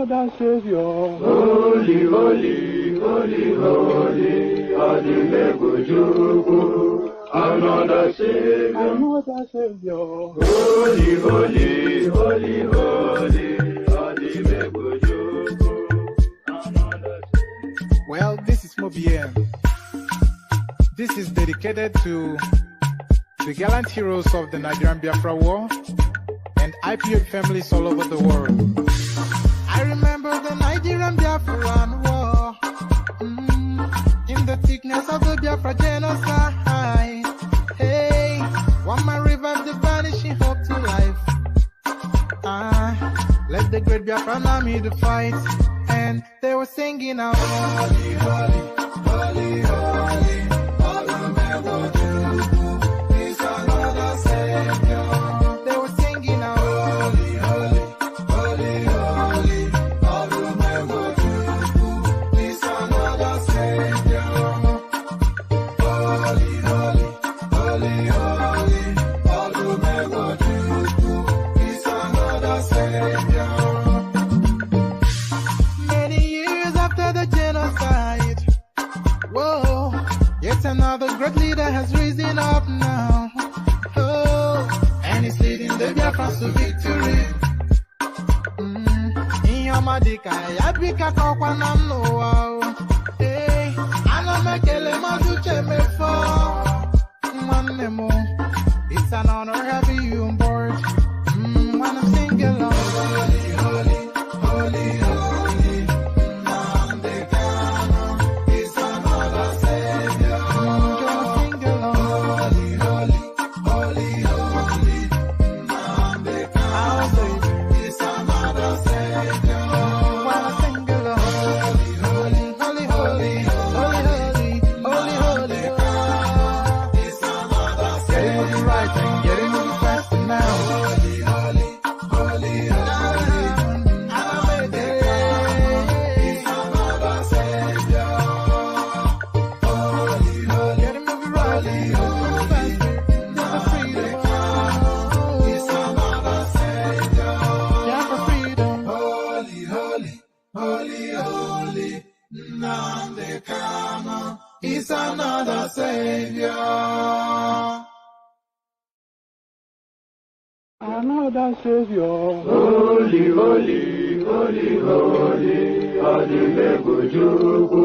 Another Savior. Holy, holy, holy, holy, Adimebujuku. Another Savior. Another Savior. Holy, holy, holy, holy, Adimebujuku. Another Savior. Well, this is Mobien. This is dedicated to the gallant heroes of the Nigerian Biafra War and IPO families all over the world. I remember the Nigerian Biafran War, in the thickness of the Biafra genocide. Hey, one man revived the vanishing hope to life. Let the great Biafran army to fight, and they were singing out, holy, holy, holy, holy. Another great leader has risen up now. Oh, and he's leading the Biafrans to victory. Inyomadika, yabika kwa namno. Hey, anamekele mazuche mefo. Manemo, it's an honor having you on board. When I'm singing along, holy, holy, holy, holy. Is another Savior. Another Savior. Holy, holy, holy, holy, Adimebujuku.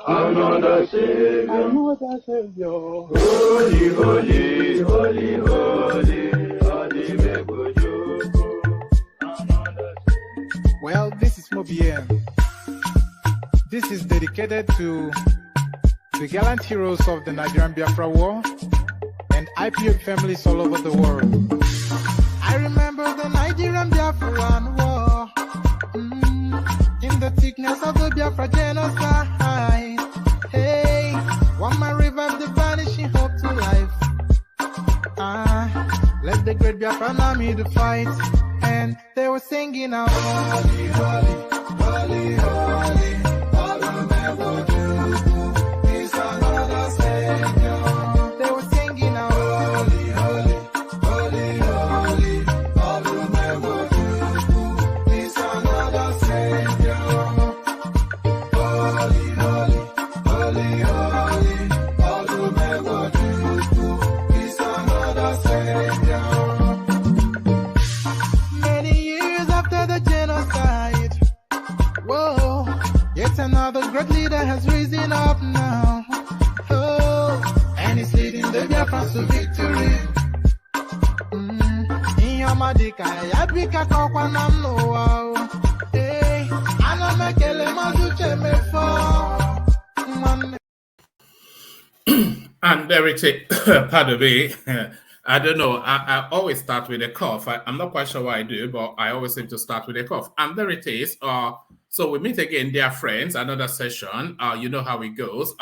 Another Savior. Another Savior. Holy, holy, holy, holy, Adimebujuku. Another Savior. Well, this is Mobien. This is dedicated to the gallant heroes of the Nigerian Biafra War and IPO families all over the world. I remember the Nigerian Biafran War, in the thickness of the Biafra genocide. Hey, one man revived the vanishing hope to life. Let the great Biafran army to fight, and they were singing out, holy, holy, holy, holy. They were singing out, holy, holy, holy, holy. Is another Savior. Holy, holy, holy, holy. Is another Savior. Many years after the genocide, whoa, yet another great leader has risen up now. Oh, and he's leading the Biafrans to victory. Inyomadika, yabika kwa namno. Hey, anamekele mazuche mefo. And there it is. Pardon me. I don't know. I always start with a cough. I'm not quite sure why I do, but I always seem to start with a cough. And there it is. So we meet again, dear friends, another session. You know how it goes.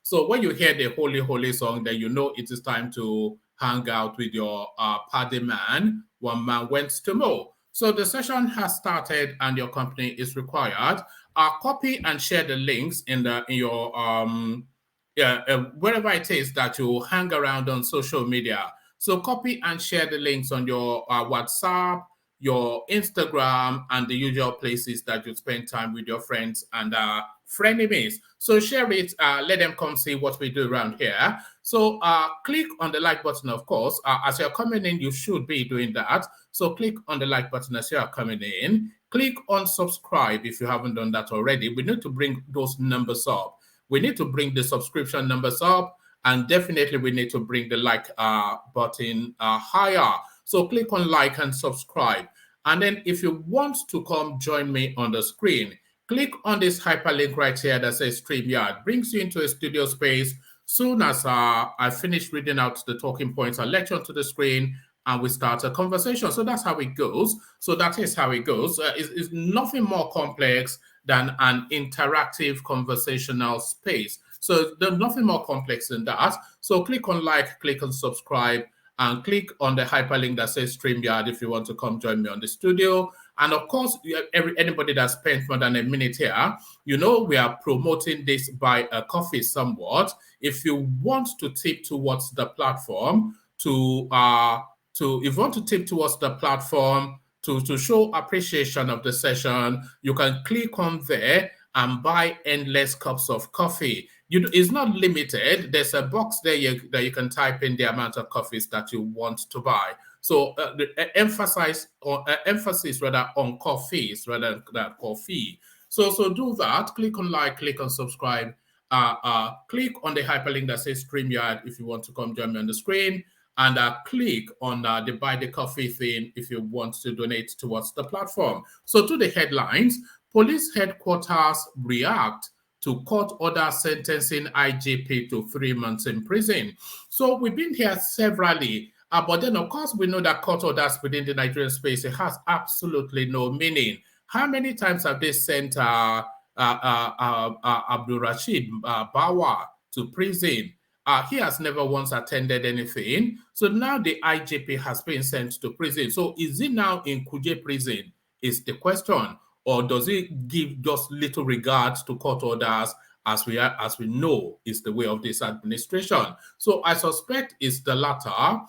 So when you hear the Holy, Holy song, then you know it is time to hang out with your party man. One man went to mow. So the session has started and your company is required. Copy and share the links in your wherever it is that you hang around on social media. So copy and share the links on your WhatsApp, your Instagram, and the usual places that you spend time with your friends and frenemies. So share it, let them come see what we do around here. So click on the like button, of course. As you're coming in, you should be doing that. So click on the like button as you're coming in. Click on subscribe if you haven't done that already. We need to bring those numbers up. We need to bring the subscription numbers up, and definitely we need to bring the like button higher. So click on like and subscribe. And then if you want to come join me on the screen, click on this hyperlink right here that says StreamYard. Brings you into a studio space. Soon as I finish reading out the talking points, I'll let you onto the screen and we start a conversation. So that's how it goes. So that is how it goes. It's nothing more complex than an interactive conversational space. So there's nothing more complex than that. So click on like, click on subscribe, and click on the hyperlink that says StreamYard if you want to come join me on the studio. And of course, anybody that spent more than a minute here, you know we are promoting this by a coffee somewhat. If you want to tip towards the platform, to show appreciation of the session, you can click on there and buy endless cups of coffee. It's not limited. There's a box there that you can type in the amount of coffees that you want to buy. So the emphasis rather on coffees rather than coffee. So do that. Click on like, click on subscribe. Click on the hyperlink that says StreamYard if you want to come join me on the screen. And click on the buy the coffee thing if you want to donate towards the platform. So to the headlines, police headquarters react to court order sentencing IGP to 3 months in prison. So we've been here severally, but then of course we know that court orders within the Nigerian space, it has absolutely no meaning. How many times have they sent Abdul Rashid Bawa to prison? He has never once attended anything. So now the IGP has been sent to prison. So is he now in Kuje prison is the question. Or does it give just little regard to court orders as we know is the way of this administration? So I suspect it's the latter.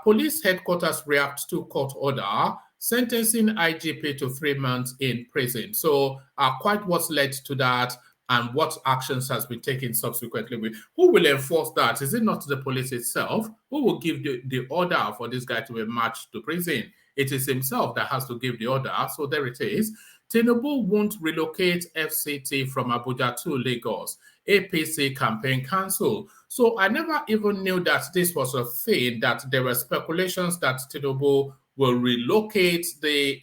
Police headquarters react to court order sentencing IGP to 3 months in prison. So quite what's led to that and what actions has been taken subsequently. Who will enforce that? Is it not the police itself? Who will give the order for this guy to be marched to prison? It is himself that has to give the order. So there it is. Tinubu won't relocate FCT from Abuja to Lagos. APC campaign cancel. So I never even knew that this was a thing, that there were speculations that Tinubu will relocate the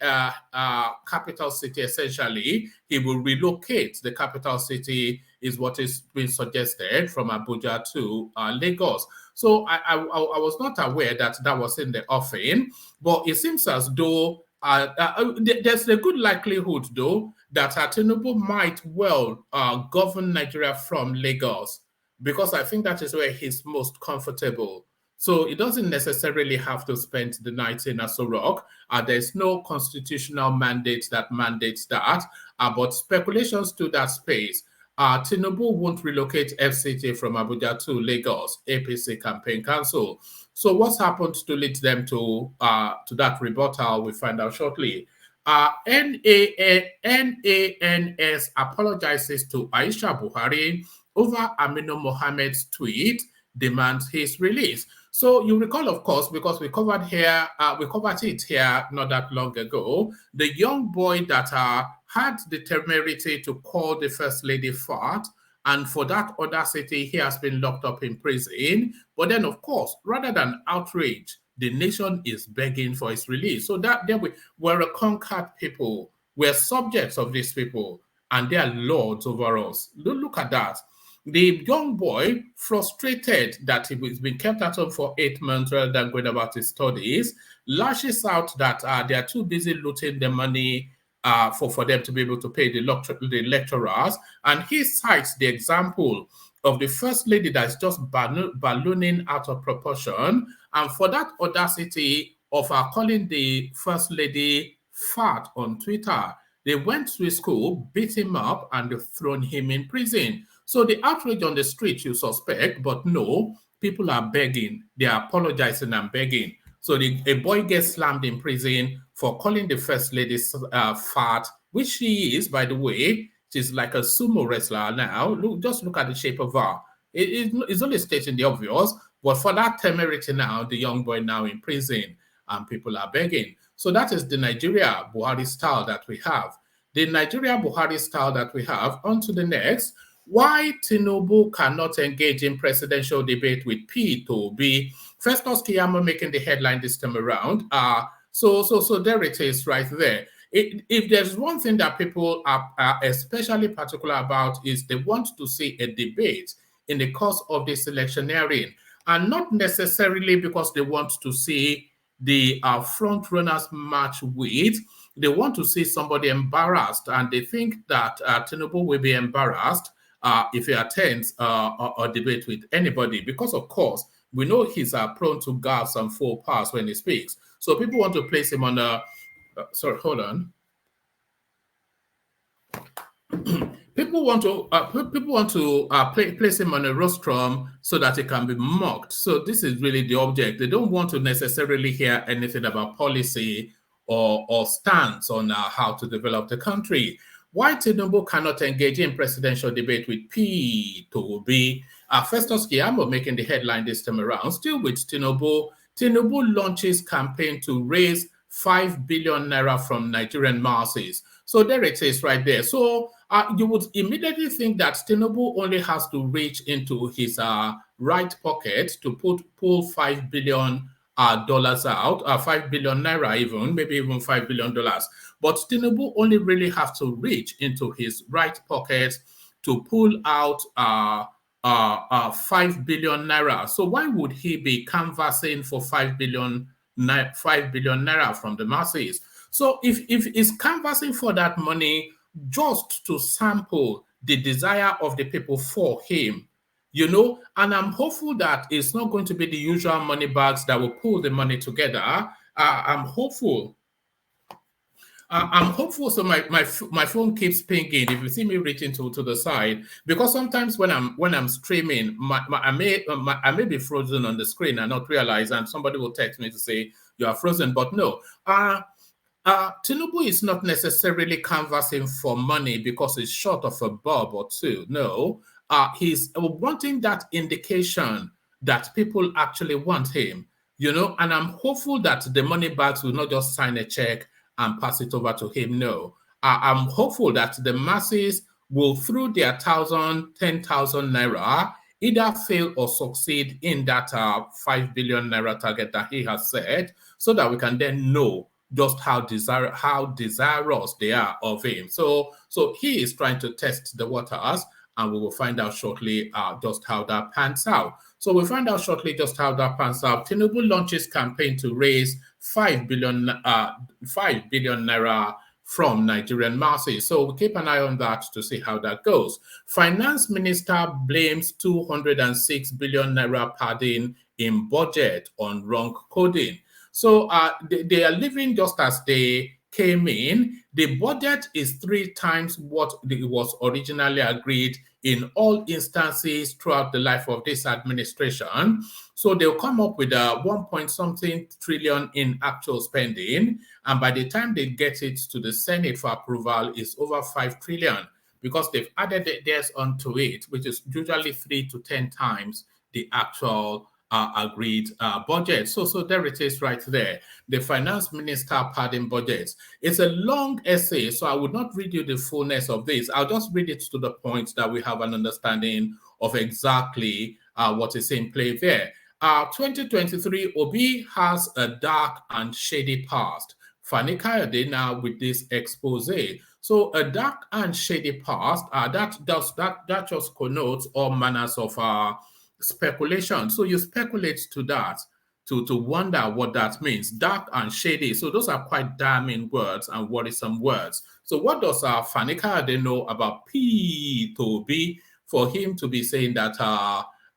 capital city, essentially. He will relocate the capital city, is what is being suggested, from Abuja to Lagos. So I was not aware that that was in the offing, but it seems as though there's a good likelihood, though, that Tinubu might well govern Nigeria from Lagos, because I think that is where he's most comfortable. So it doesn't necessarily have to spend the night in Aso Rock. There's no constitutional mandate that mandates that, but speculations to that space. Tinubu won't relocate FCT from Abuja to Lagos. APC campaign cancel. So what's happened to lead them to that rebuttal? We'll find out shortly. NANS apologizes to Aisha Buhari over Aminu Mohammed's tweet, demands his release. So you recall, of course, because we covered it here not that long ago, the young boy that had the temerity to call the First Lady fat, and for that audacity, he has been locked up in prison. But then, of course, rather than outrage, the nation is begging for his release. So that we're a conquered people. We're subjects of these people, and they are lords over us. Look at that. The young boy, frustrated that he was being kept at home for 8 months rather than going about his studies, lashes out that they are too busy looting the money for them to be able to pay the lecturers. And he cites the example of the First Lady that's just ballooning out of proportion. And for that audacity of calling the First Lady fat on Twitter, they went to his school, beat him up, and they've thrown him in prison. So the outrage on the street, you suspect, but no, people are begging. They are apologizing and begging. So a boy gets slammed in prison for calling the first lady fat, which she is, by the way. She's like a sumo wrestler now. Just look at the shape of her. It's only stating the obvious, but for that temerity now, the young boy now in prison, and people are begging. So that is the Nigeria Buhari style that we have. The Nigeria Buhari style that we have. On to the next. Why Tinubu cannot engage in presidential debate with P2B? Festus Keyamo making the headline this time around. So there it is right there. If there's one thing that people are especially particular about is they want to see a debate in the course of this electioneering, and not necessarily because they want to see the front runners match with. They want to see somebody embarrassed, and they think that Tinubu will be embarrassed if he attends a debate with anybody, because of course we know he's prone to gaffes and faux pas when he speaks. So people want to place him on a sorry, hold on. People want to place him on a rostrum so that he can be mocked. So this is really the object. They don't want to necessarily hear anything about policy or stance on how to develop the country. Why Tinubu cannot engage in presidential debate with P2B? Festus Keyamo making the headline this time around. Still with Tinubu. Tinubu launches campaign to raise 5 billion naira from Nigerian masses. So there it is right there. So you would immediately think that Tinubu only has to reach into his right pocket to pull $5 billion dollars out, 5 billion naira even, maybe even $5 billion. But Tinubu only really have to reach into his right pocket to pull out 5 billion naira. So why would he be canvassing for 5 billion naira from the masses? So if he's canvassing for that money just to sample the desire of the people for him, you know, and I'm hopeful that it's not going to be the usual money bags that will pull the money together. I'm hopeful. So my phone keeps pinging. If you see me reaching to the side, because sometimes when I'm streaming, I may be frozen on the screen and not realize, and somebody will text me to say you are frozen. But no, Tinubu is not necessarily canvassing for money because he's short of a bob or two. No, he's wanting that indication that people actually want him, you know, and I'm hopeful that the money bags will not just sign a check and pass it over to him. No, I'm hopeful that the masses will, through their 10,000 naira, either fail or succeed in that 5 billion naira target that he has set, so that we can then know just how desirous they are of him. So he is trying to test the waters, and we will find out shortly just how that pans out. So we'll find out shortly just how that pans out. Tinubu launches campaign to raise 5 billion naira from Nigerian masses. So we'll keep an eye on that to see how that goes. Finance Minister blames 206 billion naira padding in budget on wrong coding. So they are living just as they came in. The budget is 3 times what was originally agreed in all instances throughout the life of this administration. So they'll come up with 1 point something trillion in actual spending. And by the time they get it to the Senate for approval, it's over 5 trillion, because they've added theirs onto it, which is usually 3 to 10 times the actual agreed budget. So there it is right there. The finance minister padding budgets. It's a long essay, so I would not read you the fullness of this. I'll just read it to the point that we have an understanding of exactly what is in play there. 2023, Obi has a dark and shady past. Fani Kayode now with this expose. So a dark and shady past, that just connotes all manners of speculation. So you speculate to that to wonder what that means. Dark and shady. So those are quite damning words and worrisome words. So what does Fani Kayode know about P2B for him to be saying that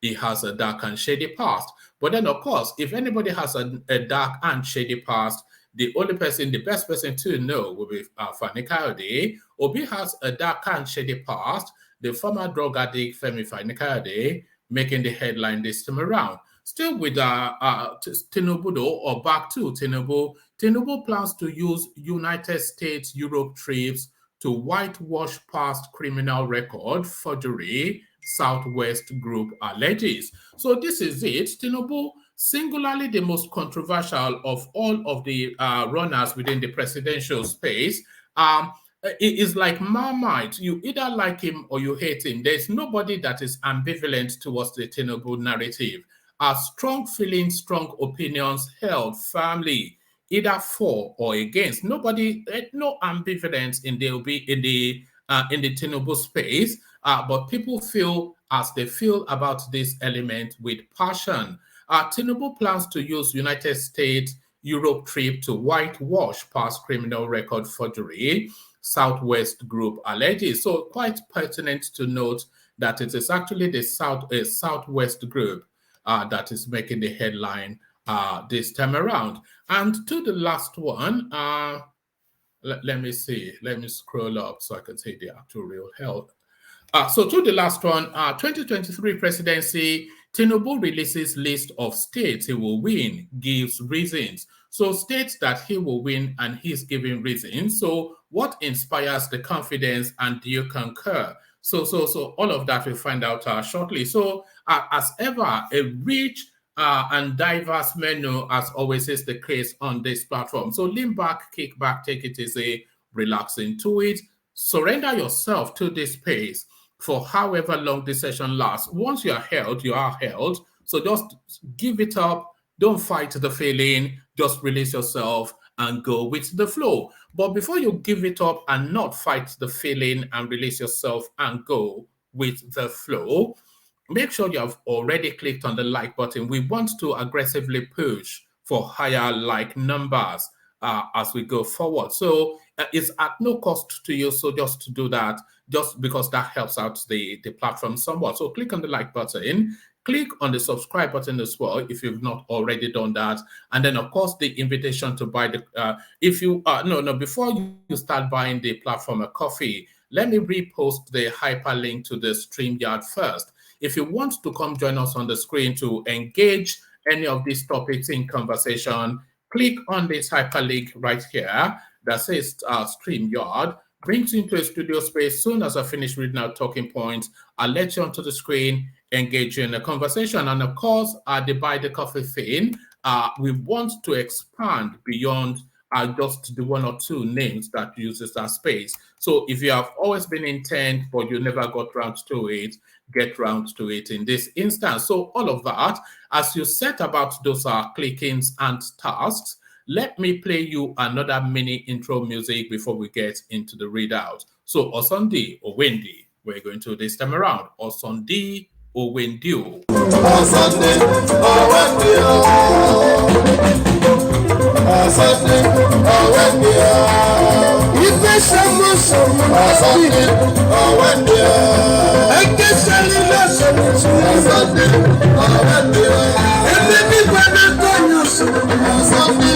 he has a dark and shady past? But then, of course, if anybody has a dark and shady past, the best person to know will be Fani Kayode. Obi has a dark and shady past. The former drug addict Femi Fani Kayode making the headline this time around. Still with Tinubu, though, or back to Tinubu, Tinubu plans to use United States Europe trips to whitewash past criminal record forgery, Southwest Group alleges. So this is it. Tinubu, singularly the most controversial of all of the runners within the presidential space, it is like Marmite. You either like him or you hate him. There's nobody that is ambivalent towards the Tinubu narrative. Strong feelings, strong opinions held firmly, either for or against. Nobody, no ambivalence in the Tinubu space, but people feel as they feel about this element with passion. Tinubu plans to use United States Europe trip to whitewash past criminal record forgery, Southwest Group alleges. So quite pertinent to note that it is actually the Southwest Group that is making the headline this time around. And to the last one, let me see. Let me scroll up so I can see the actual real health. So to the last one, 2023 presidency, Tinubu releases list of states he will win, gives reasons. So states that he will win and he's giving reasons. So what inspires the confidence, and do you concur? So all of that we'll find out shortly. So as ever, a rich and diverse menu, as always is the case on this platform. So lean back, kick back, take it easy, relax into it. Surrender yourself to this space for however long this session lasts. Once you are held, you are held. So just give it up. Don't fight the feeling. Just release yourself and go with the flow. But before you give it up and not fight the feeling and release yourself and go with the flow, make sure you have already clicked on the like button. We want to aggressively push for higher like numbers as we go forward. So it's at no cost to you. So just do that, just because that helps out the platform somewhat. So click on the like button. Click on the subscribe button as well if you've not already done that. And then, of course, the invitation to buy the, before you start buying the platform a coffee, let me repost the hyperlink to the StreamYard first. If you want to come join us on the screen to engage any of these topics in conversation, click on this hyperlink right here that says StreamYard. Brings you into a studio space. Soon as I finish reading out talking points, I'll let you onto the screen, engage you in a conversation. And of course, the buy the coffee thing, we want to expand beyond just the one or two names that uses that space. So if you have always been intent, but you never got round to it, get round to it in this instance. So all of that, as you set about those clickings and tasks, let me play you another mini intro music before we get into the readout. So Osundi or Wendy, we're going to this time around. Osundi or Wendy. Osundi or Wendy. Osundi or Wendy. Ife someone Osundi or Wendy. Eke salila Osundi or Wendy. Ebi gbana konyo Osundi.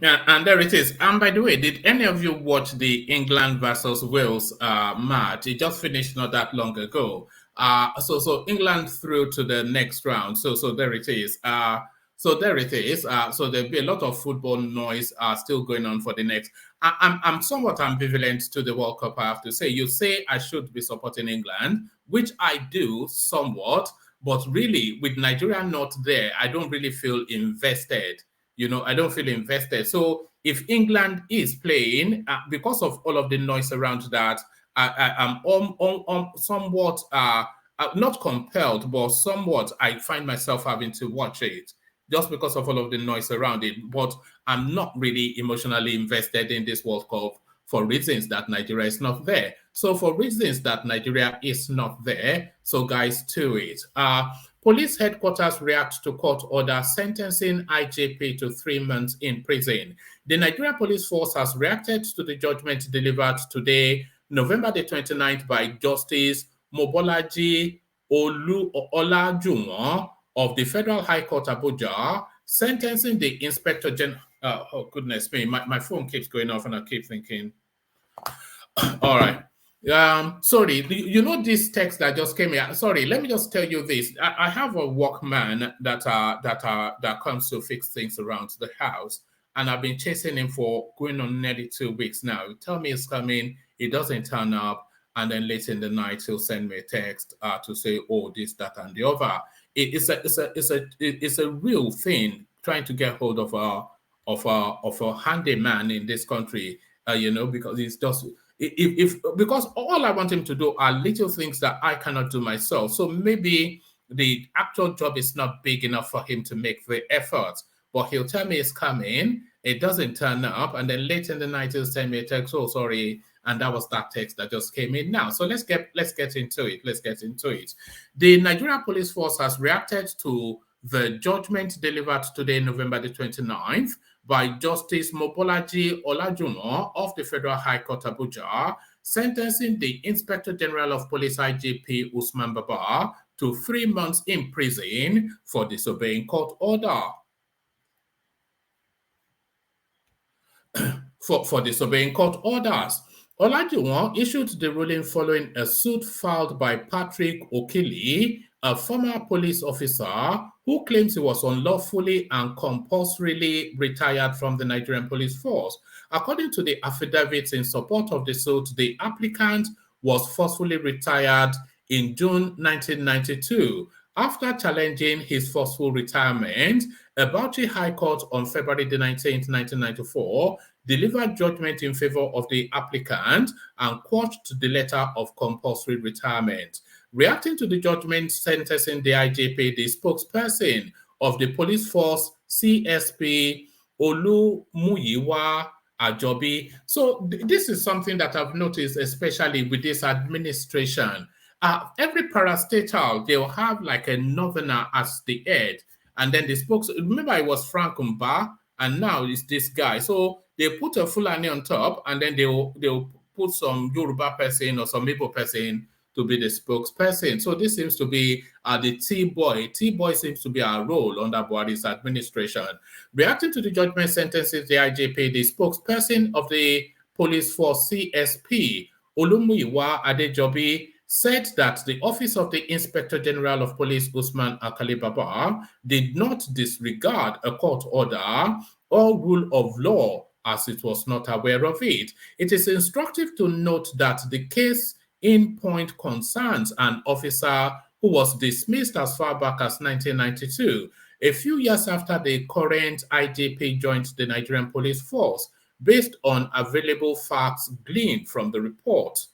Yeah, and there it is. And by the way, did any of you watch the England versus Wales match? It just finished not that long ago. So England through to the next round. So there it is. So there it is. So there'll be a lot of football noise still going on for the next. I'm somewhat ambivalent to the World Cup, I have to say. You say I should be supporting England, which I do somewhat, but really with Nigeria not there, I don't really feel invested. I don't feel invested. So if England is playing, because of all of the noise around that, I'm somewhat, not compelled, but somewhat I find myself having to watch it just because of all of the noise around it. But I'm not really emotionally invested in this World Cup for reasons that Nigeria is not there. So for reasons that Nigeria is not there, so guys, to it. Police headquarters react to court order sentencing IJP to 3 months in prison. The Nigerian Police Force has reacted to the judgment delivered today, November the 29th, by Justice Mobolaji Olajunwon of the Federal High Court Abuja, sentencing the Inspector General. Oh, goodness me, my phone keeps going off and I keep thinking. All right. Sorry, this text that just came here. Sorry, let me just tell you this. I have a workman that comes to fix things around the house, and I've been chasing him for going on nearly 2 weeks now. He tell me he's coming, he doesn't turn up, and then late in the night he'll send me a text to say, oh, this, that, and the other. It's a real thing trying to get hold of a handyman in this country. Because it's just. Because all I want him to do are little things that I cannot do myself. So maybe the actual job is not big enough for him to make the effort. But he'll tell me it's coming, it doesn't turn up, and then late in the night he'll send me a text, oh, sorry, and that was that text that just came in now. So let's get into it. Let's get into it. The Nigerian Police Force has reacted to the judgment delivered today, November the 29th, by Justice Mobolaji Olajunwon of the Federal High Court Abuja, sentencing the Inspector General of Police IGP Usman Baba to 3 months in prison for disobeying court order. for disobeying court orders. Olajunwon issued the ruling following a suit filed by Patrick Okili, a former police officer who claims he was unlawfully and compulsorily retired from the Nigerian Police Force. According to the affidavits in support of the suit, the applicant was forcefully retired in June 1992. After challenging his forceful retirement, a Bauchi High Court on February the 19th, 1994, delivered judgment in favor of the applicant and quashed the letter of compulsory retirement. Reacting to the judgment sentencing the IJP, the spokesperson of the police force, CSP Olumuyiwa Ajobi. So this is something that I've noticed, especially with this administration. Every parastatal, they'll have like a northerner as the head. And then the remember it was Frank Mba, and now it's this guy. So they put a Fulani on top, and then they'll put some Yoruba person or some Igbo person to be the spokesperson. So this seems to be the T-boy. T-boy seems to be our role under Buhari's administration. Reacting to the judgment sentences, the IGP, the spokesperson of the police force CSP, Olumuyiwa Adejobi, said that the Office of the Inspector General of Police, Usman Akali Baba, did not disregard a court order or rule of law as it was not aware of it. It is instructive to note that the case in point concerns an officer who was dismissed as far back as 1992, a few years after the current IGP joined the Nigerian police force, based on available facts gleaned from the report.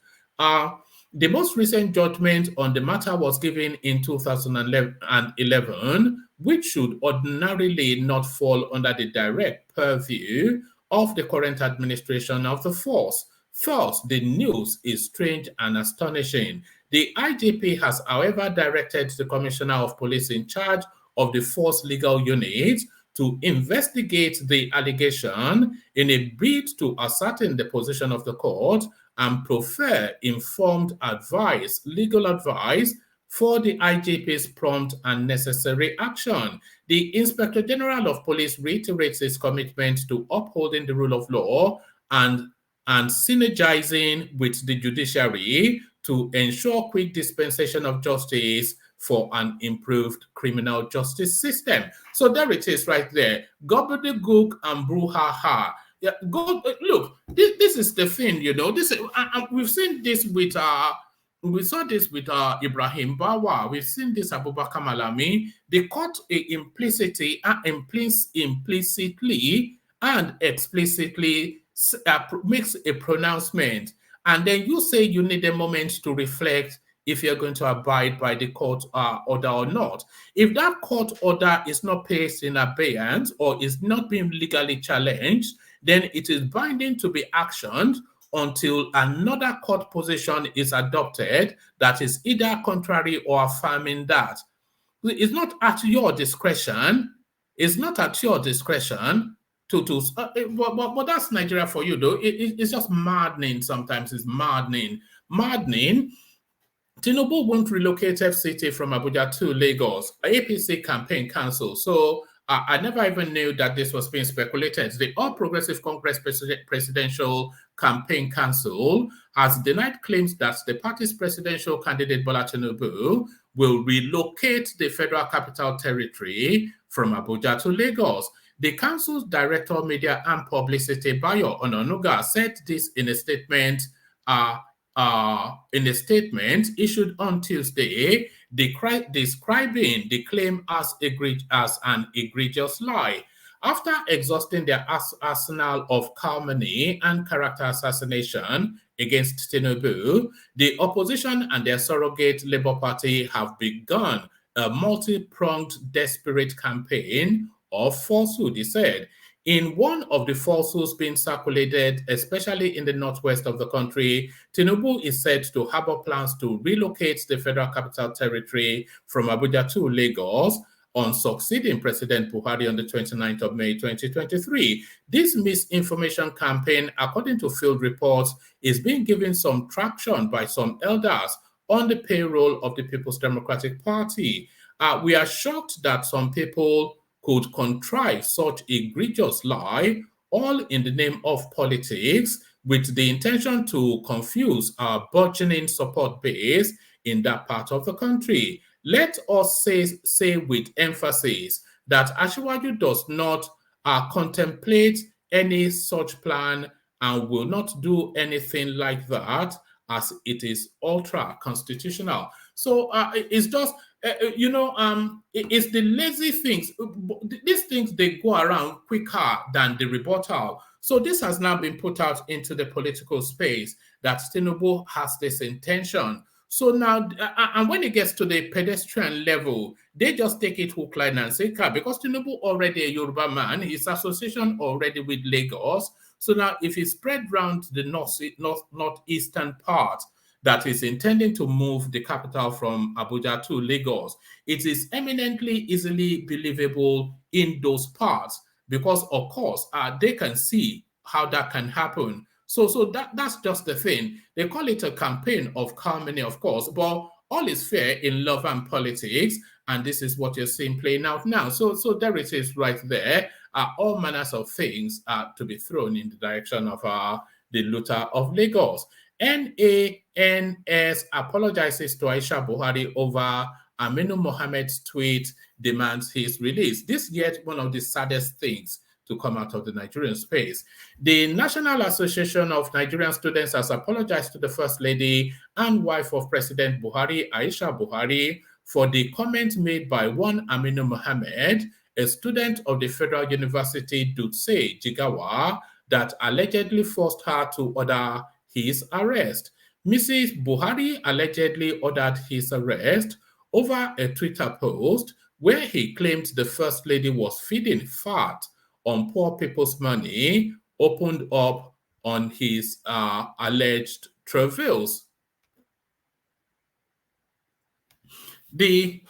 The most recent judgment on the matter was given in 2011, which should ordinarily not fall under the direct purview of the current administration of the force. Thus, the news is strange and astonishing. The IGP has, however, directed the Commissioner of Police in charge of the force legal unit to investigate the allegation in a bid to ascertain the position of the court and prefer informed advice, legal advice, for the IGP's prompt and necessary action. The Inspector General of Police reiterates his commitment to upholding the rule of law and synergizing with the judiciary to ensure quick dispensation of justice for an improved criminal justice system. So there it is right there. Gobbledygook and brouhaha. Yeah, look, this is the thing, you know. We've seen this with we saw this with Ibrahim Bawa. We've seen this Abubakar Malami. The court implicitly and explicitly makes a pronouncement, and then you say you need a moment to reflect if you're going to abide by the court order or not. If that court order is not placed in abeyance or is not being legally challenged, then it is binding to be actioned until another court position is adopted that is either contrary or affirming that. It's not at your discretion. It's not at your discretion but that's Nigeria for you, though. It's just maddening sometimes. It's maddening. Tinubu won't relocate FCT from Abuja to Lagos. APC campaign cancelled. So I never even knew that this was being speculated. The All Progressive Congress Presidential Campaign Council has denied claims that the party's presidential candidate Bola Tinubu will relocate the Federal Capital Territory from Abuja to Lagos. The council's Director of Media and Publicity, Bayo Ononuga, said this in a statement issued on Tuesday, describing the claim as an egregious lie. After exhausting their arsenal of calumny and character assassination against Tinubu, the opposition and their surrogate Labour Party have begun a multi-pronged, desperate campaign of falsehood, he said. In one of the falsehoods being circulated, especially in the northwest of the country, Tinubu is said to harbor plans to relocate the Federal Capital Territory from Abuja to Lagos on succeeding President Buhari on the 29th of May 2023. This misinformation campaign, according to field reports, is being given some traction by some elders on the payroll of the People's Democratic Party. We are shocked that some people could contrive such egregious lie, all in the name of politics, with the intention to confuse our burgeoning support base in that part of the country. Let us say with emphasis that Asiwaju does not contemplate any such plan and will not do anything like that, as it is ultra-constitutional. So it's just, it's the lazy things. These things, they go around quicker than the rebuttal. So this has now been put out into the political space that Tinubu has this intention. So now, and when it gets to the pedestrian level, they just take it hook, line, and sinker, because Tinubu already a Yoruba man, his association already with Lagos. So now, if he spread round the northeastern part, that is intending to move the capital from Abuja to Lagos, it is eminently easily believable in those parts because, of course, they can see how that can happen. So that's just the thing. They call it a campaign of calming, of course, but all is fair in love and politics, and this is what you're seeing playing out now. So there it is right there. All manners of things are to be thrown in the direction of the looter of Lagos. NANS apologizes to Aisha Buhari over Aminu Mohammed's tweet, demands his release. This yet one of the saddest things to come out of the Nigerian space. The National Association of Nigerian Students has apologized to the First Lady and wife of President Buhari, Aisha Buhari, for the comment made by one Aminu Mohammed, a student of the Federal University Dutse, Jigawa, that allegedly forced her to order his arrest. Mrs. Buhari allegedly ordered his arrest over a Twitter post where he claimed the First Lady was feeding fat on poor people's money, opened up on his alleged travails. The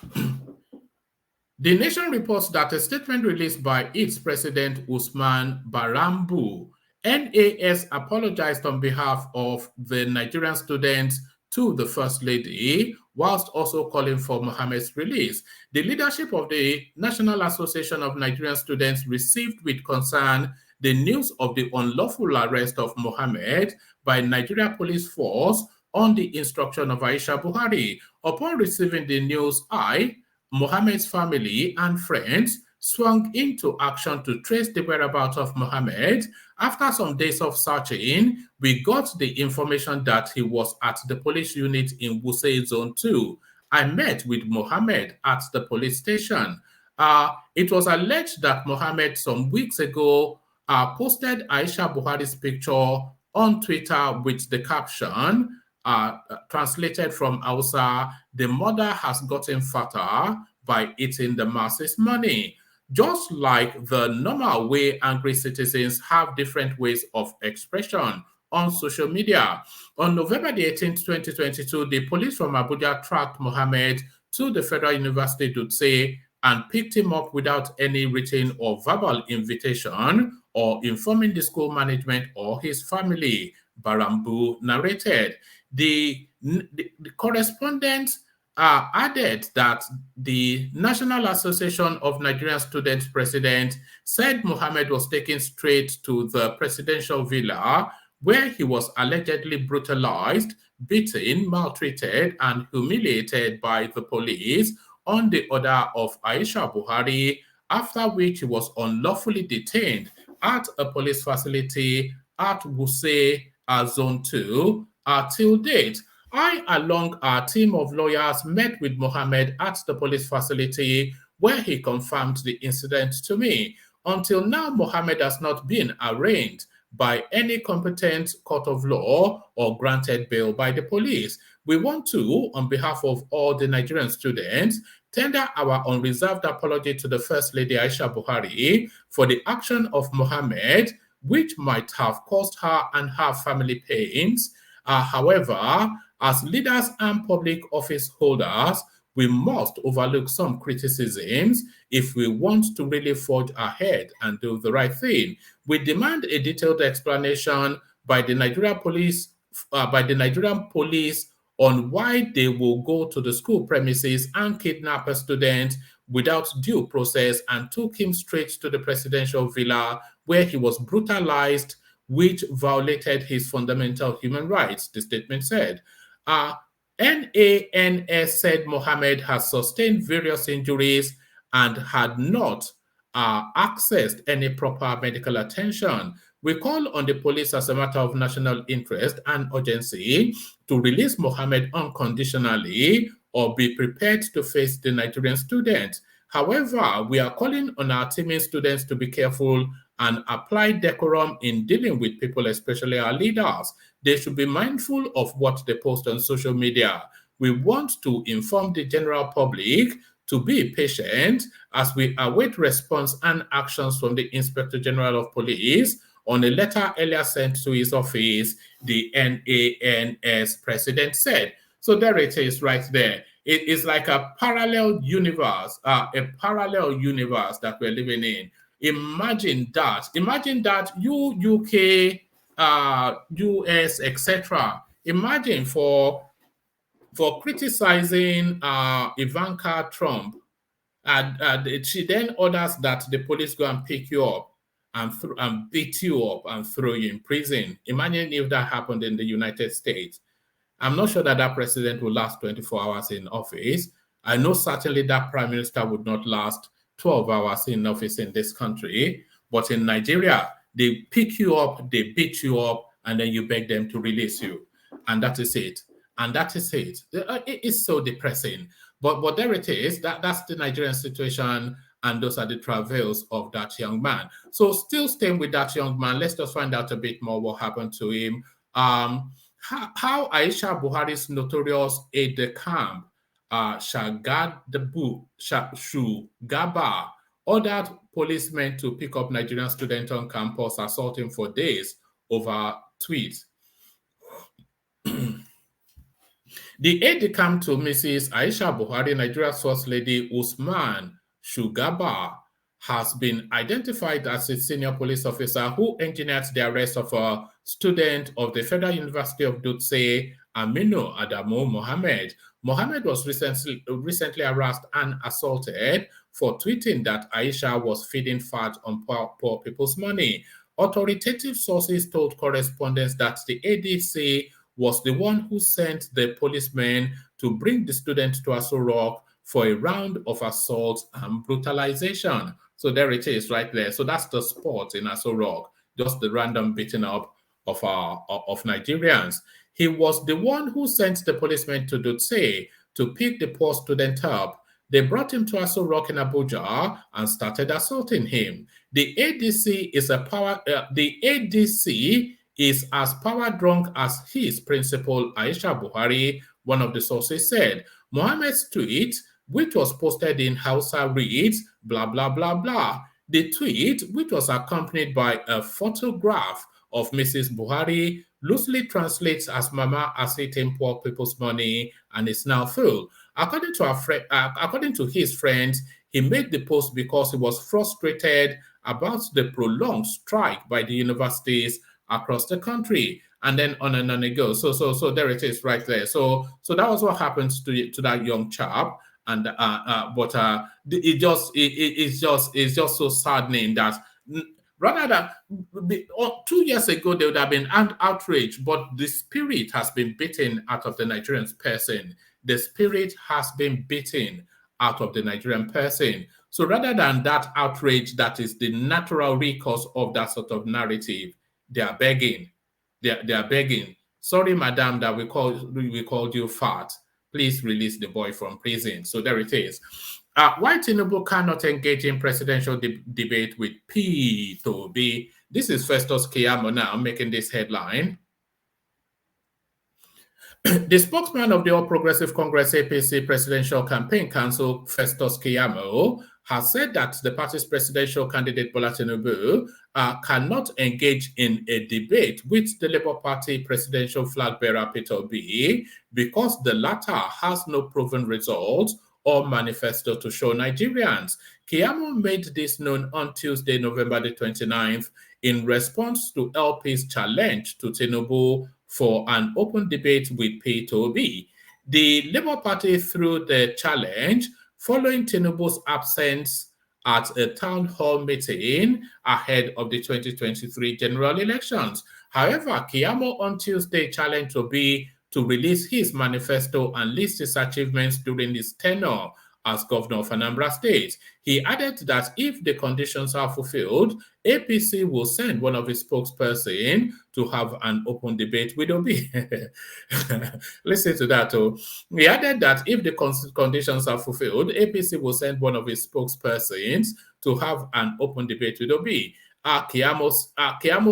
Nation reports that a statement released by its president, Usman Barambu, NAS apologized on behalf of the Nigerian students to the First Lady, whilst also calling for Mohammed's release. The leadership of the National Association of Nigerian Students received with concern the news of the unlawful arrest of Mohammed by Nigeria Police Force on the instruction of Aisha Buhari. Upon receiving the news, Mohammed's family and friends swung into action to trace the whereabouts of Mohammed. After some days of searching, we got the information that he was at the police unit in Wuse Zone 2. I met with Mohammed at the police station. It was alleged that Mohammed some weeks ago posted Aisha Buhari's picture on Twitter with the caption, translated from Hausa, "The mother has gotten fatter by eating the masses' money." Just like the normal way angry citizens have different ways of expression on social media. On November the 18th, 2022, the police from Abuja tracked Mohammed to the Federal University Dutse and picked him up without any written or verbal invitation or informing the school management or his family, Barambu narrated. The correspondent added that the National Association of Nigerian Students president said Mohammed was taken straight to the presidential villa where he was allegedly brutalized, beaten, maltreated, and humiliated by the police on the order of Aisha Buhari, after which he was unlawfully detained at a police facility at Wuse Zone 2 till date. I, along our team of lawyers, met with Mohammed at the police facility where he confirmed the incident to me. Until now, Mohammed has not been arraigned by any competent court of law or granted bail by the police. We want to, on behalf of all the Nigerian students, tender our unreserved apology to the First Lady Aisha Buhari for the action of Mohammed, which might have caused her and her family pains. However, as leaders and public office holders, we must overlook some criticisms if we want to really forge ahead and do the right thing. We demand a detailed explanation by the Nigerian police, on why they will go to the school premises and kidnap a student without due process and took him straight to the presidential villa where he was brutalized, which violated his fundamental human rights, the statement said. NANS said Mohammed has sustained various injuries and had not accessed any proper medical attention. We call on the police as a matter of national interest and urgency to release Mohammed unconditionally or be prepared to face the Nigerian students. However, we are calling on our teaming students to be careful and apply decorum in dealing with people, especially our leaders. They should be mindful of what they post on social media. We want to inform the general public to be patient as we await response and actions from the Inspector General of Police on a letter earlier sent to his office, the NANS president said. So there it is right there. It is like a parallel universe that we're living in. Imagine that. Imagine that you, UK, US, etc. Imagine for criticizing Ivanka Trump, she then orders that the police go and pick you up and beat you up and throw you in prison. Imagine if that happened in the United States. I'm not sure that that president will last 24 hours in office. I know certainly that prime minister would not last 12 hours in office in this country. But in Nigeria, they pick you up, they beat you up, and then you beg them to release you. And that is it. And that is it. It is so depressing. But there it is. That's the Nigerian situation, and those are the travails of that young man. So still staying with that young man, let's just find out a bit more what happened to him. How Aisha Buhari's notorious aide-de-camp, Shagad Shugaba, ordered policemen to pick up Nigerian students on campus, assaulting for days over tweets. The aide-de-camp to Mrs. Aisha Buhari, Nigeria's First Lady Usman Shugaba, has been identified as a senior police officer who engineered the arrest of a student of the Federal University of Dutse, Aminu Adamu Mohammed. Mohammed was recently harassed and assaulted for tweeting that Aisha was feeding fat on poor people's money. Authoritative sources told correspondents that the ADC was the one who sent the policemen to bring the student to Aso Rock for a round of assault and brutalization. So there it is right there. So that's the spot in Aso Rock, just the random beating up of Nigerians. He was the one who sent the policemen to Dutse to pick the poor student up. They brought him to Aso Rock in Abuja and started assaulting him. The ADC is as power drunk as his principal, Aisha Buhari, one of the sources said. Mohammed's tweet, which was posted in Hausa, reads, blah, blah, blah, blah. The tweet, which was accompanied by a photograph of Mrs. Buhari, loosely translates as Mama has eaten poor people's money and is now full. According to his friends, he made the post because he was frustrated about the prolonged strike by the universities across the country, and then on and on it goes. So there it is right there. So that was what happens to that young chap, and it's just so saddening that rather than 2 years ago there would have been an outrage, but the spirit has been beaten out of the Nigerian person. The spirit has been beaten out of the Nigerian person. So rather than that outrage that is the natural recourse of that sort of narrative, they are begging. They are begging. Sorry, madam, that we called you fat. Please release the boy from prison. So there it is. Why Tinubu cannot engage in presidential debate with P2B? This is Festus Keyamo now making this headline. The spokesman of the All Progressive Congress APC Presidential Campaign Council, Festus Keyamo, has said that the party's presidential candidate Bola Tinubu cannot engage in a debate with the Labour Party presidential flag bearer Peter Obi because the latter has no proven results or manifesto to show Nigerians. Keyamo made this known on Tuesday, November the 29th, in response to LP's challenge to Tinubu for an open debate with Peter Obi. The Labour Party threw the challenge following Tinubu's absence at a town hall meeting ahead of the 2023 general elections. However, Keyamo on Tuesday challenged Obi to release his manifesto and list his achievements during his tenure as governor of Anambra State. He added that if the conditions are fulfilled, APC will send one of its spokespersons to have an open debate with Obi. Listen to that. Oh. He added that if the conditions are fulfilled, APC will send one of its spokespersons to have an open debate with Obi. Keyamo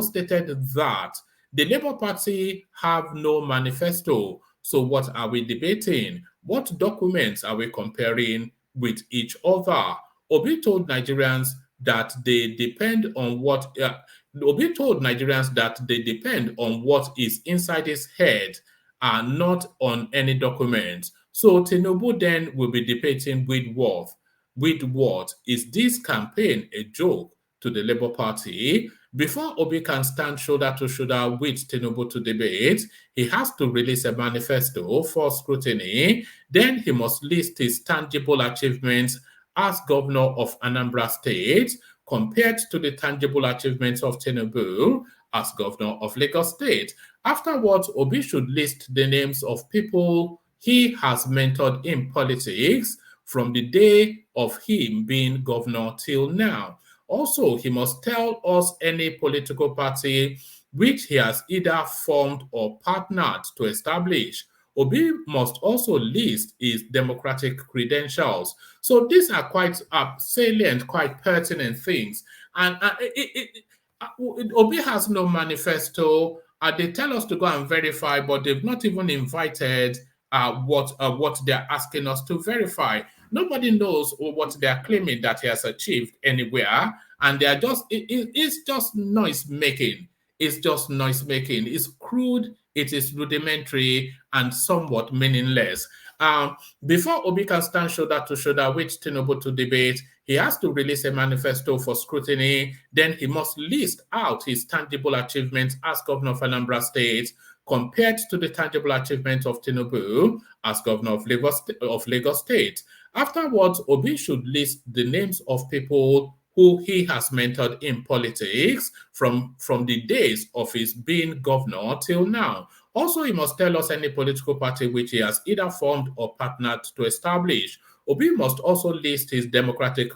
stated that the Labour Party have no manifesto. So what are we debating? What documents are we comparing with each other? Obi told Nigerians that they depend on what is inside his head and not on any document. So Tinubu then will be debating with what? With what? Is this campaign a joke to the Labour Party. Before Obi can stand shoulder to shoulder with Tinubu to debate, he has to release a manifesto for scrutiny. Then he must list his tangible achievements as governor of Anambra State compared to the tangible achievements of Tinubu as governor of Lagos State. Afterwards, Obi should list the names of people he has mentored in politics from the day of him being governor till now. Also, he must tell us any political party which he has either formed or partnered to establish. Obi must also list his democratic credentials. So these are quite salient, quite pertinent things. And Obi has no manifesto. They tell us to go and verify, but they've not even invited what they're asking us to verify. Nobody knows what they're claiming that he has achieved anywhere, and they are it's just noise making. It's just noise making. It's crude, it is rudimentary, and somewhat meaningless. Before Obi can stand shoulder to shoulder with Tinubu to debate, he has to release a manifesto for scrutiny. Then he must list out his tangible achievements as governor of Anambra State compared to the tangible achievements of Tinubu as governor of Lagos State. Afterwards, Obi should list the names of people who he has mentored in politics from the days of his being governor till now. Also, he must tell us any political party which he has either formed or partnered to establish. Obi must also list his democratic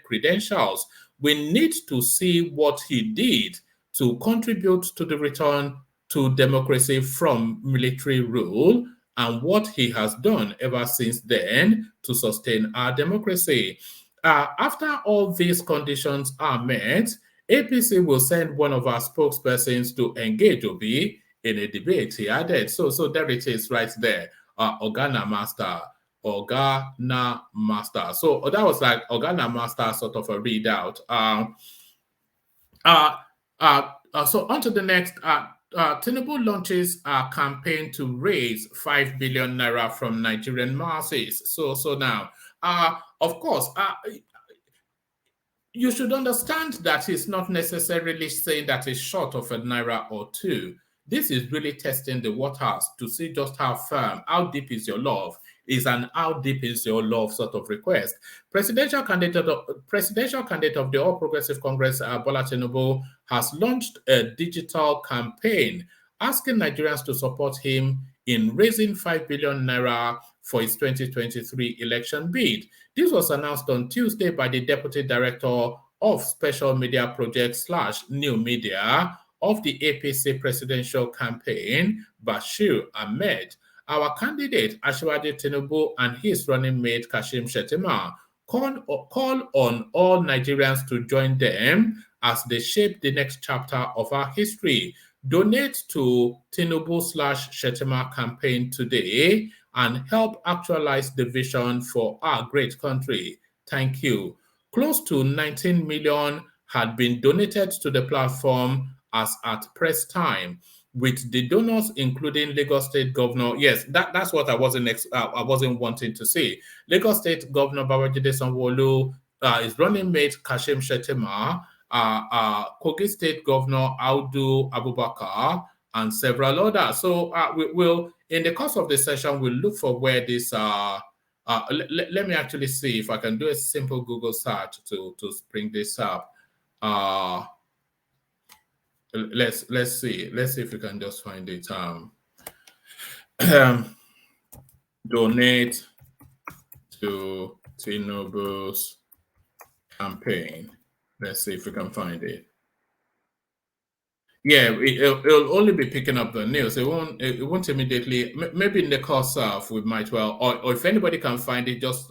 credentials. We need to see what he did to contribute to the return to democracy from military rule and what he has done ever since then to sustain our democracy. After all these conditions are met, APC will send one of our spokespersons to engage Obi in a debate, he added. So there it is right there. Organa Master. So that was like Organa Master sort of a readout. So on to the next. Tinubu launches a campaign to raise 5 billion naira from Nigerian masses. So now, of course, you should understand that he's not necessarily saying that he's short of a naira or two. This is really testing the waters to see just how firm, how deep is your love, how deep is your love sort of request. Presidential candidate of the All Progressive Congress, Bola Tinubu, has launched a digital campaign asking Nigerians to support him in raising 5 billion naira for his 2023 election bid. This was announced on Tuesday by the Deputy Director of Special Media Projects / New Media of the APC presidential campaign, Bashir Ahmed. Our candidate, Asiwaju Tinubu, and his running mate, Kashim Shettima, call on all Nigerians to join them as they shape the next chapter of our history. Donate to Tinubu / Shettima campaign today and help actualize the vision for our great country. Thank you. Close to 19 million had been donated to the platform as at press time, with the donors including Lagos State Governor. Yes, that's what I wasn't wanting to say. Lagos State Governor Babajide Sanwo-Olu, his running mate Kashim Shettima, Kogi State Governor Audu Abubakar, and several others. So we will, in the course of the session, we'll look for where this. Let me actually see if I can do a simple Google search to bring this up. Let's see if we can just find it. Donate to Tinubu's campaign. Let's see if we can find it. Yeah, it'll only be picking up the news. It won't immediately. Maybe in the course of, we might well, or if anybody can find it, just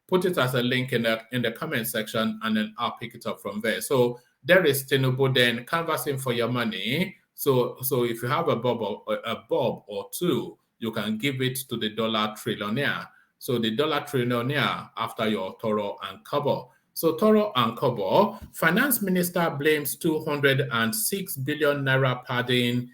put it as a link in the comment section, and then I'll pick it up from there. So there is Tinubu then canvassing for your money. So if you have a bob or two, you can give it to the dollar trillionaire. So the dollar trillionaire after your Toro and Kobo. So Toro and Kobo, Finance Minister blames 206 billion naira padding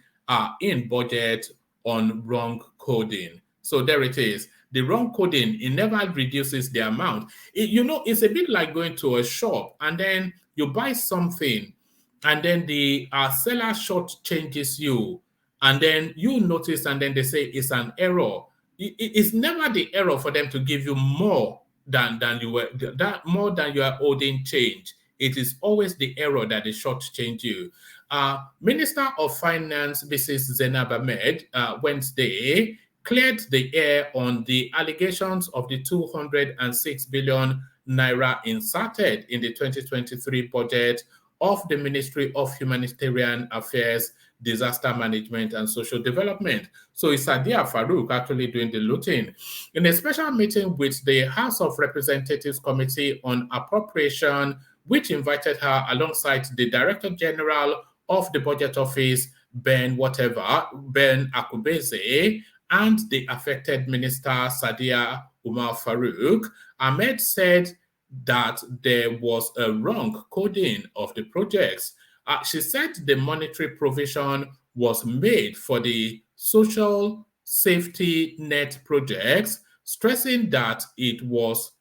in budget on wrong coding. So there it is. The wrong coding, it never reduces the amount. It's a bit like going to a shop and then you buy something and then the seller short changes you, and then you notice and then they say it's an error. It's never the error for them to give you more than more than you are holding change. It is always the error that they shortchange you. Minister of Finance Mrs. Zainab Ahmed Wednesday cleared the air on the allegations of the 206 billion naira inserted in the 2023 budget of the Ministry of Humanitarian Affairs, Disaster Management and Social Development. So it's Sadia Farouk actually doing the looting. In a special meeting with the House of Representatives Committee on Appropriation, which invited her alongside the Director General of the Budget Office, Ben Akubeze, and the affected minister, Sadia Umar Farouk, Ahmed said that there was a wrong coding of the projects. She said the monetary provision was made for the social safety net projects, stressing that it was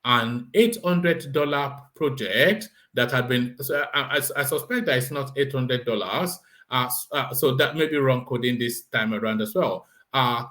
an $800 project that had been, I suspect that it's not $800, so that may be wrong coding this time around as well.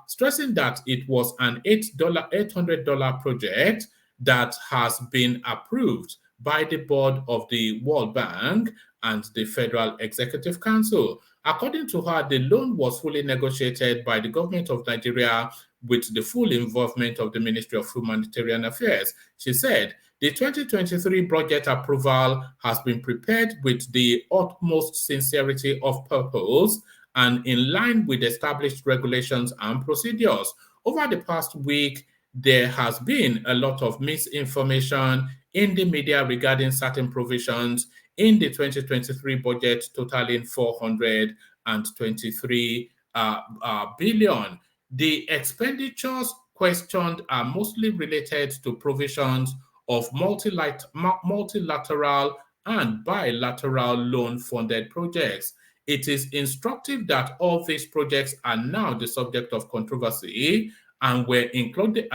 Stressing that it was an $800 project that has been approved by the board of the World Bank and the Federal Executive Council. According to her, the loan was fully negotiated by the government of Nigeria with the full involvement of the Ministry of Humanitarian Affairs. She said, the 2023 budget approval has been prepared with the utmost sincerity of purpose and in line with established regulations and procedures. Over the past week, there has been a lot of misinformation in the media regarding certain provisions in the 2023 budget totaling 423 billion. The expenditures questioned are mostly related to provisions of multilateral and bilateral loan-funded projects. It is instructive that all these projects are now the subject of controversy and were included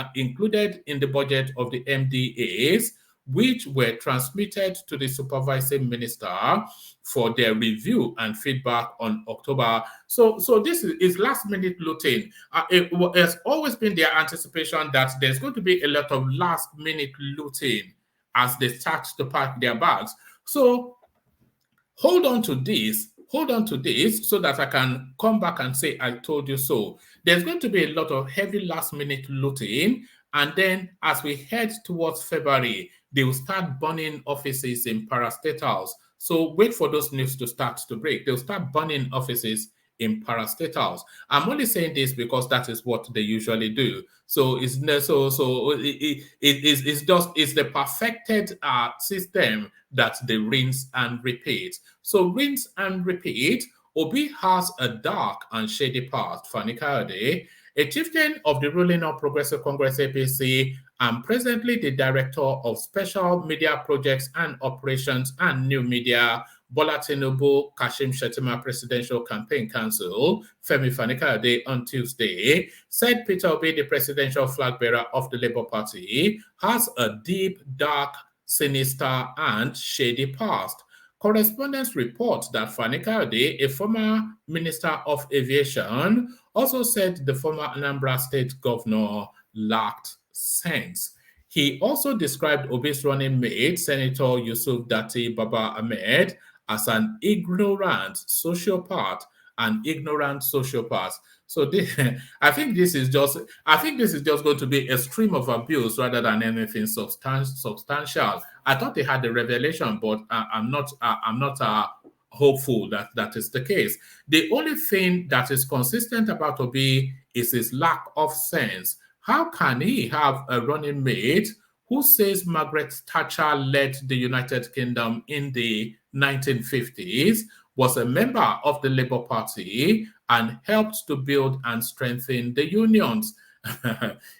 in the budget of the MDAs, which were transmitted to the supervising minister for their review and feedback on October. So this is last-minute looting. It has always been their anticipation that there's going to be a lot of last-minute looting as they start to pack their bags. So hold on to this so that I can come back and say, I told you so. There's going to be a lot of heavy last-minute looting, and then as we head towards February, they will start burning offices in parastatals. So wait for those news to start to break. They'll start burning offices in parastatals. I'm only saying this because that is what they usually do. So it's the perfected system that they rinse and repeat. So rinse and repeat. Obi has a dark and shady past. Fani Kayode, a chieftain of the ruling All Progressive Congress APC and presently the director of Special Media Projects and Operations and New Media, Bola Tinubu Kashim Shettima Presidential Campaign Council, Femi Fani Kayode, on Tuesday, said Peter Obi, the presidential flag bearer of the Labour Party, has a deep, dark, sinister, and shady past. Correspondents report that Fani Kayode, a former Minister of Aviation, also said the former Anambra State governor lacked sense. He also described Obi's running mate, Senator Yusuf Datti Baba Ahmed, as an ignorant sociopath. So I think this is just going to be a stream of abuse rather than anything substantial. I thought they had the revelation, but I'm not hopeful that that is the case. The only thing that is consistent about Obi is his lack of sense. How can he have a running mate who says Margaret Thatcher led the United Kingdom in the 1950s, was a member of the Labour Party, and helped to build and strengthen the unions?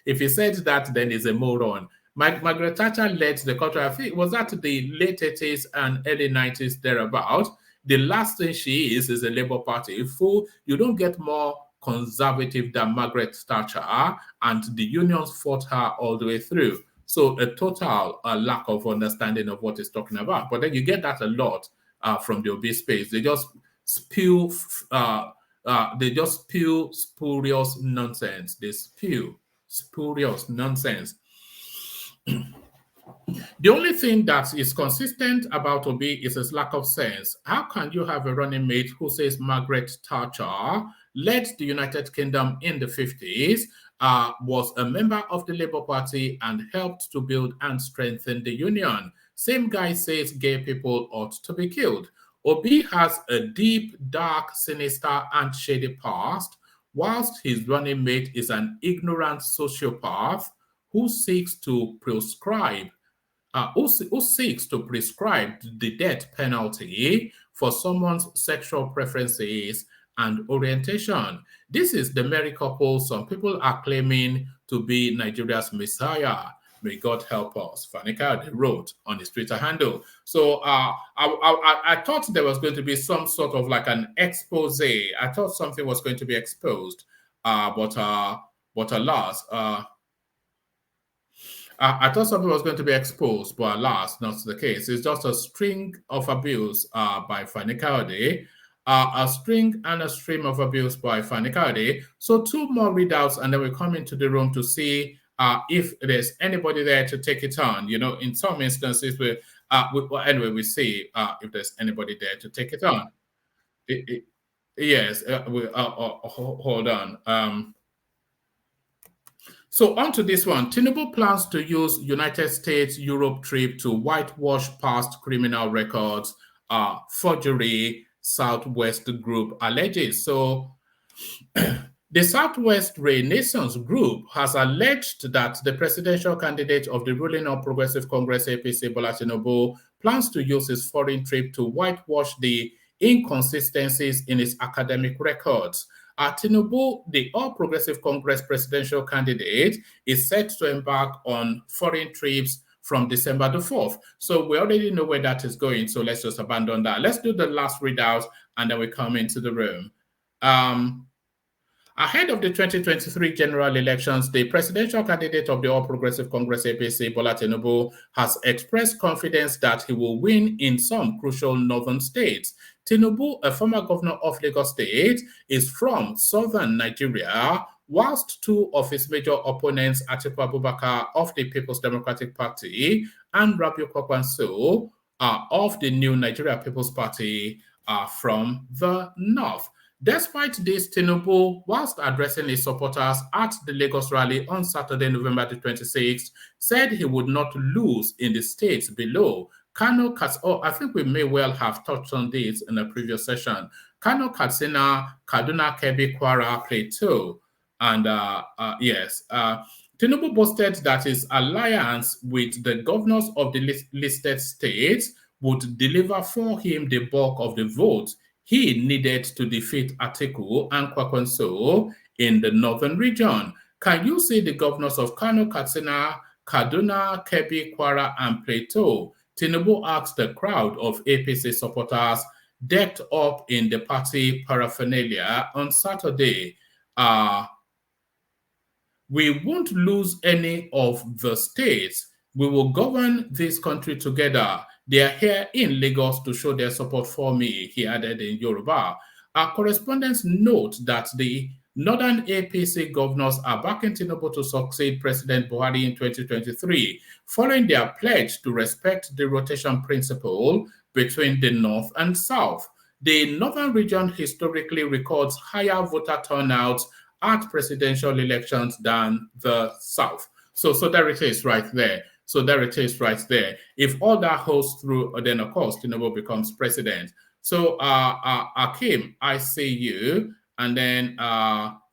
If he said that, then he's a moron. Margaret Thatcher led the country, I think, was that the late 80s and early 90s thereabout. The last thing she is a Labour Party fool. You don't get more conservative than Margaret Thatcher, and the unions fought her all the way through. So a total lack of understanding of what he's talking about. But then you get that a lot from the Obi space. They just spew spurious nonsense. They spew spurious nonsense. The only thing that is consistent about Obi is his lack of sense. How can you have a running mate who says Margaret Thatcher led the United Kingdom in the 50s, was a member of the Labour Party and helped to build and strengthen the union? Same guy says gay people ought to be killed. Obi has a deep, dark, sinister, and shady past, whilst his running mate is an ignorant sociopath who seeks to prescribe the death penalty for someone's sexual preferences and orientation. This is the merry couple some people are claiming to be Nigeria's messiah. May God help us. Fanika wrote on his Twitter handle. So I thought there was going to be some sort of like an expose. I thought something was going to be exposed, but alas, I thought something was going to be exposed, but alas, not the case. It's just a string of abuse by Fani Kaode, a string and a stream of abuse by Fani Kaode. So 2 more readouts, and then we come into the room to see if there's anybody there to take it on. You know, in some instances, we see if there's anybody there to take it on. Yes, hold on. So on to this one. Tinubu plans to use United States Europe trip to whitewash past criminal records. Forgery, Southwest Group alleges. So the Southwest Renaissance Group has alleged that the presidential candidate of the ruling All Progressive Congress APC, Bola Tinubu, plans to use his foreign trip to whitewash the inconsistencies in his academic records. Tinubu, the All Progressive Congress presidential candidate, is set to embark on foreign trips from December the 4th. So we already know where that is going, so let's just abandon that. Let's do the last readout, and then we come into the room. Ahead of the 2023 general elections, the presidential candidate of the All Progressive Congress APC, Bola Tinubu, has expressed confidence that he will win in some crucial northern states. Tinubu, a former governor of Lagos State, is from southern Nigeria, whilst 2 of his major opponents, Atiku Abubakar of the People's Democratic Party and Rabiu Kwankwaso of the New Nigeria People's Party, are from the north. Despite this, Tinubu, whilst addressing his supporters at the Lagos rally on Saturday, November the 26th, said he would not lose in the states below. I think we may well have touched on this in a previous session. Kano, Katsina, Kaduna, Kebbi, Kwara, Plateau. And yes, Tinubu boasted that his alliance with the governors of the listed states would deliver for him the bulk of the votes he needed to defeat Atiku and Kwankwaso in the northern region. Can you see the governors of Kano, Katsina, Kaduna, Kebbi, Kwara, and Plateau? Tinubu asked the crowd of APC supporters decked up in the party paraphernalia on Saturday. We won't lose any of the states. We will govern this country together. They are here in Lagos to show their support for me, he added in Yoruba. Our correspondents note that the northern APC governors are backing Tinubu to succeed President Buhari in 2023, following their pledge to respect the rotation principle between the north and south. The northern region historically records higher voter turnout at presidential elections than the south. So there it is right there. So there it is right there. If all that holds through, then of course Tinubu becomes president. So Akim, I see you, and then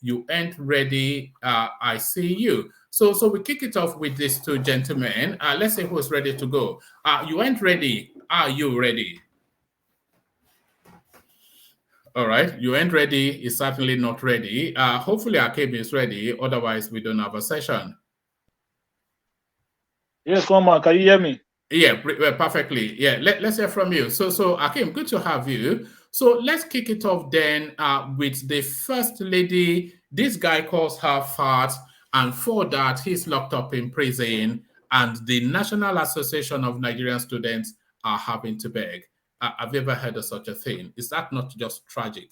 you ain't ready. I see you. So we kick it off with these 2 gentlemen. Let's see who's ready to go. You ain't ready. Are you ready? All right, you ain't ready. Is certainly not ready. Hopefully Akim is ready. Otherwise, we don't have a session. Yes, one man. Can you hear me? Yeah, perfectly. Yeah, let's hear from you. So Akim, good to have you. So let's kick it off then with the first lady. This guy calls her fat, and for that, he's locked up in prison. and the National Association of Nigerian Students are having to beg. Have you ever heard of such a thing? Is that not just tragic?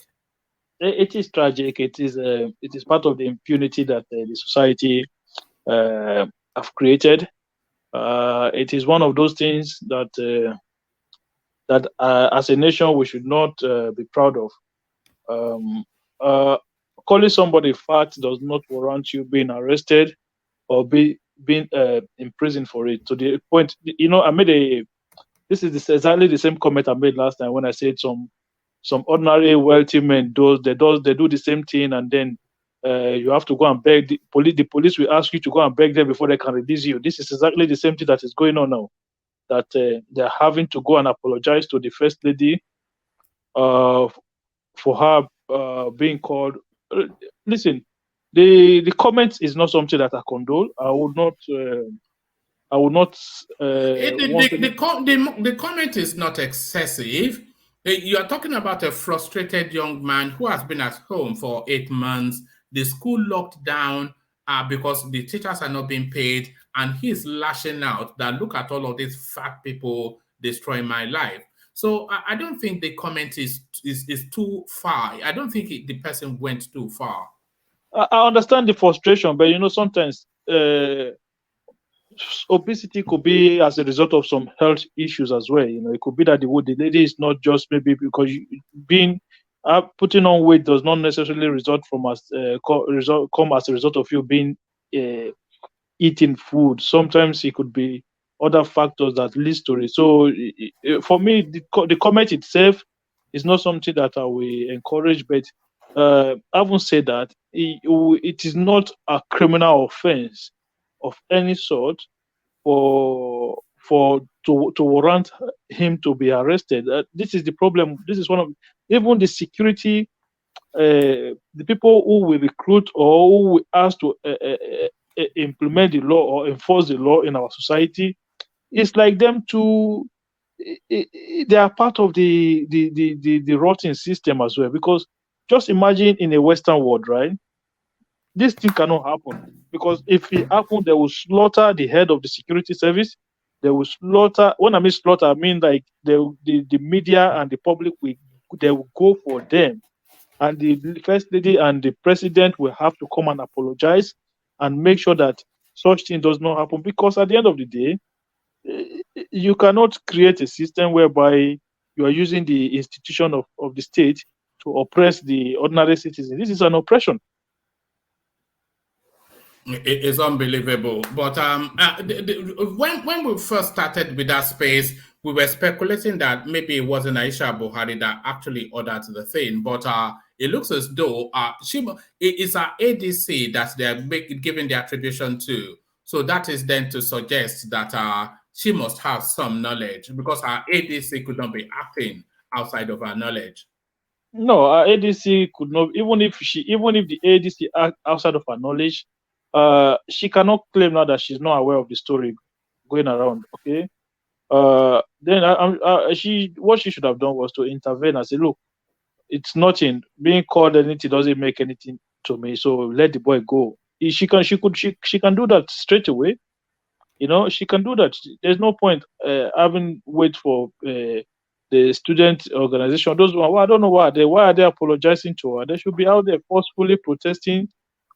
It is tragic. It is part of the impunity that the society have created. It is one of those things that as a nation we should not be proud of. Uh, Calling somebody fat does not warrant you being arrested or being imprisoned for it. To the point, I made exactly the same comment I made last time when I said some ordinary wealthy men they do the same thing, and then you have to go and beg the police. The police will ask you to go and beg them before they can release you. This is exactly the same thing that is going on now. That they're having to go and apologize to the first lady for her being called. Listen, the comment is not something that I condone. I would not. The comment is not excessive. You are talking about a frustrated young man who has been at home for 8 months. The school locked down because the teachers are not being paid, and he's lashing out that look at all of these fat people destroying my life. So I don't think the comment is too far. I don't think the person went too far. I understand the frustration, but sometimes obesity could be as a result of some health issues as well. It could be that the lady is not just maybe because putting on weight does not necessarily come as a result of you being eating food. Sometimes it could be other factors that leads to it. So for me, the comment itself is not something that I will encourage, but having said that, it is not a criminal offense of any sort to warrant him to be arrested. This is the problem. This is one of even the security, the people who will recruit or who will ask to implement the law or enforce the law in our society. It's like them to. They are part of the rotting system as well. Because just imagine in a Western world, right? This thing cannot happen, because if it happens, they will slaughter the head of the security service. They will slaughter. When I mean slaughter, I mean like the media and the public they will go for them, and the first lady and the president will have to come and apologize and make sure that such thing does not happen. Because at the end of the day, you cannot create a system whereby you are using the institution of the state to oppress the ordinary citizen. This is an oppression. It's unbelievable. But when we first started with that space, we were speculating that maybe it wasn't Aisha Buhari that actually ordered the thing. But it looks as though it's our ADC that they're giving the attribution to. So that is then to suggest that she must have some knowledge, because our ADC could not be acting outside of her knowledge. No, our ADC could not. Even if the ADC act outside of her knowledge, she cannot claim now that she's not aware of the story going around. Okay. Then what she should have done was to intervene and say, look, it's nothing. Being called anything doesn't make anything to me. So let the boy go. She can do that straight away. She can do that. There's no point having wait for the student organization. Those one, well, I don't know why are they apologizing to her. They should be out there forcefully protesting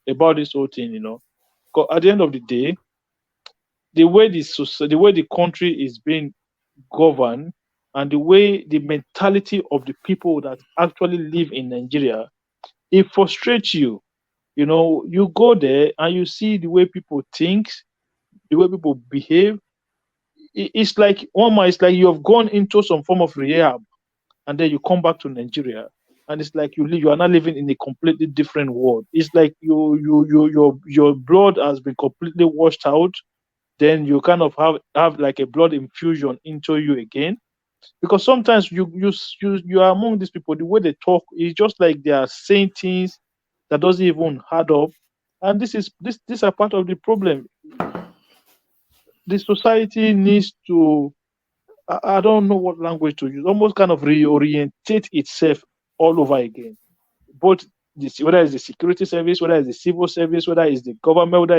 about this whole thing. Because at the end of the day, the way the country is being governed, and the way the mentality of the people that actually live in Nigeria, it frustrates you. You go there and you see the way people think, the way people behave. It's like you have gone into some form of rehab, and then you come back to Nigeria, and it's like you are not living in a completely different world. It's like your blood has been completely washed out. Then you kind of have like a blood infusion into you again, because sometimes you are among these people. The way they talk is just like they are saying things that doesn't even add up, and these are part of the problem. The society needs to, I don't know what language to use, almost kind of reorientate itself all over again. Both whether it's the security service, whether it's the civil service, whether it's the government,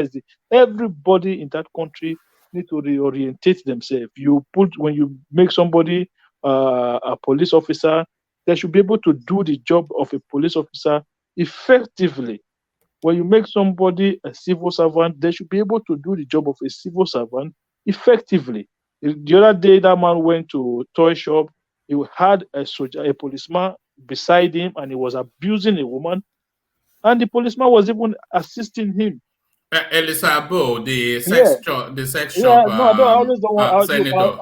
everybody in that country need to reorientate themselves. When you make somebody a police officer, they should be able to do the job of a police officer effectively. When you make somebody a civil servant, they should be able to do the job of a civil servant effectively. The other day, that man went to a toy shop. He had a policeman beside him, and he was abusing a woman. And the policeman was even assisting him. Elisa Bo, the sex shop, No, I always don't want. senator. I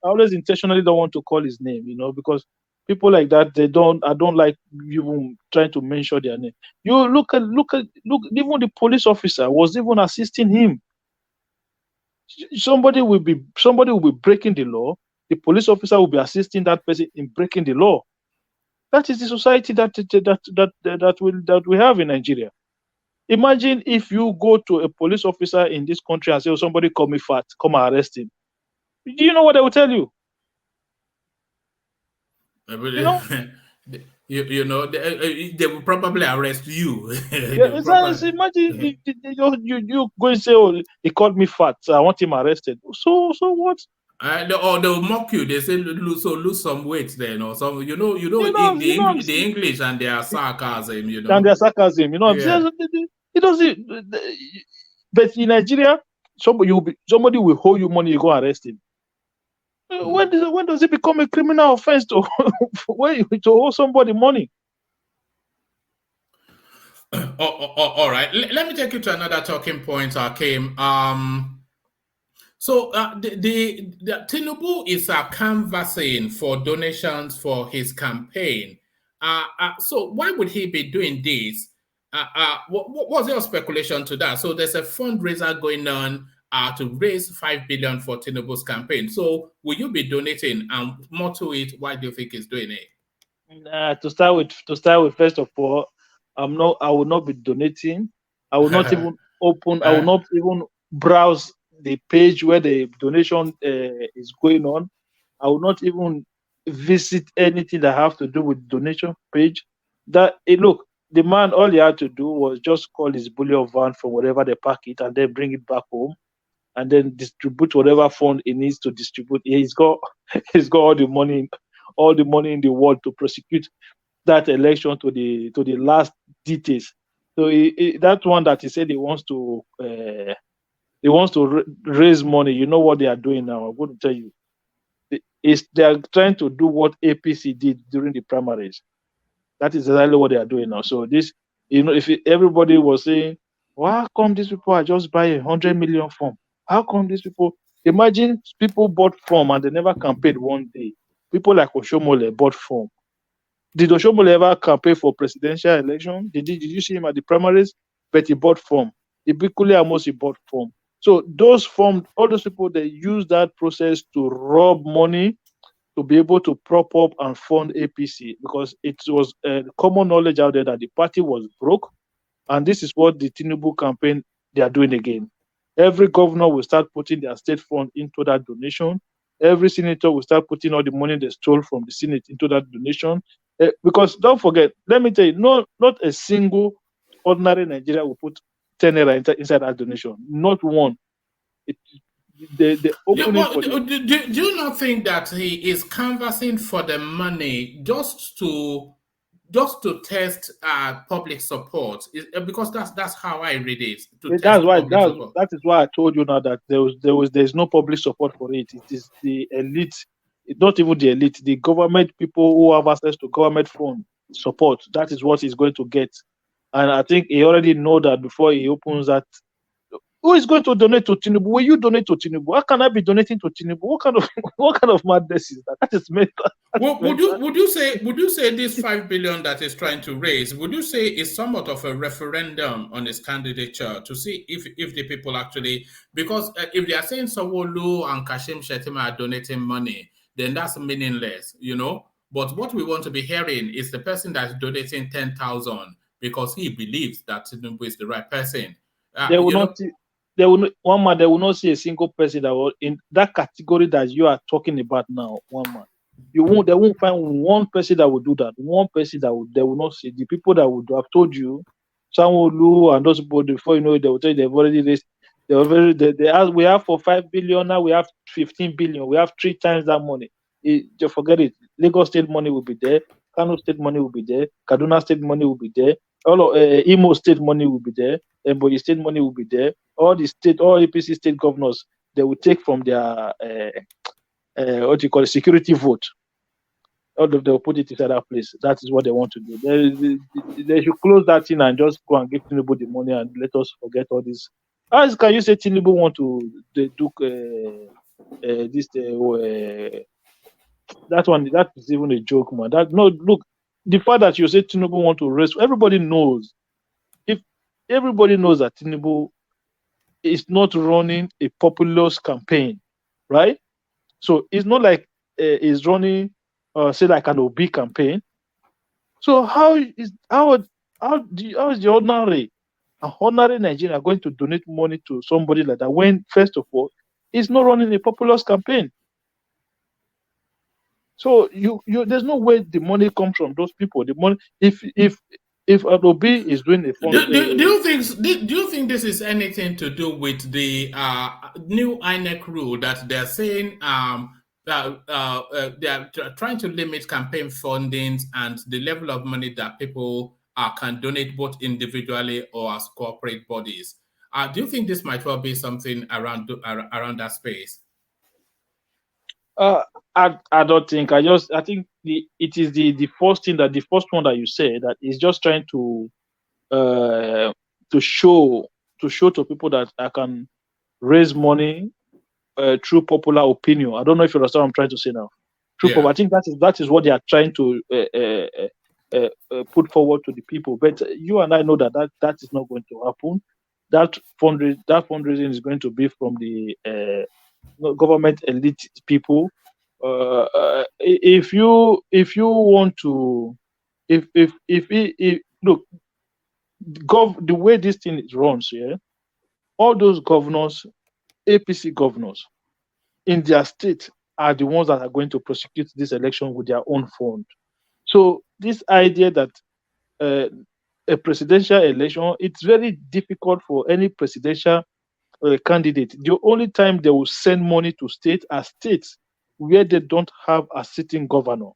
always intentionally don't want to call his name, because people like that, I don't like you trying to mention their name. You look, even the police officer was even assisting him. Somebody will be breaking the law. The police officer will be assisting that person in breaking the law. That is the society that we have in Nigeria. Imagine if you go to a police officer in this country and say, "Oh, somebody call me fat, come and arrest him." Do you know what they will tell you? They will probably arrest you. Imagine you go and say, "Oh, he called me fat, so I want him arrested." So what? They'll mock you. They say lose some weight then, or some. The English and their sarcasm. And their sarcasm. Yeah. It doesn't. But in Nigeria, somebody will hold you money, you go arrest him. When does it become a criminal offense to hold somebody money? All right. Let me take you to another talking point, Hakeem. So the Tinubu is canvassing for donations for his campaign. So why would he be doing this? What's your speculation to that? So there's a fundraiser going on to raise 5 billion for Tinubu's campaign. So will you be donating? And more to it, why do you think he's doing it? To start with, first of all, I will not be donating. I will not even open. I will not even browse the page where the donation is going on. I will not even visit anything that have to do with donation page. Look, the man, all he had to do was just call his bullion van from wherever they park it and then bring it back home and then distribute whatever fund he needs to distribute. He's got all the money in the world to prosecute that election to the last details. So that one that he said he wants to raise money. You know what they are doing now? I'm going to tell you. They are trying to do what APC did during the primaries. That is exactly what they are doing now. So this, if everybody was saying, "Well, how come these people are just buying 100 million form? How come these people?" Imagine people bought form and they never campaigned one day. People like Oshomole bought form. Did Oshomole ever campaign for presidential election? Did you see him at the primaries? But he bought form. Ibikule Amos, he bought form. So all those people, they use that process to rob money to be able to prop up and fund APC, because it was common knowledge out there that the party was broke, and this is what the Tinubu campaign they are doing again. Every governor will start putting their state fund into that donation. Every senator will start putting all the money they stole from the Senate into that donation. Because don't forget, let me tell you, not a single ordinary Nigerian will put 10 naira inside that donation. Not one. The opening for do you not think that he is canvassing for the money just to test public support? Because that's how I read it. That is why I told you now that there's no public support for it. It is the elite, not even the elite, the government people who have access to government fund support. That is what he's going to get. And I think he already know that before he opens that. Who is going to donate to Tinubu? Will you donate to Tinubu? How can I be donating to Tinubu? What kind of madness is that? That is mental. Would you say this 5 billion that he's trying to raise, would you say is somewhat of a referendum on his candidature to see if the people actually, because if they are saying Sanwo-Olu and Kashim Shettima are donating money, then that's meaningless, But what we want to be hearing is the person that's donating 10,000 because he believes that Tinubu is the right person. They will not see a single person that will in that category that you are talking about now. They won't find one person that will do that. One person they will not see. The people that would have told you, Sanwo-Olu and those people, before they will tell you they've already raised. They were they asked, we have for 5 billion now, we have 15 billion, we have 3 times that money. Just forget it. Lagos State money will be there, Kano State money will be there, Kaduna State money will be there, all of Imo State money will be there, Ebonyi State money will be there. All APC state governors, they will take from their what do you call it, security vote. All of them will put it inside that place. That is what they want to do. They should close that thing and just go and give Tinubu the money and let us forget all this. How can you say Tinubu want to do this? That one, that is even a joke, man. Look, the fact that you say Tinubu want to raise, everybody knows. If everybody knows that Tinubu is not running a populist campaign, right? So it's not like he's running, say, like an OB campaign. So how is the ordinary Nigeria going to donate money to somebody like that when, first of all, he's not running a populist campaign? So there's no way the money comes from those people. The money, if an OB is doing a fund, do you think this is anything to do with the new INEC rule that they're saying they are trying to limit campaign fundings and the level of money that people can donate both individually or as corporate bodies? Do you think this might well be something around that space? I don't think. I think it is the first one that you say that is just trying to show to people that I can raise money through popular opinion. I don't know if you understand what I'm trying to say now. I think that is what they are trying to put forward to the people. But you and I know that is not going to happen. That fundraising is going to be from the government elite people. If you want to, look, the way this thing is runs, all those governors, APC governors in their state are the ones that are going to prosecute this election with their own fund. So this idea that a presidential election, it's very difficult for any presidential candidate. The only time they will send money to states are states where they don't have a sitting governor.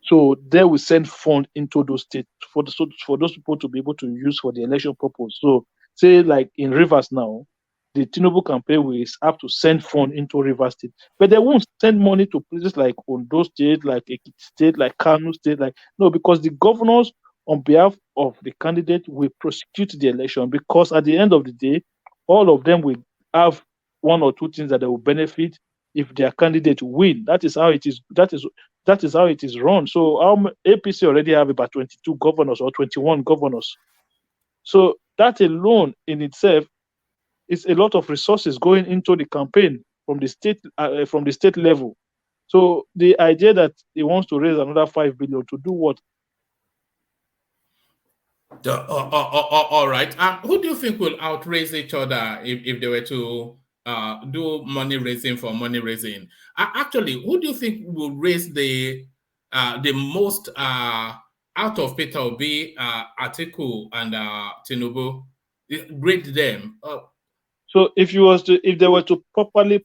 So they will send funds into those states for those people to be able to use for the election purpose. So say like in Rivers now, the Tinubu campaign will have to send funds into Rivers State, but they won't send money to places like Ondo State, like Ekiti State, like Kano State, because the governors on behalf of the candidate will prosecute the election, because at the end of the day, all of them will have one or two things that they will benefit if their candidate win. That is how it is. That is how it is run. So APC already have about 22 governors or 21 governors. So that alone in itself is a lot of resources going into the campaign from the state level. So the idea that he wants to raise another 5 billion to do what? All right. Who do you think will outraise each other if they were to do money raising for money raising? Actually, who do you think will raise the most out of Peter Obi, Atiku, and Tinubu? Rate them. So if they were to properly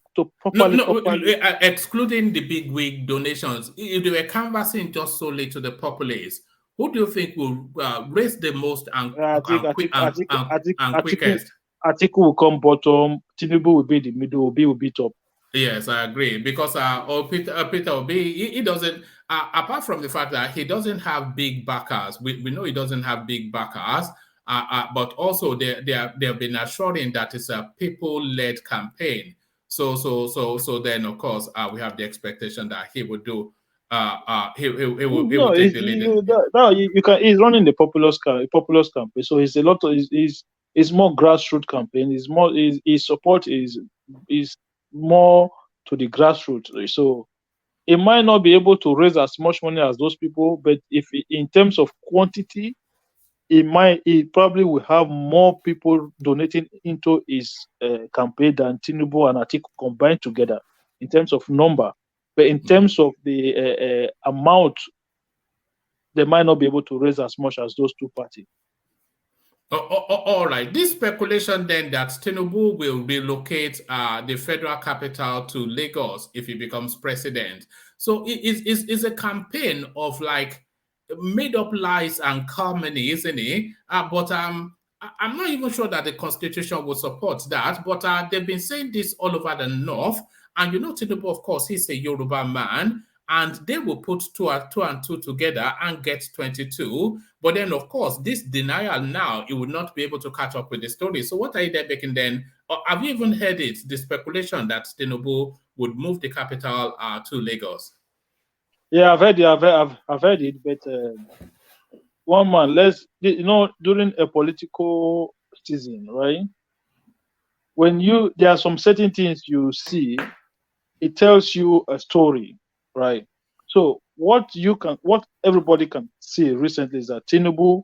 excluding the big wig donations, if they were canvassing just solely to the populace, who do you think will raise the most and quickest? Atiku will come bottom. Tinubu will be the middle. Obi will be top. Yes, I agree, because Peter Obi, he doesn't. Apart from the fact that he doesn't have big backers, we know he doesn't have big backers. But also they have been assuring that it's a people-led campaign. So then of course we have the expectation that he would do. He will take the lead. He's running the populist campaign, so it's a lot of it's more grassroots campaign. It's more his support is more to the grassroots. So he might not be able to raise as much money as those people, but if in terms of quantity, he probably will have more people donating into his campaign than Tinubu and Atiku combined together in terms of number. But in terms of the amount, they might not be able to raise as much as those two parties. All right. This speculation then that Tinubu will relocate the federal capital to Lagos if he becomes president. So it is a campaign of like made up lies and calumny, isn't it? I'm not even sure that the constitution will support that, but they've been saying this all over the north. And you know, Tinubu, of course, he's a Yoruba man, and they will put two and two together and get 22. But then, of course, this denial now, it would not be able to catch up with the story. So what are you there making then? Or have you even heard it, the speculation that Tinubu would move the capital to Lagos? Yeah, I've heard it. I've heard it, but one man, during a political season, right? When there are some certain things you see, it tells you a story, right? So what everybody can see recently is that Tinubu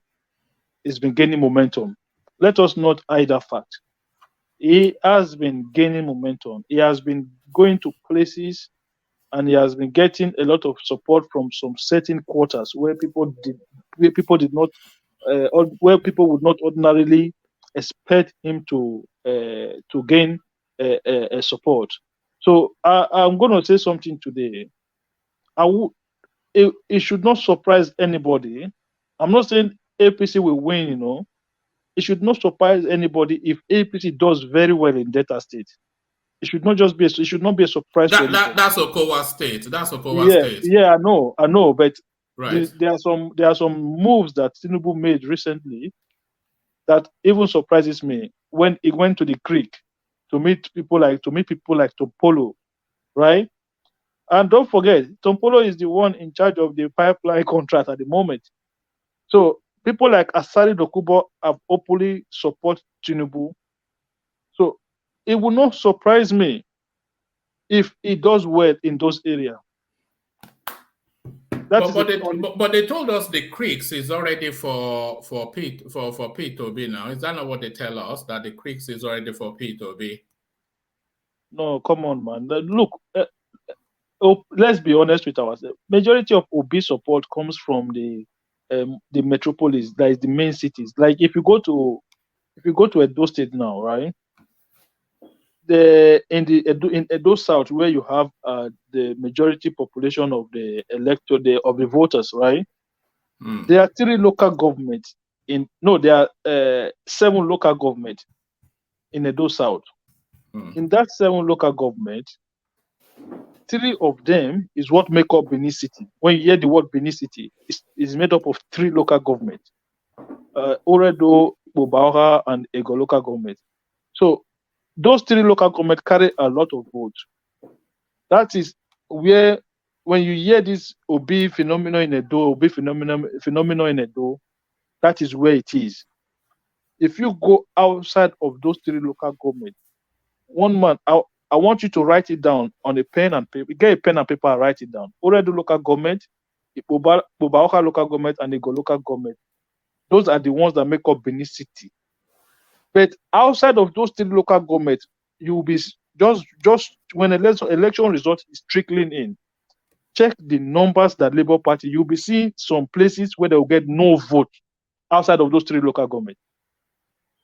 has been gaining momentum. Let us not hide that fact. He has been gaining momentum. He has been going to places, and he has been getting a lot of support from some certain quarters where people would not ordinarily expect him to gain support. So I'm going to say something today. It should not surprise anybody. I'm not saying APC will win, It should not surprise anybody if APC does very well in Delta State. It should not be a surprise to anybody. That's Okowa State. That's Okowa State. Yeah, I know, but right. There are some moves that Tinubu made recently that even surprises me. When he went to the creek to meet people like Tompolo, right? And don't forget, Tompolo is the one in charge of the pipeline contract at the moment. So people like Asari Dokubo have openly support Tinubu. So it will not surprise me if he does well in those areas. But they told us the creeks is already for P2B now. Is that not what they tell us, that the creeks is already for P2B? No, come on, man. Look, let's be honest with ourselves. Majority of OB support comes from the metropolis, that is the main cities. Like if you go to Edo State now, right? In Edo South, where you have the majority population of the of the voters, right? There are 3 local governments there are 7 local governments in Edo South. In that 7 local governments, 3 of them is what make up Benin City. When you hear the word Benin City, it's made up of 3 local governments: Oredo, Bobaora, and Ego local government. So those 3 local governments carry a lot of votes. That is where, when you hear this OB phenomenon in Edo, that is where it is. If you go outside of those 3 local governments, one man, I want you to write it down on a pen and paper. Get a pen and paper and write it down. Oredo local government, Bobaoka local government, and Ego local government. Those are the ones that make up Benin City. But outside of those 3 local governments, you will be just when election result is trickling in, check the numbers that Labour Party, you'll be seeing some places where they will get no vote outside of those 3 local governments.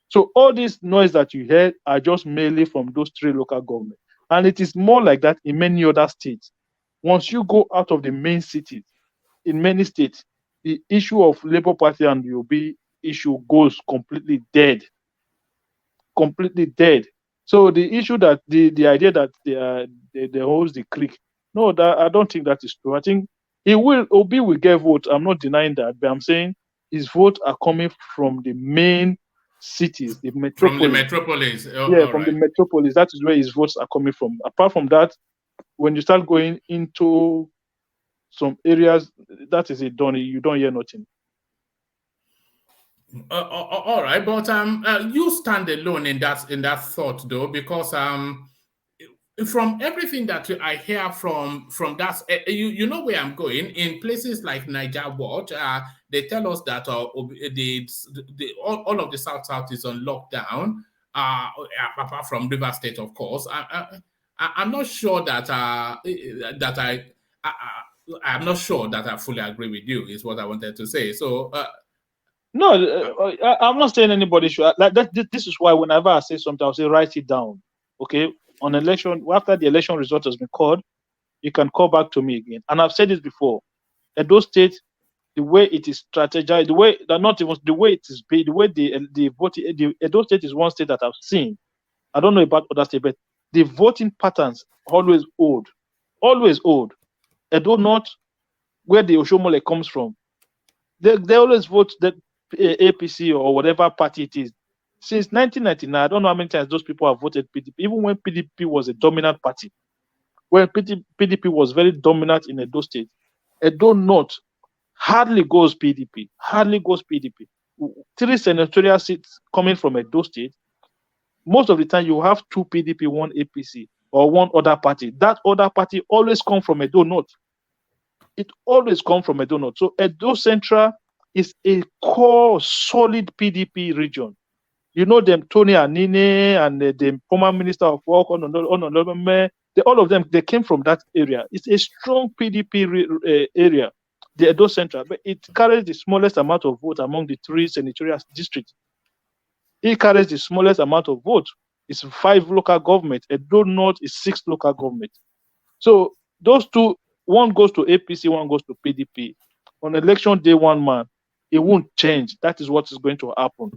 So all this noise that you heard are just mainly from those 3 local governments. And it is more like that in many other states. Once you go out of the main cities, in many states, the issue of Labour Party and the OB issue goes completely dead. Completely dead. So the issue that the idea that they hold the clique, no, I don't think that is true. I think OB will get votes. I'm not denying that, but I'm saying his votes are coming from the main cities, the metropolis. From the metropolis. The metropolis. That is where his votes are coming from. Apart from that, when you start going into some areas, that is it done. You don't hear nothing. All right, but you stand alone in that thought, though, because from everything that I hear from that, you know where I'm going. In places like Niger Watch, they tell us that all of the South is on lockdown, apart from River State, of course. I'm not sure that I'm not sure that I fully agree with you, is what I wanted to say. So No, I'm not saying anybody should like that. This is why whenever I say something, I'll say write it down. Okay, on election after the election result has been called, you can call back to me again. And I've said this before. Edo State, the way it is strategized, the way that not even the way it is paid, the way the voting, the Edo State is one state that I've seen. I don't know about other states, but the voting patterns always old, always old. Edo North, where the Oshomole comes from, they always vote that APC or whatever party it is. Since 1999, I don't know how many times those people have voted PDP, even when PDP was a dominant party. When PDP was very dominant in Edo State, Edo North hardly goes PDP, hardly goes PDP. 3 senatorial seats coming from Edo State, most of the time you have 2 PDP, 1 APC, or 1 other party. That other party always come from Edo North. It always comes from Edo North. So Edo Central is a core, solid PDP region. You know them, Tony Anine and the former Minister of Work, all of them, they came from that area. It's a strong PDP area, the Edo Central, but it carries the smallest amount of vote among the 3 senatorial districts. It carries the smallest amount of vote. It's 5 local government. Edo North is 6 local government. So those 2, one goes to APC, one goes to PDP. On election day, one man, it won't change. That is what is going to happen.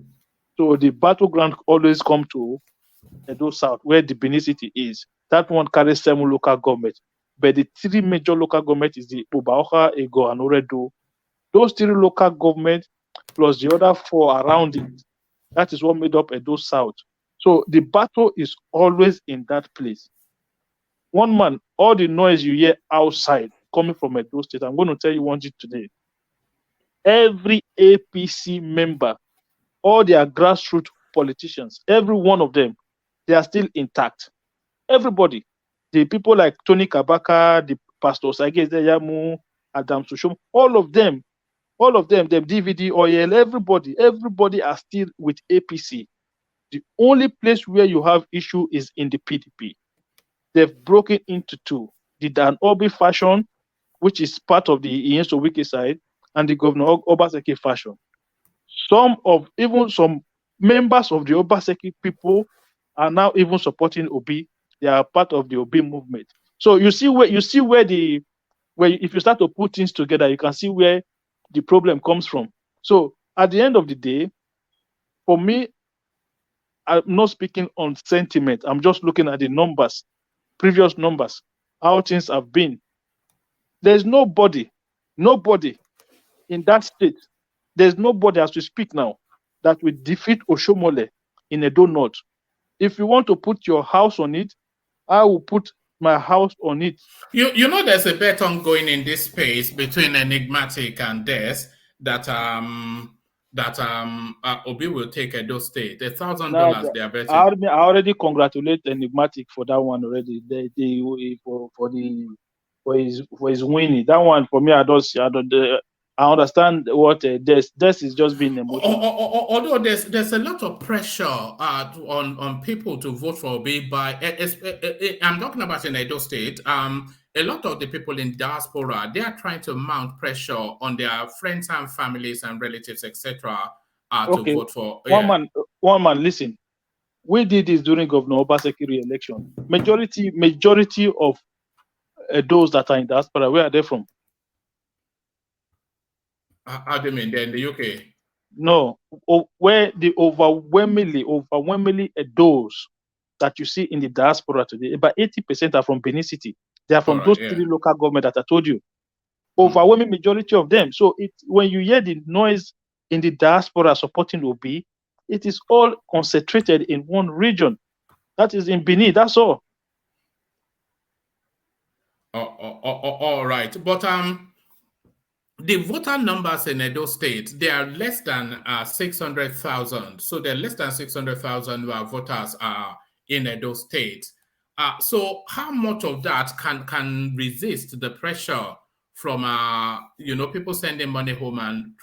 So the battleground always come to Edo South, where the Benin is. That one carries 7 local government. But the 3 major local government is the Obaoka, Ego, and Oredo. Those 3 local government plus the other 4 around it, that is what made up Edo South. So the battle is always in that place. One man, all the noise you hear outside coming from Edo State, I'm going to tell you one thing today. Every APC member, all their grassroots politicians, every one of them, they are still intact. Everybody, the people like Tony Kabaka, the Pastor Sage Yamu, Adam Sushom, all of them, them DVD, oil, everybody are still with APC. The only place where you have issue is in the PDP. They've broken into 2. The Dan Obi faction, which is part of the Iyenso Wiki side, and the Governor Obaseki faction. Some members of the Obaseki people are now even supporting Obi. They are part of the Obi movement. So you see where if you start to put things together, you can see where the problem comes from. So at the end of the day, for me, I'm not speaking on sentiment. I'm just looking at the numbers, previous numbers, how things have been. There's nobody in that state. There's nobody as we speak now that will defeat Oshomole in Edo North. If you want to put your house on it, I will put my house on it. You know, there's a bet ongoing in this space between Enigmatic and Des that Obi will take Edo State. $1,000 they are betting. I already congratulate Enigmatic for that one already. For his winning. That one for me, I understand what Des is just being emotional. Although there's a lot of pressure on people to vote for Obi by I'm talking about in Edo State. A lot of the people in diaspora, they are trying to mount pressure on their friends and families and relatives, etc. To vote for. One man, listen. We did this during Governor Obaseki re-election. Majority of those that are in diaspora, where are they from? How do you mean? They're in the UK? No, where the overwhelmingly those that you see in the diaspora today, about 80% are from Benin City. They are from those 3 local government that I told you. Overwhelming majority of them. So when you hear the noise in the diaspora supporting Obi, it is all concentrated in one region. That is in Benin. That's all. All right, but the voter numbers in Edo State, they are less than 600,000. So there are less than 600,000 voters in Edo State. So how much of that can resist the pressure from people sending money home and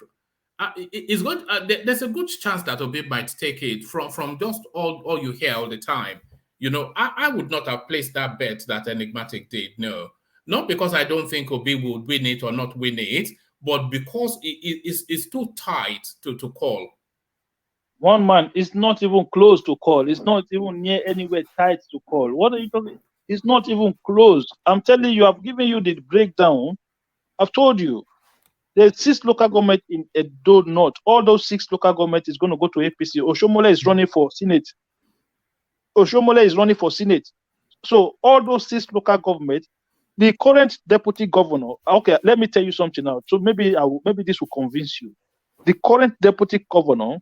it's going? There's a good chance that Obi might take it from just all you hear all the time. I would not have placed that bet that Enigmatic did. No, not because I don't think Obi would win it or not win it, but because it's too tight to call. One man is not even close to call. It's not even near anywhere tight to call. What are you talking? It's not even close. I'm telling you, I've given you the breakdown. I've told you. There's 6 local government in Edo North. All those 6 local government is going to go to APC. Oshomole is running for Senate. Oshomole is running for Senate. So all those 6 local government, the current deputy governor. Okay, let me tell you something now. So maybe this will convince you. The current deputy governor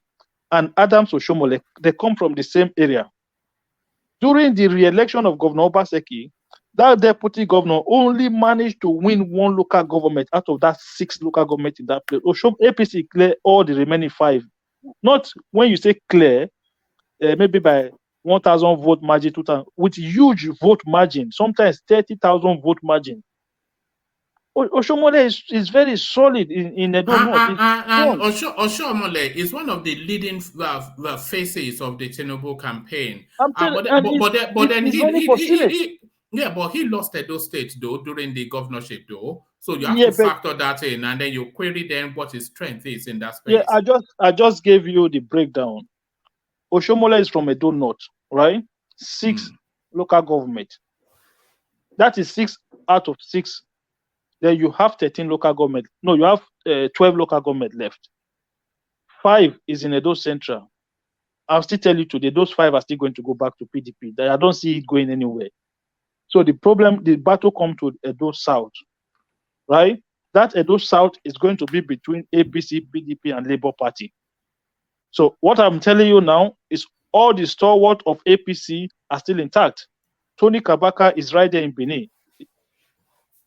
and Adams Oshomole, they come from the same area. During the re-election of Governor Obaseki, that deputy governor only managed to win 1 local government out of that 6 local government in that place. APC clear all the remaining 5. Not when you say clear, maybe by 1,000 vote margin, 2,000, with huge vote margin, sometimes 30,000 vote margin. Oshomole is very solid in Edo North. And Oshomole is one of the leading faces of the Tinubu campaign. But he lost Edo State though during the governorship though. So you have to factor that in, and then you query then what his strength is in that space. Yeah, I just gave you the breakdown. Oshomole is from Edo North, right? 6 local government. That is 6 out of 6. Then you have 13 local government. No, you have 12 local government left. 5 is in Edo Central. I'll still tell you today, those 5 are still going to go back to PDP. I don't see it going anywhere. So the battle comes to Edo South, right? That Edo South is going to be between APC, PDP, and Labour Party. So what I'm telling you now is all the stalwart of APC are still intact. Tony Kabaka is right there in Benin.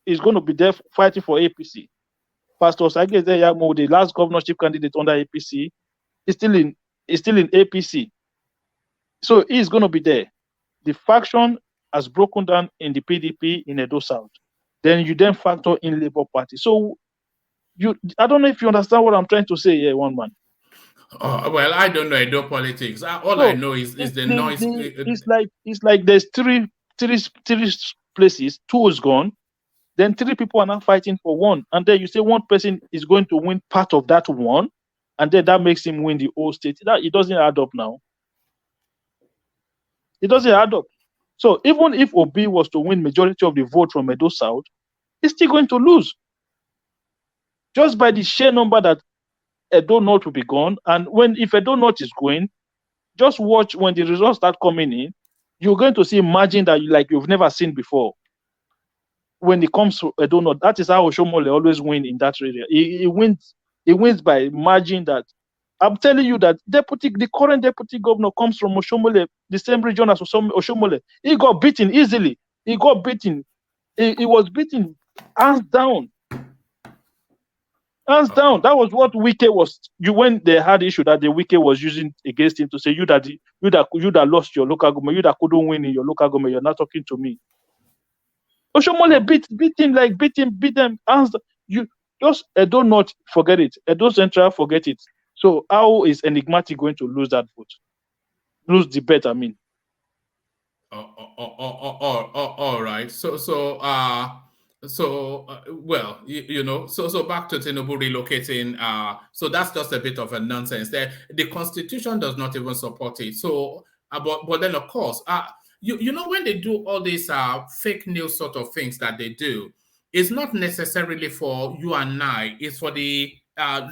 He's going to be there fighting for APC. Pastor Sageze Yamo, the last governorship candidate under APC, is still in APC. So he's going to be there. The faction has broken down in the PDP in Edo South. Then you factor in Labour Party. So I don't know if you understand what I'm trying to say here, one man. Oh, well, I don't know Edo politics. I know is the noise. It's like there's three places. 2 is gone. Then 3 people are now fighting for 1. And then you say 1 person is going to win part of that 1. And then that makes him win the whole state. It doesn't add up now. It doesn't add up. So even if Obi was to win majority of the vote from Edo South, he's still going to lose. Just by the sheer number that Edo North will be gone. And if Edo North is going, just watch when the results start coming in, you're going to see a margin that you've never seen before. When it comes to Edo North, that is how Oshomole always win in that area. He wins by margin that I'm telling you that the current deputy governor comes from Oshomole, the same region as Oshomole. He got beaten easily. He got beaten. He was beaten hands down. Hands down. That was what Wike was. When they had issue that the Wike was using against him to say you that lost your local government, you that couldn't win in your local government, you're not talking to me. Oshomole beat them. You just Edo North, forget it. Edo Central, forget it. So how is Enigmatic going to lose that vote? Lose the bet, I mean. All right. So back to Tinubu relocating. So that's just a bit of a nonsense there. The Constitution does not even support it. So, but then of course, when they do all these fake news sort of things that they do, it's not necessarily for you and I. It's for the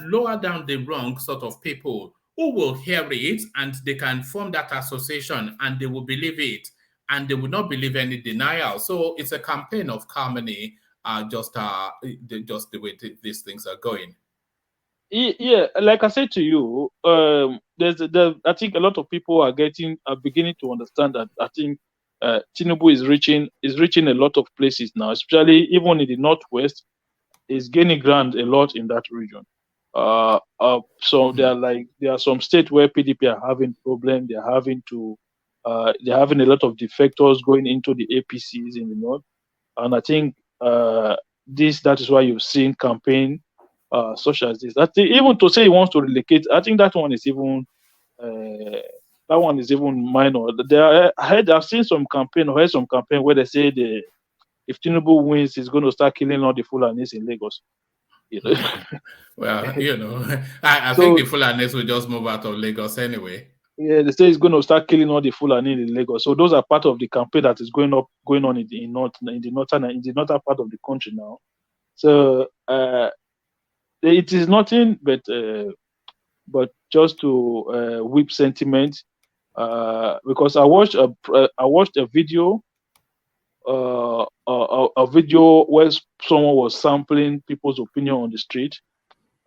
lower down the rung sort of people who will hear it and they can form that association and they will believe it and they will not believe any denial. So it's a campaign of calumny, just the way these things are going. Yeah, like I said to you, I think a lot of people are beginning to understand that. I think Tinubu is reaching a lot of places now, especially even in the Northwest. Is gaining ground a lot in that region. So there are some states where PDP are having problems. They're having a lot of defectors going into the APCs in the north, and I think that is why you've seen campaign such as this. I think even to say he wants to relocate, I think that one is even minor. I've seen some campaign or heard some campaign where they say if Tinubu wins, he's going to start killing all the Fulanis in Lagos. You know. Well, I So think the Fulanis will just move out of Lagos anyway. yeah, they say he's going to start killing all the Fulani in Lagos. So those are part of the campaign that is going on in the northern part of the country now. So it is nothing but just to whip sentiment. Because I watched a video, a video where someone was sampling people's opinion on the street,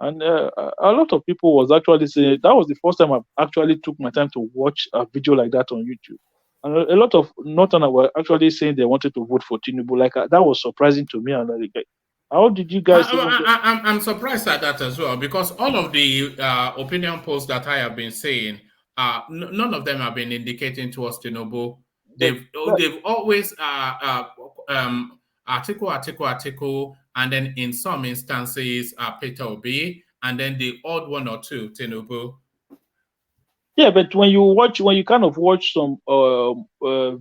and a lot of people was actually saying that was the first time I actually took my time to watch a video like that on YouTube. And a lot of Northerners were actually saying they wanted to vote for Tinubu. Like that was surprising to me. And like, how did you guys even? I'm surprised at that as well, because all of the opinion polls that I have been saying, none of them have been indicating towards Tinubu. They've always article, and then in some instances Peter Obi, and then the odd one or two Tinubu. Yeah, but when you kind of watch some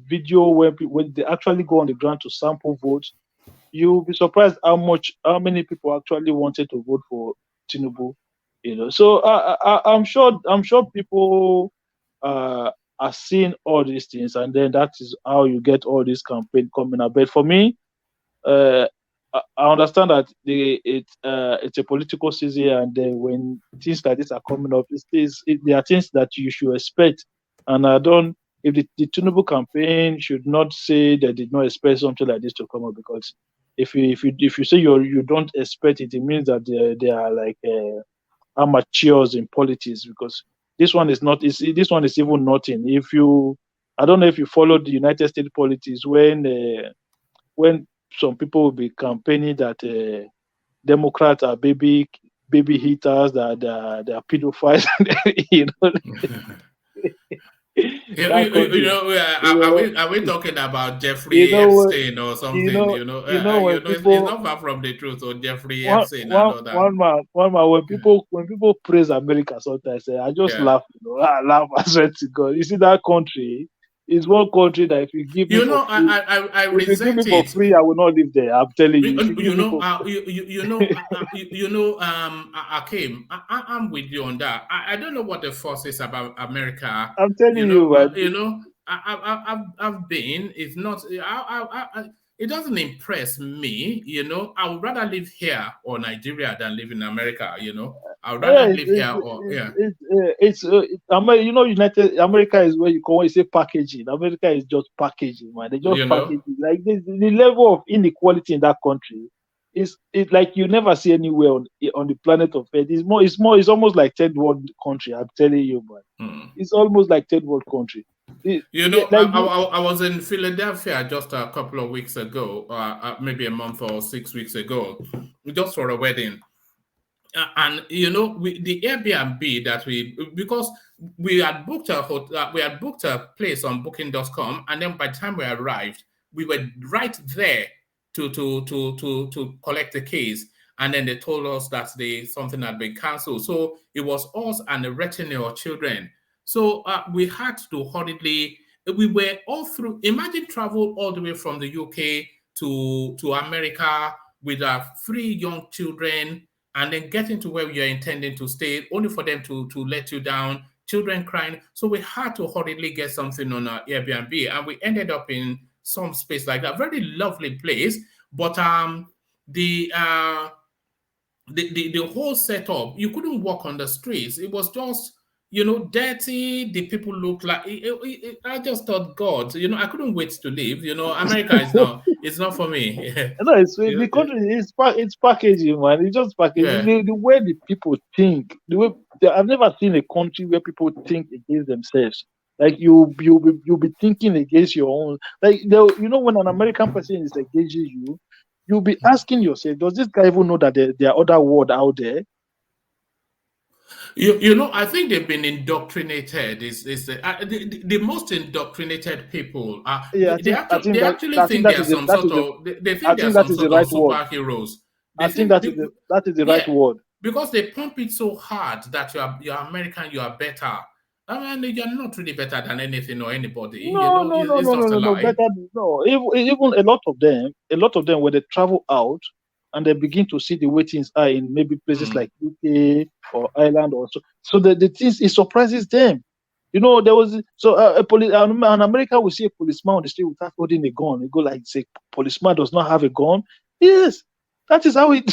video when they actually go on the ground to sample votes, you'll be surprised how many people actually wanted to vote for Tinubu. So I'm sure people are seeing all these things, and then that is how you get all this campaign coming up. But for me, I understand that it's a political season, and then when things like this are coming up, there are things that you should expect. And if the Tinubu campaign should not say they did not expect something like this to come up, because if you say you don't expect it, it means that they are like amateurs in politics, because this one is not. This one is even nothing. I don't know if you followed the United States politics when some people will be campaigning that Democrats are baby hitters, that they are pedophiles. Are we talking about Jeffrey Epstein or something? It's not far from the truth. Or Jeffrey Epstein and all that. One man. When people praise America, sometimes I just laugh. I laugh. I swear to God. You see, that country is one country that if you give me for free, I resent it. For free, I will not live there. I'm telling you. Akim, I'm with you on that. I don't know what the fuss is about America. I'm telling you, I've been. It's not. It doesn't impress me. I would rather live here or Nigeria than live in America. I would rather live here or United America is where you can always say packaging. America is just packaging, man. They just packaging. Like the level of inequality in that country is like you never see anywhere on the planet of Earth. It's almost like third world country. I'm telling you, man. It's almost like third world country. I was in Philadelphia just a couple of weeks ago, maybe a month or 6 weeks ago, just for a wedding. And the Airbnb that because we had booked a place on Booking.com, and then by the time we arrived, we were right there to collect the keys, and then they told us that something had been cancelled. So it was us and a retinue of children. So we had to hurriedly. We were all through. Imagine travel all the way from the UK to America with 3 young children, and then getting to where you're intending to stay, only for them to let you down, children crying. So we had to hurriedly get something on our Airbnb, and we ended up in some space like that. Very lovely place, but the whole setup, you couldn't walk on the streets. It was just dirty. The people looked like I just thought, God, I couldn't wait to leave. America it's not for me. No, the country it's packaging, man. It's just packaging. Yeah. The way the people think, I've never seen a country where people think against themselves. Like you'll be thinking against your own. Like when an American person is engaging you, you'll be asking yourself, does this guy even know that there are other world out there? I think they've been indoctrinated. The most indoctrinated people. They actually think they are some sort of superheroes. I think that is the right word, because they pump it so hard that you're American, you are better. I mean, you're not really better than anything or anybody. No, better. No, even a lot of them when they travel out, and they begin to see the way things are in maybe places like UK or Ireland or so. So the things, it surprises them. You know, there was an American will see a policeman on the street without holding a gun. You go like, say, policeman does not have a gun. Yes, that is how it.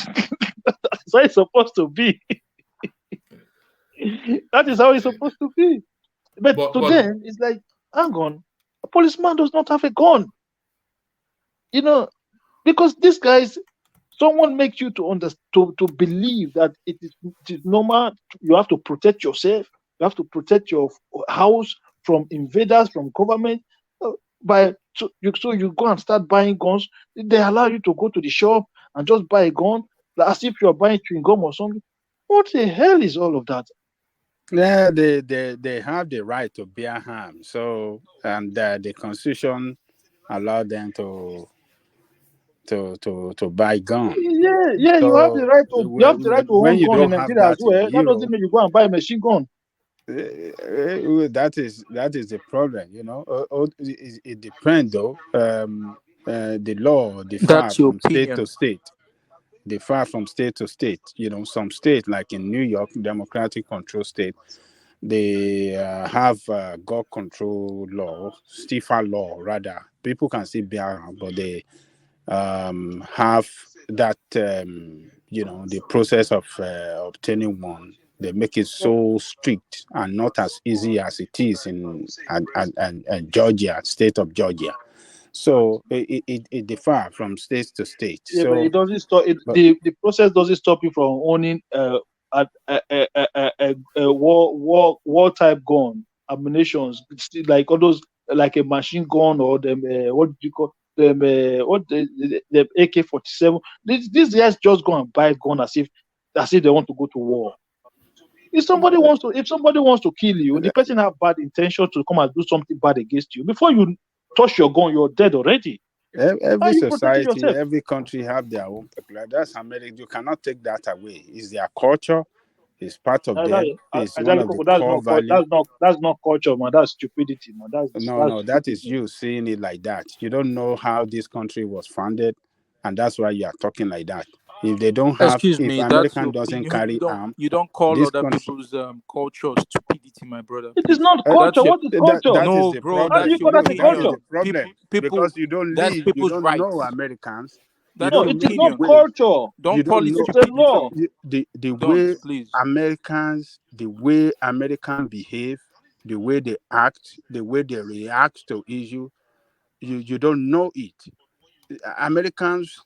That's how it's supposed to be. That is how it's supposed to be. But to them, it's like, hang on, a policeman does not have a gun. You know, because these guys, someone makes you to understand, to believe that it is normal. You have to protect yourself. You have to protect your house from invaders, from government. So you go and start buying guns. They allow you to go to the shop and just buy a gun, as if you're buying chewing gum or something. What the hell is all of that? Yeah, they have the right to bear arms. So, and the Constitution allowed them to buy guns. Yeah. So, you have the right to. You have the right to own gun in Nigeria as well. That doesn't mean you go and buy a machine gun. That is the problem. You know, it depends though. The law differs from state to state. Differ from state to state. You know, some states like in New York, Democratic control state, they have gun control law, stiffer law rather. People can still bear, but they have that the process of obtaining one. They make it so strict and not as easy as it is in Georgia, state of Georgia. So it differs from state to state. Yeah, so, but it doesn't stop. The process doesn't stop you from owning a war type gun, ammunitions, like all those, like a machine gun or them. What do you call them? The AK-47. These guys just go and buy a gun as if they want to go to war. If somebody wants to kill you, the person have bad intention to come and do something bad against you. Before you touch your gun, you're dead already. Every society, every country have their own peculiar. That's America. You cannot take that away. It's their culture. It's part of them. It's one of the core values. That's not culture, man. That's stupidity, man. That is you seeing it like that. You don't know how this country was founded, and that's why you are talking like that. If they don't have, if American doesn't carry arms, you don't call other people's culture stupidity, my brother. It is not culture. What is culture? No, bro. How do you call that a culture? Problem. Because you don't live, you don't know Americans. No, it is not culture. Don't call it stupidity. It's a law. The way Americans, the way Americans behave, the way they act, the way they react to issues, you don't know it. Americans,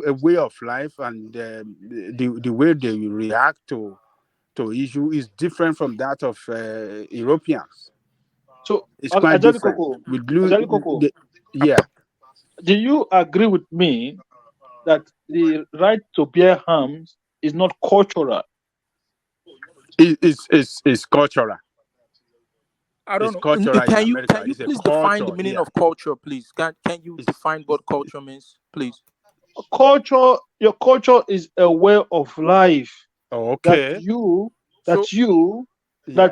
a way of life, and the way they react to issue is different from that of Europeans. So it's quite different. Yeah. Do you agree with me that the right to bear arms is not cultural? It's cultural. I don't know. Can you please define the meaning of culture, please? Can you define what culture means, please? Culture, your culture is a way of life. Okay. That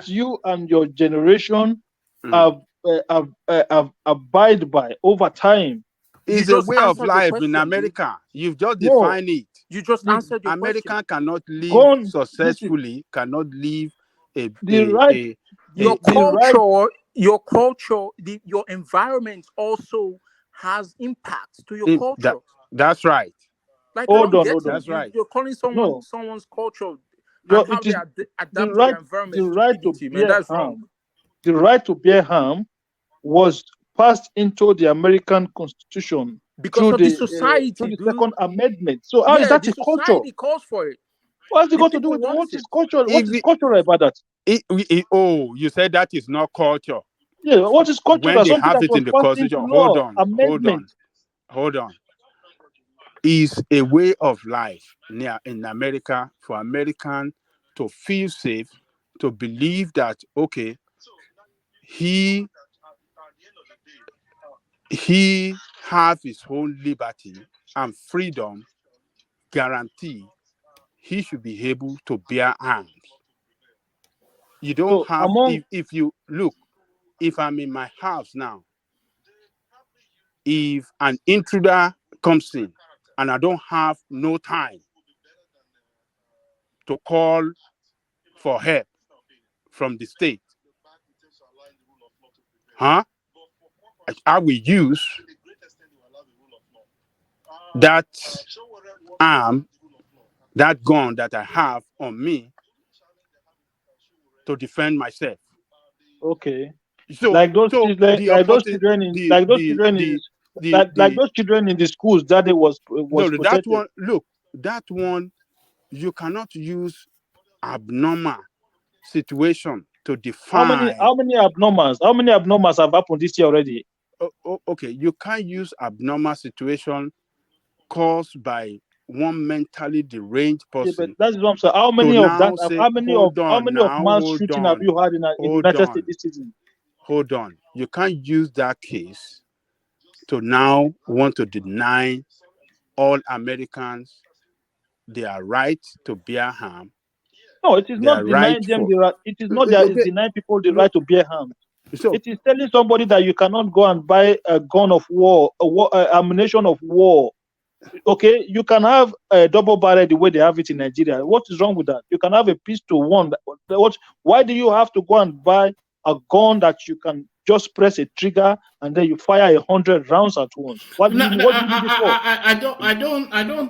you and your generation have abide by over time. It's a way of life in America. You've just defined it. You just answered your American question. cannot live successfully, cannot live your culture, your environment also has impact to your culture. That's right. Like, hold on. That's right. You're calling someone's culture and how they adapt to their environment. The right to bear arms was passed into the American Constitution because of the society, through the Second Amendment. So how is that a culture? Society calls for it. What has it got to do with what is cultural? What is cultural about that? You said that is not culture. Yeah, what is cultural? When they have it in the Constitution, hold on. Is a way of life in America for American to feel safe, to believe that okay, he have his own liberty and freedom guarantee. He should be able to bear arms. You don't if you look, if I'm in my house now, if an intruder comes in and I don't have no time to call for help from the state, I will use that arm, that gun that I have on me to defend myself. Okay. So, like those so children, the like those opportunity, children in, the like those the children in, the the like the those children in the schools that they was no, that protected. one. Look, that one, you cannot use abnormal situation to How many define. abnormals have happened this year already? Okay, you can't use abnormal situation caused by one mentally deranged Yeah, but person that's what I'm saying. How to many of that? now say, How many hold on of now, mass hold shooting have on, you had in the hold United on, States this season? hold on. You can't use that case to now want to deny all Americans their right to bear arms. No, it is Their not right denying them for the right. It is not that it's okay, denying people the no, right to bear arms. so It is telling somebody that you cannot go and buy a gun of war, ammunition of war. Okay, you can have a double barrel the way they have it in Nigeria. What is wrong with that? You can have a pistol one. Why do you have to go and buy a gun that you can just press a trigger and then you fire 100 rounds at once? What do you need it for?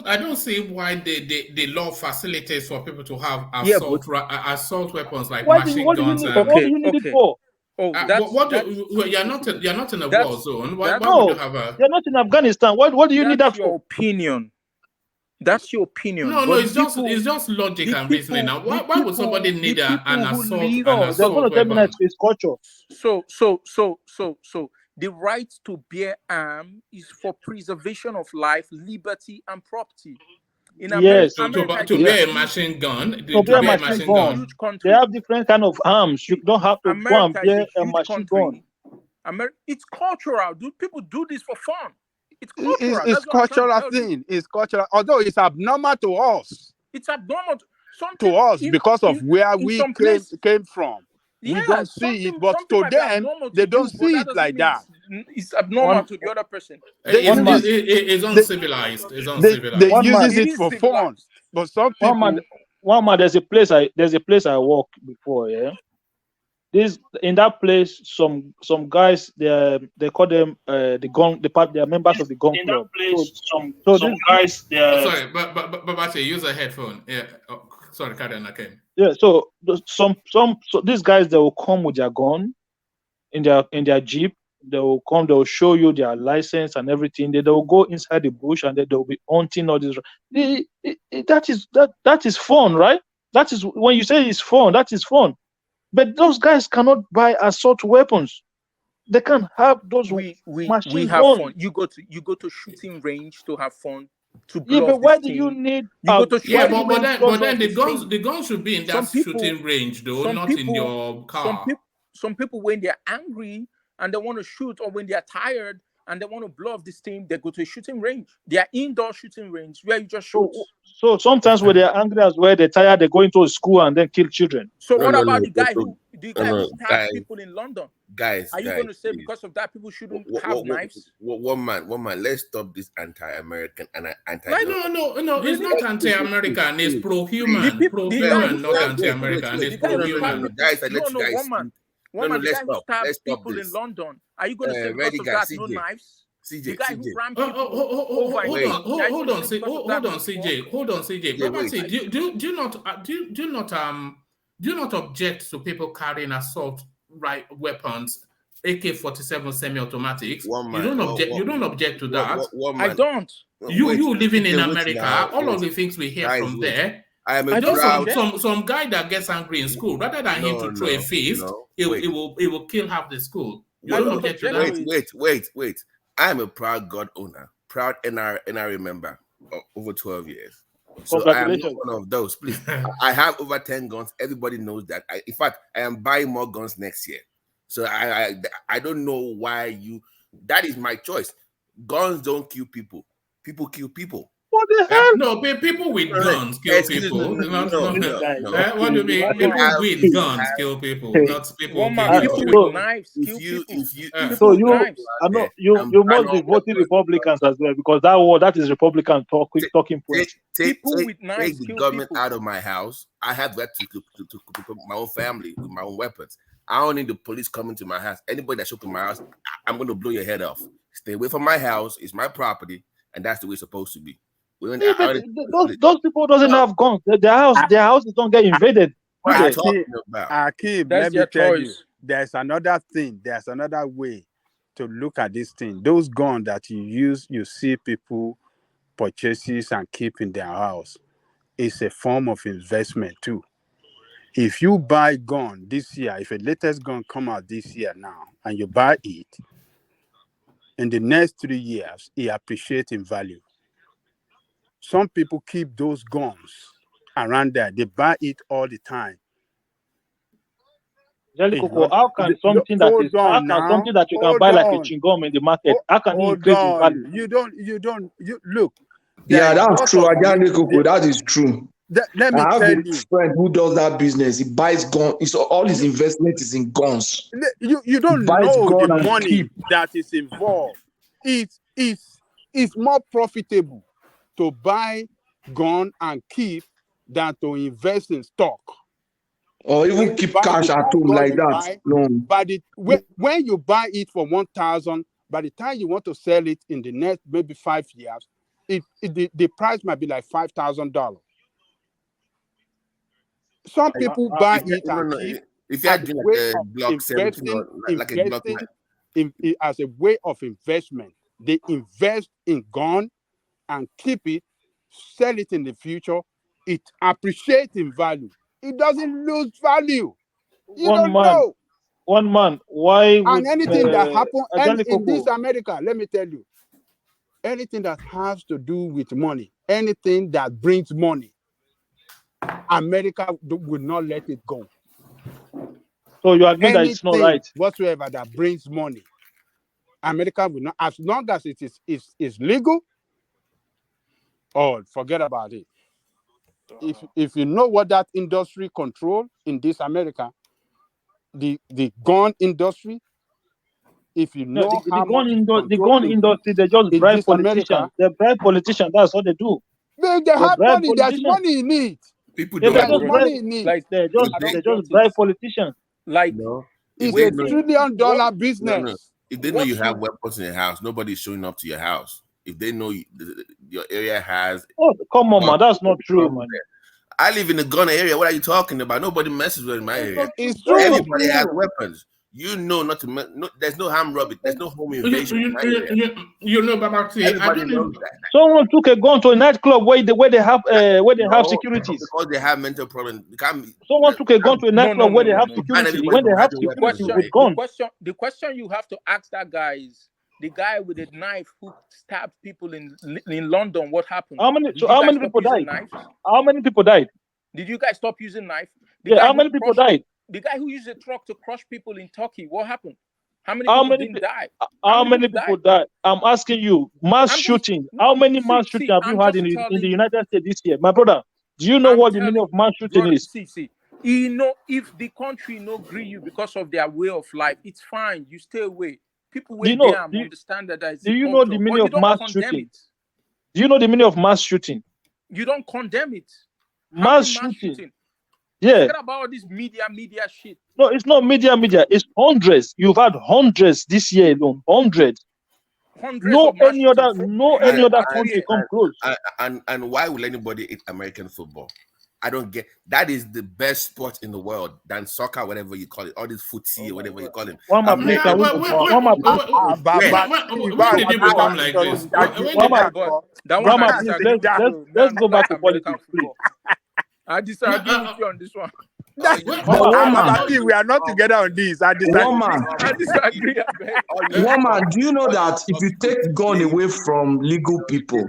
I don't see why the law facilitates for people to have assault weapons like machine guns and. What do you need it for? Oh, you're not in a war zone. Why would you have a? You're not in Afghanistan. What do you need that for? Opinion. That's your opinion. No, it's just logic and reasoning. Now, why would somebody need an assault weapon? They're going to tell me that it's culture. So the right to bear arms is for preservation of life, liberty, and property. In America, to bear a machine gun, huge country. They have different kind of arms. You don't have to go and bear a machine gun. It's cultural. People do this for fun. It's cultural. It's cultural thing. It's cultural. Although it's abnormal to us. It's abnormal to us because of where we came from. We don't see it, but to them, they don't see it like that. It's abnormal to the other person. It's uncivilized. It's uncivilized. They use it for fun, but some people. One man, there's a place I walked before. Yeah, in that place, some guys they call them they are members of the gun club. Some guys sorry, but use a headphone. Yeah. Oh, sorry, Karen, I came. Yeah, so these guys, they will come with their gun in their jeep. They will come, they will show you their license and everything. They will go inside the bush and they will be hunting all this. That is fun, right? That is when you say it's fun, that is fun. But those guys cannot buy assault weapons. They can't have those machine guns. Fun. You go to shooting range to have fun. But why do you need? But then the guns should be in that shooting range, though, not in your car. Some people, when they're angry and they want to shoot, or when they're tired and they want to blow off this team, they go to a shooting range. They are indoor shooting range where you just shoot. So sometimes when they're angry as well, they're tired, they go into a school and then kill children. So what about the guy who stabbed people in London? Guys, are you going to say because of that people shouldn't have knives? One man, let's stop this anti-American and anti. No, it's not anti-American. It's pro-human, not anti-American. It's pro-human. Guys, let's stop people this. In London. Are you going to say because of that no knives? CJ, the guy who ran people hold on, CJ. Babati, do you not object to people carrying assault weapons, AK-47 semi-automatics? You don't object to that. I don't. You living in America, all of the things we hear from there. Some guy that gets angry in school, rather than him to throw a fist, he will kill half the school. You don't object to that. Wait. I'm a proud God owner, proud NRA member over 12 years. So I am not one of those. Please, I have over 10 guns. Everybody knows that. In fact, I am buying more guns next year. So I don't know why you. That is my choice. Guns don't kill people. People kill people. What the hell? No, people with guns kill people. No. What do you mean? People with guns kill people, not people killing people with knives kill people. So you must be voting Republicans as well, because that is Republican talking points. People with knives take the kill government people. out of my house. I have right to my own family with my own weapons. I don't need the police coming to my house. Anybody that shows up in my house, I'm going to blow your head off. Stay away from my house. It's my property, and that's the way it's supposed to be. Those people doesn't have guns. Their houses don't get invaded. Akib, let me tell you, there's another thing. There's another way to look at this thing. Those guns that you see people purchases and keep in their house. It's a form of investment too. If you buy gun this year, if a latest gun come out this year now, and you buy it, in the next 3 years, it appreciates in value. Some people keep those guns around there. They buy it all the time. How can something that you can buy like a chewing in the market, how can it increase in value? You look. Yeah, that's true. That is true. Let me tell you. Friend who does that business. He buys guns. All his investment is in guns. You don't know the money that is involved. It's more profitable to buy gun and keep than to invest in stock. Or even keep cash at home like that. When you buy it for 1,000, by the time you want to sell it in the next maybe 5 years, the price might be like $5,000. Some people buy it and keep if you are doing a block 17 like a block as a way of investment. They invest in gun and keep it, sell it in the future. It appreciates in value. It doesn't lose value. One man. Why? And anything that happens in this America, let me tell you, anything that has to do with money, anything that brings money, America will not let it go. So you agree that it's not right? Whatsoever that brings money, America will not, as long as it is legal. Oh, forget about it. If you know what that industry control in this America, the gun industry, if you know the gun industry, they just bribe politicians. They bribe politicians. That's what they do. They have money. There's money in it. People don't have money in it. Like they just bribe politicians. Like it's $1 trillion business. No. If they know you have weapons in your house, nobody's showing up to your house. If they know your area has... Oh, come on, man. That's not true, man. I live in the gun area. What are you talking about? Nobody messes with my area. It's true. Everybody has weapons. You know not to... there's no harm robbery. There's no home invasion in my area. You know, Baba, everybody knows that. Someone took a gun to a nightclub where they have securities. Because they have mental problems. Someone took a gun to a nightclub where they have security. When they have security with guns. The question you have to ask that guy is, the guy with a knife who stabbed people in London, what happened? How many people died? How many people died? Did you guys stop using knife? How many people died? The guy who used a truck to crush people in Turkey, what happened? How many people didn't die? How many people died? I'm asking you, shooting. How many mass shootings have you had in the United States this year? My brother, do you know what the meaning of mass shooting is? You know, if the country no agree you because of their way of life, it's fine. You stay away. People will understand that. Do you know the meaning of mass shooting? Do you know the meaning of mass shooting? You don't condemn it. Mass shooting. Yeah. Forget about all this media shit. No, it's not media. It's hundreds. You've had hundreds this year alone. Hundreds. No any other country come close. And why will anybody eat American football? I don't get that. Is the best sport in the world than soccer, whatever you call it, all this footsie or whatever you call it. When did you become like this? Let's go back to politics, please. I disagree with you on this one. Malaki, we are not together on this. I disagree. I disagree. Woman, do you know that if you take gun away from legal people,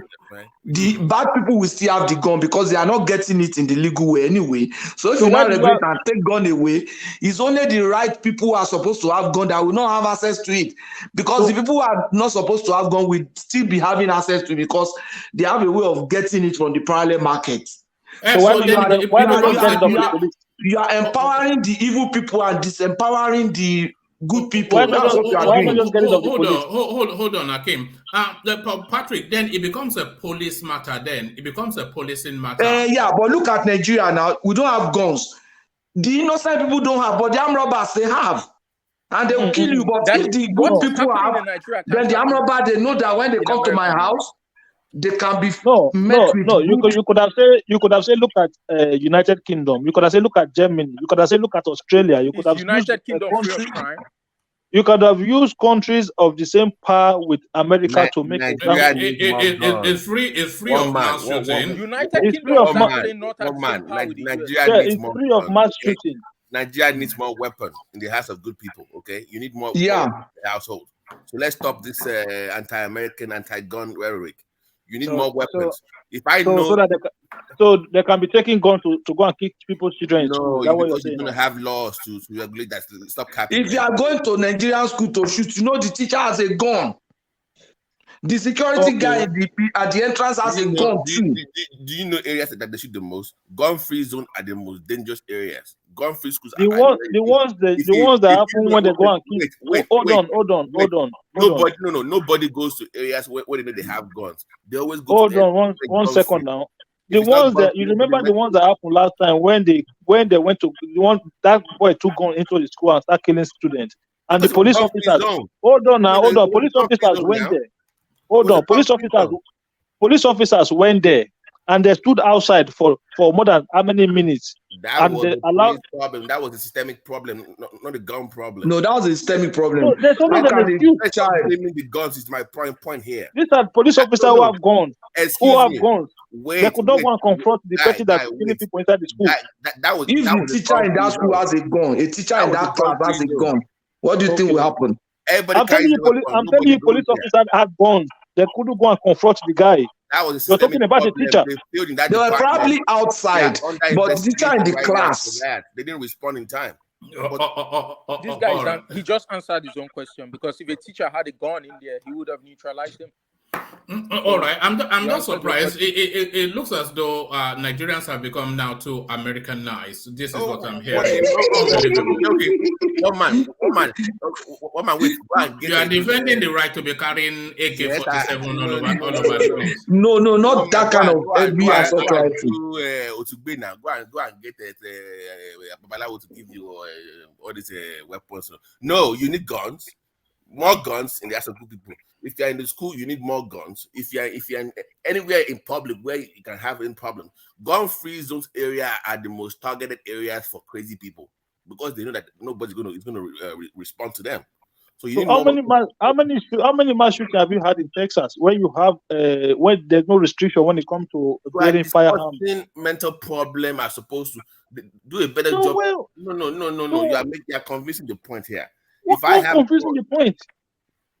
the bad people will still have the gun because they are not getting it in the legal way anyway. So if you now regulate and take gun away, it's only the right people who are supposed to have gun that will not have access to it. Because the people who are not supposed to have gun will still be having access to it because they have a way of getting it from the parallel market. So you are empowering the evil people and disempowering the good people. That's what you are doing. Hold on, Akim. Patrick, then it becomes a police matter. Then it becomes a policing matter. Yeah, but look at Nigeria now. We don't have guns. The innocent people don't have, but the armed robbers they have, and they will kill you. But if the good people have, then the armed robber they know that when they come to my house, they can be met with. You could have said look at United Kingdom. You could have said look at Germany. You could have said look at Australia. You could have United Kingdom free of crime. You could have used countries of the same power with America to make it's free of mass shooting. United Kingdom is actually not as Nigeria needs free of mass shooting. Nigeria needs more weapons in the hands of good people. Okay, you need more in the household. So let's stop this anti-American, anti-gun rhetoric. You need more weapons. So they can be taking guns to go and kick people's children. No, you're going to have laws to regulate that. Stop capping. If you are going to Nigerian school to shoot, you know the teacher has a gun. The security guy at the entrance has a gun too. Do you know areas that they shoot the most? Gun-free zone are the most dangerous areas. Gun-free schools. The ones that happen when they go and kill. Hold on. Nobody goes to areas where they know they have guns. They always go. Hold on, one second now. The ones that you remember, the ones that happened last time when they went to that boy took gun into the school and started killing students, and the police officers. Hold on. Police officers went there. Police officers went there and they stood outside for more than how many minutes? That was the problem. That was a systemic problem, not a gun problem. No, that was a systemic problem. No, there's only the guns is my point here. These are police officers who have guns. They could not want to confront the person that's killing people inside the school. If the teacher in that school has a gun, a teacher in that class has a gun, what do you think will happen? I'm telling you, police officers had guns. They couldn't go and confront the guy. You're talking about the teacher. They were probably outside, but the teacher in the class. They didn't respond in time. This guy, he just answered his own question because if a teacher had a gun in there, he would have neutralized him. All right, I'm not surprised. It looks as though Nigerians have become now too Americanized. This is what I'm hearing. One man, wait. You are defending the right to be carrying AK-47 all over the place. No, not that kind of FBI authority. Go and get Babalawo to give you all these weapons. No, you need guns, more guns in the hands of good people. If you're in the school, you need more guns. If you're anywhere in public where you can have any problem, gun-free zones area are the most targeted areas for crazy people because they know that nobody's is going to respond to them. So how many mass shootings have you had in Texas where you have where there's no restriction when it comes to getting firearms? Mental problem are supposed to do a better job. Well, no. You are convincing the point here. Confusing the point.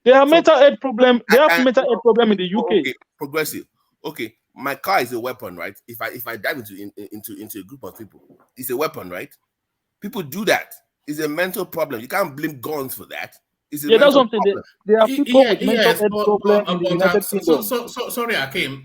There are mental health problem. They have mental health problem in the UK. Okay, progressive. Okay, my car is a weapon, right? If I dive into a group of people, it's a weapon, right? People do that. It's a mental problem. You can't blame guns for that. That's something. There are people with mental health problem in the United Kingdom. Sorry, Akim.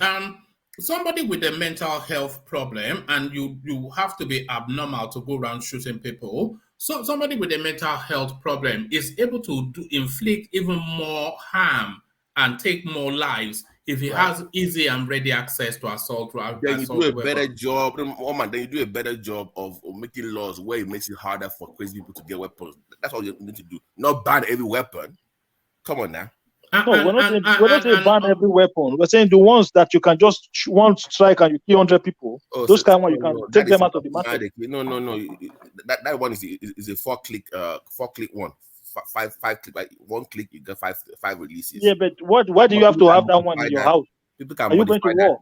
Somebody with a mental health problem, and you have to be abnormal to go around shooting people. So somebody with a mental health problem is able to inflict even more harm and take more lives if he has easy and ready access to assault. Then you do a better job. Then you do a better job of making laws where it makes it harder for crazy people to get weapons. That's all you need to do. Not ban every weapon. Come on now. We're not saying ban every weapon. We're saying the ones that you can just one strike and you kill 100 people. Those kind of ones you can take them out of the market. No. That one is a 4-click one. Five click, like 1 click you get five releases. Yeah, but why do you have to have that one in your house? People can Are you going to war?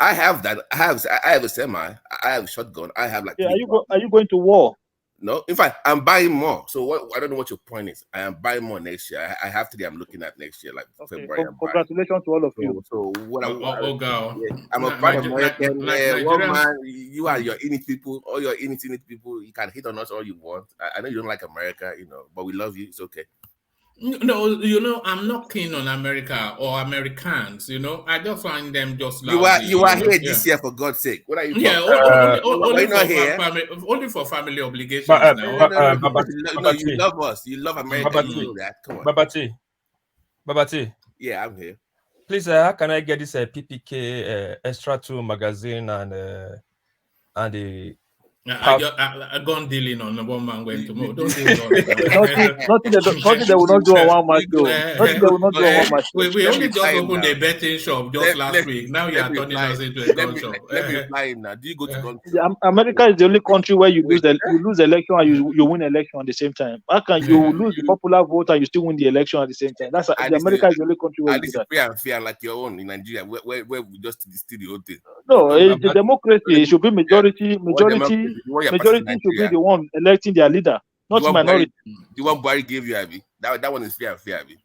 I have that. I have a semi. I have a shotgun. I have like. Yeah, are you going to war? No, in fact, I'm buying more. So what? I don't know what your point is. I am buying more next year. I have 3. I'm looking at next year, like February. Congratulations to all of you. So what? Girl. I'm a proud American. One man, you are your Inuit people. All your Inuit people. You can hit on us all you want. I know you don't like America, but we love you. It's okay. No, I'm not keen on America or Americans. I just find them just lousy. You are here this year, for God's sake. What are you? Yeah, only for family obligations now. No, you love us. You love America. You know that. Come on, Babati. Yeah, I'm here. Please, how can I get this PPK Extra 2 magazine and the? I gone dealing on the one man went to move. Don't do nothing they will not do on one match. Nothing they will not do on one match. We only just opened a betting shop just last week. Now you are turning us into a gun shop. Let me reply him now. Do you go to gun shop? America is the only country where you lose election and you win election at the same time. How can you lose the popular vote and you still win the election at the same time? America is the only country where you do that. Free and fair like your own in Nigeria, where we just steal the whole thing. No, the democracy should be majority. Majority should be the one electing their leader, not minority. The one Buhari gave you, Abby. That one is fair and fair, Abby.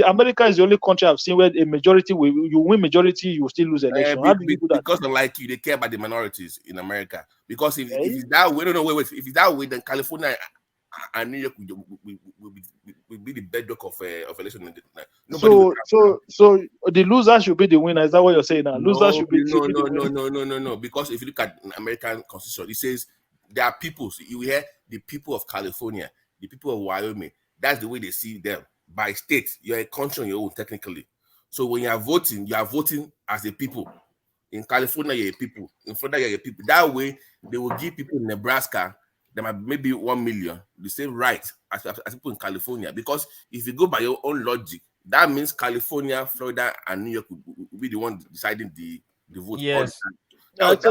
America is the only country I've seen where a majority you win majority, you still lose election. How do you do that? Because unlike you, they care about the minorities in America. Because if it's that way, wait. If it's that way, then California and New York will be the bedrock of election. So the loser should be the winner. Is that what you're saying now? Loser should be no. Because if you look at the American Constitution, it says there are people. So you hear the people of California, the people of Wyoming. That's the way they see them. By state, you're a country on your own technically. So when you are voting as a people. In California, you're a people. In Florida, you're a people. That way, they will give people in Nebraska. There might maybe 1 million, the same right as people in California. Because if you go by your own logic, that means California, Florida, and New York will be the one deciding the vote. Yes. That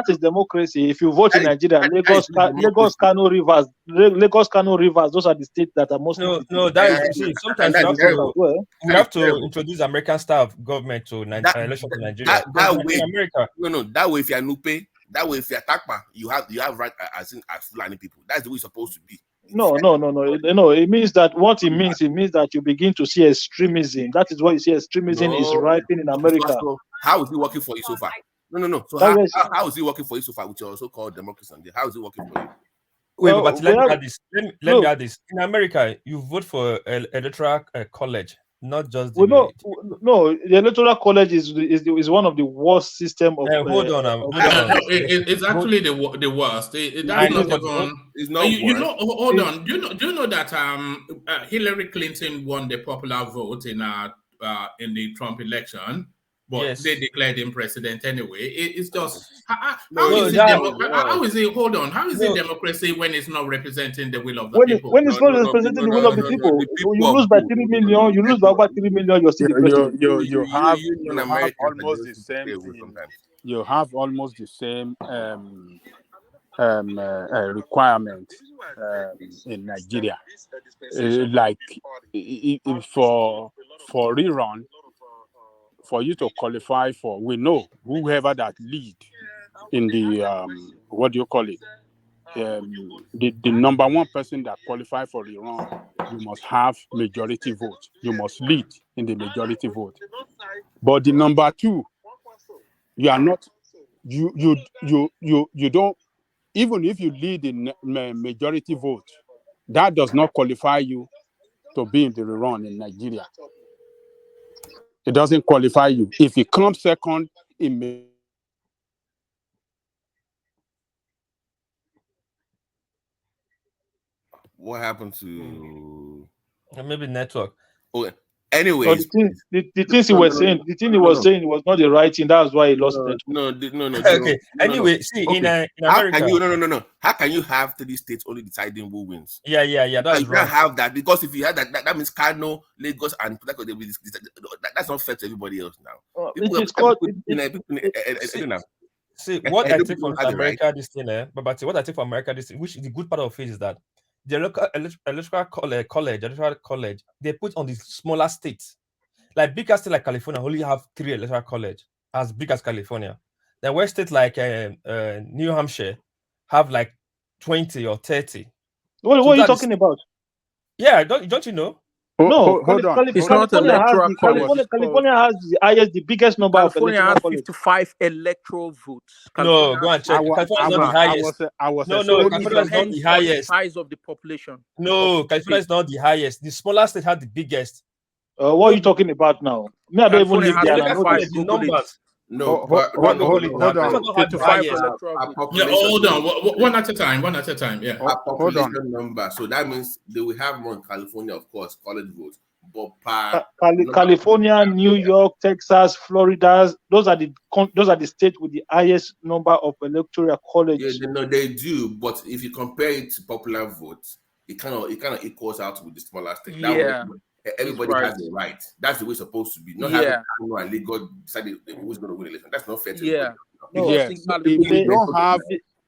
is democracy. If you vote in Nigeria, Lagos, Kano, Rivers, those are the states that are most. No, that is sometimes we have to introduce American style of government to election to Nigeria. That way, America. No, that way if you are Nupe. That way, if you're Takpa, you have right as Fulani people. That's the way it's supposed to be. No. It means that it means that you begin to see extremism. That is what you see. Extremism is ripening in America. So how is it working for you so far? No. So how is it working for you so far, which you also call democracy? How is it working for you? Wait, but let me add this. Let me add this. In America, you vote for electoral college. Not just the the electoral college is one of the worst system of. Hold on. It's actually the worst. It's not even. Hold on. Do you know that Hillary Clinton won the popular vote in the Trump election? But they declared him president anyway. It's just how is it? Hold on. How is it democracy when it's not representing the will of the people? When it's not representing the will of the people, you lose by 3 million. You lose by about 3 million. You're still the president. You have almost the same thing. You have almost the same requirement in Nigeria. Like for rerun. For you to qualify for, we know whoever that lead in the what do you call it? The number one person that qualify for the run, you must have majority vote. You must lead in the majority vote. But the number two, you are not. You don't. Even if you lead in majority vote, that does not qualify you to be in the run in Nigeria. It doesn't qualify you. If you come second, it may. What happened to maybe network? Oh, anyways, the things he was saying, saying was not the right thing. That's why he lost it. No. Okay. Anyway, see, in America, how can you have 3 states only deciding who wins? Yeah. That's you can't have that, because if you have that means Kano, Lagos, and that's not fair to everybody else now. See, what I take from America, this thing, but what I take from America, this thing, which is the good part of it, is that the local electoral college, they put on the smaller states. like bigger state like California only have 3 electoral college, as big as California. Then where state like New Hampshire have like 20 or 30. What are you talking about? Yeah, don't you know? No, hold on. It's not electoral college. California has the biggest number of electoral has college. 55 electoral votes. No, go and check. California is not the highest. California is not the highest. Size of the population. No, California is not the highest. The smaller state had the biggest. What are you talking about now? Me, I don't even live there. The numbers. No, hold on. 55 hold on. One at a time. Yeah. Our population number. So that means they will have more in California, of course, college votes. But California, New York, Texas, Florida, those are the states with the highest number of electoral colleges. Yeah, they do. But if you compare it to popular votes, it kind of equals out with the smaller state. Everybody has a right. That's the way it's supposed to be. Not having and legal decided who's going to win the election. That's not fair to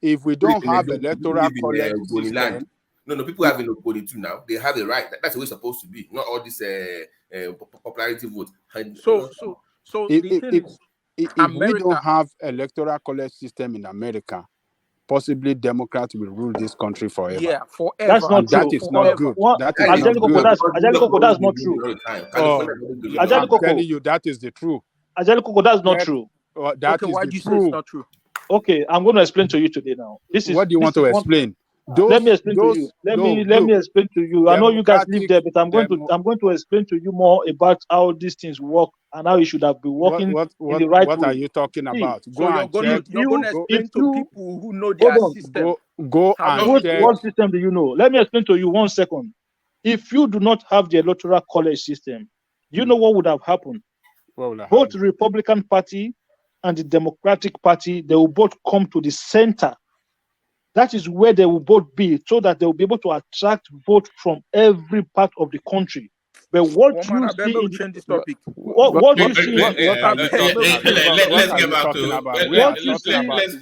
if we don't have electoral college system, people have in Okoli too now. They have a right. That's the way it's supposed to be. Not all this popularity vote. So if we don't have electoral college system in America, possibly Democrats will rule this country forever. Yeah, forever. That's not true. That is not good. That's not true. I'm telling you, that is the truth. Ajalikoko, that's not true. That is why the do you truth. say it's not true? Okay, I'm going to explain to you today now. What do you want to explain? Let me explain to you. Let me explain to you. I know you guys live there, but I'm going to explain to you more about how these things work and how you should have been working in the right way. What are you talking about? You're going to explain to people who know their system. Go and check. What system do you know? Let me explain to you 1 second. If you do not have the electoral college system, you know what would have happened? Both the Republican Party and the Democratic Party, they will both come to the center. That is where they will both be, so that they will be able to attract votes from every part of the country. But what you see in let's get back to we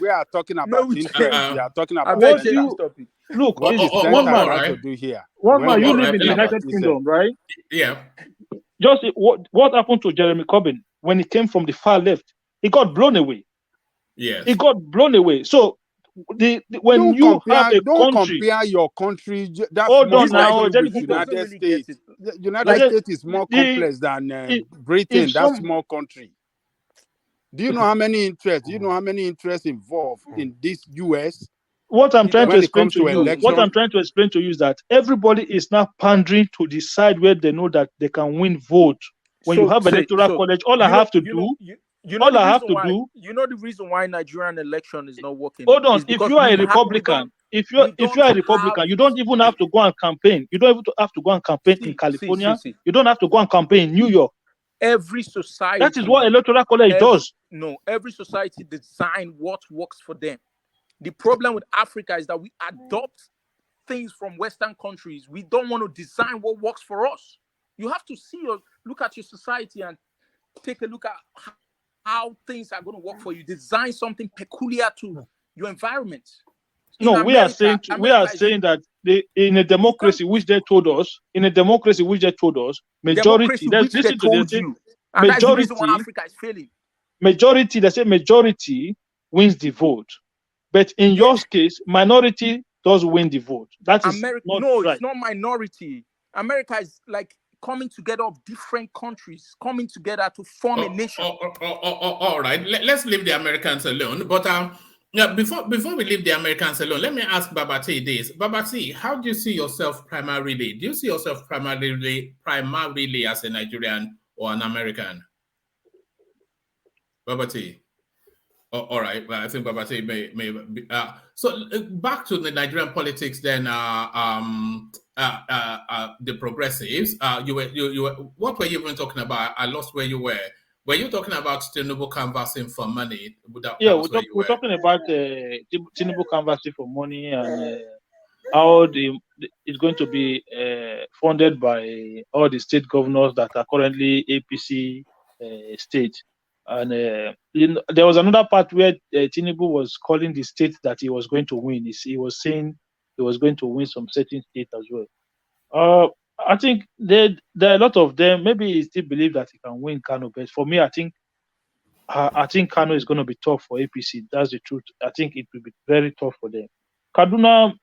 are talking about interest. We are talking about look. What is one man to do here? One man, you live in the United Kingdom, right? Yeah. Just what happened to Jeremy Corbyn when he came from the far left? He got blown away. Yes. He got blown away. So when you have a don't country, compare your country. That's hold on now. The United States. The United States is more complex than Britain. That's small country. Do you know how many interests? Do you know how many interests involved in this US? What I'm trying to explain to you is that everybody is now pandering to the side where they know that they can win vote. When you have electoral college, all I have to do. You know the reason why Nigerian election is not working. Hold on. If you are a Republican, if you are a Republican, you don't even have to go and campaign. You don't even have to go and campaign in California. You don't have to go and campaign in New York. Every society. That is what electoral college does. No, every society design what works for them. The problem with Africa is that we adopt things from Western countries. We don't want to design what works for us. You have to look at your society and take a look at how things are going to work for you. Design something peculiar to your environment. We are saying that in a democracy which they told us, majority. That's the reason why Africa is failing. Majority, they say majority wins the vote, but in your case, minority does win the vote. That is right. It's not minority. America is like coming together of different countries, coming together to form a nation. All right, let's leave the Americans alone. But before we leave the Americans alone, let me ask Babati this. Babati, how do you see yourself primarily? Do you see yourself primarily as a Nigerian or an American? Babati. All right. Well, I think Babati may be. So back to the Nigerian politics then. The progressives. You were. What were you even talking about? I lost where you were. Were you talking about Tinubu canvassing for money? We're talking about Tinubu canvassing for money and how it's going to be funded by all the state governors that are currently APC state. And there was another part where Tinubu was calling the state that he was going to win. He was saying he was going to win some certain state as well. I think there are a lot of them. Maybe he still believe that he can win Kano, but for me, I think Kano is going to be tough for APC. That's the truth. I think it will be very tough for them. Kaduna,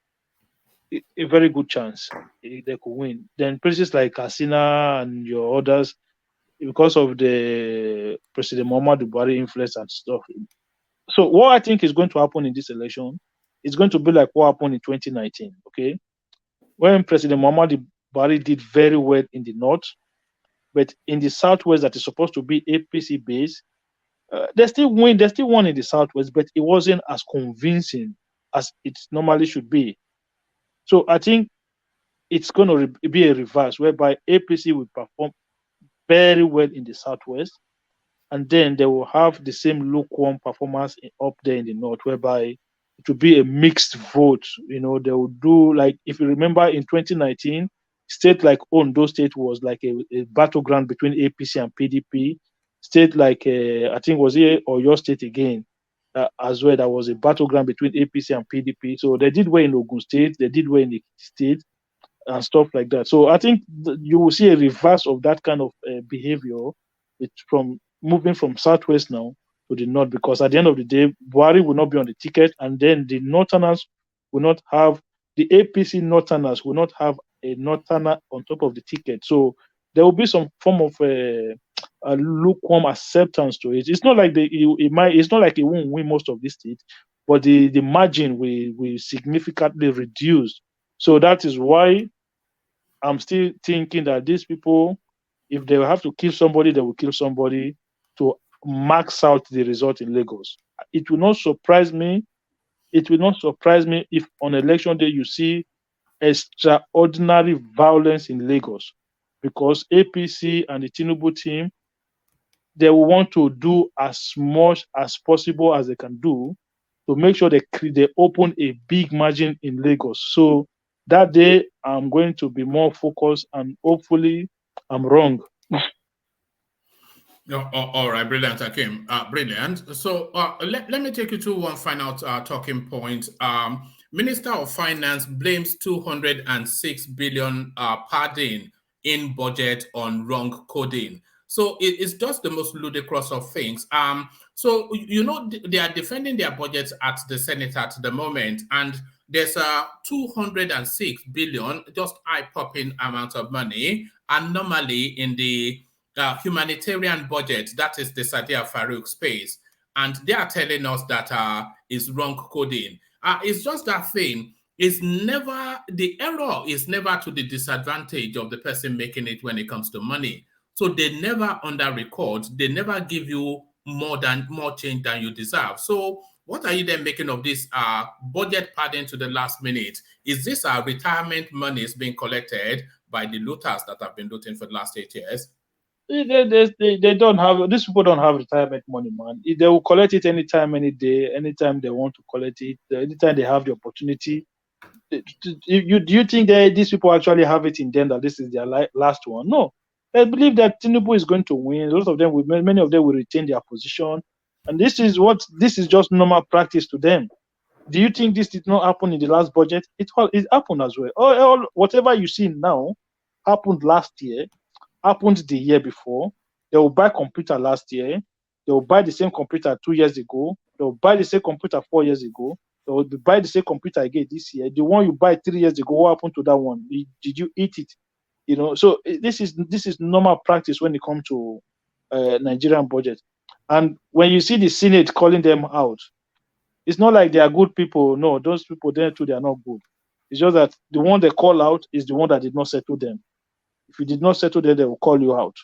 a very good chance they could win. Then places like Katsina and your others, because of the President Muhammadu Buhari influence and stuff. So what I think is going to happen in this election is going to be like what happened in 2019. Okay, when President Muhammadu Buhari did very well in the north, but in the southwest that is supposed to be APC based, they still win. They still won in the southwest, but it wasn't as convincing as it normally should be. So I think it's going to be a reverse whereby APC will perform very well in the southwest, and then they will have the same lukewarm performance up there in the north, whereby it will be a mixed vote. They will do, like, if you remember in 2019, state like Ondo State was like a battleground between APC and PDP. State like I think was here or your state again as well. That was a battleground between APC and PDP. So they did well in Ogun State, they did well in the state, and stuff like that. So I think you will see a reverse of that kind of behavior. It's from moving from southwest now to the north, because at the end of the day, Buhari will not be on the ticket, and then the northerners will not have the APC northerners will not have a northerner on top of the ticket. So there will be some form of a lukewarm acceptance to it. It's not like it's not like it won't win most of the states, but the margin will significantly reduce. So that is why I'm still thinking that these people, if they have to kill somebody, they will kill somebody to max out the result in Lagos. It will not surprise me. It will not surprise me if on election day you see extraordinary violence in Lagos, because APC and the Tinubu team, they will want to do as much as possible as they can do to make sure they open a big margin in Lagos. So that day, I'm going to be more focused, and hopefully I'm wrong. All right, brilliant, Akim. Brilliant. So let me take you to one final talking point. Minister of Finance blames 206 billion padding in budget on wrong coding. So it's just the most ludicrous of things. So they are defending their budgets at the Senate at the moment, and there's a 206 billion, just eye-popping amount of money, and normally in the humanitarian budget, that is the Sadia Farouk space, and they are telling us that is wrong coding. It's just that thing. The error is never to the disadvantage of the person making it when it comes to money. So they never under record. They never give you more change than you deserve. So what are you then making of this budget padding to the last minute? Is this retirement monies being collected by the looters that have been looting for the last 8 years? They don't have, these people don't have retirement money, man. They will collect it anytime, any day, anytime they want to collect it, anytime they have the opportunity. Do you think that these people actually have it in them that this is their last one? No. They believe that Tinubu is going to win. Many of them will retain their position. And this is just normal practice to them. Do you think this did not happen in the last budget? It happened as well. Whatever you see now happened last year, happened the year before. They will buy computer last year. They will buy the same computer 2 years ago. They will buy the same computer 4 years ago. They will buy the same computer again this year. The one you buy 3 years ago, what happened to that one? Did you eat it? So this is normal practice when it comes to Nigerian budget. And when you see the Senate calling them out, it's not like they are good people. No, those people there too, they are not good. It's just that the one they call out is the one that did not settle them. If you did not settle them, they will call you out.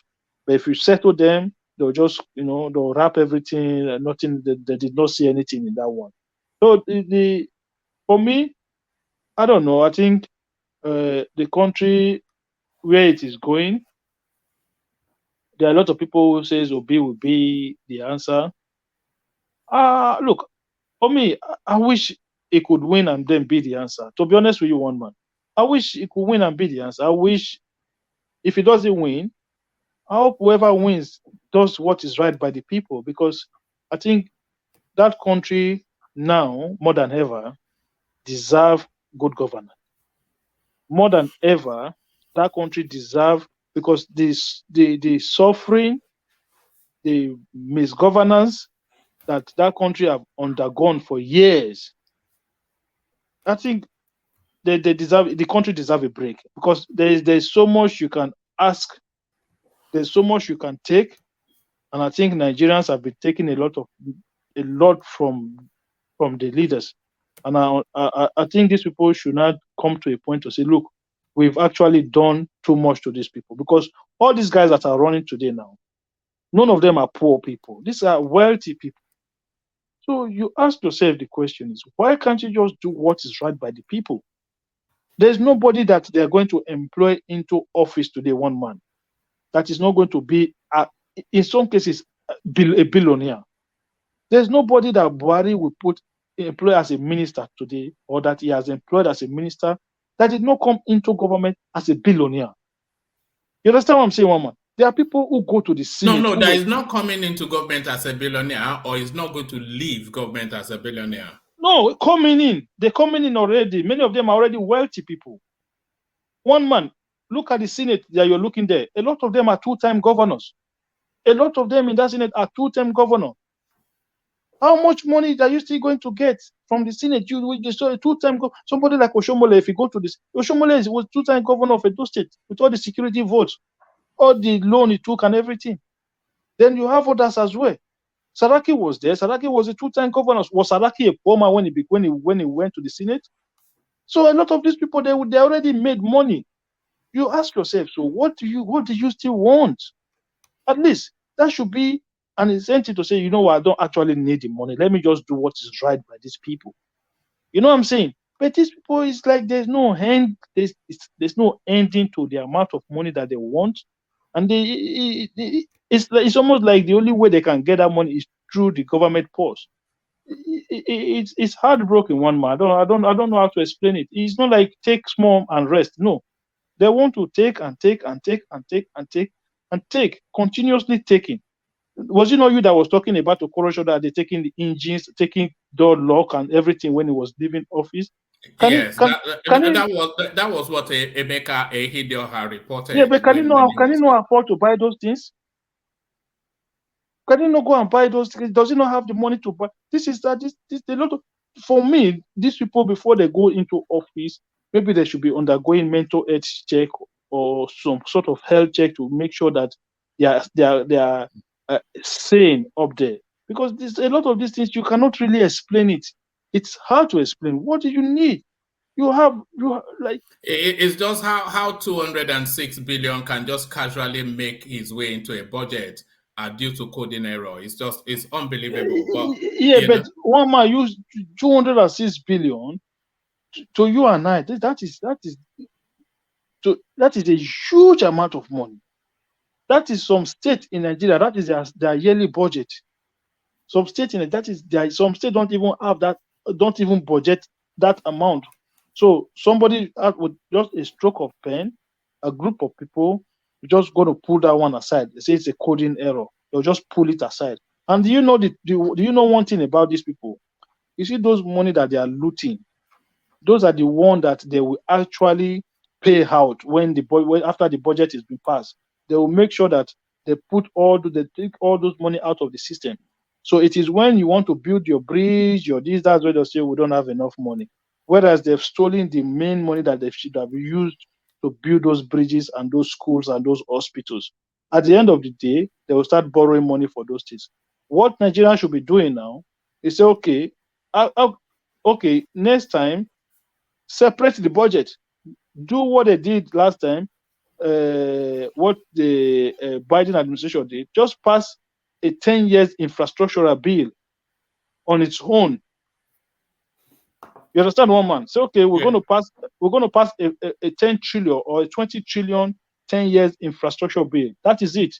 But if you settle them, they'll just, they'll wrap everything. Nothing. They did not see anything in that one. So for me, I don't know. I think the country where it is going, there are a lot of people who says Obi will be the answer. Look, for me, I wish he could win and then be the answer. To be honest with you, one man, I wish he could win and be the answer. I wish if he doesn't win, I hope whoever wins does what is right by the people, because I think that country now, more than ever, deserve good governance. More than ever, that country deserve, because the suffering, the misgovernance that country have undergone for years, I think they deserve, the country deserve a break, because there's so much you can ask, there's so much you can take, and I think Nigerians have been taking a lot from the leaders, and I think these people should not come to a point to say, look, we've actually done too much to these people, because all these guys that are running today now, none of them are poor people. These are wealthy people. So you ask yourself, the question is, why can't you just do what is right by the people? There's nobody that they're going to employ into office today, one man, that is not going to be, in some cases, a billionaire. There's nobody that Buhari will employ as a minister today, or that he has employed as a minister, that did not come into government as a billionaire. You understand what I'm saying, one man? There are people who go to the Senate. No, that is not coming into government as a billionaire, or is not going to leave government as a billionaire. No, coming in. They're coming in already. Many of them are already wealthy people. One man, look at the Senate that you're looking there. A lot of them are two-time governors. A lot of them in that Senate are two-time governors. How much money are you still going to get from the Senate? You saw a two-time somebody like Oshomole. If you go to this, Oshomole was two-time governor of Edo State with all the security votes, all the loan he took and everything. Then you have others as well. Saraki was there. Saraki was a two-time governor. Was Saraki a poor man when he went to the Senate? So a lot of these people, they already made money. You ask yourself, so what do you still want? At least that should be an incentive to say, you know what, I don't actually need the money. Let me just do what is right by these people. You know what I'm saying? But these people, it's like there's no end. There's no ending to the amount of money that they want, and it's almost like the only way they can get that money is through the government purse. It's heartbroken, one man. I don't know how to explain it. It's not like take small and rest. No, they want to take and take and take and take and take and take, continuously taking. Was it not you that was talking about the corruption that they're taking the engines, taking door lock and everything when he was leaving office? That was what Emeka Ehidioha reported. Yeah, but can you not afford to buy those things? Can you not go and buy those things? Does he not have the money to buy? This a lot of, for me, these people, before they go into office, maybe they should be undergoing mental health check or some sort of health check to make sure that they are sane up there. Because there's a lot of these things you cannot really explain it. It's hard to explain. What do you need? You have like, it's just how 206 billion can just casually make his way into a budget due to coding error. It's unbelievable. But yeah, but one man used 206 billion to you and I. That is a huge amount of money. That is some state in Nigeria. That is their yearly budget. Some state some state don't even have that, don't even budget that amount. So somebody with just a stroke of pen, a group of people just going to pull that one aside. They say it's a coding error. They'll just pull it aside. And do you know one thing about these people? You see those money that they are looting, those are the ones that they will actually pay out after the budget has been passed. They will make sure that they take all those money out of the system. So it is when you want to build your bridge, that's where they'll say we don't have enough money. Whereas they've stolen the main money that they should have used to build those bridges and those schools and those hospitals. At the end of the day, they will start borrowing money for those things. What Nigeria should be doing now is say, okay, next time, separate the budget. Do what they did last time, what the Biden administration did. Just pass a 10 years infrastructural bill on its own. You understand, one man? So okay, we're going to pass a 10 trillion or a 20 trillion 10 years infrastructure bill. That is it.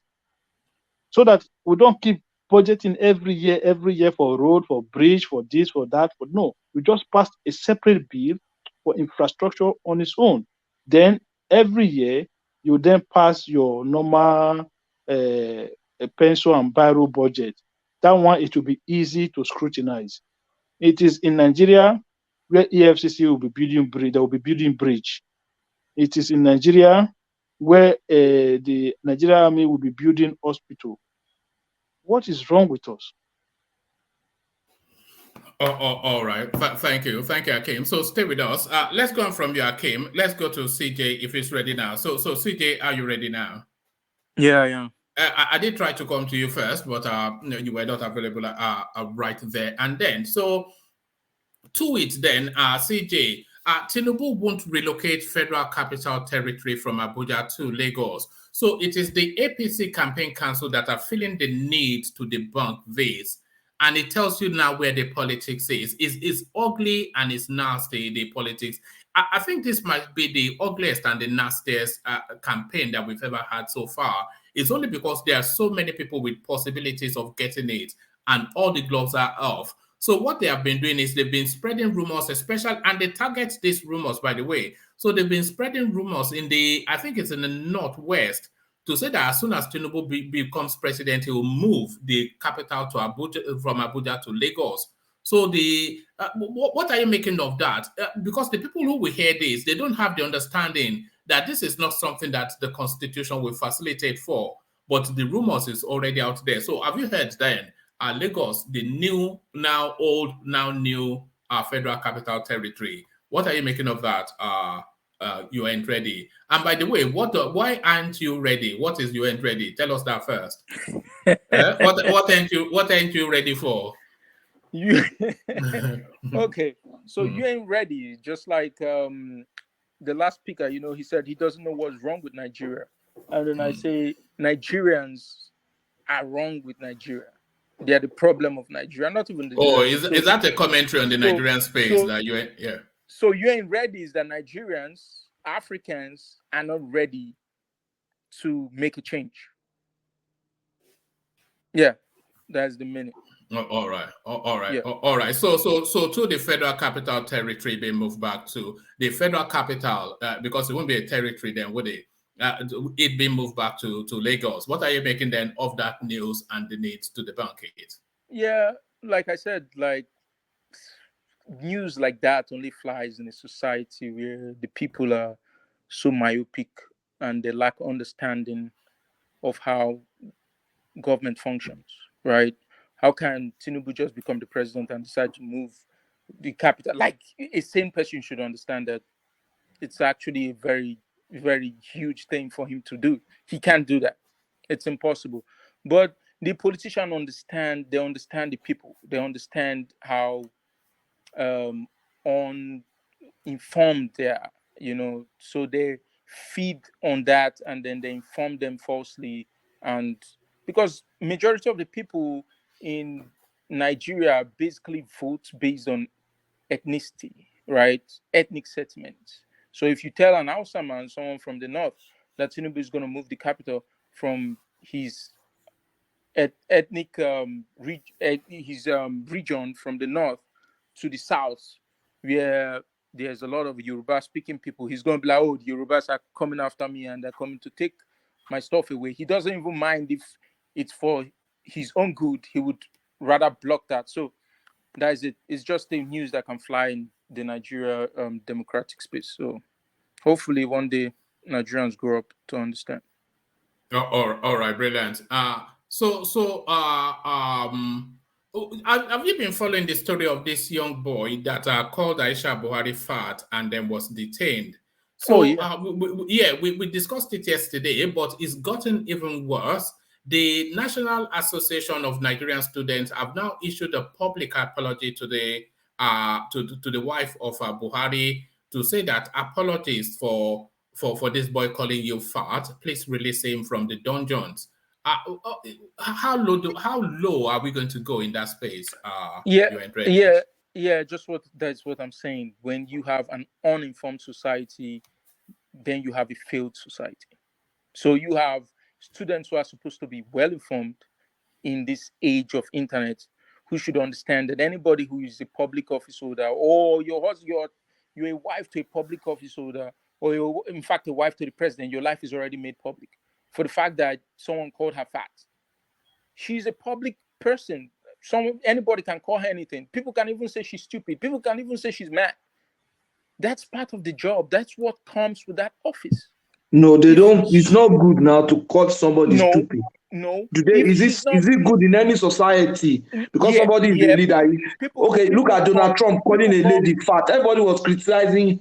So that we don't keep budgeting every year for road, for bridge, for this, for that. But no, we just passed a separate bill for infrastructure on its own. Then every year you then pass your normal pencil and biro budget. That one, it will be easy to scrutinize. It is in Nigeria where EFCC will be building bridge. They will be building bridge. It is in Nigeria where the Nigerian army will be building hospital. What is wrong with us? All right. Thank you, Akim. So stay with us. Let's go on from you, Akim. Let's go to CJ if he's ready now. So CJ, are you ready now? Yeah, I am. I did try to come to you first, but no, you were not available right there and then. So to it then, CJ, Tinubu won't relocate Federal Capital Territory from Abuja to Lagos. So it is the APC campaign council that are feeling the need to debunk this. And it tells you now where the politics is. It's ugly and it's nasty, the politics. I think this might be the ugliest and the nastiest campaign that we've ever had so far. It's only because there are so many people with possibilities of getting it and all the gloves are off. So what they have been doing is they've been spreading rumors, especially, and they target these rumors, by the way. So they've been spreading rumors in I think it's in the Northwest, to say that as soon as Tinubu becomes president, he will move the capital to Abuja, from Abuja to Lagos. So what are you making of that? Because the people who will hear this, they don't have the understanding that this is not something that the Constitution will facilitate for, but the rumors is already out there. So have you heard then? Lagos, the new, now old, now new Federal Capital Territory. What are you making of that? You ain't ready. And by the way, why aren't you ready? What is you ain't ready? Tell us that first. What ain't you ready for? You okay? So you ain't ready. Just like the last speaker, he said he doesn't know what's wrong with Nigeria, and then I say Nigerians are wrong with Nigeria. They are the problem of Nigeria, not even the. Is that a commentary on the Nigerian space that you ain't? Yeah. So you ain't ready is that Nigerians, Africans are not ready to make a change. Yeah, that's the minute. All right. Yeah. All right. So to the Federal Capital Territory being moved back to the Federal Capital, because it won't be a territory then, would it? It being moved back to Lagos. What are you making then of that news and the need to debunk it? Yeah, like I said, like news like that only flies in a society where the people are so myopic and they lack understanding of how government functions, right? How can Tinubu just become the president and decide to move the capital? Like a sane person should understand that it's actually a very, very huge thing for him to do. He can't do that. It's impossible. But the politicians understand. They understand the people. They understand how uninformed they are. So they feed on that, and then they inform them falsely. And because majority of the people in Nigeria basically vote based on ethnicity, right? Ethnic settlements. So if you tell an Hausa man, someone from the north, that Tinubu is going to move the capital from his ethnic region from the north to the south, where there's a lot of Yoruba speaking people, he's going to be like, oh, the Yorubas are coming after me and they're coming to take my stuff away. He doesn't even mind if it's for his own good. He would rather block that. So that is it. It's just the news that can fly in the Nigeria democratic space. So hopefully one day Nigerians grow up to understand. All right, brilliant. Have you been following the story of this young boy that called Aisha Buhari fat and then was detained? So we discussed it yesterday, but it's gotten even worse. The National Association of Nigerian Students have now issued a public apology to the wife of Buhari to say that apologies for this boy calling you fat. Please release him from the dungeons. How low are we going to go in that space? That's what I'm saying. When you have an uninformed society, then you have a failed society. So you have students who are supposed to be well informed in this age of internet, who should understand that anybody who is a public office holder, or you're a wife to a public office holder, or you're in fact a wife to the president, your life is already made public for the fact that someone called her fat. She's a public person. Anybody can call her anything. People can even say she's stupid. People can even say she's mad. That's part of the job. That's what comes with that office. No, they don't. It's not good now to call somebody stupid. No. Is it good in any society? Because somebody is the leader. Look at Donald Trump calling a lady fat. Everybody was criticizing him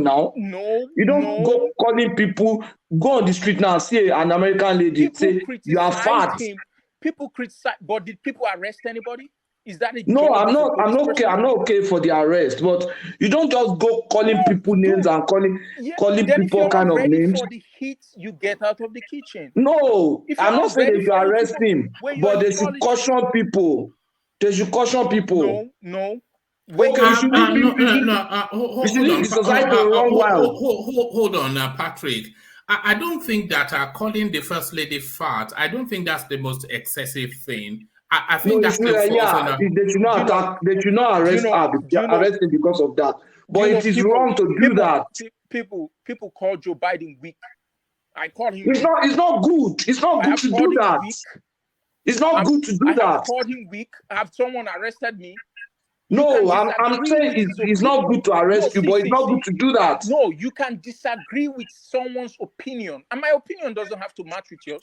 now. No. You don't go calling people, go on the street now and see an American lady say you are fat. People criticize, but did people arrest anybody? Is that a no? I'm not okay for the arrest, but you don't just go calling people names and calling people kind of names. For the heat you get out of the kitchen. No, I'm not saying they should arrest him, but they should caution people. They should caution people. No. Hold on, Patrick. I don't think that calling the first lady fat, I don't think that's the most excessive thing. I think that's they should not arrest him because of that. But it is wrong to do that. People call Joe Biden weak. I call him. It's not good. It's not good to do that. It's not good to do that. I have called him weak. Have someone arrested me? No, I'm saying it's not good to arrest you, but it's not good to do that. No, you can disagree with someone's opinion, and my opinion doesn't have to match with yours.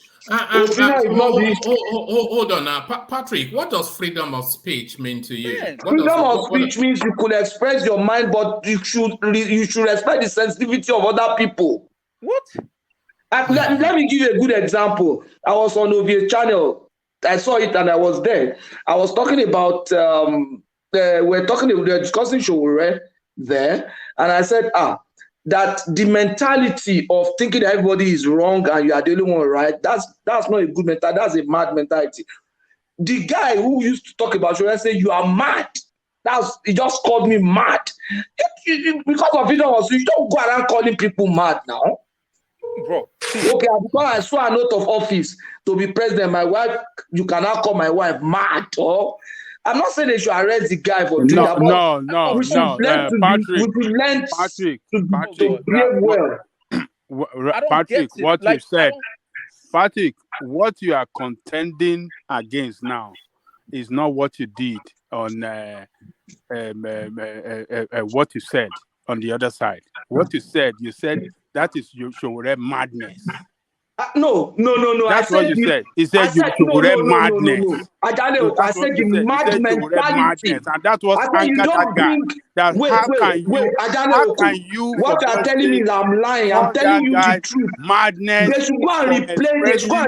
Hold on, Patrick. What does freedom of speech mean to you? Freedom of speech means you could express your mind, but you should respect the sensitivity of other people. What? Let me give you a good example. I was on OVA channel. I saw it and I was there. I was talking about. We're discussing Showore there, and I said, that the mentality of thinking that everybody is wrong and you are the only one right, that's not a good mentality, that's a mad mentality. The guy who used to talk about Showore said, you are mad. He just called me mad. Because of freedom of speech, you don't go around calling people mad now. Bro. Okay, because I saw a note of office to be president, my wife, you cannot call my wife mad, or I'm not saying they should arrest the guy for doing that. No. We should learn to behave well. Patrick, what you are contending against now is not what you did on what you said on the other side. What you said that is your madness. No. That's what you said. He said you madness. I said the mad mentality. And that was anchored that guy. How can you? What you are telling me is I'm lying. I'm telling you the truth. Madness. They should go and replace. I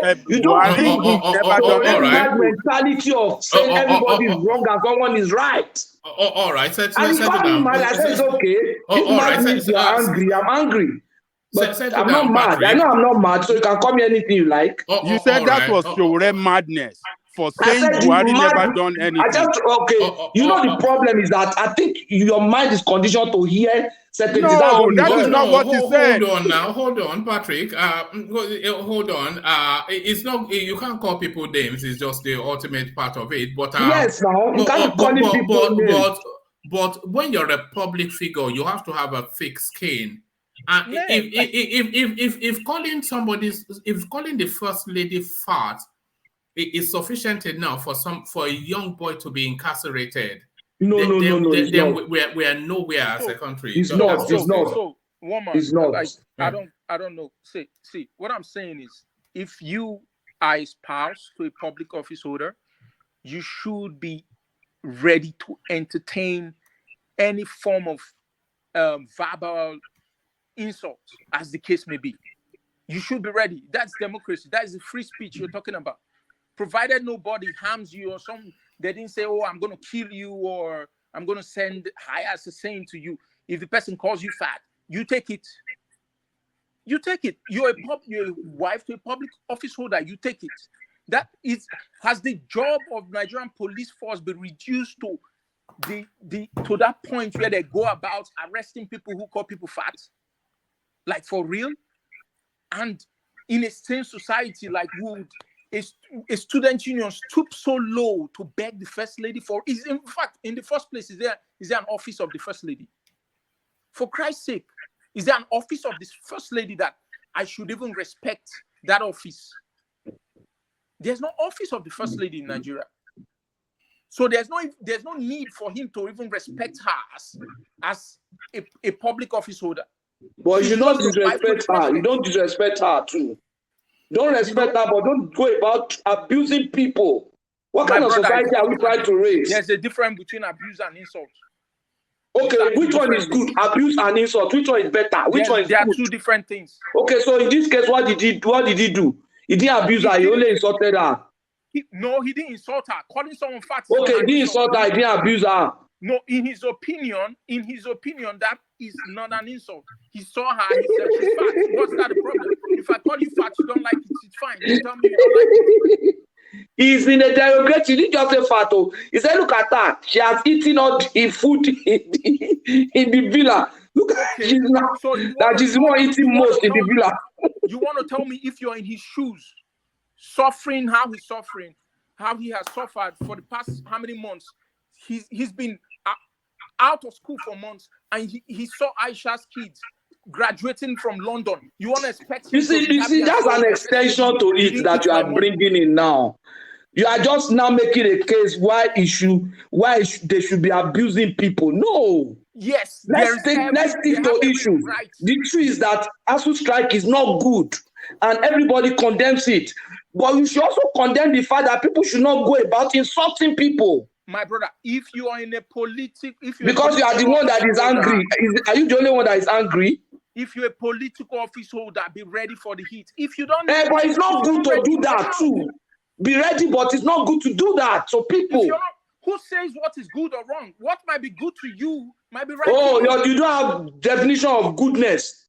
said you don't bring the mad mentality of saying everybody is wrong and someone is right. All right. And if I'm mad, I said it's okay. If mad means you're angry, I'm angry. But I'm not mad. Patrick. I know I'm not mad, so you can call me anything you like. You said that was your madness for saying Buhari never done anything. You know the problem is that I think your mind is conditioned to hear certain things. That is not what you said. Hold on, Patrick. Hold on. It's not. You can't call people names. It's just the ultimate part of it. But yes, now you can't call people names. But when you're a public figure, you have to have a thick skin. If calling the first lady fat is sufficient enough for a young boy to be incarcerated, no, we are nowhere as a country. It's not. So, woman, it's not. I don't know. See, what I'm saying is, if you are a spouse to a public office holder, you should be ready to entertain any form of verbal insult, as the case may be. You should be ready. That's democracy. That is the free speech you're talking about. Provided nobody harms you or something, they didn't say, "Oh, I'm going to kill you," or "I'm going to send high as a saying to you." If the person calls you fat, you take it. You take it. You're a wife to a public office holder. You take it. Has the job of Nigerian police force been reduced to to that point where they go about arresting people who call people fat? Like for real? And in a sane society, like would a student union stoop so low to beg the first lady for? In fact, in the first place, is there an office of the first lady? For Christ's sake, is there an office of this first lady that I should even respect that office? There's no office of the first lady in Nigeria. So there's no need for him to even respect her as a public office holder. But you not disrespect her. You don't disrespect her too. Don't respect her, but don't go about abusing people. What kind of society are we trying to raise? There's a difference between abuse and insult. Okay, which one is good? Abuse and insult. Which one is better? Which one is good? There are two different things. Okay, so in this case, what did he do? He didn't abuse her. He only insulted her. No, he didn't insult her. Calling someone fat. Okay, he didn't insult her. He didn't abuse her. No, in his opinion, that is not an insult. He saw her. He said she's fat. What's that the problem? If I call you fat, you don't like it. It's fine. You tell me you don't like it. He's in a derogatory. He didn't just say fat. Oh. He said, look at her. She has eaten all the food in the villa. Look at her. She's not. So she's the one eating most in the villa. You want to tell me if you're in his shoes, suffering, how he has suffered for the past how many months? He's been out of school for months, and he saw Aisha's kids graduating from London. You want to expect him? You see, that's an extension to it that you are bringing in now. You are just now making a case why they should be abusing people. No. Yes. Let's stick to issue. Right. The truth is that ASU strike is not good, and everybody condemns it. But you should also condemn the fact that people should not go about insulting people. My brother, if you are in a political... Because you are the one that is angry. Are you the only one that is angry? If you're a political office holder, be ready for the heat. If you don't... but it's not good to do that too. Be ready, but it's not good to do that. So people... Who says what is good or wrong? What might be good to you might be right. Oh, you don't have definition of goodness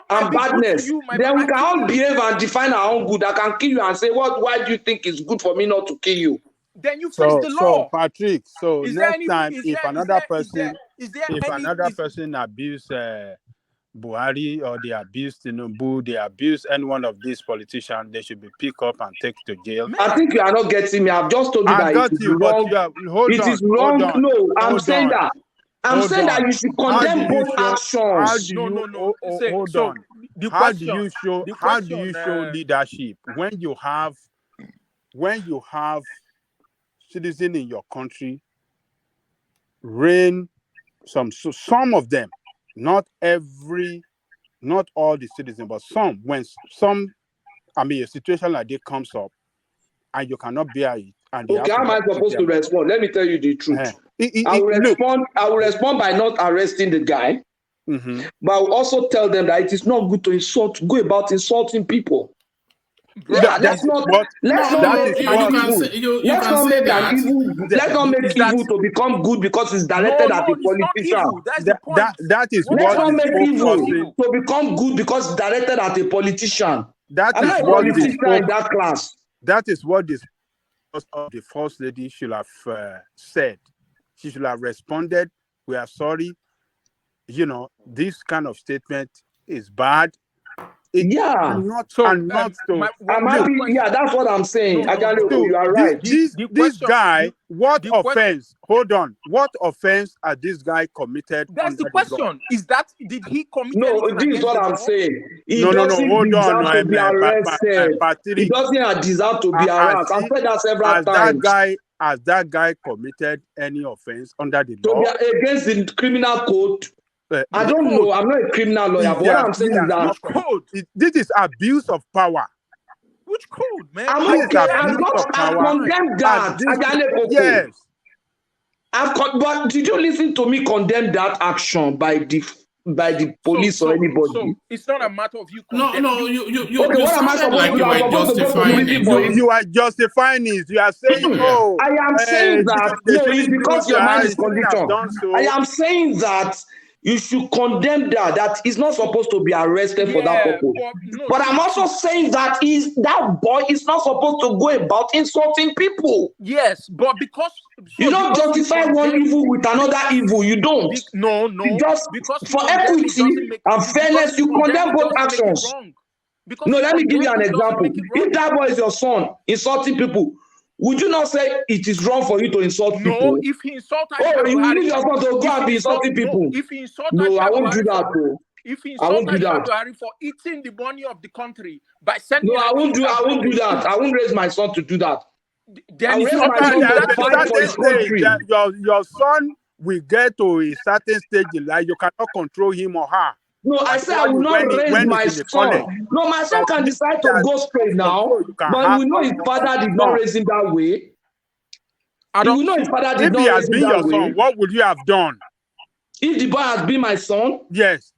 and badness. Then we can all behave and define our own good. I can kill you and say, why do you think it's good for me not to kill you? Then you face the law. So Patrick, next time if another person abuse Buhari or they abuse Tinubu, they abuse any one of these politicians, they should be picked up and taken to jail. I think you are not getting me. I've just told you that it is wrong. It is wrong. No, I'm saying that. I'm saying that you should condemn both actions. No. Hold on. How do you show leadership when you have citizens in your country reign some of them, not all the citizens, but some, a situation like this comes up and you cannot bear it. And okay, how am I supposed to respond? Let me tell you the truth. I will respond by not arresting the guy, but I will also tell them that it is not good to go about insulting people. Yeah, let's not make evil to become good because it's directed at the politician. That is let's not make evil to become good because it's directed at a politician. I'm not a politician in that class. That is what the first lady should have said. She should have responded, "We are sorry. This kind of statement is bad." I'm happy. Yeah, that's what I'm saying. You are right. This guy, what offense? Hold on. What offense has this guy committed? That's the question. Did he commit? No, this is what I'm saying. He doesn't deserve to be arrested. He doesn't deserve to be arrested. I've said that several times. Has that guy committed any offense under the law? To be against the criminal code? I don't know. I'm not a criminal lawyer, but what I'm saying is that code. This is abuse of power. Which code, man? I'm condemned that. Yes. But did you listen to me condemn that action by the police or anybody? So it's not a matter of you. No. You sounded like you were justifying it. You are justifying it. You are saying, I am saying that. No, it's because your mind is conditioned. I am saying that. You should condemn that is not supposed to be arrested for that purpose. But I'm also saying that that boy is not supposed to go about insulting people. Yes, but because you don't justify one evil with another evil. You don't. No. You just for equity and fairness, you condemn both actions. No, let me give you an example. If that boy is your son insulting people, would you not say it is wrong for you to insult people? No, if he insulted you need your son to go and be insulting people. If he insulted I won't do that, though. If he insulted Buhari for eating the money of the country by sending... No, I won't do that. I won't raise my son to do that. Then your son will get to a certain stage in life. You cannot control him or her. No, I said I will not raise my son. No, my son can decide to go straight now, but we know his father did not raise him that way. You know his father did not raise him that way. What would you have done? If the boy has been my son? Yes.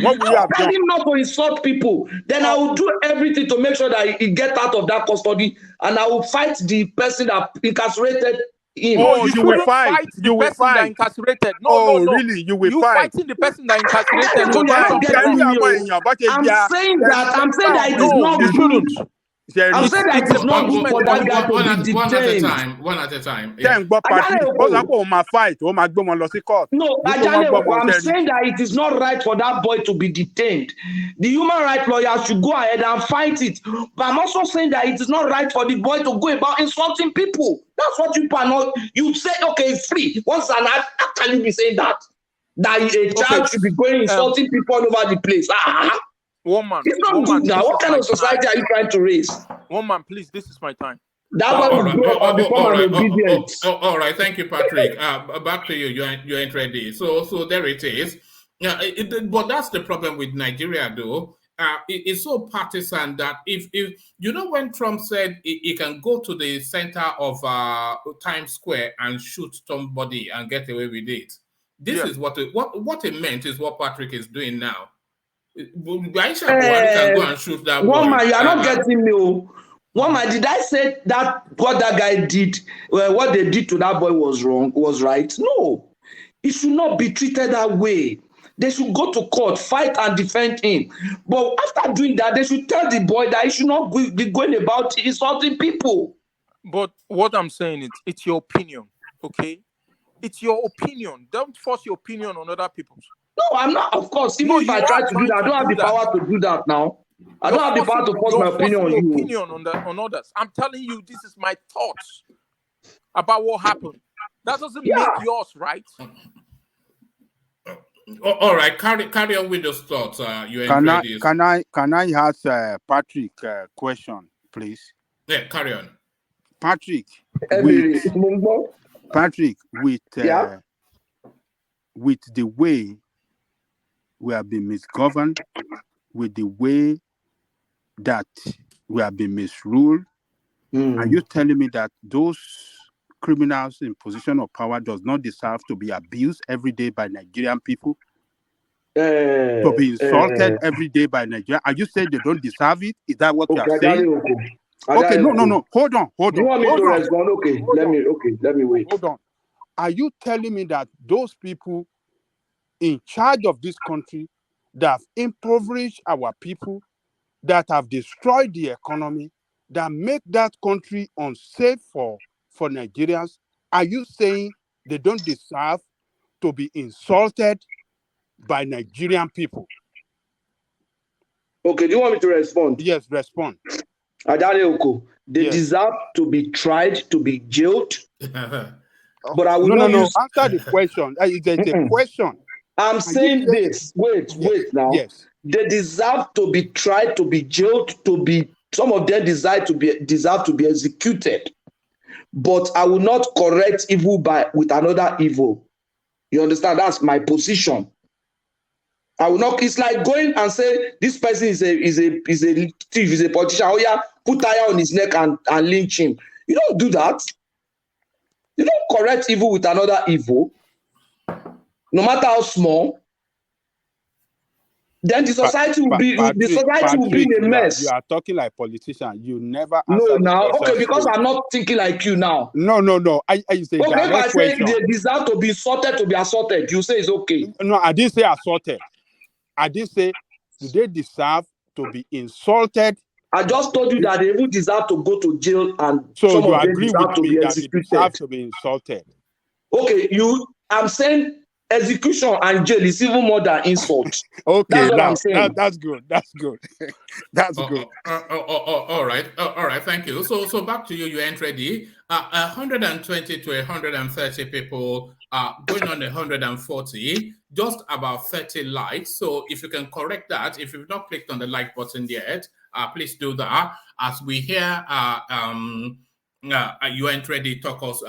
What would you have done? Tell him not to insult people. Then I will do everything to make sure that he gets out of that custody, and I will fight the person that incarcerated him. Oh, you will fight the person that incarcerated. No, no. Really? You will fight. Fighting the person that incarcerated. I'm saying that it is not you shouldn't. I'm saying that it is not good for that guy to be detained. One at a time. No, Ajale, I'm saying that it is not right for that boy to be detained. The human rights lawyer should go ahead and fight it. But I'm also saying that it is not right for the boy to go about insulting people. That's what you are not. You say, okay, free. Once an act, how can you be saying that? That a child should be going insulting people all over the place. One man. It's not good now. What kind of society are you trying to raise? One man, please. This is my time. That one will grow up and become an obedient. All right. Thank you, Patrick. Back to you. You ain't ready. So there it is. But that's the problem with Nigeria, though. It's so partisan that if you know when Trump said he can go to the center of Times Square and shoot somebody and get away with it. This is what it meant is what Patrick is doing now. Aisha Buhari can go and shoot that one boy. Man, you are not getting me. One man, did I say that what that guy did, what they did to that boy was wrong, was right? No. It should not be treated that way. They should go to court, fight and defend him. But after doing that, they should tell the boy that he should not be going about insulting people. But what I'm saying is, it's your opinion, okay? It's your opinion. Don't force your opinion on other people's. No, I'm not. Of course, even if I try to do that, I don't have the power to do that now. I don't have the power to force my opinion on you. Opinion on others. I'm telling you, this is my thoughts about what happened. That doesn't make yours right. All right, carry on with those thoughts. Can I ask Patrick a question, please? Yeah, carry on. Patrick, with the way we have been misgoverned, with the way that we have been misruled, are you telling me that those criminals in position of power does not deserve to be abused every day by Nigerian people? To be insulted every day by Nigeria? Are you saying they don't deserve it? Is that what you are saying? Okay, no. Hold on. You want me to respond? Okay, let me wait. Hold on. Are you telling me that those people in charge of this country that have impoverished our people, that have destroyed the economy, that make that country unsafe for Nigerians, are you saying they don't deserve to be insulted by Nigerian people? Okay, do you want me to respond? Yes, respond. They deserve to be tried, to be jailed. But I will no. Answer the question. It's a question. I'm saying this. Wait now. Yes. They deserve to be tried, to be jailed, some of them deserve to be executed. But I will not correct evil with another evil. You understand? That's my position. I will not. It's like going and say this person is a thief, is a politician. Oh yeah, put tire on his neck and lynch him. You don't do that. You don't correct evil with another evil, no matter how small. Then the society will be in a mess. You are talking like politician. You never answer. No, now okay, because I'm not thinking like you now. No. I say okay, if I say they deserve to be insulted, to be assaulted, you say it's okay. No, I didn't say assaulted. I didn't say they deserve to be insulted. I just told you that they even deserve to go to jail, and so some you of them agree deserve with to me be executed. That they deserve to be insulted. Okay, I'm saying execution and jail is even more than insult. Okay, that's what I'm saying. That's good. That's good. That's good. All right. Thank you. So back to you. You ain't ready. 120 to 130 people. Going on 140. Just about 30 likes. So if you can correct that, if you've not clicked on the like button yet, please do that. As we hear, you ain't ready. Talk us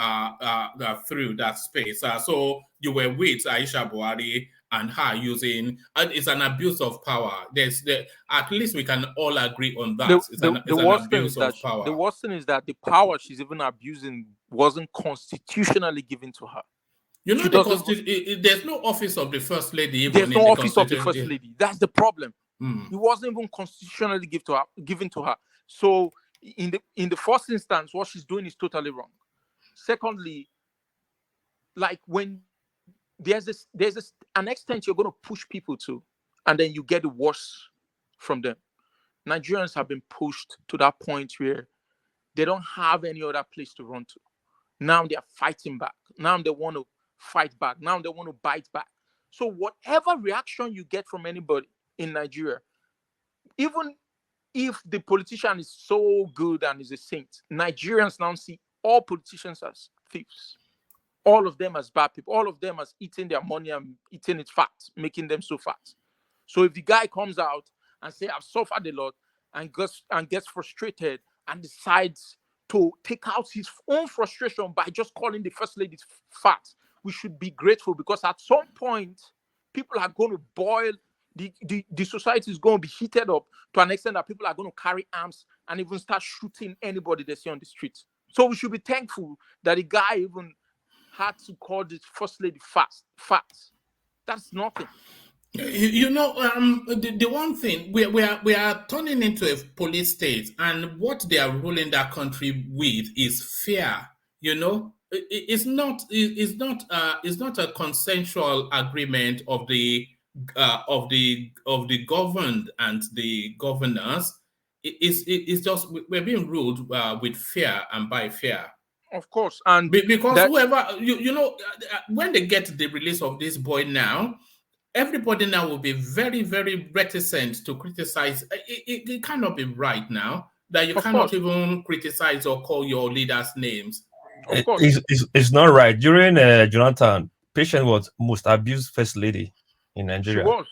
through that space. So you were with Aisha Buhari and her using it's an abuse of power. At least we can all agree on that. It's an abuse of power. The worst thing is that the power she's even abusing wasn't constitutionally given to her. You know, there's no office of the First Lady. There's no office of the First Lady. That's the problem. It wasn't even constitutionally given to her. So in the first instance, what she's doing is totally wrong. Secondly, like when there's an extent you're going to push people to, and then you get the worst from them. Nigerians have been pushed to that point where they don't have any other place to run to. Now they're fighting back. Now they want to fight back. Now they want to bite back. So whatever reaction you get from anybody in Nigeria, even if the politician is so good and is a saint, Nigerians now see all politicians as thieves. All of them as bad people. All of them as eating their money and eating it fat, making them so fat. So if the guy comes out and say, I've suffered a lot, and gets frustrated and decides to take out his own frustration by just calling the First Lady fat, we should be grateful, because at some point, people are going to boil. The society is going to be heated up to an extent that people are going to carry arms and even start shooting anybody they see on the streets. So we should be thankful that the guy even had to call the First Lady fat. That's nothing. You know, the one thing we are turning into a police state, and what they are ruling that country with is fear. You know, it's not a consensual agreement of the governed and the governors. It's just we're being ruled with fear and by fear. Of course, and because whoever you know, when they get the release of this boy now, everybody now will be very, very reticent to criticize. It cannot be right now that you cannot even criticize or call your leaders names. Of course. It's not right. During Jonathan, Patient was most abused First Lady in Nigeria. She was.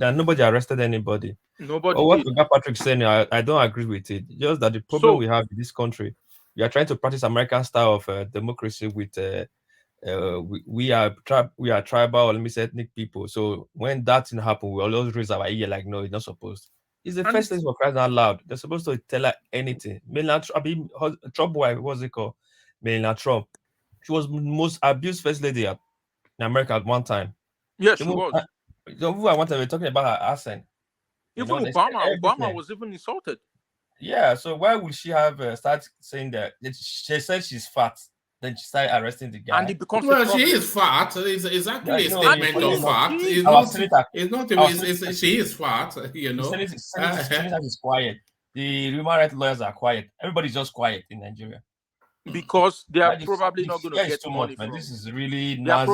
And nobody arrested anybody. Nobody. But what Oga Patrick saying, I don't agree with it. Just that the problem we have in this country, we are trying to practice American style of democracy with we are tribal or let me say ethnic people. So when that thing happen, we always raise our ear like, no, it's not supposed. It's the first thing for crying out loud. They're supposed to tell her anything. Trump, what's it called? Melania Trump. She was the most abused First Lady in America at one time. Yes, she was. At one time, we were talking about her accent. Even Obama was even insulted. Yeah, so why would she have start saying that? She said she's fat. Then she started arresting the guy. And it becomes she is fat. It's actually a statement of fact. She is fat. You know, Senator is quiet. The human rights lawyers are quiet. Everybody's just quiet in Nigeria because they are probably not going to get money. This is really they are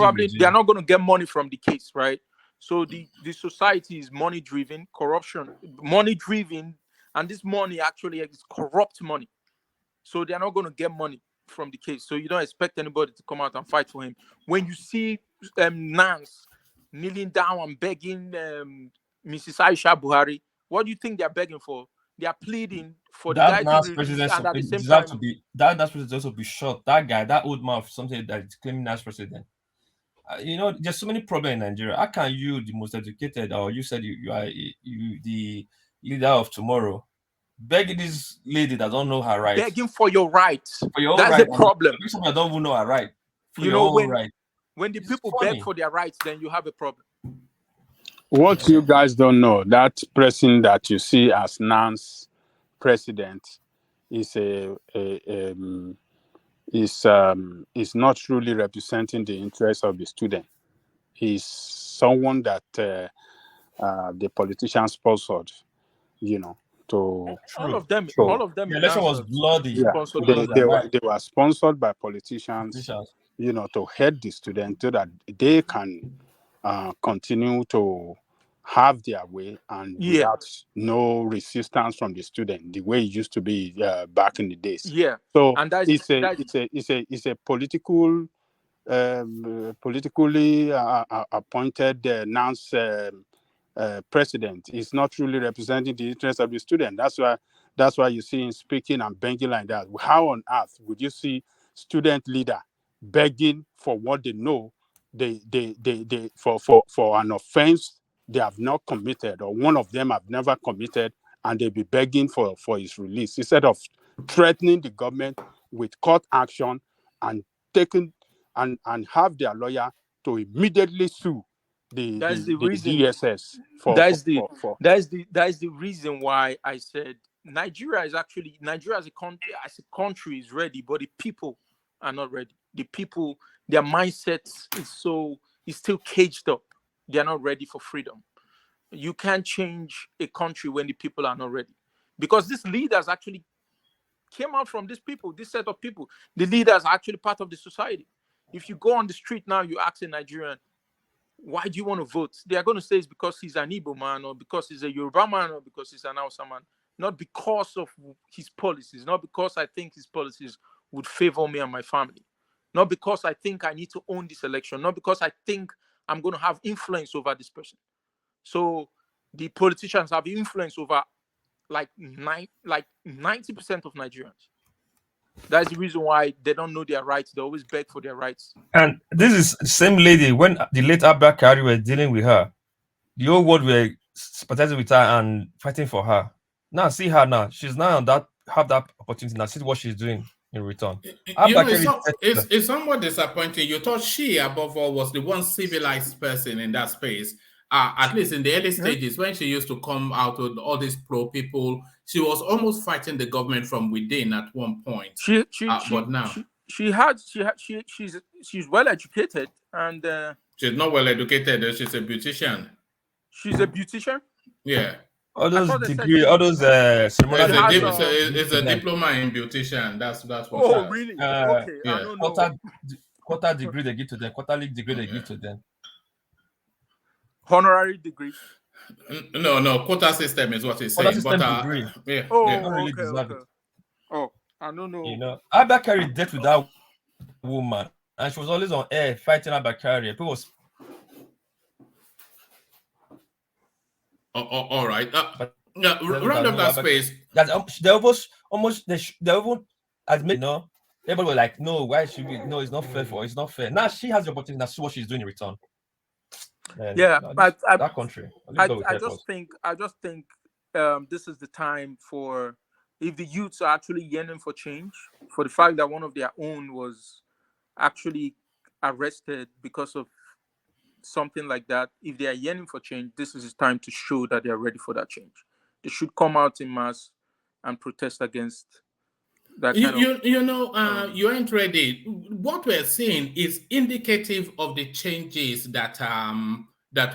not going to get money from the case, right? So the society is money driven, corruption, money driven, and this money actually is corrupt money. So they are not going to get money from the case. So you don't expect anybody to come out and fight for him. When you see Nance kneeling down and begging Mrs. Aisha Buhari, what do you think they're begging for? They are pleading for that the guy to release, and at the same time, that president also be shot. That guy, that old man, something that is claiming as president. You know, there's so many problems in Nigeria. How can you, the most educated, or you said you are the leader of tomorrow, begging this lady that don't know her rights? Begging for your rights. That's right. the problem. I don't even know her right. You know, when the people beg for their rights, then you have a problem. What you guys don't know, that person that you see as Nance president is is not truly representing the interests of the student. He's someone that the politicians sponsored, you know. To all of them. The election was bloody. Yeah, they were sponsored by politicians, you know, to head the students so that they can continue to have their way and without no resistance from the student, the way it used to be back in the days. Yeah. So and it's a political, politically appointed Nance president. Is not really representing the interests of the student. That's why you see him speaking and begging like that. How on earth would you see student leader begging for what they know they for an offense they have not committed, or one of them have never committed, and they be begging for his release instead of threatening the government with court action and taking and have their lawyer to immediately sue the DSS that's the reason why I said Nigeria as a country is ready, but the people are not ready. The people, their mindsets is still caged up. They are not ready for freedom. You can't change a country when the people are not ready, because these leaders actually came out from these people, this set of people. The leaders are actually part of the society. If you go on the street now, you ask a Nigerian, why do you want to vote? They are going to say it's because he's an Igbo man, or because he's a Yoruba man, or because he's an Hausa man. Not because of his policies, not because I think his policies would favor me and my family, not because I think I need to own this election, not because I think I'm going to have influence over this person. So the politicians have influence over like 90% of Nigerians. That's the reason why they don't know their rights. They always beg for their rights. And this is the same lady, when the late Abakari were dealing with her, the whole world were sympathizing with her and fighting for her. Now see her now. She's now on that, have that opportunity now. See what she's doing in return. It's somewhat disappointing. You thought she, above all, was the one civilized person in that space. At least in the early stages, when she used to come out with all these pro people, she was almost fighting the government from within at one point. But now she's well educated, and she's not well educated. She's a beautician. She's a beautician. Yeah. All those degrees, all those it's a diploma in beautician. That's what. Oh, really? Okay. Yeah. I don't know. Quarter degree they give to them. Quarterly degree they give to them. Honorary degree. No. Quota system is what he's saying. But degree. Yeah. Oh, don't really okay. deserve it. Oh, I don't know. You know, Abakari dealt with that woman, and she was always on air fighting Abakari. People was. All right. Round up that space. They won't admit, no. Everybody were like, no, why should we? No, it's not fair it's not fair. Now she has the opportunity to see what she's doing in return. But that country. I just think this is the time for, if the youths are actually yearning for change, for the fact that one of their own was actually arrested because of something like that. If they are yearning for change, this is the time to show that they are ready for that change. They should come out in mass and protest against that kind of... You ain't ready. What we're seeing is indicative of the changes that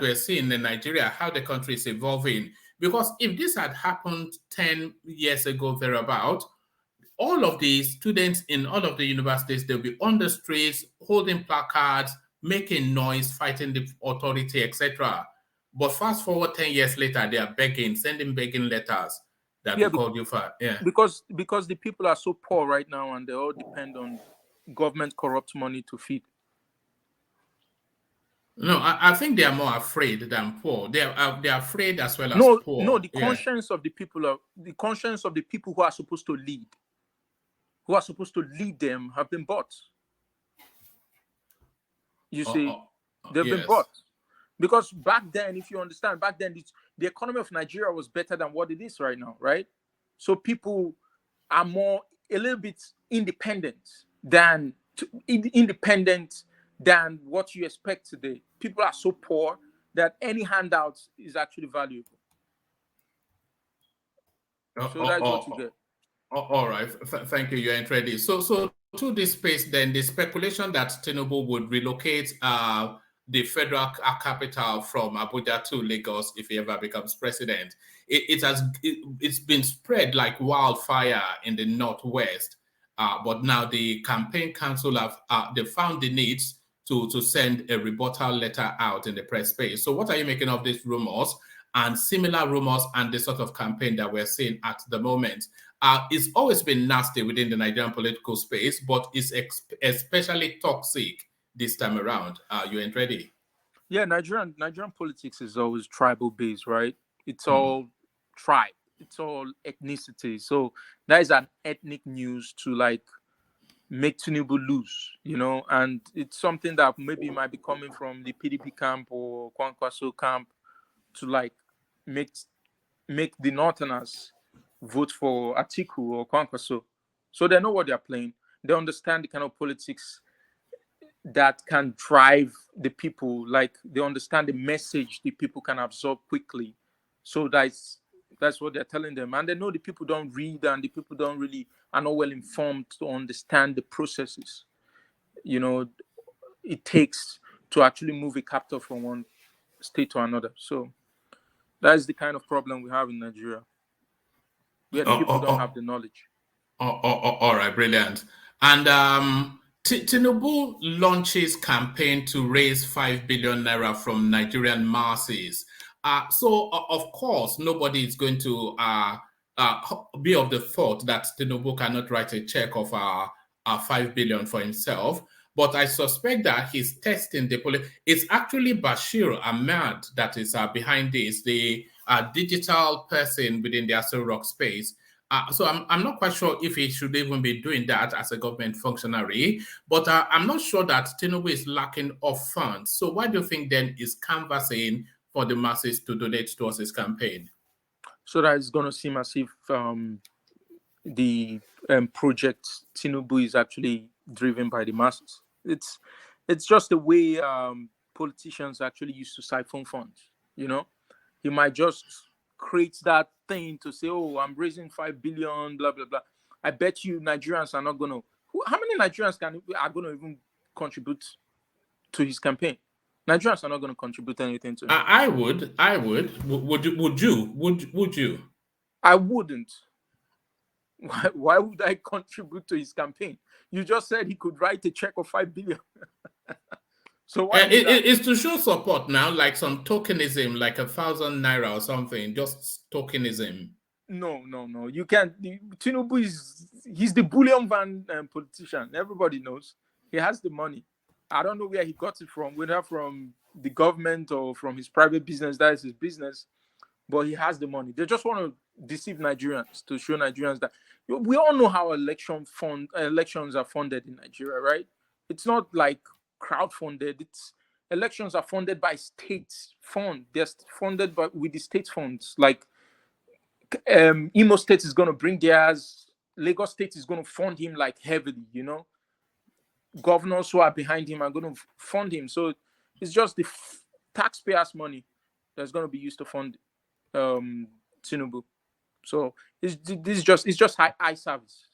we're seeing in Nigeria, how the country is evolving. Because if this had happened 10 years ago, thereabout, all of the students in all of the universities, they'll be on the streets, holding placards, making noise, fighting the authority, etc. But fast forward 10 years later, they are sending begging letters that they called you for. Yeah. Because the people are so poor right now, and they all depend on government corrupt money to feed. No, I think they are more afraid than poor. They are afraid as well as poor. No, the conscience of the people who are supposed to lead them have been bought. You see, they've been bought. Because back then, if you understand, the economy of Nigeria was better than what it is right now, right? So people are a little bit independent than what you expect today. People are so poor that any handout is actually valuable. So that's what you get. All right. Thank you. You're ready. So to this space, then, the speculation that Tinubu would relocate the federal capital from Abuja to Lagos if he ever becomes president, it's been spread like wildfire in the Northwest. But now the campaign council they found the need to send a rebuttal letter out in the press space. So what are you making of these rumors and similar rumors and the sort of campaign that we're seeing at the moment? It's always been nasty within the Nigerian political space, but it's especially toxic this time around. You ain't ready? Yeah, Nigerian politics is always tribal based, right? It's all tribe. It's all ethnicity. So that is an ethnic news to like make Tinubu lose, and it's something that maybe might be coming from the PDP camp or Kwankwaso camp to like make the Northerners vote for Atiku or Kwankwaso. So they know what they're playing. They understand the kind of politics that can drive the people. Like they understand the message the people can absorb quickly. So that's what they're telling them. And they know the people don't read and the people are not well informed to understand the processes, it takes to actually move a capital from one state to another. So that's the kind of problem we have in Nigeria, where the people don't have the knowledge. All right, brilliant. And Tinubu launches campaign to raise 5 billion naira from Nigerian masses. So of course, nobody is going to be of the thought that Tinubu cannot write a check of 5 billion for himself. But I suspect that he's testing the policy. It's actually Bashir Ahmad that is behind this, the digital person within the Aso Rock space. So I'm not quite sure if he should even be doing that as a government functionary, but I'm not sure that Tinubu is lacking of funds. So why do you think then is canvassing for the masses to donate towards his campaign? So that it's going to seem as if the project Tinubu is actually driven by the masses. It's just the way politicians actually used to siphon funds. He might just create that thing to say, "Oh, I'm raising 5 billion, blah blah blah." I bet you Nigerians are not going to. How many Nigerians are going to even contribute to his campaign? Nigerians are not going to contribute anything to him. I would. Would you? I wouldn't. Why would I contribute to his campaign? You just said he could write a check of 5 billion. So why it's to show support now, like some tokenism, like 1,000 naira or something, just tokenism. No. You can't. Tinubu he's the bullion van politician. Everybody knows he has the money. I don't know where he got it from, whether from the government or from his private business. That is his business, but he has the money. They just want to deceive Nigerians to show Nigerians that we all know how elections are funded in Nigeria, right? It's not like crowdfunded. Elections are funded by state fund. They're funded with the state funds. Like Imo State is going to bring theirs. Lagos State is going to fund him like heavily. Governors who are behind him are going to fund him. So it's just the taxpayers' money that's going to be used to fund Tinubu. So it's just eye service.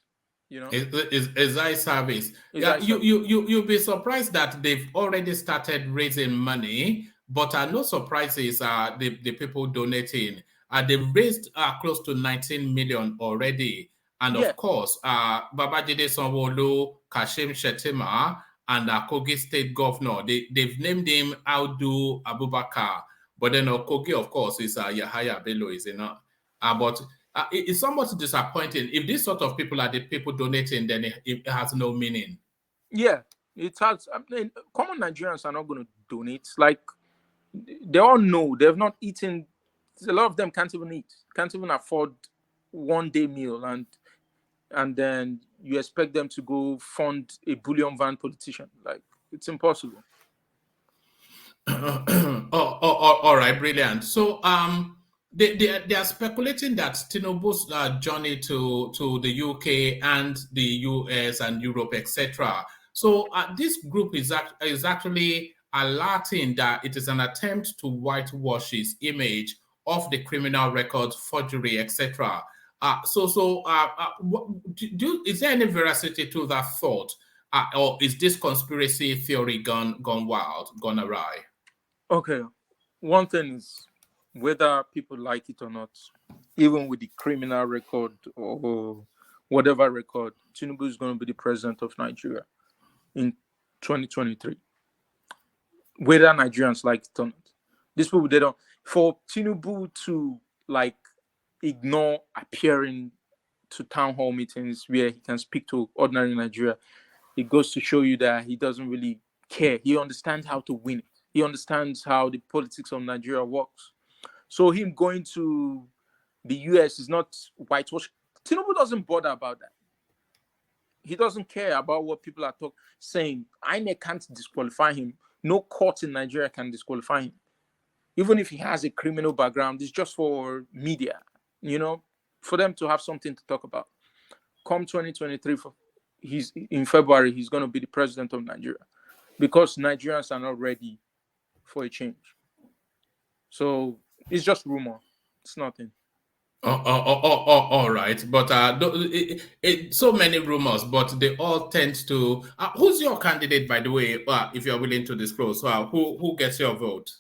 It's eye service. You'll be surprised that they've already started raising money, but no surprises are the people donating. They've raised close to 19 million already. And of course, Babajide Sanwo-Olu, Kashim Shettima, and Kogi State Governor, they've named him Audu Abubakar. But then Kogi, of course, is Yahaya Bello, is it not? But it's somewhat disappointing. If these sort of people are the people donating, then it has no meaning. Yeah, it has. I mean, common Nigerians are not going to donate. Like, they all know they've not eaten. A lot of them can't even eat, can't even afford one-day meal, and then you expect them to go fund a bullion van politician. Like, it's impossible. All right, brilliant. So they are speculating that Tinubu's journey to the UK and the US and Europe, etc. So this group is actually alerting that it is an attempt to whitewash his image of the criminal record, forgery, etc. Is there any veracity to that thought, or is this conspiracy theory gone wild, gone awry? Okay, one thing is, whether people like it or not, even with the criminal record or whatever record, Tinubu is going to be the president of Nigeria in 2023. Whether Nigerians like it or not, these people, they don't. For Tinubu to like ignore appearing to town hall meetings where he can speak to ordinary Nigeria, it goes to show you that he doesn't really care. He understands how to win it. He understands how the politics of Nigeria works. So him going to the US is not whitewash. Tinubu doesn't bother about that. He doesn't care about what people are saying. INEC can't disqualify him. No court in Nigeria can disqualify him. Even if he has a criminal background, it's just for media, for them to have something to talk about. Come 2023, in February, he's going to be the president of Nigeria because Nigerians are not ready for a change. So it's just rumor. It's nothing. All right, but so many rumors, but they all tend to. Who's your candidate, by the way? If you're willing to disclose, who gets your vote?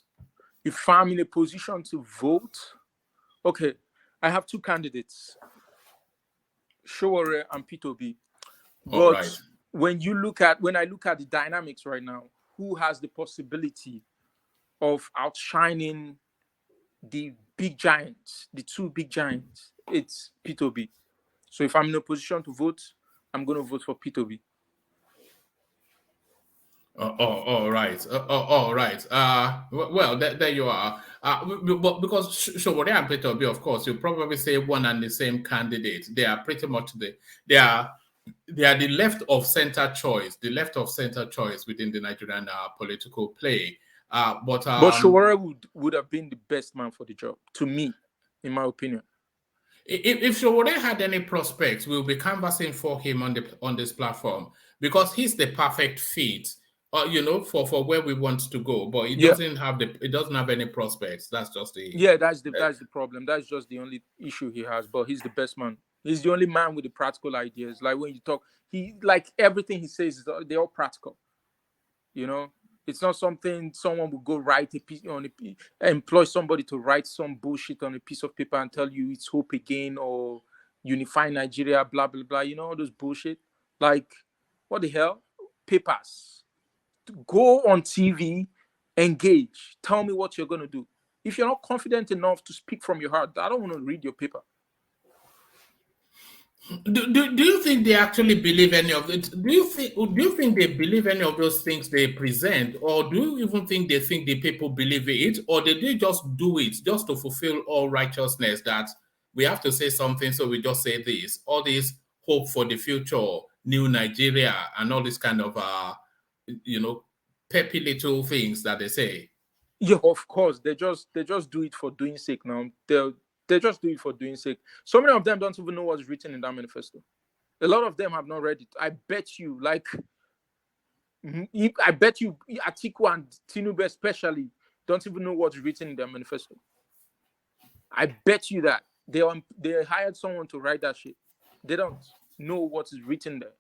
If I'm in a position to vote, okay, I have two candidates, Showore and P2B. But when I look at the dynamics right now, who has the possibility of outshining the big giants, the two big giants? It's P2B. So if I'm in a position to vote, I'm going to vote for P2B. All right. All right. Well, there you are. But because Showore and P2B, of course, you probably say one and the same candidate. They are pretty much they are the left of center choice, within the Nigerian political play. But Showore would have been the best man for the job, to me, in my opinion. If Showore had any prospects, we'll be canvassing for him on this platform because he's the perfect fit, for where we want to go. But it doesn't have any prospects. That's just that's the problem. That's just the only issue he has. But he's the best man. He's the only man with the practical ideas. Like when you talk, everything he says, they're all practical. It's not something someone will go write a piece employ somebody to write some bullshit on a piece of paper and tell you it's hope again or unify Nigeria, blah, blah, blah. All those bullshit. Like, what the hell? Papers. Go on TV, engage. Tell me what you're going to do. If you're not confident enough to speak from your heart, I don't want to read your paper. Do you think they actually believe any of it? Do you think they believe any of those things they present, or do you even think they think the people believe it, or did they just do it just to fulfill all righteousness that we have to say something, so we just say this? All this hope for the future, new Nigeria, and all this kind of peppy little things that they say. Yeah, of course, they just do it for doing sake now. They just do it for doing sake. So many of them don't even know what's written in that manifesto. A lot of them have not read it. I bet you, Atiku and Tinubu especially don't even know what's written in their manifesto. I bet you that they hired someone to write that shit. They don't know what is written there.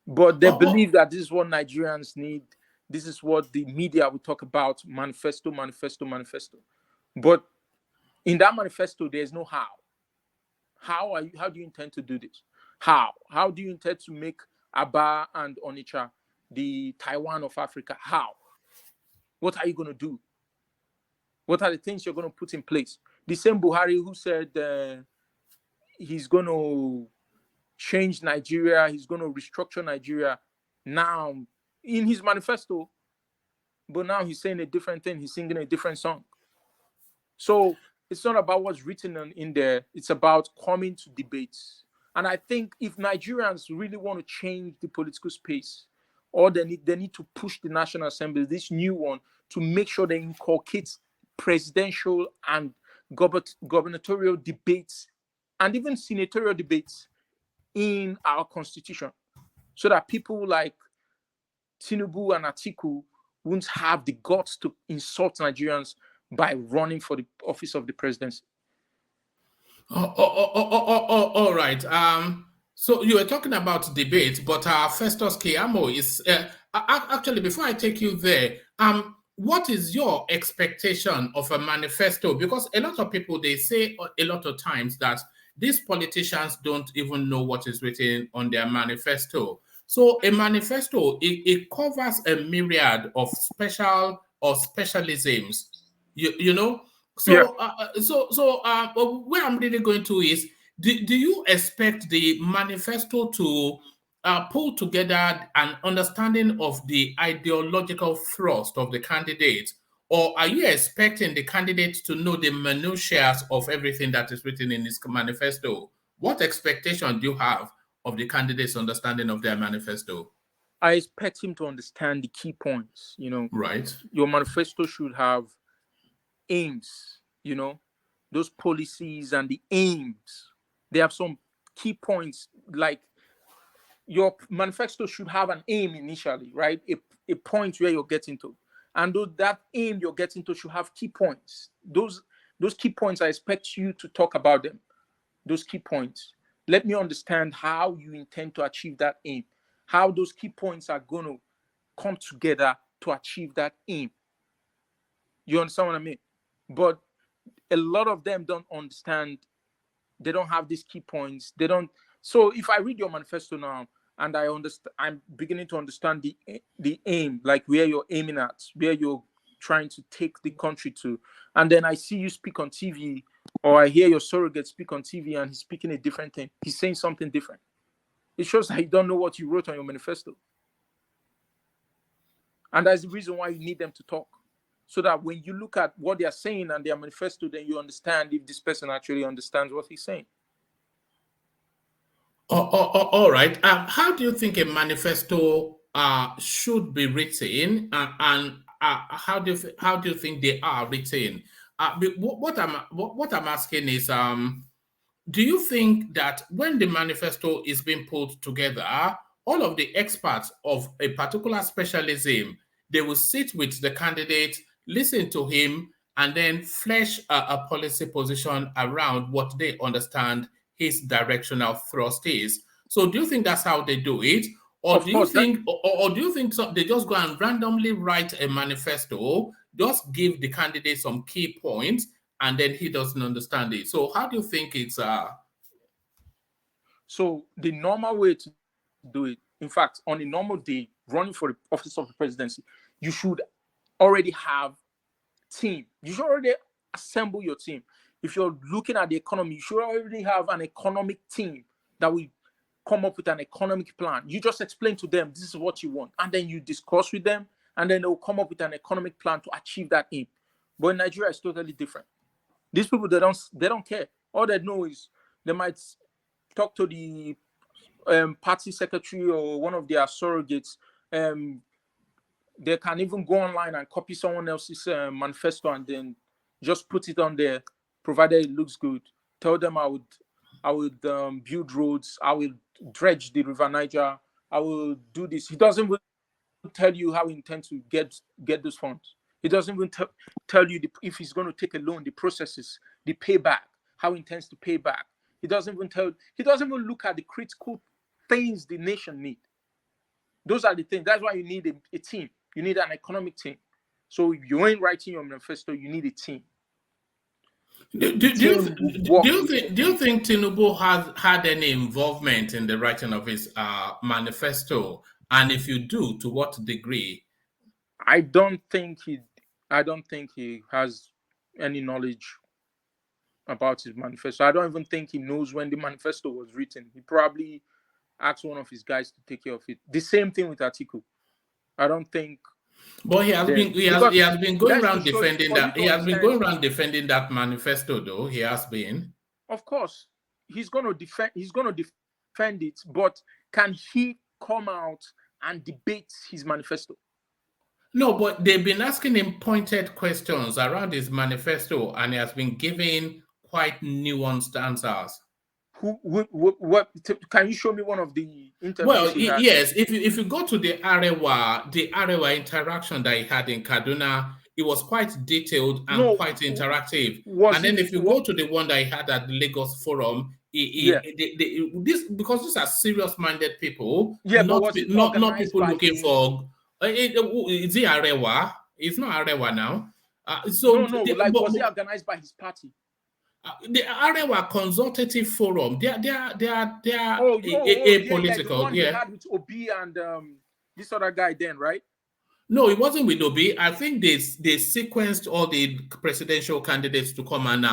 But they believe that this is what Nigerians need. This is what the media will talk about. Manifesto. But in that manifesto, there's no how. How do you intend to do this? How? How do you intend to make Aba and Onitsha the Taiwan of Africa? How? What are you going to do? What are the things you're going to put in place? The same Buhari who said he's going to change Nigeria, he's going to restructure Nigeria now in his manifesto, but now he's saying a different thing. He's singing a different song. So it's not about what's written in there. It's about coming to debates. And I think if Nigerians really want to change the political space, or they need to push the National Assembly, this new one, to make sure they inculcate presidential and gubernatorial debates and even senatorial debates in our constitution, so that people like Tinubu and Atiku won't have the guts to insult Nigerians by running for the office of the presidency. All right. So you were talking about debate, but Festus Keyamo is actually, before I take you there, what is your expectation of a manifesto? Because a lot of people, they say a lot of times that these politicians don't even know what is written on their manifesto. So a manifesto, it covers a myriad of special or specialisms. So where I'm really going to is, do you expect the manifesto to pull together an understanding of the ideological thrust of the candidate, or are you expecting the candidate to know the minutiae of everything that is written in this manifesto? What expectation do you have of the candidate's understanding of their manifesto? I expect him to understand the key points, you know. Right. Your manifesto should have aims, you know, those policies and the aims. They have some key points, like your manifesto should have an aim initially, right? A point where you're getting to. And that aim you're getting to should have key points. Those key points, I expect you to talk about them. Those key points. Let me understand how you intend to achieve that aim. How those key points are going to come together to achieve that aim. You understand what I mean? But a lot of them don't understand. They don't have these key points. They don't. So if I read your manifesto now and I understand, I'm beginning to understand the aim, like where you're aiming at, where you're trying to take the country to, and then I see you speak on TV, or I hear your surrogate speak on TV and he's speaking a different thing. He's saying something different. It shows that you don't know what you wrote on your manifesto. And that's the reason why you need them to talk. So that when you look at what they are saying and their manifesto, then you understand if this person actually understands what he's saying. All right. How do you think a manifesto should be written, and how do you think they are written? What I'm asking is, do you think that when the manifesto is being put together, all of the experts of a particular specialism, they will sit with the candidate, listen to him, and then flesh a policy position around what they understand his directional thrust is? So do you think that's how they do it? Or do you think they just go and randomly write a manifesto, just give the candidate some key points, and then he doesn't understand it? So how do you think it's So the normal way to do it, in fact, on a normal day, running for the office of the presidency, you should already have team. You should already assemble your team. If you're looking at the economy, you should already have an economic team that will come up with an economic plan. You just explain to them, this is what you want. And then you discuss with them, and then they'll come up with an economic plan to achieve that aim. But in Nigeria, it's totally different. These people, they don't care. All they know is they might talk to the party secretary or one of their surrogates. They can even go online and copy someone else's manifesto and then just put it on there, provided it looks good. Tell them I would build roads, I will dredge the River Niger, I will do this. He doesn't even tell you how he intends to get those funds. He doesn't even tell you if he's going to take a loan, the processes, the payback, how he intends to pay back. He doesn't even look at the critical things the nation need. Those are the things. That's why you need a team. You need an economic team. So if you ain't writing your manifesto, you need a team. Do you think Tinubu has had any involvement in the writing of his manifesto? And if you do, to what degree? I don't think he has any knowledge about his manifesto. I don't even think he knows when the manifesto was written. He probably asked one of his guys to take care of it. The same thing with Atiku. I don't think. But he has been going around defending that. He has been going around defending that manifesto, though. He has been. Of course, he's going to defend. He's going to defend it. But can he come out and debate his manifesto? No, but they've been asking him pointed questions around his manifesto, and he has been giving quite nuanced answers. What can you show me one of the interviews? Well, yes. If you go to the Arewa interaction that he had in Kaduna, it was quite detailed and quite interactive. And then if you go to the one that he had at the Lagos Forum, because these are serious-minded people, not people looking for. Is he Arewa? It's not Arewa now. Was he organized by his party? The Arewa Consultative Forum, they are political. They had with Obi and this other guy then, right? No, it wasn't with Obi. I think they sequenced all the presidential candidates to come and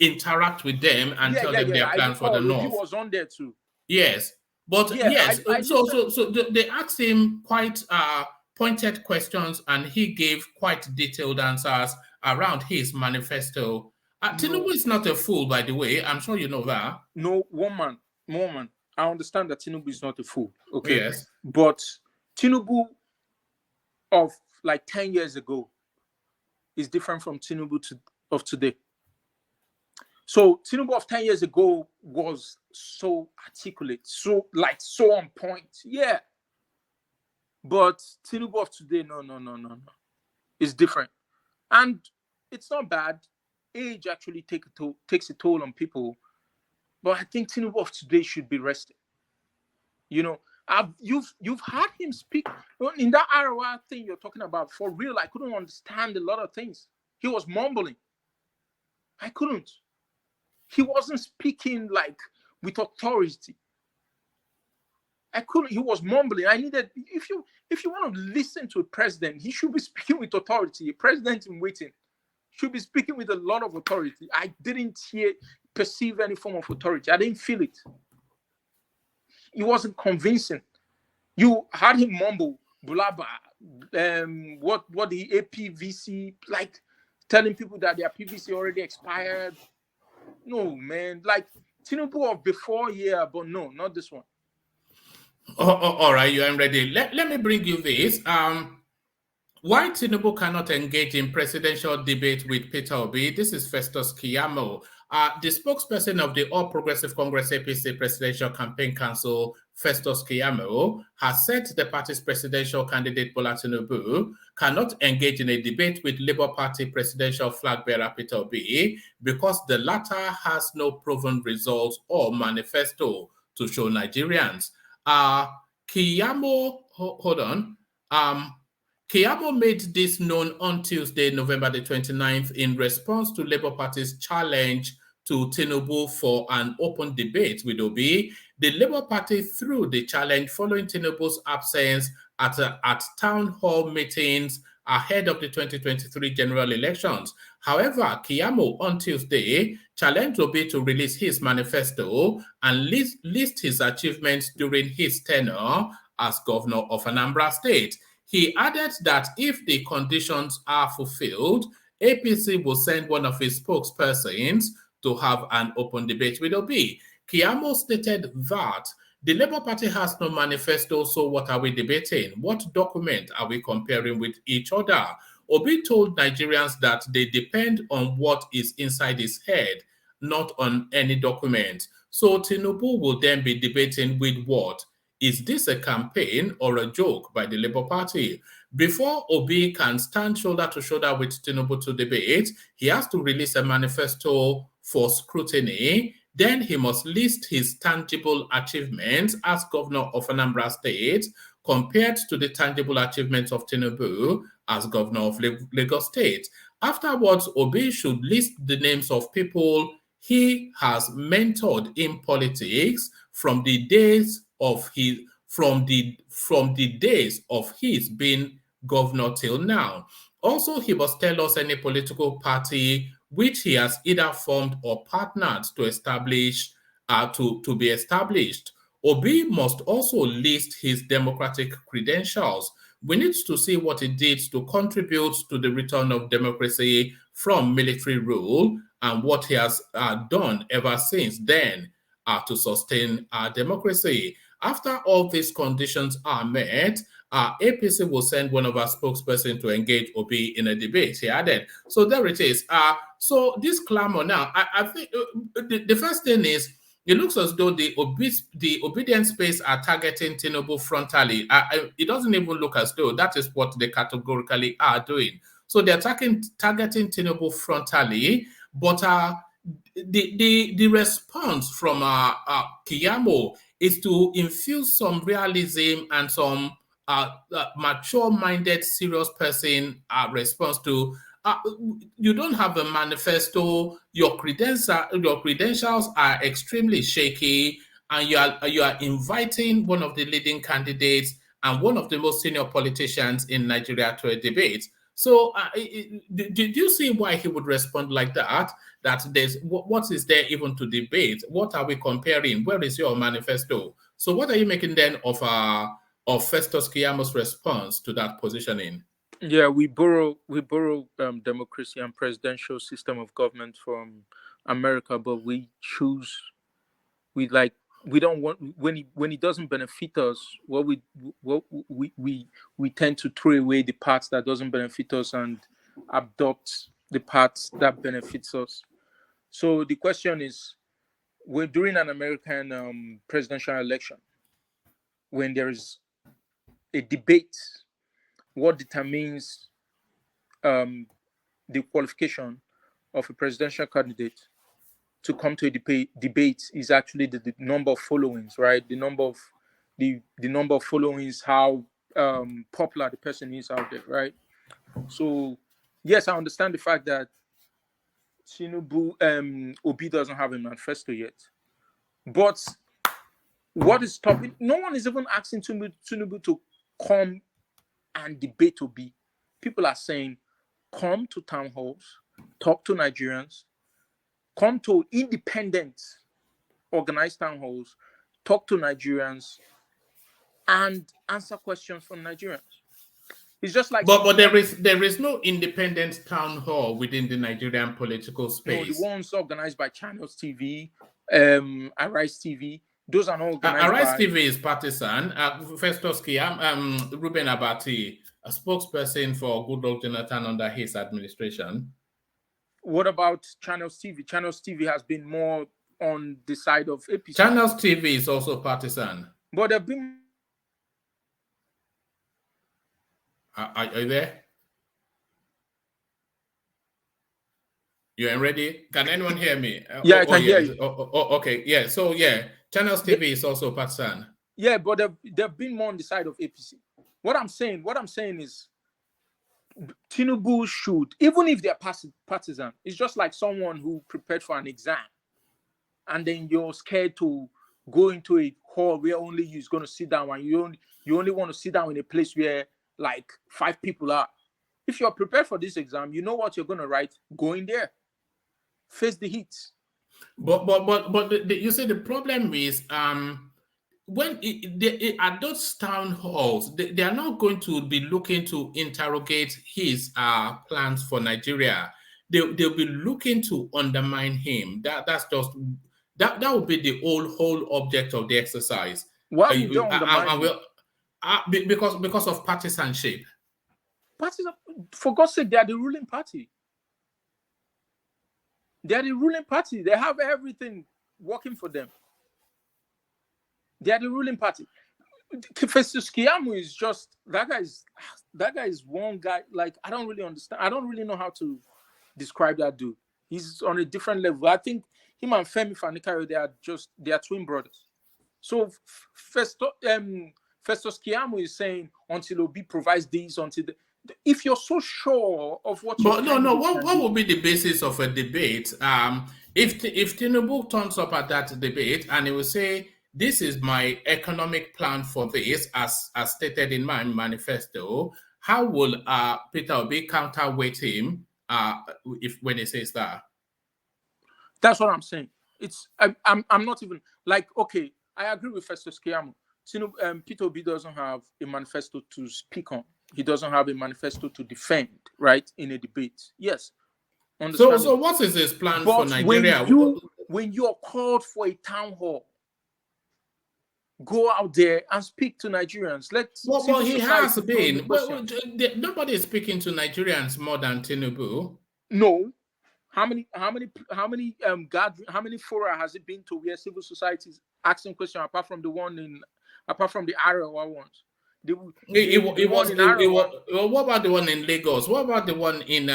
interact with them and tell them their plans for the North. He was on there too. Yes, but so they asked him quite pointed questions, and he gave quite detailed answers around his manifesto. Tinubu is not a fool, by the way. I'm sure you know that. No, one man. I understand that Tinubu is not a fool. Okay. Yes. But Tinubu of like 10 years ago is different from Tinubu of today. So Tinubu of 10 years ago was so articulate, so on point. Yeah. But Tinubu of today, no. It's different. And it's not bad. Age actually takes a toll on people. But I think Tinubu of today should be rested. You know, you've had him speak in that Arawa thing you're talking about. For real, I couldn't understand a lot of things. He was mumbling. I couldn't. He wasn't speaking like with authority. I couldn't. He was mumbling. I needed. If you want to listen to a president, he should be speaking with authority. A president in waiting should be speaking with a lot of authority. I didn't perceive any form of authority. I didn't feel it. It wasn't convincing. You had him mumble, blabber, what the APVC, like telling people that their PVC already expired. No, man. Like Tinubu of before, yeah, but no, not this one. All right, you are ready. Let me bring you this. Why Tinubu cannot engage in presidential debate with Peter Obi? This is Festus Keyamo. The spokesperson of the All Progressive Congress APC Presidential Campaign Council, Festus Keyamo, has said the party's presidential candidate Bola Tinubu cannot engage in a debate with Labour Party presidential flag bearer Peter Obi because the latter has no proven results or manifesto to show Nigerians. Keyamo, hold on. Keyamo made this known on Tuesday, November the 29th, in response to Labour Party's challenge to Tinubu for an open debate with Obi. The Labour Party threw the challenge following Tinubu's absence at town hall meetings ahead of the 2023 general elections. However, Keyamo on Tuesday challenged Obi to release his manifesto and list his achievements during his tenure as governor of Anambra State. He added that if the conditions are fulfilled, APC will send one of its spokespersons to have an open debate with Obi. Keyamo stated that the Labour Party has no manifesto, so what are we debating? What document are we comparing with each other? Obi told Nigerians that they depend on what is inside his head, not on any document. So Tinubu will then be debating with what? Is this a campaign or a joke by the Labour Party? Before Obi can stand shoulder to shoulder with Tinubu to debate, he has to release a manifesto for scrutiny. Then he must list his tangible achievements as governor of Anambra State compared to the tangible achievements of Tinubu as governor of Lagos State. Afterwards, Obi should list the names of people he has mentored in politics from the days of his being governor till now. Also, he must tell us any political party which he has either formed or partnered to establish to be established. Obi must also list his democratic credentials. We need to see what he did to contribute to the return of democracy from military rule and what he has done ever since then to sustain democracy. After all these conditions are met, APC will send one of our spokespersons to engage Obi in a debate, he added. So there it is. So this clamor now, I think the first thing is, it looks as though the obedient space are targeting Tinubu frontally. It doesn't even look as though that is what they categorically are doing. So they're targeting Tinubu frontally, but the response from Keyamo is to infuse some realism and some mature-minded, serious person response to you don't have a manifesto, your credentials are extremely shaky, and you are inviting one of the leading candidates and one of the most senior politicians in Nigeria to a debate. So did you see why he would respond like that? That there's what is there even to debate? What are we comparing? Where is your manifesto? So what are you making then of Festus Keyamo's response to that positioning? Yeah, we borrow democracy and presidential system of government from America, but we we don't want when it doesn't benefit us, we tend to throw away the parts that doesn't benefit us and adopt the parts that benefits us. So the question is, we're during an American presidential election, when there is a debate, what determines the qualification of a presidential candidate to come to a debate is actually the number of followings, right? The number of followings, how popular the person is out there, right? So yes, I understand the fact that Tinubu Obi doesn't have a manifesto yet, but what is stopping? No one is even asking Tinubu to come and debate Obi. People are saying, come to town halls, talk to Nigerians, come to independent, organized town halls, talk to Nigerians, and answer questions from Nigerians. It's just like, but there is no independent town hall within the Nigerian political space. No, the ones organized by Channels TV, Arise TV. Those are not organized. Arise TV is partisan. Festus Keyamo, Ruben Abati, a spokesperson for Goodluck Jonathan under his administration. What about Channels TV? Channels TV has been more on the side of APC. Channels TV is also partisan. But there have been. Are you there? You ain't ready? Can anyone hear me? Yeah, I can hear you. Okay. Yeah. So yeah, Channels TV is also partisan. Yeah, but they've been more on the side of APC. What I'm saying is, Tinubu should, even if they're partisan, it's just like someone who prepared for an exam, and then you're scared to go into a hall where only you're going to sit down, and you only want to sit down in a place where like 5 people are. If you're prepared for this exam, you know what you're going to write. Go in there, face the heat. But you see, the problem is when at those town halls, they are not going to be looking to interrogate his plans for Nigeria. They'll be looking to undermine him. That would be the whole object of the exercise. Why would you undermine him? Because of partisanship. For God's sake, they are the ruling party. They are the ruling party. They have everything working for them. They are the ruling party. Festus Keyamo is just that guy is one guy. Like, I don't really understand. I don't really know how to describe that dude. He's on a different level. I think him and Femi Fani-Kayode, they are twin brothers. So Festus Keyamo is saying until Obi provides this, if you're so sure of what you're what would be the basis of a debate? If Tinubu turns up at that debate and he will say, this is my economic plan for this, as stated in my manifesto, how will Peter Obi counterweight him when he says that? That's what I'm saying. I'm not even like, okay, I agree with Festus Keyamo. Peter Obi doesn't have a manifesto to speak on. He doesn't have a manifesto to defend, right, in a debate. Yes. So what is his plan for Nigeria? When you are called for a town hall, go out there and speak to Nigerians. Well, he has been. Nobody is speaking to Nigerians more than Tinubu. No. How many fora has it been to where civil society is asking questions apart from the Arewa ones? What about the one in Lagos? What about the one in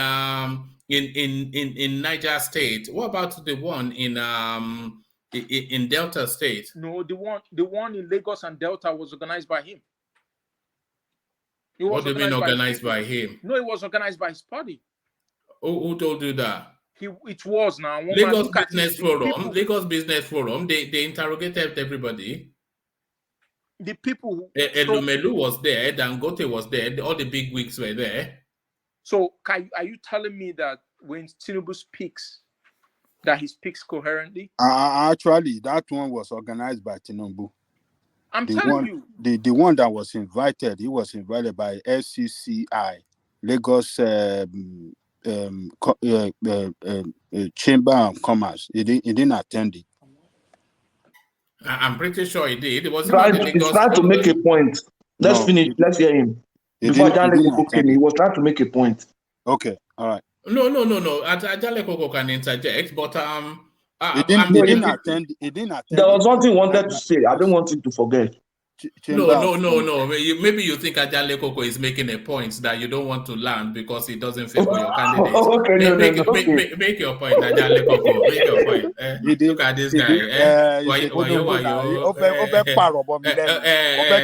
Niger State? What about the one in Delta State? No, the one in Lagos and Delta was organized by him. What do you mean organized by him? No, it was organized by his party. Who told you that? It was now. Lagos Business Forum. They interrogated everybody. The people. Elumelu was there. Dangote was there. All the big wigs were there. So, are you telling me that when Tinubu speaks, that he speaks coherently? Actually, that one was organized by Tinubu. I'm telling you. The one that was invited, he was invited by FCCI, Lagos Chamber of Commerce. He didn't attend it. I'm pretty sure he did. It was He's trying to make a point. Let's finish. Let's hear him. Before Ajale Koko came, he was trying to make a point. Okay, all right. No. Ajale Koko can interject, but he didn't attend. There was something he wanted to say. I don't want him to forget. No. Maybe you think Ajale Koko is making a point that you don't want to learn because it doesn't favor your candidate. Okay, make your point, Ajale Koko. Make your point. Look at this guy.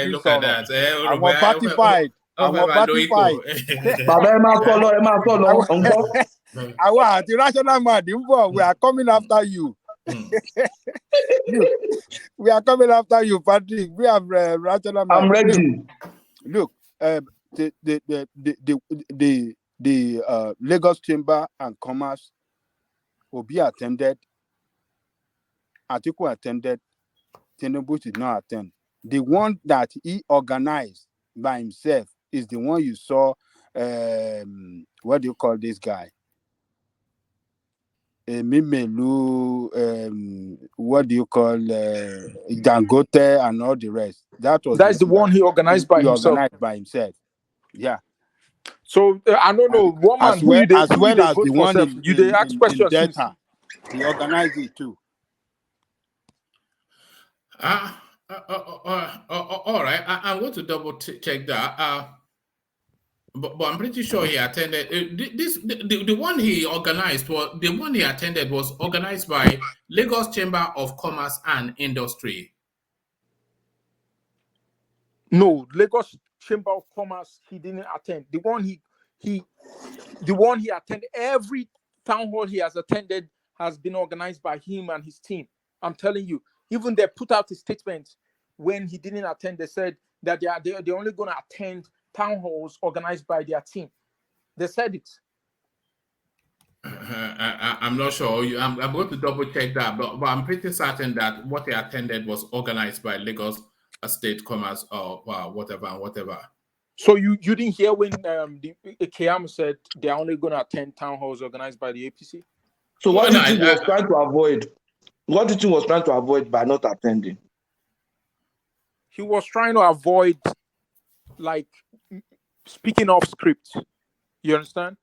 Look at that. We are coming after you. We are coming after you, Patrick. We have rational man. I'm ready. Look, the Lagos Chamber and Commerce will be attended. Atiku attended. Tinubu did not attend. The one that he organized by himself is the one you saw. What do you call this guy? Mimelu, what do you call Dangote and all the rest? That's the one he organized by himself. Yeah. So I don't know. One man as well as the one you ask questions. Delta. He organized it too. All right. I'm going to double check that. But I'm pretty sure he attended. The one he organized was the one he attended was organized by Lagos Chamber of Commerce and Industry. No, Lagos Chamber of Commerce he didn't attend. The one he attended, every town hall he has attended has been organized by him and his team. I'm telling you, even they put out a statement when he didn't attend. They said that they're only going to attend town halls organized by their team. They said it. I'm not sure. I'm going to double check that, but I'm pretty certain that what they attended was organized by Lagos State Commerce or whatever. So you didn't hear when the KM said they're only going to attend town halls organized by the APC? So what do you think was trying to avoid? What do you think was trying to avoid by not attending? He was trying to avoid, like, speaking off script. You understand?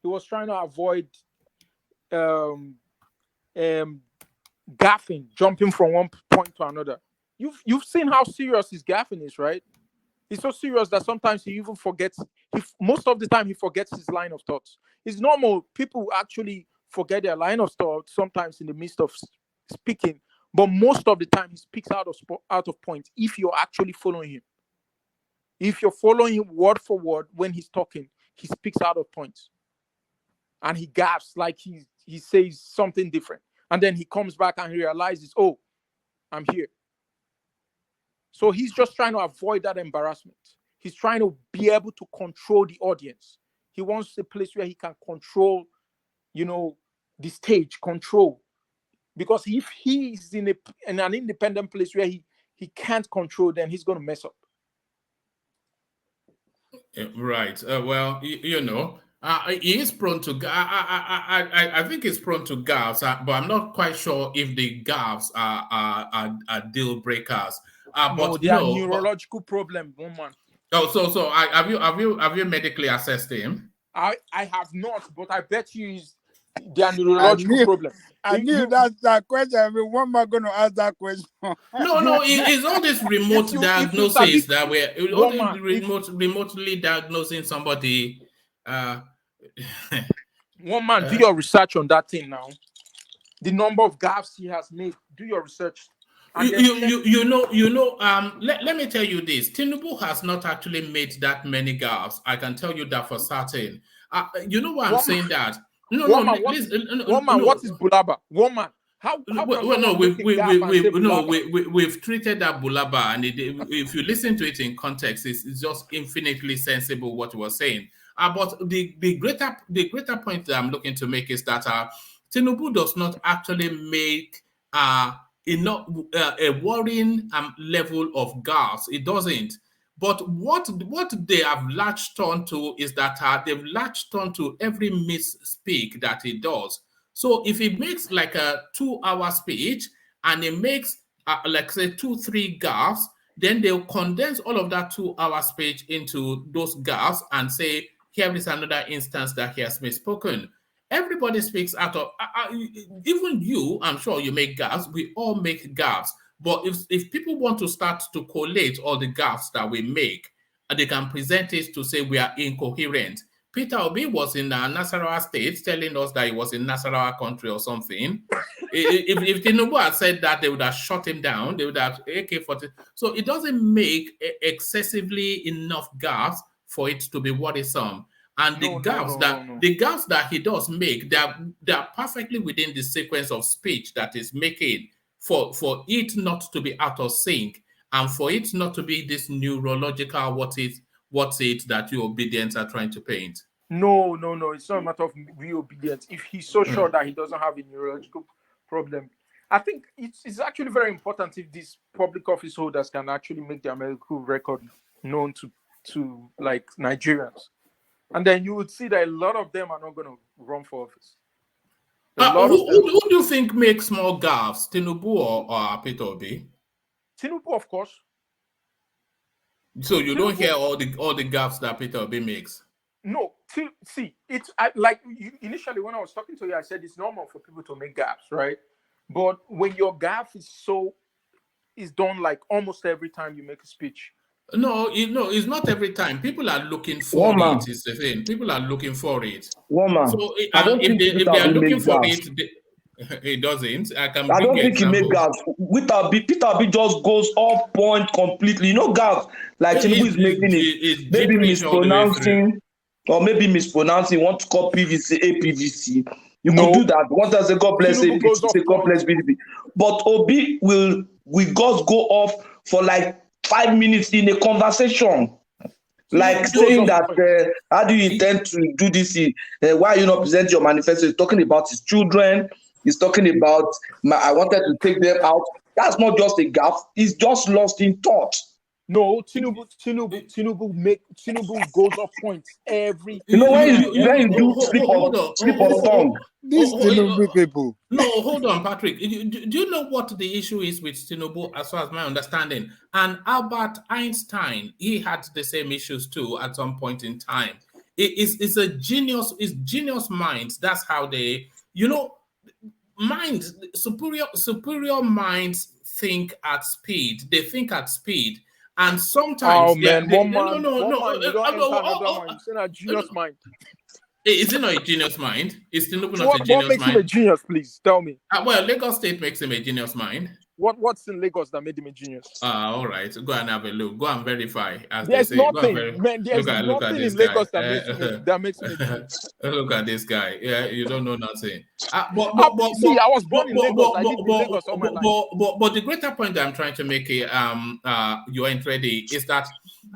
He was trying to avoid gaffing, jumping from one point to another. You've seen how serious his gaffing is, right? He's so serious that sometimes he even forgets. Most of the time he forgets his line of thoughts. It's normal. People actually forget their line of thought sometimes in the midst of speaking, but most of the time he speaks out of point. If you're actually following him, if you're following him word for word when he's talking, he speaks out of point, and he gaps like he says something different, and then he comes back and he realizes, oh, I'm here. So he's just trying to avoid that embarrassment. He's trying to be able to control the audience. He wants a place where he can control, the stage, control. Because if he's in an independent place where he can't control, then he's going to mess up. Right. Well, he is prone to. I think he's prone to gaffes, but I'm not quite sure if the gaffes are deal breakers. But they are neurological problem, one man. Oh, so have you medically assessed him? I have not, but I bet you they are neurological problem. I knew that's that question. I mean, one man going to ask that question. No, it's all this remote diagnosis that we're remotely diagnosing somebody. One man, do your research on that thing now. The number of gaffes he has made. Do your research. Let me tell you this. Tinubu has not actually made that many gaffes. I can tell you that for certain. You know why I'm saying that? What is Bulaba? Woman, we've treated that Bulaba, and if you listen to it in context, it's just infinitely sensible what he was saying. But the greater point that I'm looking to make is that Tinubu does not actually make enough a worrying level of gaffes. It doesn't. But what they have latched on to is that they've latched on to every misspeak that he does. So if he makes like a 2-hour speech and he makes like say 2-3 gaffes, then they'll condense all of that 2-hour speech into those gaffes and say, here is another instance that he has misspoken. Everybody speaks out of, even you, I'm sure you make gaffes. We all make gaffes. But if people want to start to collate all the gaffes that we make, they can present it to say we are incoherent. Peter Obi was in Nasarawa State telling us that he was in Nasarawa country or something. if Tinubu had said that, they would have shut him down. They would have AK-40. So it doesn't make excessively enough gaffes for it to be worrisome. And the gaffes that he does make, they are perfectly within the sequence of speech that is making for it not to be out of sync and for it not to be this neurological what's it that you obedience are trying to paint. No. It's not a matter of real obedience. If he's so sure that he doesn't have a neurological problem, I think it's actually very important if these public office holders can actually make their medical record known to like Nigerians. And then you would see that a lot of them are not going to run for office. Who do you think makes more gaffes, Tinubu or Peter Obi? Tinubu, of course. So you don't hear all the gaffes that Peter Obi makes? No. See, initially when I was talking to you, I said it's normal for people to make gaffes, right? But when your gaffe is done like almost every time you make a speech. No, it's not every time. People are looking for it. Is the thing. People are looking for it. So if they are looking for it, it doesn't. I don't think he made gaffes. Peter Obi just goes off point completely. You know, gaffes like Tinubu is making it. Maybe mispronouncing, or maybe mispronouncing. Want to call PVC APVC. You could do that. Once I say God bless APVC, say God bless PVC. But Obi will just go off for like 5 minutes in a conversation, like saying that how do you intend to do this? Why are you not presenting your manifesto? He's talking about his children. He's talking about I wanted to take them out. That's not just a gaffe. He's just lost in thought. No, Tinubu goes off point every. You know when you do slip of tongue. These Tinubu people. No, hold on, Patrick. Do you know what the issue is with Tinubu, as far as my understanding? And Albert Einstein, he had the same issues too at some point in time. It's a genius. It's genius minds. That's how they, minds. Superior minds think at speed. They think at speed. And sometimes, you don't it's not a genius mind. Is it not a genius mind? Is Tinubu not a genius mind? What makes him a genius, please? Tell me. Well, Lagos State makes him a genius mind. What's in Lagos that made him a genius? All right. Go and have a look. Go and verify. There's nothing. There's nothing in Lagos that makes him a genius. Look at this guy. Yeah, you don't know nothing. I was born in Lagos. I lived in Lagos all my life. But the greater point that I'm trying to make your entry is that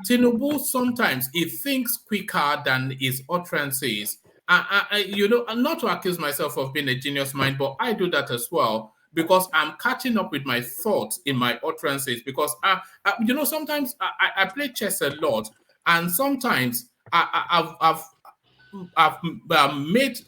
Tinubu sometimes he thinks quicker than his utterances. Not to accuse myself of being a genius mind, but I do that as well. Because I'm catching up with my thoughts in my utterances. Because sometimes I play chess a lot, and sometimes I've made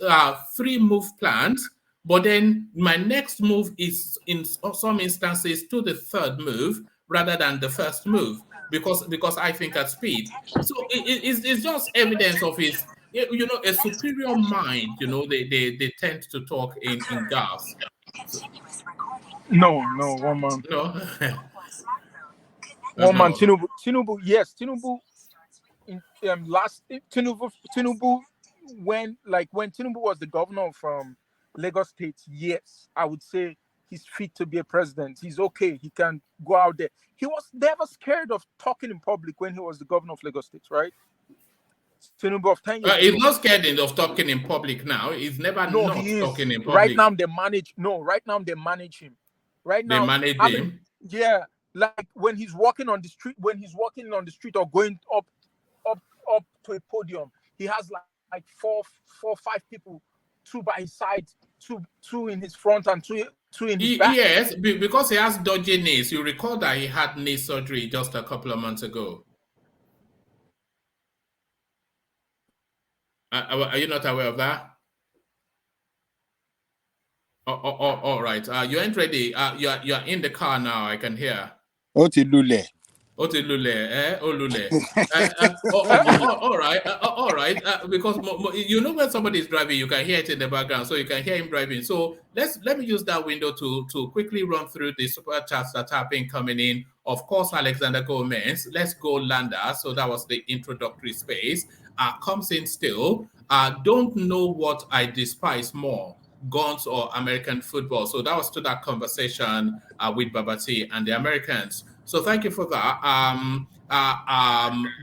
3 move plans, but then my next move is in some instances to the 3rd move rather than the 1st move because I think at speed. So it's just evidence of his a superior mind. They tend to talk in gaps. No, one man. No. One man, Tinubu, yes, Tinubu. Tinubu, when Tinubu was the governor from Lagos State, yes, I would say he's fit to be a president. He's okay. He can go out there. He was never scared of talking in public when he was the governor of Lagos State, right? Tinubu of 10 years. He's not scared of talking in public now. He's never talking in public. Right now they manage. No, right now they manage him. Right now they manage him. Yeah, like when he's walking on the street, or going up to a podium, he has like four, 5 people, 2 by his side, two in his front, and two in his back. Yes, because he has dodgy knees. You recall that he had knee surgery just a couple of months ago. Are you not aware of that? All right. You ain't ready. You're in the car now. I can hear. Otilule. Lule, Lule. All right, all right. Because you know when somebody is driving, you can hear it in the background, so you can hear him driving. So let me use that window to quickly run through the super chats that have been coming in. Of course, Alexander Gomez. Let's go, Landa. So that was the introductory space. Comes in still. Don't know what I despise more, guns or American football. So that was to that conversation with Babati and the Americans. So thank you for that.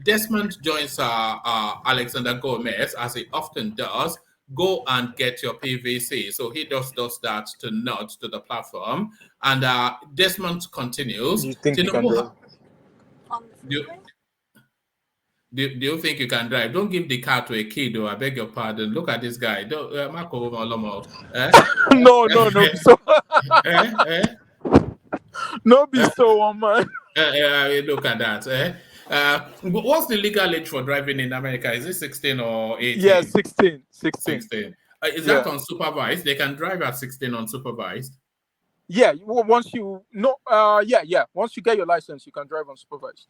Desmond joins Alexander Gomez, as he often does. Go and get your PVC. So he just does that to nod to the platform. And Desmond continues. You think you can drive? Do you think you can drive? Don't give the car to a kid, though. I beg your pardon. Look at this guy. Marco Lomo. No. So, no, be so, man. Look at that. What's the legal age for driving in America? Is it 16 or 18? Yeah, 16. 16. Is that unsupervised? They can drive at 16 unsupervised? Yeah, once you once you get your license, you can drive unsupervised.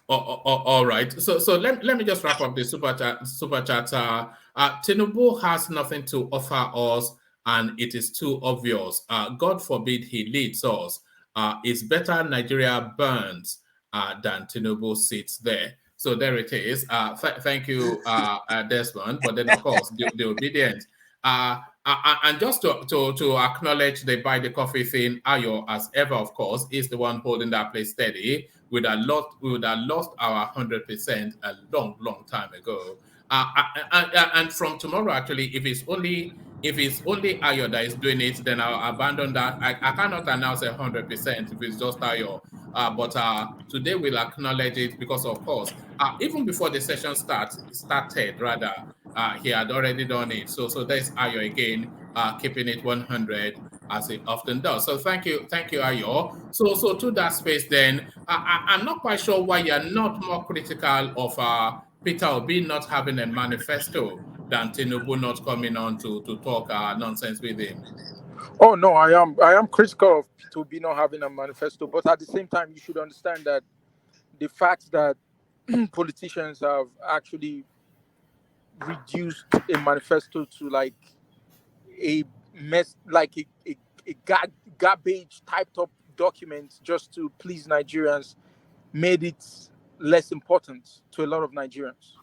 All right. So let me just wrap up the super chat. Tinubu has nothing to offer us, and it is too obvious. God forbid he leads us. It's better Nigeria burns than Tinubu sits there. So there it is. Thank you, Desmond. But then, of course, the obedience. And just to acknowledge the buy the coffee thing, Ayo, as ever, of course, is the one holding that place steady. We would have lost our 100% a long time ago. And from tomorrow, actually, if it's only Ayo that is doing it, then I'll abandon that. I cannot announce 100% if it's just Ayo. But today we'll acknowledge it because, of course, even before the session started, rather, he had already done it. So there's Ayo again, keeping it 100 as he often does. So thank you, Ayo. So to that space, then I'm not quite sure why you're not more critical of Peter Obi not having a manifesto than Tinubu not coming on to talk nonsense with him. Oh no, I am critical of Peter Obi not having a manifesto, but at the same time, you should understand that the fact that politicians have actually reduced a manifesto to like a mess, like a garbage typed up document just to please Nigerians, made it less important to a lot of Nigerians.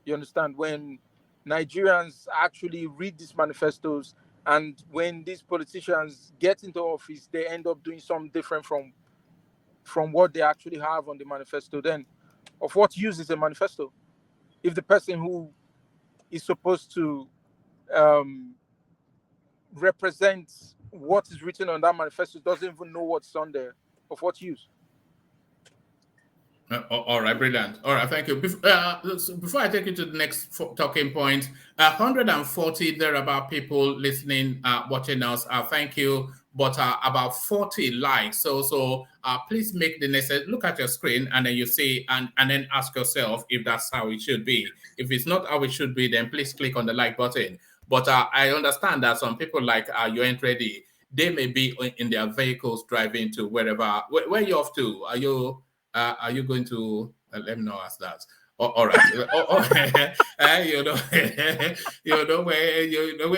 You understand? When Nigerians actually read these manifestos, and when these politicians get into office, they end up doing something different from what they actually have on the manifesto, then of what use is a manifesto if the person who is supposed to represent what is written on that manifesto doesn't even know what's on there? Of what use? All right, brilliant. All right, thank you. Before I take you to the next talking point, 140 thereabout people listening, watching us. Thank you. But about 40 likes. So please make the necessary. Look at your screen and then you see and then ask yourself if that's how it should be. If it's not how it should be, then please click on the like button. But I understand that some people like you ain't ready. They may be in their vehicles driving to wherever. Where are you off to? Are you going to? Let me not ask that. All right.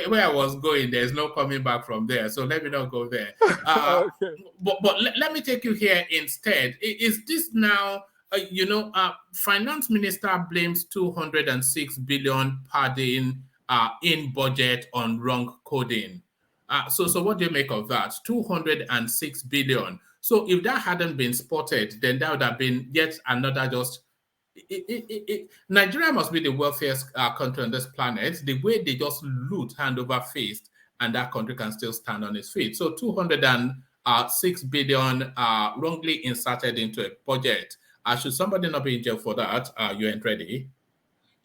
Where I was going. There's no coming back from there. So let me not go there. Okay. But let me take you here instead. Is this now? Finance minister blames 206 billion padding in budget on wrong coding. So what do you make of that? 206 billion. So if that hadn't been spotted, then that would have been yet another just. Nigeria must be the wealthiest country on this planet. The way they just loot hand over fist, and that country can still stand on its feet. So 206 billion wrongly inserted into a budget. Should somebody not be in jail for that? You ain't ready.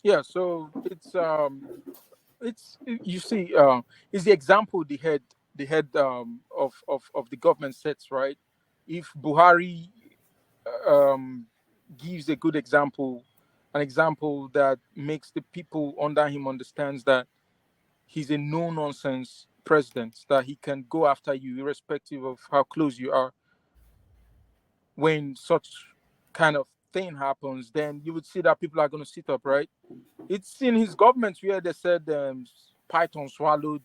Yeah. So it's you see, it's the example the head of the government sets, right? If Buhari gives a good example, an example that makes the people under him understands that he's a no-nonsense president that he can go after you irrespective of how close you are. When such kind of thing happens, then you would see that people are going to sit up, right? It's in his government where they said Python swallowed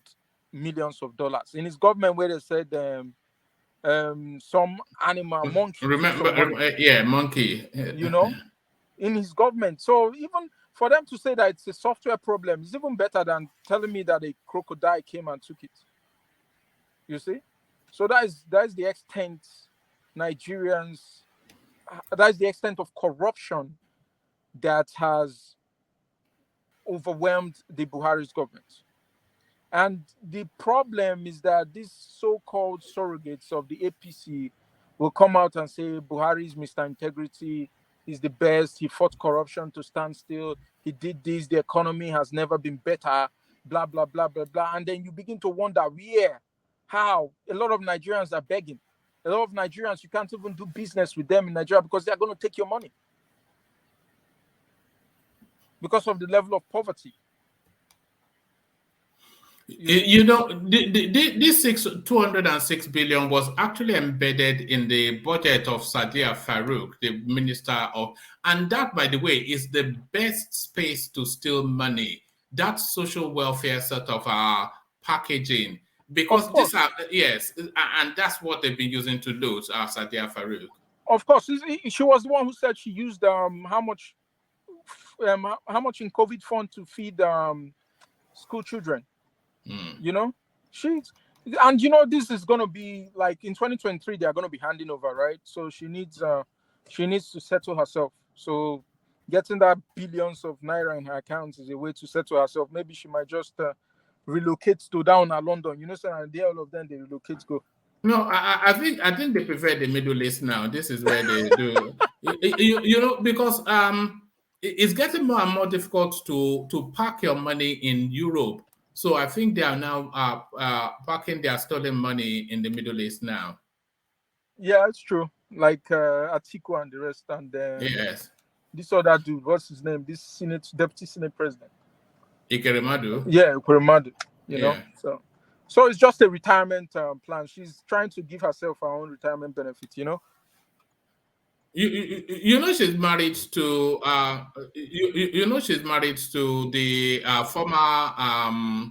millions of dollars. In his government where they said some animal, monkey. Monkey. You know, in his government. So even for them to say that it's a software problem is even better than telling me that a crocodile came and took it. You see? So that is the extent Nigerians, that's the extent of corruption that has overwhelmed the Buhari's government. And the problem is that these so-called surrogates of the APC will come out and say Buhari is Mr. Integrity, he's the best, he fought corruption to stand still, he did this, the economy has never been better, blah, blah, blah, blah, blah. And then you begin to wonder where, how a lot of Nigerians are begging. A lot of Nigerians, you can't even do business with them in Nigeria because they're going to take your money because of the level of poverty. You know, this 206 billion was actually embedded in the budget of Sadiya Farouk, the minister of, and that, by the way, is the best space to steal money. That social welfare sort of packaging, because these are, yes, and that's what they've been using to loot Sadiya Farouk. Of course, she was the one who said she used how much in COVID fund to feed school children. You know, and you know, this is going to be like in 2023, they are going to be handing over, right? So she needs to settle herself. So getting that billions of naira in her accounts is a way to settle herself. Maybe she might just relocate to down in London. You know, so and all of them, they relocate to go. No, I think they prefer the Middle East now. This is where they do. you know, because it's getting more and more difficult to park your money in Europe. So I think they are now parking their stolen money in the Middle East now. Yeah, it's true. Like Atiku and the rest, and yes, this other dude, what's his name? This deputy Senate president. Ikeremadu. Yeah, Ikeremadu. You know, so it's just a retirement plan. She's trying to give herself her own retirement benefit. You know. You know she's married to you know she's married to the former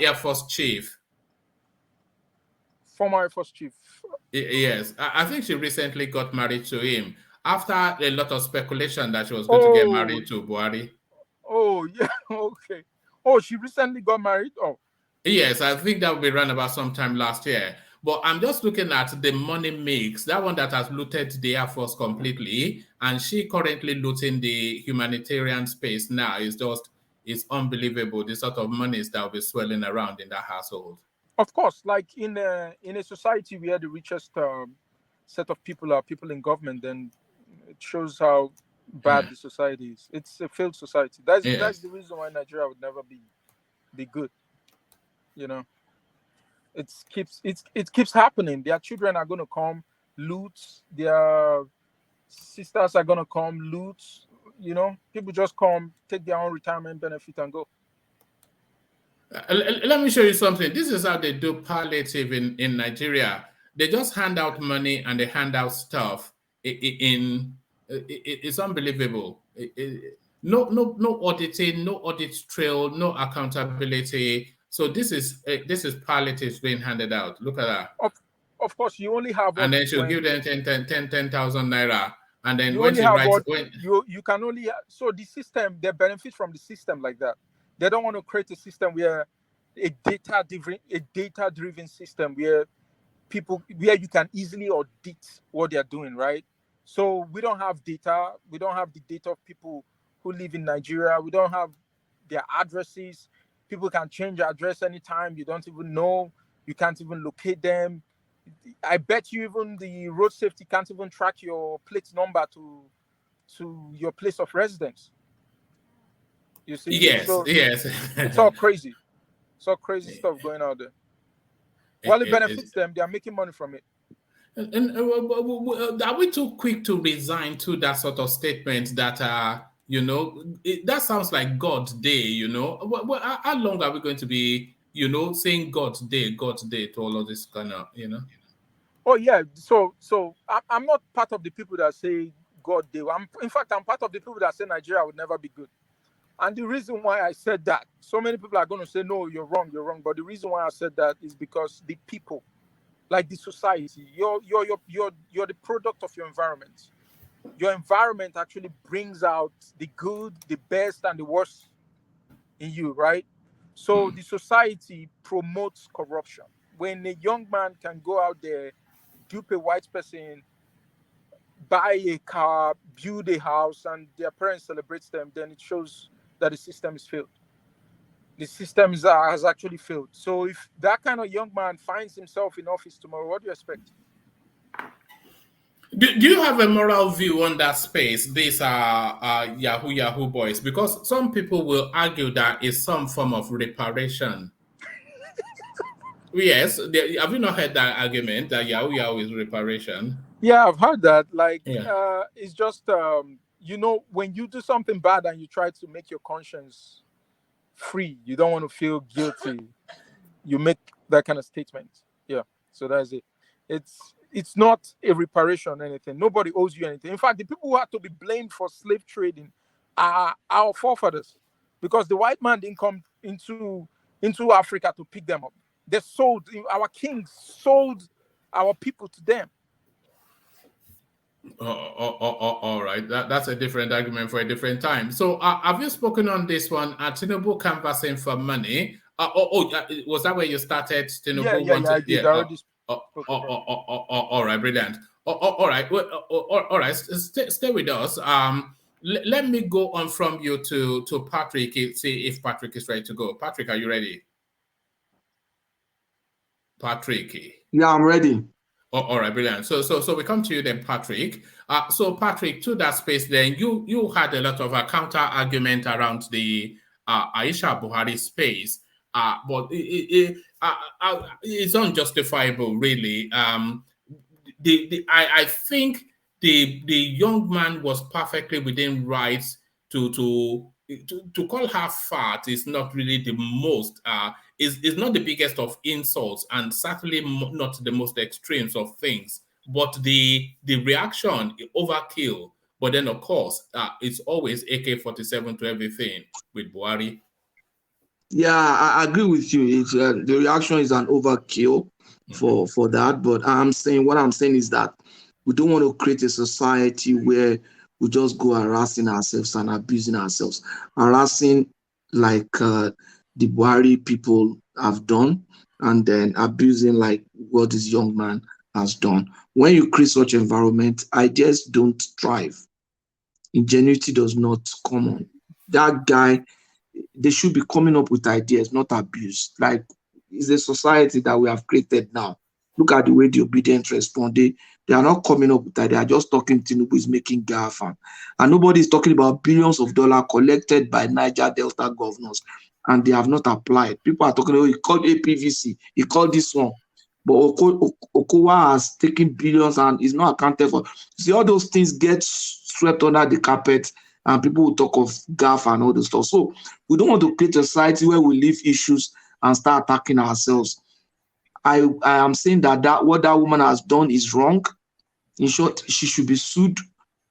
Air Force chief. Former Air Force chief. Yes, I think she recently got married to him after a lot of speculation that she was going to get married to Buhari. Oh yeah, okay. Oh, she recently got married. Oh. Yes, I think that will be around about sometime last year. But I'm just looking at the money mix, that one that has looted the Air Force completely, and she currently looting the humanitarian space now. It's unbelievable, the sort of monies that will be swirling around in that household. Of course, like in a society where the richest set of people are people in government, then it shows how bad the society is. It's a failed society. That's the reason why Nigeria would never be good. You know. It keeps happening. Their children are going to come loot. Their sisters are going to come loot. You know, people just come, take their own retirement benefit and go. Let me show you something. This is how they do palliative in Nigeria. They just hand out money and they hand out stuff. It's unbelievable. No auditing, no audit trail, no accountability. So this is palliatives being handed out. Look at that. Of course, you only have. And then she'll give them 10,000 naira. And then you when she writes, you can only so the system, they benefit from the system like that. They don't want to create a system where a data-driven system where you can easily audit what they're doing, right? So we don't have data. We don't have the data of people who live in Nigeria. We don't have their addresses. People can change address anytime. You don't even know. You can't even locate them. I bet you even the road safety can't even track your plate number to your place of residence. You see? Yes, yes. It's all crazy. It's all crazy stuff going out there. While it benefits them, they are making money from it. And are we too quick to resign to that sort of statement that you know, that sounds like God's day, you know? How long are we going to be saying God's day to all of this kind of, Oh yeah, so I'm not part of the people that say God day. In fact, I'm part of the people that say Nigeria would never be good. And the reason why I said that, so many people are going to say, no, you're wrong. But the reason why I said that is because the people, like the society, you're the product of your environment. Your environment actually brings out the good, the best, and the worst in you, right? So the society promotes corruption. When a young man can go out there, dupe a white person, buy a car, build a house, and their parents celebrates them, then it shows that the system is failed. The system has actually failed. So if that kind of young man finds himself in office tomorrow, what do you expect? Do you have a moral view on that space? These are Yahoo boys, because some people will argue that it's some form of reparation. Yes, have you not heard that argument that Yahoo is reparation? Yeah, I've heard that. It's just when you do something bad and you try to make your conscience free, you don't want to feel guilty. You make that kind of statement. Yeah, so that's it. It's not a reparation or anything. Nobody owes you anything. In fact, the people who have to be blamed for slave trading are our forefathers, because the white man didn't come into Africa to pick them up. They sold, our kings sold our people to them. All right. That's a different argument for a different time. So have you spoken on this one? Tinubu canvassing for money. Was that where you started? Tinubu I did. I already all right, brilliant. All right. All right. Stay with us. Let me go on from you to Patrick. See if Patrick is ready to go. Patrick, are you ready? Patrick. Yeah, I'm ready. All right, brilliant. So we come to you then, Patrick. So Patrick, to that space, then you had a lot of a counter argument around the Aisha Buhari space, but it's unjustifiable, really. I think the young man was perfectly within rights to call her fat is not really the most is not the biggest of insults, and certainly not the most extremes of things, but the reaction, overkill. But then of course it's always AK-47 to everything with Buhari. Yeah, I agree with you. It's, the reaction is an overkill for that. But what I'm saying is that we don't want to create a society where we just go harassing ourselves and abusing ourselves. Harassing like the Buhari people have done, and then abusing like what this young man has done. When you create such environment, ideas don't thrive. Ingenuity does not come on. That guy, they should be coming up with ideas, not abuse. Like, it's a society that we have created now. Look at the way the obedient respond. They are not coming up with ideas. They are just talking. Tinubu is making gaff, and nobody is talking about billions of dollars collected by Niger Delta governors, and they have not applied. People are talking. Oh, he called APVC. He called this one, but Okowa has taken billions and is not accounted for. See, all those things get swept under the carpet, and people will talk of gaff and all this stuff. So we don't want to create a society where we leave issues and start attacking ourselves. I am saying that what that woman has done is wrong. In short, she should be sued.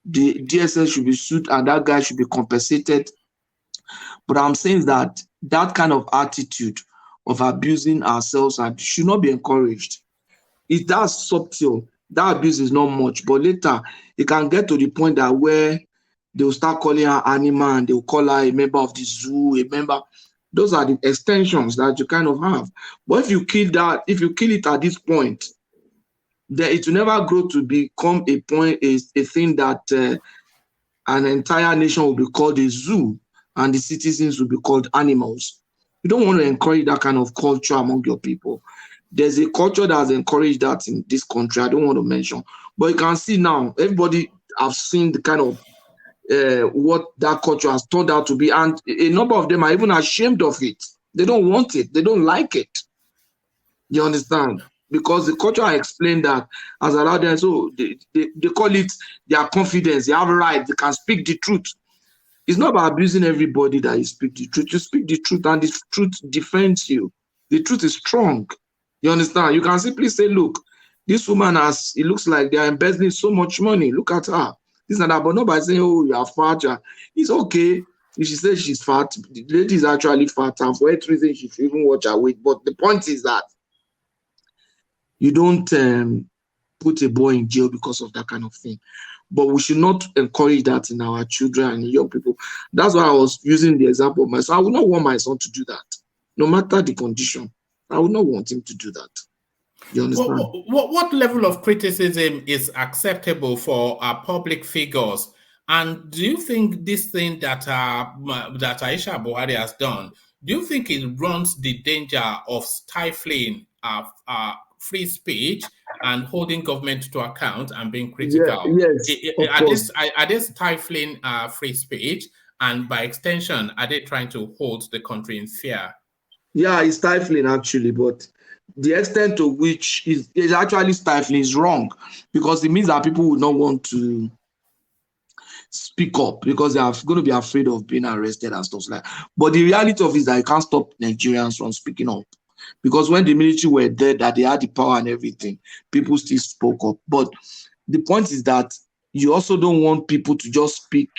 The DSS should be sued, and that guy should be compensated. But I'm saying that kind of attitude of abusing ourselves and should not be encouraged. If that's subtle, that abuse is not much. But later, it can get to the point that where they will start calling her animal, and they will call her a member of the zoo, a member. Those are the extensions that you kind of have. But if you kill it at this point, then it will never grow to become a thing that an entire nation will be called a zoo and the citizens will be called animals. You don't want to encourage that kind of culture among your people. There's a culture that has encouraged that in this country. I don't want to mention. But you can see now, everybody have seen the kind of what that culture has turned out to be, and a number of them are even ashamed of it. They don't want it. They don't like it. You understand? Because the culture I explained that has allowed them, so they call it their confidence. They have a right. They can speak the truth. It's not about abusing everybody that you speak the truth. You speak the truth, and the truth defends you. The truth is strong. You understand? You can simply say, look, this woman has, it looks like they are embezzling so much money. Look at her. This and that, but nobody saying, oh, you are fat. It's okay. If she says she's fat, the lady is actually fat, and for that reason, she should even watch her weight. But the point is that you don't put a boy in jail because of that kind of thing. But we should not encourage that in our children and young people. That's why I was using the example of my son. I would not want my son to do that, no matter the condition. I would not want him to do that. You understand? What level of criticism is acceptable for our public figures? And do you think this thing that that Aisha Buhari has done, do you think it runs the danger of stifling free speech and holding government to account and being critical? Yes, are they stifling free speech? And by extension, are they trying to hold the country in fear? Yeah, it's stifling actually, but the extent to which is actually stifling is wrong, because it means that people would not want to speak up because they are going to be afraid of being arrested and stuff like that. But the reality of it is that you can't stop Nigerians from speaking up, because when the military were there, that they had the power and everything, people still spoke up. But the point is that you also don't want people to just speak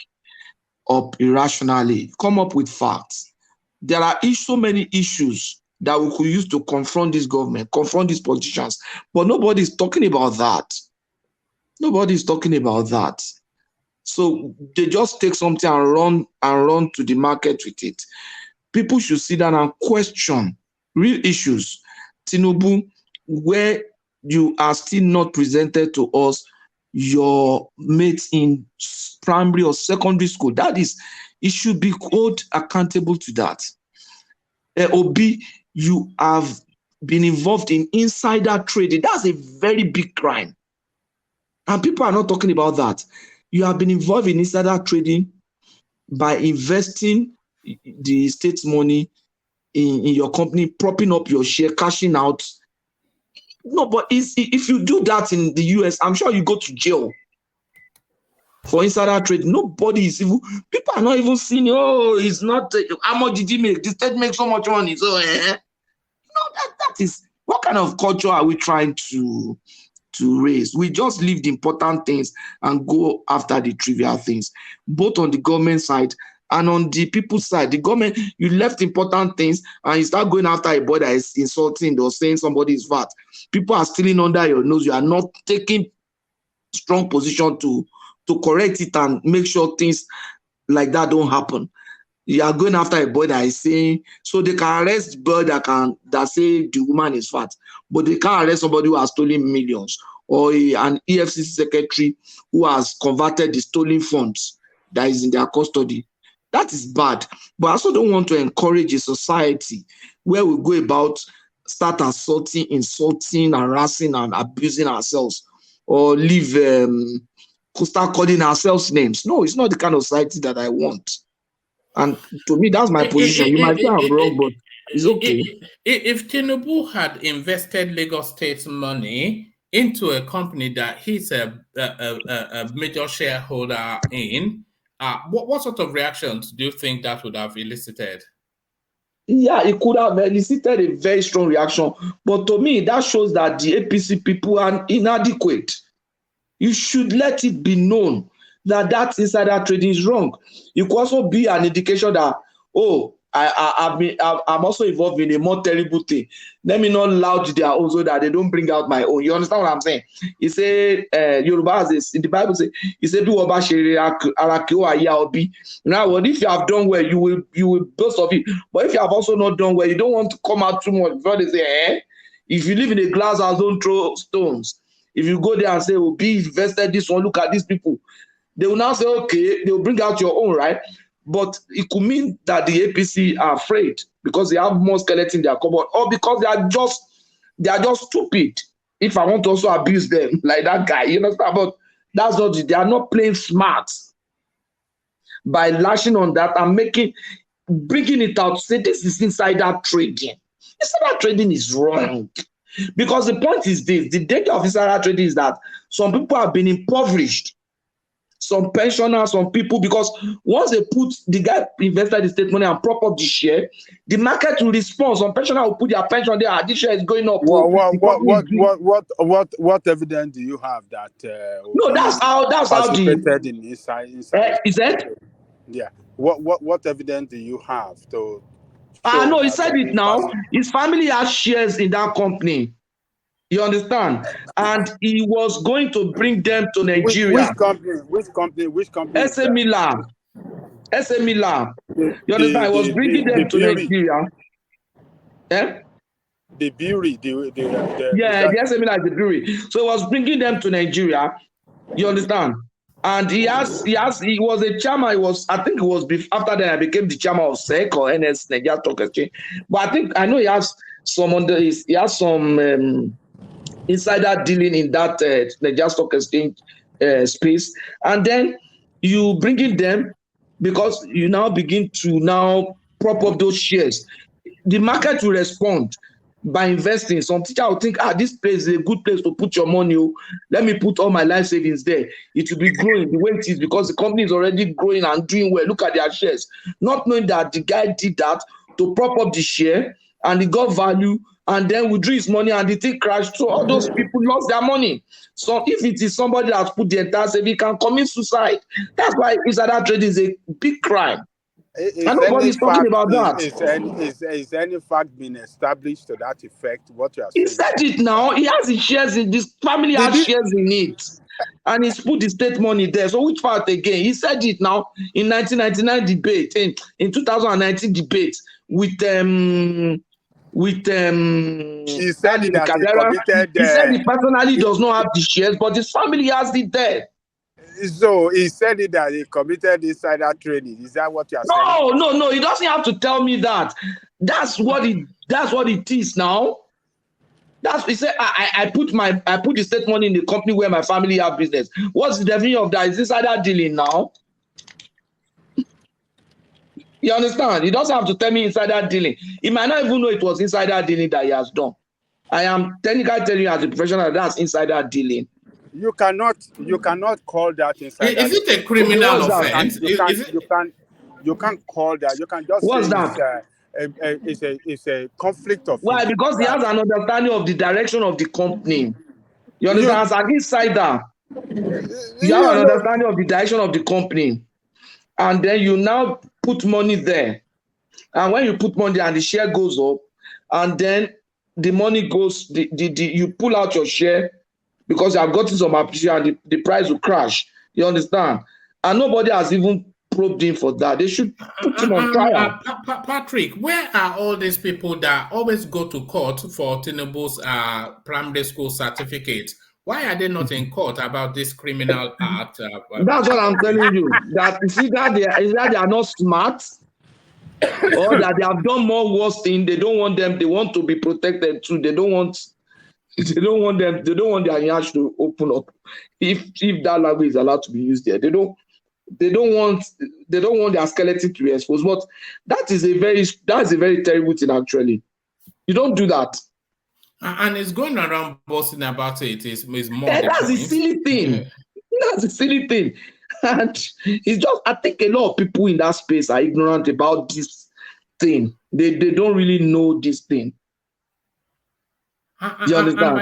up irrationally. Come up with facts. There are so many issues that we could use to confront this government, confront these politicians, but nobody is talking about that. Nobody is talking about that. So they just take something and run to the market with it. People should sit down and question real issues. Tinubu, where you are still not presented to us your mates in primary or secondary school, that is, it should be held accountable to that. Obi, you have been involved in insider trading. That's a very big crime. And people are not talking about that. You have been involved in insider trading by investing the state's money in your company, propping up your share, cashing out. No, but if you do that in the US, I'm sure you go to jail for insider trading. Nobody is even, people are not even seeing, oh, it's not, how much did he make? The state makes so much money. So, that is, what kind of culture are we trying to raise? We just leave the important things and go after the trivial things, both on the government side and on the people's side. The government, you left important things and you start going after a boy that is insulting or saying somebody is fat. People are stealing under your nose. You are not taking strong position to correct it and make sure things like that don't happen. You are going after a boy that is saying, so they can arrest the boy that say the woman is fat, but they can't arrest somebody who has stolen millions, or an EFCC secretary who has converted the stolen funds that is in their custody. That is bad. But I also don't want to encourage a society where we go about start assaulting, insulting, harassing, and abusing ourselves, or start calling ourselves names. No, it's not the kind of society that I want. And to me, that's my position. You might say I'm wrong, but it's okay. If Tinubu had invested Lagos State's money into a company that he's a major shareholder in, what sort of reactions do you think that would have elicited? Yeah, it could have elicited a very strong reaction. But to me, that shows that the APC people are inadequate. You should let it be known that insider trading is wrong. It could also be an indication that, oh, I'm also involved in a more terrible thing. Let me not loud their own so that they don't bring out my own. You understand what I'm saying? He said, Yoruba has this, in the Bible say, he said, now, what if you have done well, you will boast of it. But if you have also not done well, you don't want to come out too much before they say, if you live in a glass house, don't throw stones. If you go there and say, oh, be invested this one, look at these people, they will now say, okay, they will bring out your own, right? But it could mean that the APC are afraid because they have more skeleton in their cupboard, or because they are just stupid. If I want to also abuse them like that guy, you understand? But that's not it. They are not playing smart by lashing on that and bringing it out. Say this is insider trading. Insider trading is wrong. Because the point is this, the danger of insider trading is that some people have been impoverished some pensioners, some people, because once they put, the guy invested the state money and prop up the share, the market will respond. Some pensioners will put their pension there, this share is going up. What evidence do you have that no, that's how participated in inside is that? Yeah. What evidence do you have to no, he said it now. His family has shares in that company. You understand? And he was going to bring them to Nigeria. Which company? SA Milan. You understand? I was bringing them to Nigeria. Eh? The brewery. The SA Milan is the brewery. So he was bringing them to Nigeria. You understand? And he was a chairman. I think it was after that I became the chairman of SEC or NS Nigeria Stock Exchange. But I know he has some insider dealing in that Nigeria Stock Exchange space. And then you bringing them because you now begin to prop up those shares. The market will respond by investing. Some teacher will think, this place is a good place to put your money. Let me put all my life savings there. It will be growing the way it is because the company is already growing and doing well. Look at their shares. Not knowing that the guy did that to prop up the share and it got value and then withdrew his money and the thing crashed. So all those people lost their money. So if it is somebody that has put the entire saving, can commit suicide. That's why insider trading is a big crime. And nobody's talking about that. Is any fact been established to that effect? What you are saying? He said it now. He has his shares in this family has shares in it. And he's put the state money there. So which part again? He said it now in 1999 debate, in 2019 debate with he said that he said he personally does not have the shares, but his family has it there. So he said it that he committed insider trading. Is that what you are saying? No. He doesn't have to tell me that. That's what it is now. He said I put the state money in the company where my family have business. What's the definition of that? Is insider dealing now? You understand? He doesn't have to tell me insider dealing. He might not even know it was insider dealing that he has done. I am technically telling you as a professional that's insider dealing. You cannot call that insider. Is it a criminal offense? You can't call that. You can just What's say that? It's a conflict of. Why? Because he has an understanding of the direction of the company. You understand? As an insider, you have an understanding of the direction of the company, and then you now put money there. And when you put money there and the share goes up, and then the money goes, you pull out your share. Because you have gotten some appreciation and the price will crash. You understand? And nobody has even probed him for that. They should put him on trial. Patrick, where are all these people that always go to court for Tinubu'S primary school certificate? Why are they not in court about this criminal act? That's what I'm telling you. That is either they are not smart or that they have done more worse things. They don't want them. They want to be protected too. They don't want their yash to open up. If that language is allowed to be used there, they don't want their skeleton to be exposed. But that's a very terrible thing actually. You don't do that. And it's going around boasting about it is more. That's a silly thing. Yeah. That's a silly thing. And it's just I think a lot of people in that space are ignorant about this thing. They don't really know this thing. You understand?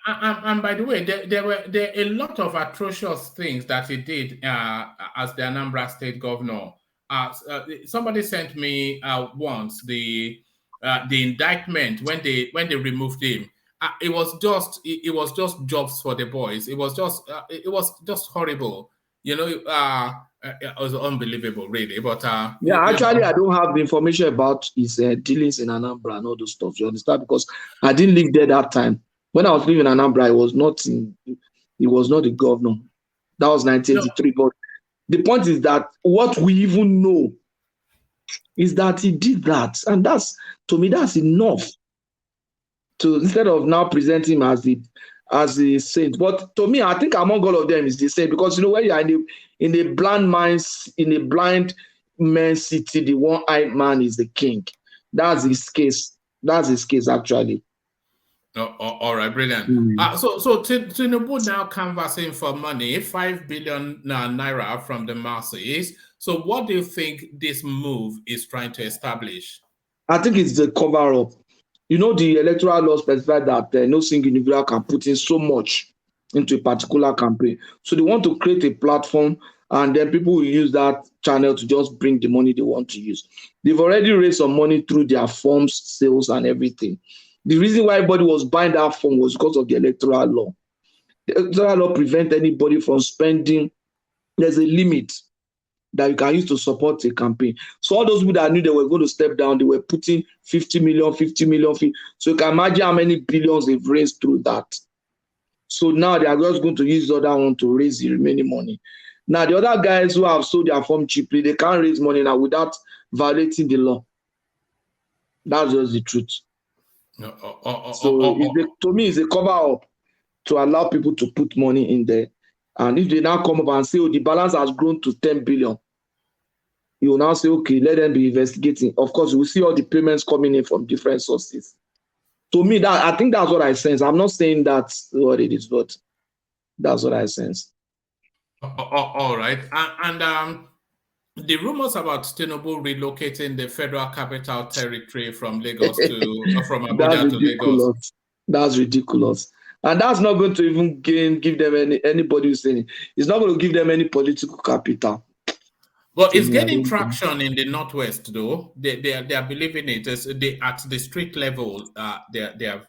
And by the way, there were a lot of atrocious things that he did as the Anambra State governor. Somebody sent me once the indictment when they removed him. It was just jobs for the boys. It was just horrible. You know, it was unbelievable, really. But actually, I don't have the information about his dealings in Anambra and all those stuff. You understand? Because I didn't live there that time. When I was living in Anambra, he was not the governor. That was 1983. No. But the point is that what we even know is that he did that, and to me that's enough. To instead of now presenting him as the saint, but to me, I think among all of them is the same because when you are in a blind man's city, the one-eyed man is the king. That's his case. Actually. All right, brilliant. So Tinubu now canvassing for money, 5 billion naira from the masses. So what do you think this move is trying to establish? I think it's the cover-up. You know, the electoral law specified that no single individual can put in so much into a particular campaign. So they want to create a platform, and then people will use that channel to just bring the money they want to use. They've already raised some money through their forms, sales, and everything. The reason why everybody was buying that form was because of the electoral law. The electoral law prevents anybody from spending. There's a limit that you can use to support a campaign. So all those people that knew they were going to step down, they were putting 50 million. So you can imagine how many billions they've raised through that. So now they are just going to use the other one to raise the remaining money. Now, the other guys who have sold their form cheaply, they can't raise money now without violating the law. That's just the truth. To me, it's a cover-up to allow people to put money in there. And if they now come up and say, oh, the balance has grown to 10 billion, you will now say, okay, let them be investigating. Of course, we will see all the payments coming in from different sources. To me, I think that's what I sense. I'm not saying that's what it is, but that's what I sense. All right. And the rumors about Tinubu relocating the Federal Capital Territory from Lagos from Abuja to Lagos. That's ridiculous. And that's not going to even give them anybody who's saying it. It's not going to give them any political capital. But it's getting traction in the Northwest, though. They are believing it. At the street level, they are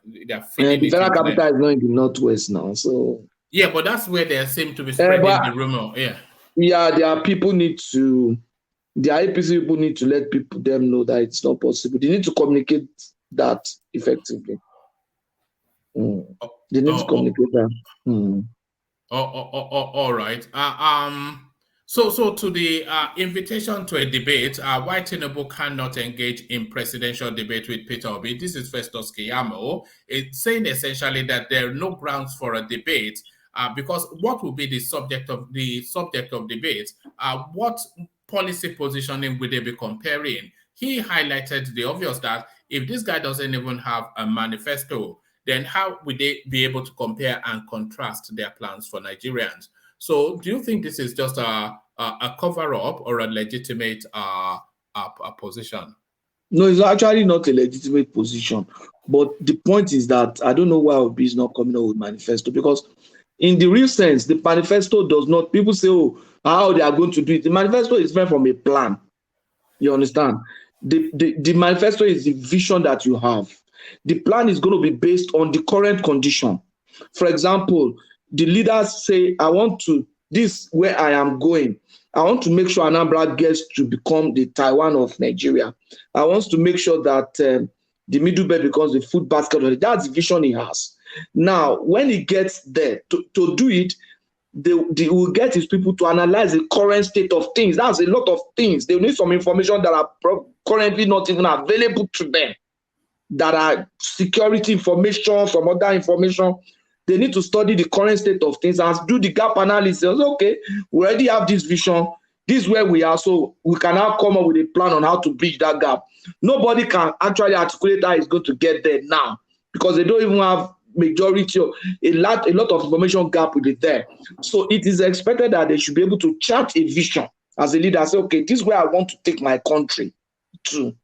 feeling the Federal capital is not in the Northwest now, so. Yeah, but that's where they seem to be spreading the rumor. Yeah. Yeah, the APC people need to let them know that it's not possible. They need to communicate that effectively. They need to communicate that. All right. So to the invitation to a debate, why Tinubu cannot engage in presidential debate with Peter Obi? This is Festus Keyamo. It's saying essentially that there are no grounds for a debate because what will be the subject of debate? What policy positioning will they be comparing? He highlighted the obvious that if this guy doesn't even have a manifesto, then how would they be able to compare and contrast their plans for Nigerians? So do you think this is just a cover-up or a legitimate position? No, it's actually not a legitimate position. But the point is that I don't know why Obi is not coming up with manifesto, because in the real sense, the manifesto does not, people say, oh, how they are going to do it. The manifesto is meant from a plan. You understand? The manifesto is the vision that you have. The plan is going to be based on the current condition. For example, the leaders say, I want to, this where I am going. I want to make sure Anambra gets to become the Taiwan of Nigeria. I want to make sure that the Middle Belt becomes the food basket. That's the vision he has. Now, when he gets there, to do it, they will get his people to analyze the current state of things. That's a lot of things. They need some information that are currently not even available to them, that are security information, some other information. They need to study the current state of things and do the gap analysis. Okay, we already have this vision. This is where we are, so we can now come up with a plan on how to bridge that gap. Nobody can actually articulate how it's going to get there now because they don't even have majority of a lot of information gap will be there. So it is expected that they should be able to chart a vision as a leader. Say, okay, this is where I want to take my country to.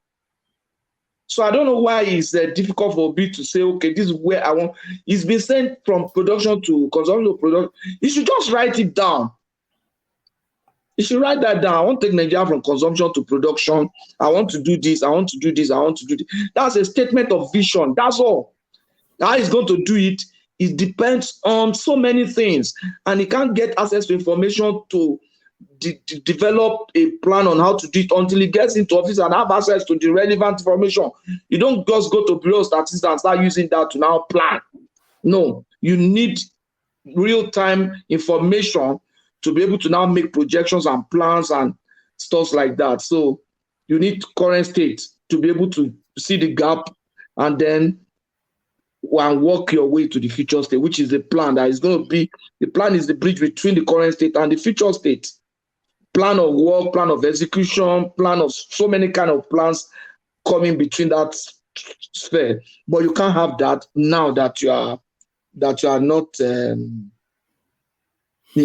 So I don't know why it's difficult for Obi to say, okay, this is where I want. It's been sent from production to consumption to production. You should just write it down. You should write that down. I want to take Nigeria from consumption to production. I want to do this. I want to do this. I want to do this. That's a statement of vision. That's all. How he's going to do it, it depends on so many things. And he can't get access to information to develop a plan on how to do it until he gets into office and have access to the relevant information. You don't just go to Bureau of Statistics and start using that to now plan. No, you need real-time information to be able to now make projections and plans and stuff like that. So you need current state to be able to see the gap and then work your way to the future state, which is the plan that is going to be, the plan is the bridge between the current state and the future state. Plan of work, plan of execution, plan of so many kind of plans coming between that sphere. But you can't have that now that you are not in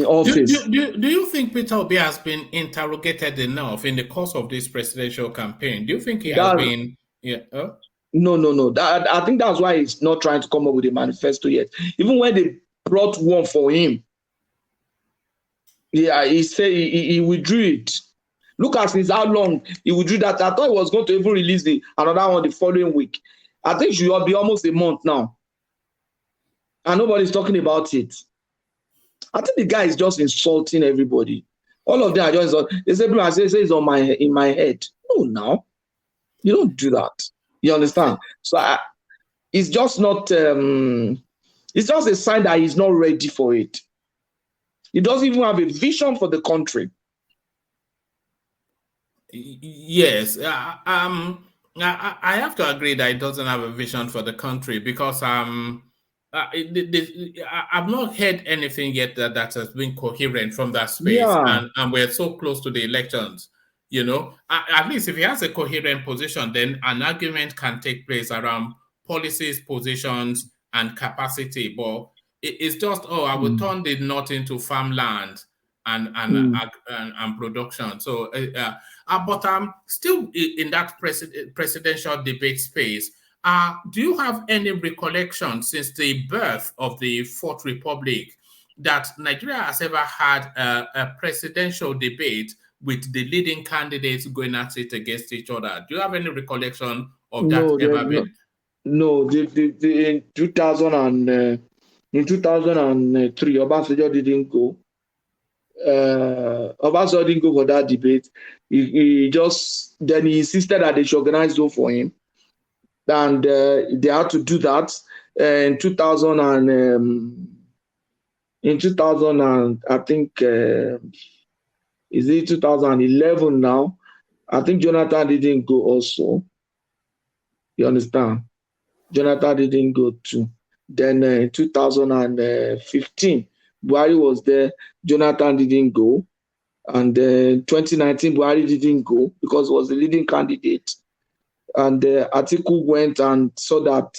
office. Do you think Peter Obi has been interrogated enough in the course of this presidential campaign? Do you think he has been? Yeah. No. I think that's why he's not trying to come up with a manifesto yet. Even when they brought one for him, he said he withdrew it. Look at since how long he withdrew that. I thought he was going to even release another one the following week. I think it should be almost a month now. And nobody's talking about it. I think the guy is just insulting everybody. All of them are just, they say it's in my head. No, now. You don't do that. You understand? So it's just not, it's just a sign that he's not ready for it. He doesn't even have a vision for the country. Yes. I have to agree that he doesn't have a vision for the country because I've not heard anything yet that has been coherent from that space. Yeah. And we're so close to the elections. You know, at least if he has a coherent position, then an argument can take place around policies, positions, and capacity. But it's just, I will turn the north into farmland and production. So, but I'm still in that presidential debate space. Do you have any recollection since the birth of the Fourth Republic that Nigeria has ever had a presidential debate with the leading candidates going at it against each other? Do you have any recollection of that ever been? No, in 2003, Obasanjo didn't go. Obasanjo didn't go for that debate. He insisted that they should organize one for him. And they had to do that in 2000 and I think is it 2011 now? I think Jonathan didn't go also. You understand? Jonathan didn't go too. Then in 2015, Buhari was there. Jonathan didn't go. And 2019, Buhari didn't go because he was the leading candidate. And Atiku went and saw that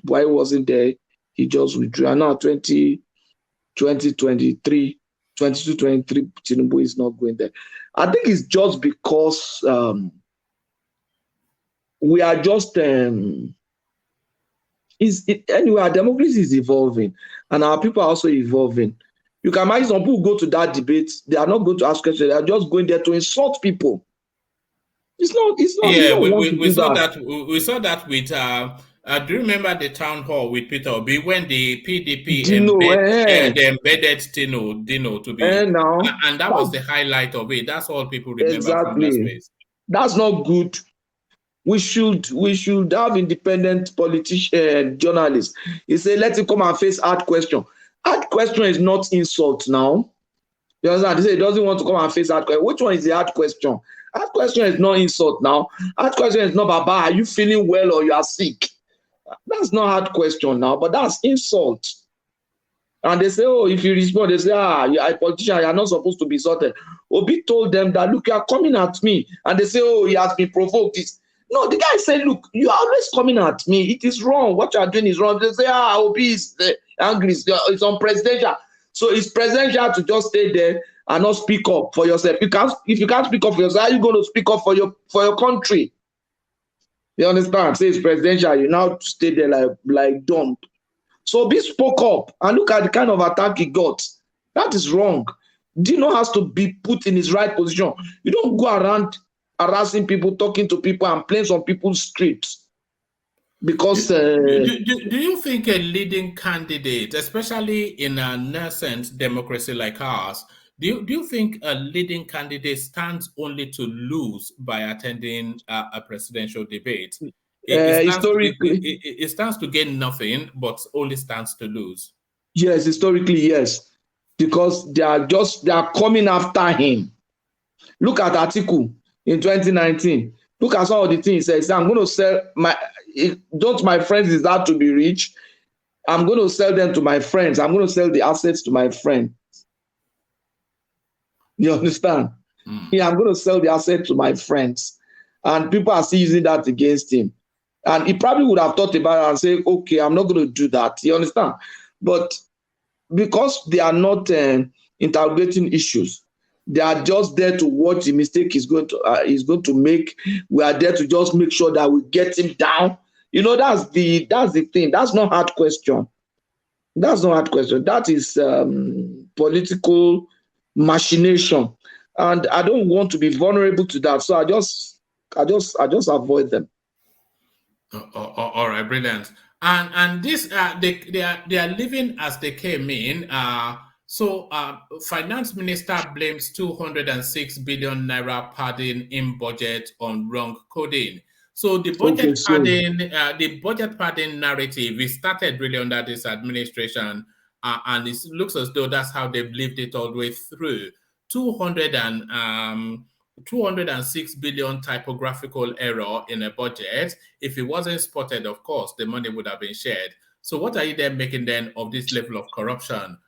Buhari wasn't there. He just withdrew. And now 2023, Tinubu is not going there. I think it's just because we are just anyway, our democracy is evolving and our people are also evolving. You can imagine some people go to that debate, they are not going to ask questions, they are just going there to insult people. It's not. Yeah, we saw that. We saw that with. Do you remember the town hall with Peter Obi when the PDP embedded Dino to be, and that was the highlight of it. That's all people remember from that space. That's not good. We should have independent journalists. He said, let him come and face hard question. Hard question is not insult now. You understand? He said he doesn't want to come and face hard question. Which one is the hard question? Hard question is not insult now. Hard question is not, Baba, are you feeling well or you are sick? That's not hard question now, but that's insult. And they say, if you respond, they say, you're a politician, you're not supposed to be insulted. Obi told them that, look, you are coming at me. And they say, he has been provoked. No, the guy said, look, you are always coming at me. It is wrong. What you are doing is wrong. They say, Obi is angry. It's on presidential. So it's presidential to just stay there and not speak up for yourself. If you can't speak up for yourself, how are you going to speak up for your country? You understand? Say it's presidential, you now stay there like dumb. So Obi spoke up and look at the kind of attack he got. That is wrong. Dino has to be put in his right position. You don't go around harassing people, talking to people, and playing some people's scripts. Because do you think a leading candidate, especially in a nascent democracy like ours, do you think a leading candidate stands only to lose by attending a presidential debate? It stands to gain nothing, but only stands to lose. Yes, historically, yes. Because they are coming after him. Look at Atiku in 2019. Look at some of the things he says. I'm going to sell my friends desire to be rich. I'm going to sell them to my friends. I'm going to sell the assets to my friends. You understand? Yeah, I'm going to sell the assets to my friends. And people are still using that against him. And he probably would have thought about it and say, okay, I'm not going to do that. You understand? But because they are not interrogating issues, they are just there to watch the mistake he's going to make. We are there to just make sure that we get him down. You know, that's the thing. That's not hard question. That's not hard question. That is political machination, and I don't want to be vulnerable to that. So I just avoid them. All right, brilliant. And this they are living as they came in. So Finance Minister blames 206 billion naira padding in budget on wrong coding. So the budget padding narrative is started really under this administration, and it looks as though that's how they've lived it all the way through. 206 billion typographical error in a budget. If it wasn't spotted, of course, the money would have been shared. So what are you then making then of this level of corruption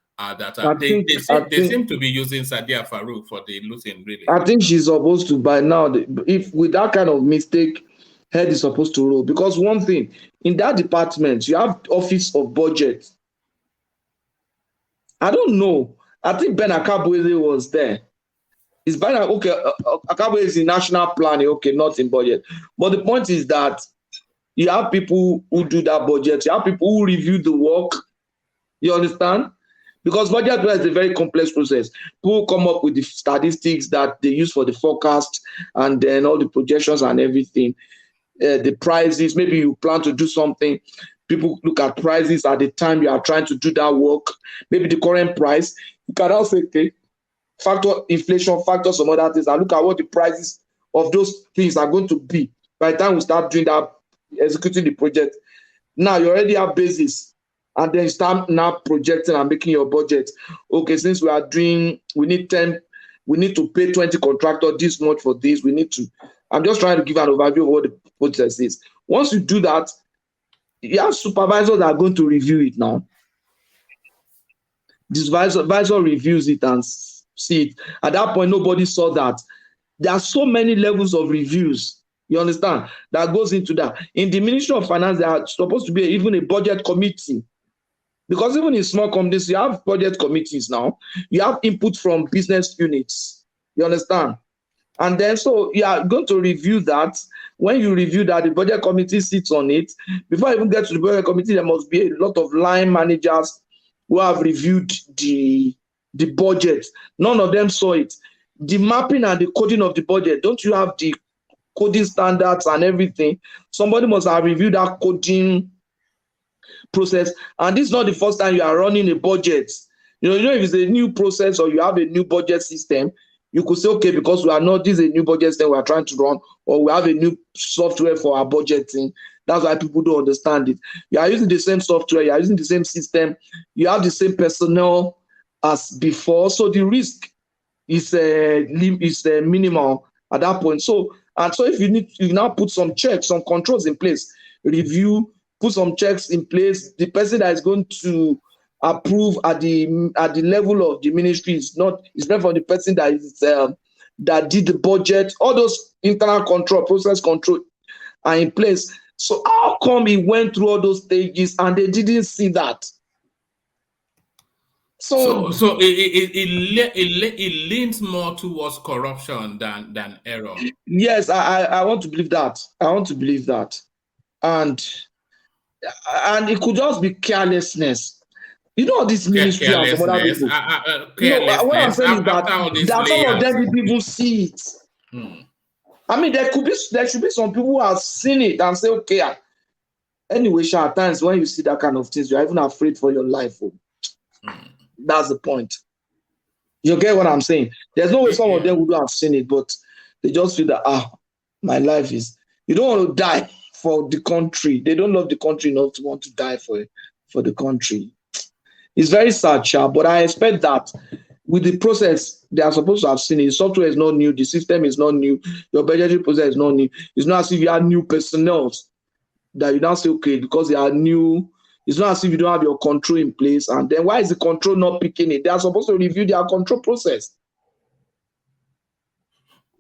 they seem to be using Sadiya Farouk for the looting, really? I think she's supposed to, by now, if with that kind of mistake, head is supposed to roll. Because one thing, in that department, you have Office of Budget. I don't know. I think Ben Akabweze was there. It's by now, okay, Akabweze is in national planning, okay, not in budget. But the point is that you have people who do that budget. You have people who review the work. You understand? Because budget is a very complex process. People come up with the statistics that they use for the forecast and then all the projections and everything. The prices, maybe you plan to do something. People look at prices at the time you are trying to do that work. Maybe the current price. You can also say, okay, factor inflation, factor some other things, and look at what the prices of those things are going to be by the time we start doing that, executing the project. Now you already have basis. And then start now projecting and making your budget. Okay, since we need to pay 20 contractors this much for this. I'm just trying to give an overview of what the process is. Once you do that, you have supervisors that are going to review it now. This supervisor reviews it and see it. At that point, nobody saw that. There are so many levels of reviews. You understand? That goes into that. In the Ministry of Finance, there are supposed to be even a budget committee. Because even in small companies, you have budget committees now. You have input from business units. You understand? And then, so you are going to review that. When you review that, the budget committee sits on it. Before I even get to the budget committee, there must be a lot of line managers who have reviewed the budget. None of them saw it. The mapping and the coding of the budget, don't you have the coding standards and everything? Somebody must have reviewed that coding process, and this is not the first time you are running a budget. You know, if it's a new process or you have a new budget system, you could say, okay, because this is a new budget system we are trying to run, or we have a new software for our budgeting. That's why people don't understand it. You are using the same software, you are using the same system, you have the same personnel as before, so the risk is minimal at that point. So if you now put some checks, some controls in place, review, put some checks in place. The person that is going to approve at the level of the ministry is not from the person that did the budget. All those internal control, process control are in place. So how come he went through all those stages and they didn't see that? So it leans more towards corruption than error. Yes, I want to believe that. And it could just be carelessness. You know, this ministry and some other people. What I'm saying is that some of them didn't even see it. I mean, there should be some people who have seen it and say, okay. Anyway, at times when you see that kind of things, you're even afraid for your life. That's the point. You get what I'm saying? There's no way some of them would have seen it, but they just feel that, my life is. You don't want to die for the country. They don't love the country enough to want to die for the country. It's very sad, but I expect that with the process, they are supposed to have seen it. The software is not new. The system is not new. Your budgetary process is not new. It's not as if you have new personnel that you now say, okay, because they are new. It's not as if you don't have your control in place. And then why is the control not picking it? They are supposed to review their control process.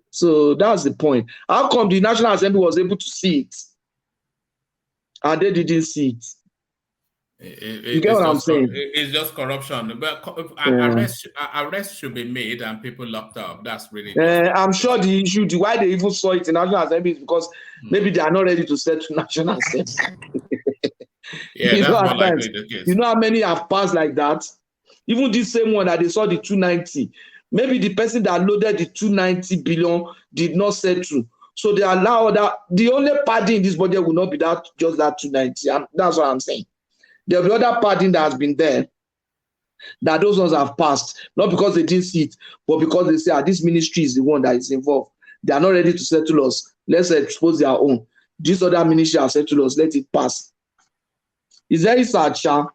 So that's the point. How come the National Assembly was able to see it? and they didn't see it. You get It's what I'm just saying? it's just corruption. But Yeah. arrest should be made and people locked up. That's really I'm sure the issue, why they even saw it in National Assembly is because maybe they are not ready to settle National Assembly. Yeah, You know, that's more at times, likely the case. you know how many have passed like that? Even this same one that they saw the 290, maybe the person that loaded the 290 billion did not settle. So they allow that. The only party in this budget will not be that just that 290. That's what I'm saying. There will be other party that has been there that those ones have passed, not because they didn't see it, but because they say, this ministry is the one that is involved. They are not ready to settle us. Let's expose their own. This other ministry has settled us. Let it pass. It's very sad, Sha.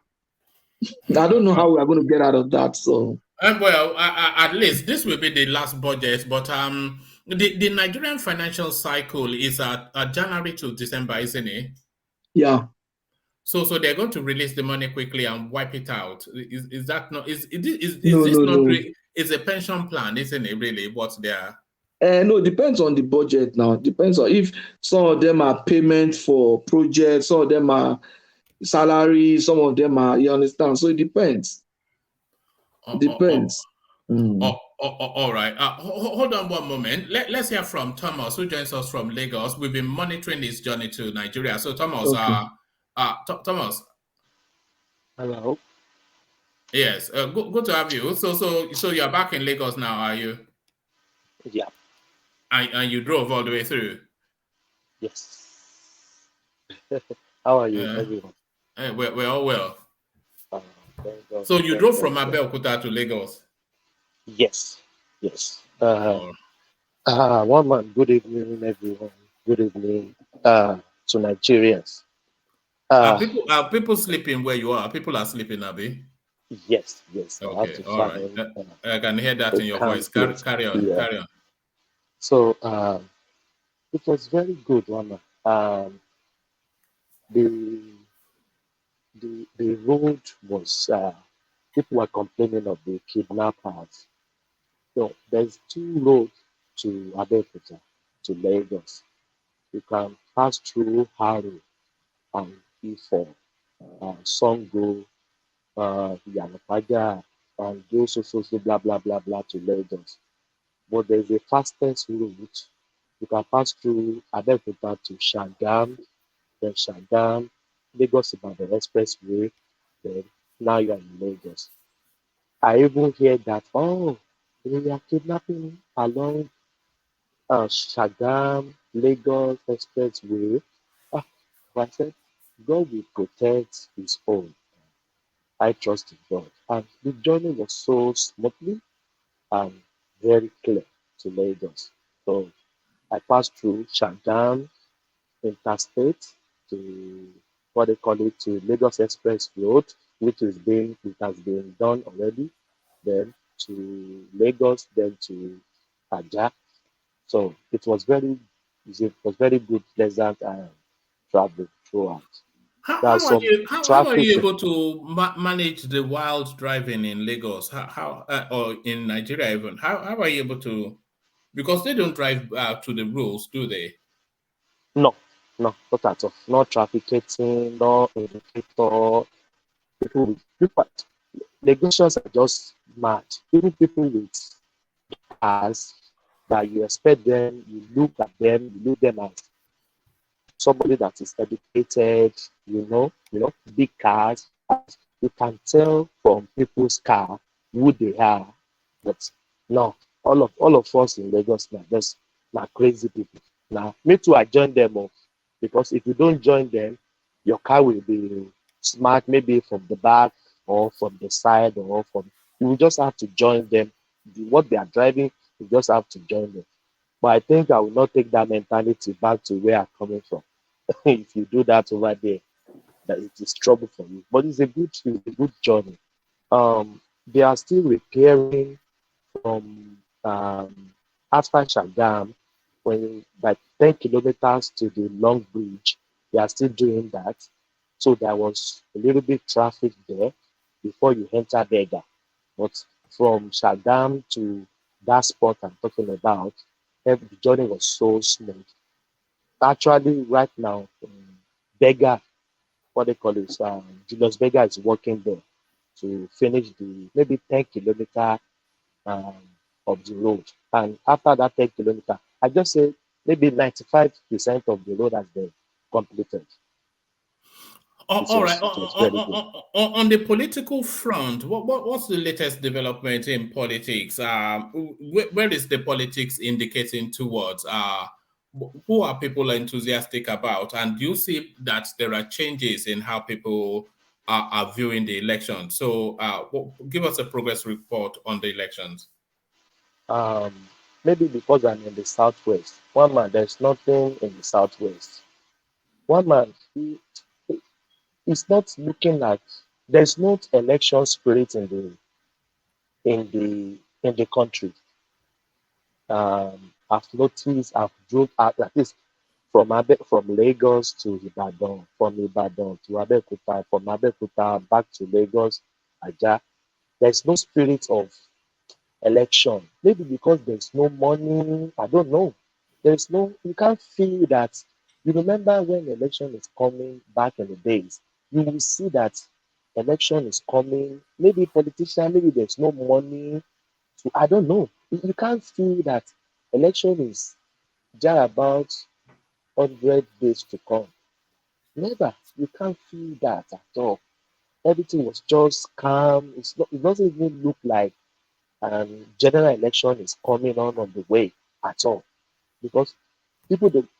I don't know how we are going to get out of that. So, well, at least this will be the last budget. But the Nigerian financial cycle is at January to December, isn't it? Yeah. So they're going to release the money quickly and wipe it out. Is that not? Is No, this not? no. It's a pension plan, isn't it? Really, what they are. No, it depends on the budget now. It depends on if some of them are payment for projects, some of them are salary, some of them are, you understand? So it depends. It depends. All right. Hold on one moment. Let's hear from Thomas, who joins us from Lagos. We've been monitoring his journey to Nigeria. So Thomas, Okay. Thomas. Hello. Yes. Good to have you. So you're back in Lagos now, are you? Yeah. And you drove all the way through? Yes. How are you, everyone? We're all well. So you drove from Abeokuta to Lagos? Yes. One man, good evening, everyone. Good evening to Nigerians. Are people sleeping where you are? People are sleeping, Abi? Yes. Okay, all right. I can hear that in your voice. Carry on. So it was very good, one. The road was people were complaining of the kidnappers. So there's two roads to Abeokuta, to Lagos. You can pass through Haru and Ifo, Songo, Yanapaja, and do so, blah, blah, blah, blah to Lagos. But there's a fastest route. You can pass through Abeokuta to Shagam, then Shagam, Lagos about the expressway, then now you're in Lagos. I even hear that, they are kidnapping along Shagam, Lagos expressway. I said, God will protect his own. I trust in God. And the journey was so smoothly and very clear to Lagos. So I passed through Shagam Interstate to what they call it, to Lagos Express Road, which has been done already, then to Lagos, then to Ajah. So it was very good, pleasant travel throughout. How are you able to manage the wild driving in Lagos? How or in Nigeria even? How are you able to? Because they don't drive to the rules, do they? No, not at all. No trafficking, no indicator. Lagosians are just mad. Even people with cars that you expect them, you look them as somebody that is educated, big cars. You can tell from people's car who they are. But no, all of us in Lagos now, just crazy people. Now, me too, I join them off. Because if you don't join them, your car will be smart, maybe from the back or from the side or from. You will just have to join them. What they are driving, you just have to join them. But I think I will not take that mentality back to where I'm coming from. If you do that over there, that it is trouble for you. But it's a good journey. They are still repairing from after Shagam, like 10 kilometers to the Long Bridge. They are still doing that. So there was a little bit traffic there before you enter Bega. But from Shagam to that spot I'm talking about, the journey was so smooth. Actually, right now, Bega what they call it, Julius Berger is working there to finish the maybe 10 kilometer um, of the road. And after that 10 kilometer, I just say maybe 95% of the road has been completed. All right. It was very good. On the political front, what's the latest development in politics? Where is the politics indicating towards? Who are people enthusiastic about? And do you see that there are changes in how people are viewing the election? So give us a progress report on the elections. Maybe because I'm in the southwest. One man, there's nothing in the southwest. One man, he's not looking at. There's no election spirit in the country. I've noticed. I've drove out like this from Lagos to Ibadan, from Ibadan to Abeokuta, from Abeokuta back to Lagos, Aja. There's no spirit of election. Maybe because there's no money. I don't know. There's no. You can't feel that. You remember when election is coming back in the days, you will see that election is coming. Maybe politician. Maybe there's no money. So I don't know. You can't feel that election is just about 100 days to come. Never. You can't feel that at all. Everything was just calm. It doesn't even look like general election is coming on the way at all. Because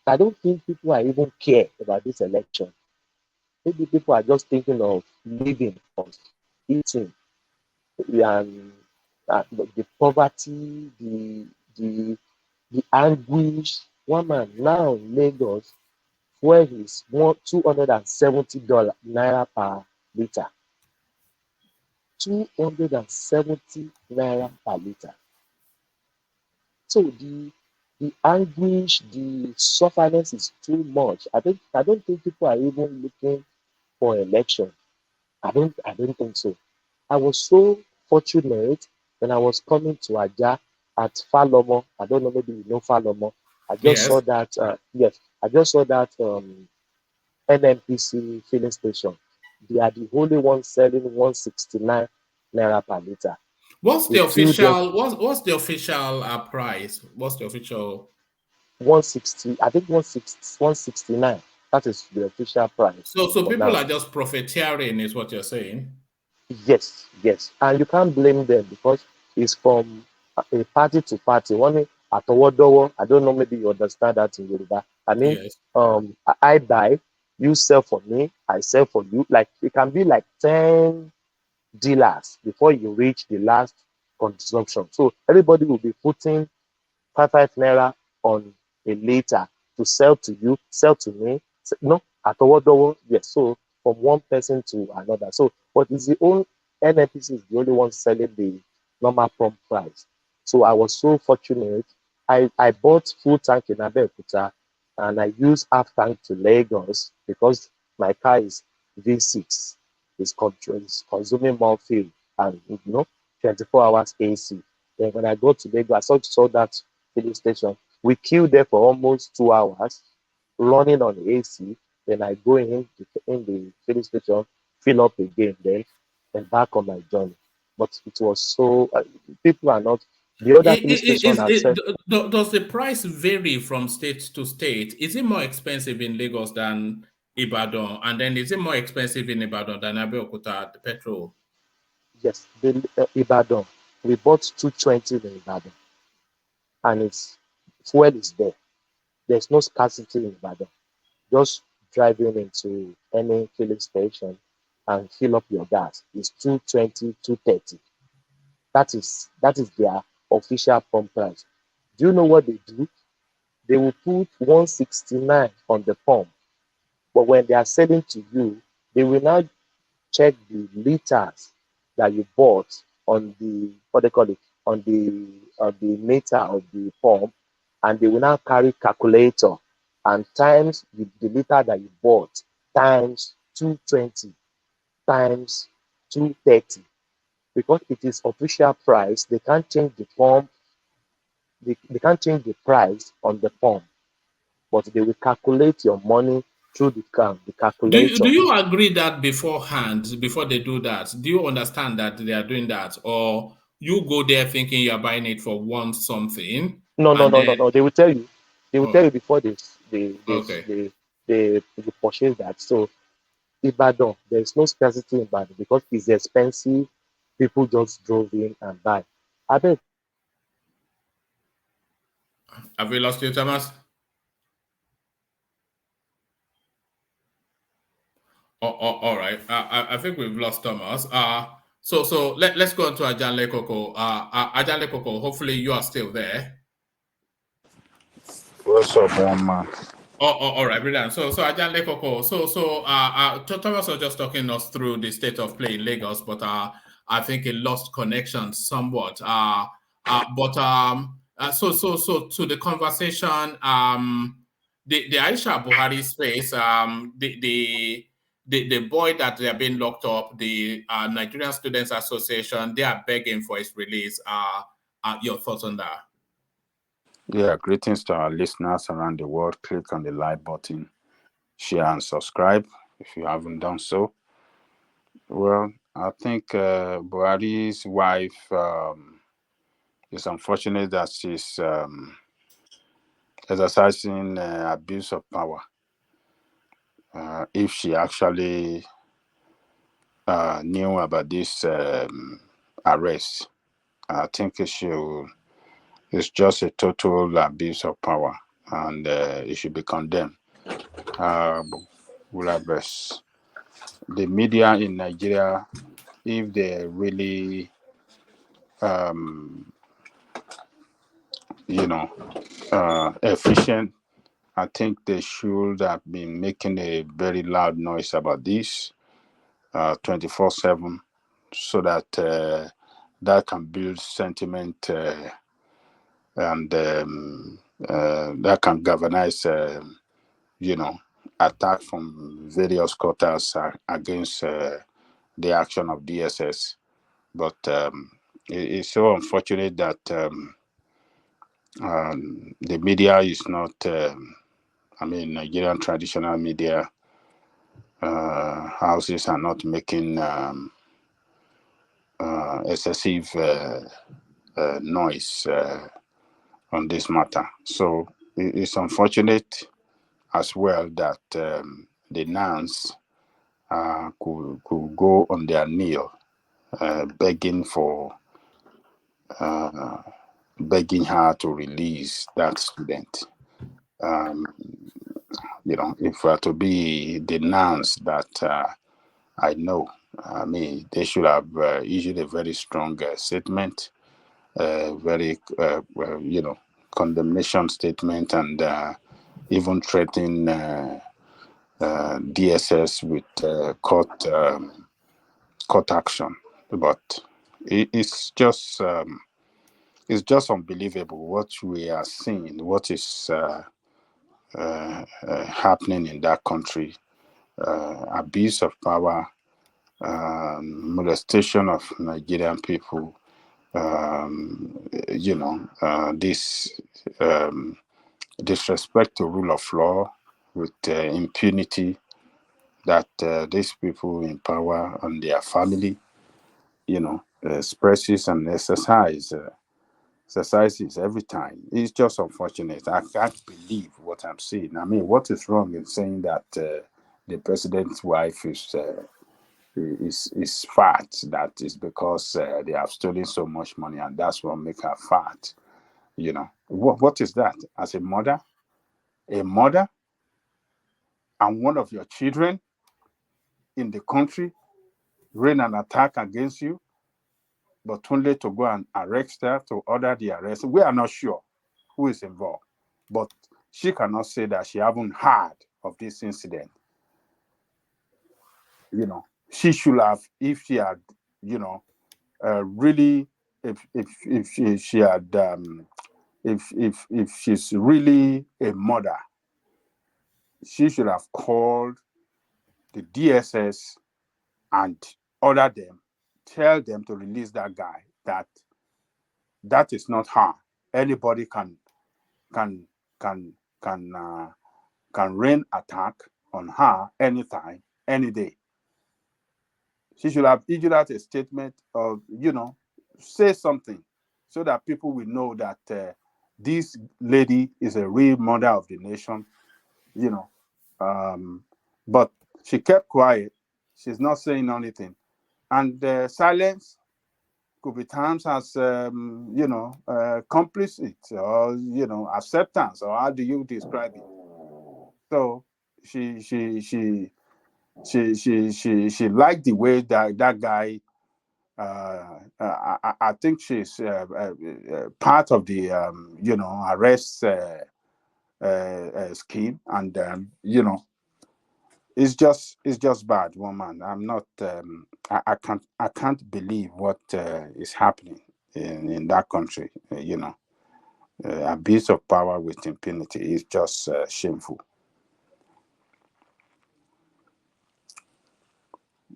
I don't think people are even care about this election. Maybe people are just thinking of living, of eating, and the poverty, the anguish. One man now in Lagos, where he's $270 naira per liter. 270 naira per liter. So the anguish, the suffering is too much. I don't think people are even looking for election. I don't think so. I was so fortunate when I was coming to Aja at Falomo. I don't know, maybe you know Falomo. I just saw that yes, I just saw that NNPC filling station. They are the only ones selling 169 naira per liter. What's the official? What's the official price? What's the official? 160. I think 169. That is the official price. So people are just profiteering, is what you're saying? Yes, and you can't blame them because it's from a party to party. One atowodowo. I don't know. Maybe you understand that in Yoruba. I mean, yes. I buy, you sell for me, I sell for you. Like it can be like 10 dealers before you reach the last consumption. So everybody will be putting 5 naira on a liter to sell to you, sell to me. No, atowodowo. Yes. So from one person to another. So, but it's the only NNPC is the only one selling the normal pump price. So I was so fortunate. I bought full tank in Abeokuta and I used half tank to Lagos because my car is V6. It's consuming more fuel and 24 hours AC. Then when I go to Lagos, I saw that filling station. We queued there for almost 2 hours, running on AC. Then I go in the filling station, fill up again, then back on my journey. But it was so people are not. The other filling station does the price vary from state to state? Is it more expensive in Lagos than Ibadan? And then is it more expensive in Ibadan than Abeokuta, the petrol? Yes, Ibadan. We bought 220 in Ibadan. And fuel is there. There's no scarcity in Ibadan. Just driving into any filling station and fill up your gas. It's 220, 230. That is their official pump price. Do you know what they do? They will put 169 on the pump. But when they are selling to you, they will now check the liters that you bought on the on the meter of the pump, and they will now carry calculator and times the liter that you bought times 220 times 230 because it is official price. They can't change the pump. They can't change the price on the pump, but they will calculate your money through the Do calculator. you agree that beforehand, before they do that, do you understand that they are doing that? Or you go there thinking you're buying it for one something? No. They will tell you. They will tell you Oh, before okay. they purchase that. So Ibadan, there is no scarcity in Ibadan because it's expensive. People just drove in and buy. I bet. Have we lost you, Thomas? All right. I think we've lost Thomas. So let's go on to Ajanle Koko. Ajanle Koko, hopefully you are still there. What's up, one man? All right, brilliant. So Ajanle Koko. Thomas was just talking us through the state of play in Lagos, but I think it lost connection somewhat. So to the conversation, the Aisha Buhari space, the boy that they are being locked up, the Nigerian Students Association, they are begging for his release. Your thoughts on that? Yeah, greetings to our listeners around the world. Click on the like button, share and subscribe if you haven't done so. Well, I think Buhari's wife, it's unfortunate that she's exercising abuse of power. If she actually knew about this arrest, I think it's just a total abuse of power, and it should be condemned. The media in Nigeria, if they're really, efficient, I think they should have been making a very loud noise about this 24/7, so that that can build sentiment and that can galvanize, attack from various quarters against the action of DSS. But it's so unfortunate that the media is not, Nigerian traditional media houses are not making excessive noise on this matter. So it's unfortunate as well that the nuns could go on their knee begging her to release that student. If we are to be the nuns that I know, they should have issued a very strong statement, very, condemnation statement, and even threaten DSS with court action. But it's just unbelievable what we are seeing, what is happening in that country. Abuse of power, molestation of Nigerian people, this disrespect to rule of law with impunity that these people in power and their family, expresses and exercises every time. It's just unfortunate. I can't believe what I'm seeing. What is wrong in saying that the president's wife is fat? That is because they have stolen so much money, and that's what makes her fat. What is that? As a mother, and one of your children in the country rain an attack against you, but only to go and arrest her, to order the arrest. We are not sure who is involved, but she cannot say that she haven't heard of this incident. She should have, if she had, really, if she had, if she's really a mother, she should have called the DSS and order them, tell them to release that guy. That is not her. Anybody can rain attack on her anytime, any day. She should have issued out a statement or, say something so that people will know that this lady is a real mother of the nation, But she kept quiet. She's not saying anything. And silence could be termed as, complicit or, acceptance, or how do you describe it? So she liked the way that guy. I think she's part of the arrest scheme, and it's just bad, woman. I'm not. I can't believe what is happening in that country. Abuse of power with impunity is just shameful.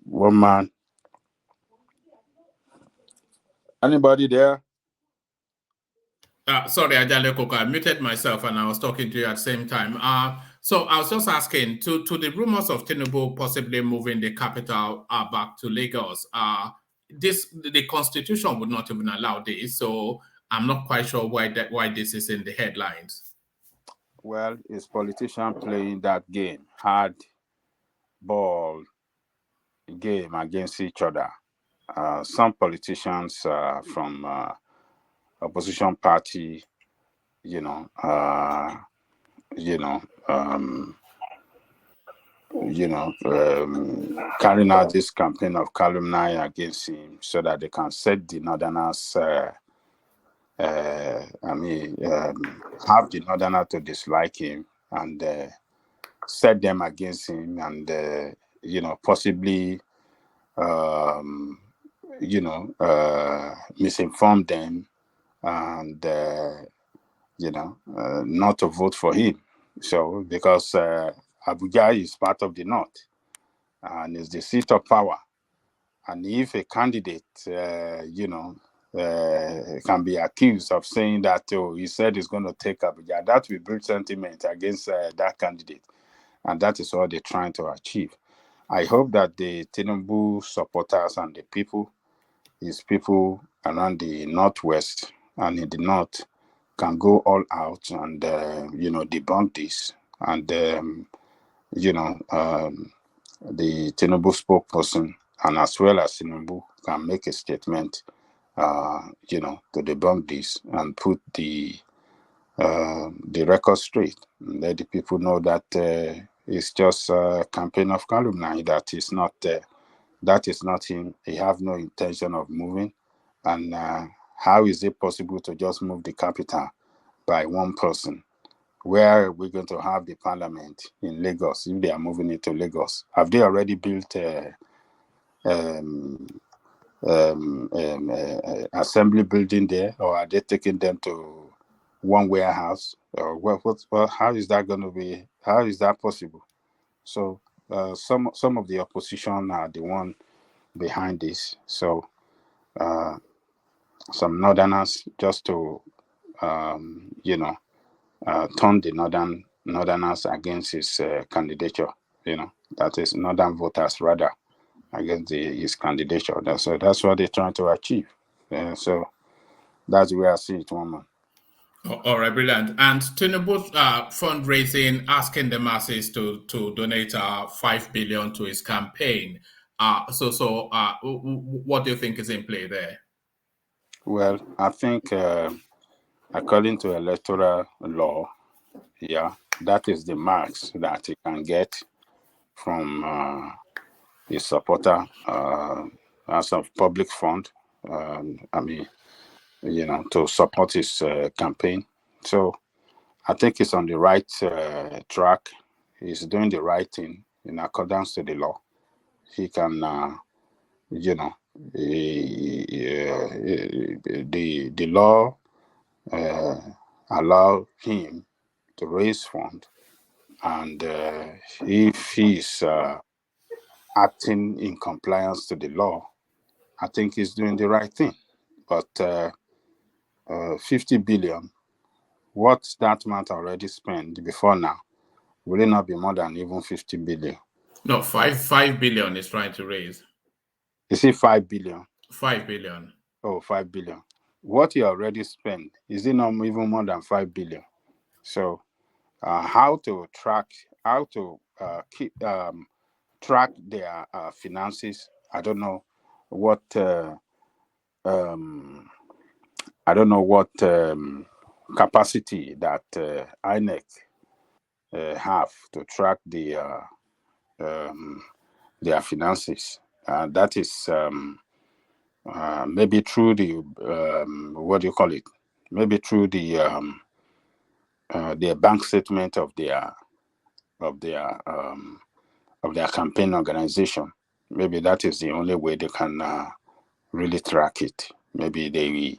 Woman. Anybody there? Sorry, Ajale Koko, I muted myself and I was talking to you at the same time. So I was just asking to the rumors of Tinubu possibly moving the capital back to Lagos. The constitution would not even allow this, so I'm not quite sure why this is in the headlines. Well, it's politicians playing that game, hard ball game against each other. Some politicians from opposition party, carrying out this campaign of calumny against him so that they can set the Northerners, have the Northerners to dislike him and set them against him and, possibly, misinform them and, not to vote for him. So, because Abuja is part of the North and is the seat of power. And if a candidate, can be accused of saying that, he said he's going to take Abuja, that will build sentiment against that candidate. And that is what they're trying to achieve. I hope that the Tinubu supporters and the people, his people around the Northwest and in the North, can go all out and, debunk this. And, the Tinubu spokesperson, and as well as Tinubu, can make a statement, to debunk this and put the record straight. And let the people know that it's just a campaign of calumny, that is not him. He have no intention of moving. And how is it possible to just move the capital by one person? Where are we going to have the parliament in Lagos if they are moving it to Lagos? Have they already built assembly building there, or are they taking them to one warehouse? Or how is that going to be? How is that possible? So some of the opposition are the one behind this. So some Northerners just to turn the Northerners against his candidature. That is Northern voters rather against his candidature. So that's what they're trying to achieve. So that's where I see it, woman. All right, brilliant. And Tinubu's fundraising, asking the masses to donate 5 billion to his campaign. What do you think is in play there? Well, I think according to electoral law, that is the marks that he can get from his supporter as a public fund. To support his campaign. So I think he's on the right track. He's doing the right thing in accordance to the law. He can, the law allow him to raise funds, and if he's acting in compliance to the law, I think he's doing the right thing. But 50 billion, what's that amount already spent before now? Will it not be more than even 50 billion? No, 5 billion is trying to raise. Is it 5 billion? 5 billion. Oh, 5 billion. What you already spent, is it not even more than 5 billion? So how to track their finances? I don't know what capacity that INEC have to track their finances. That is maybe through the what do you call it? Maybe through the bank statement of their campaign organization. Maybe that is the only way they can really track it. Maybe they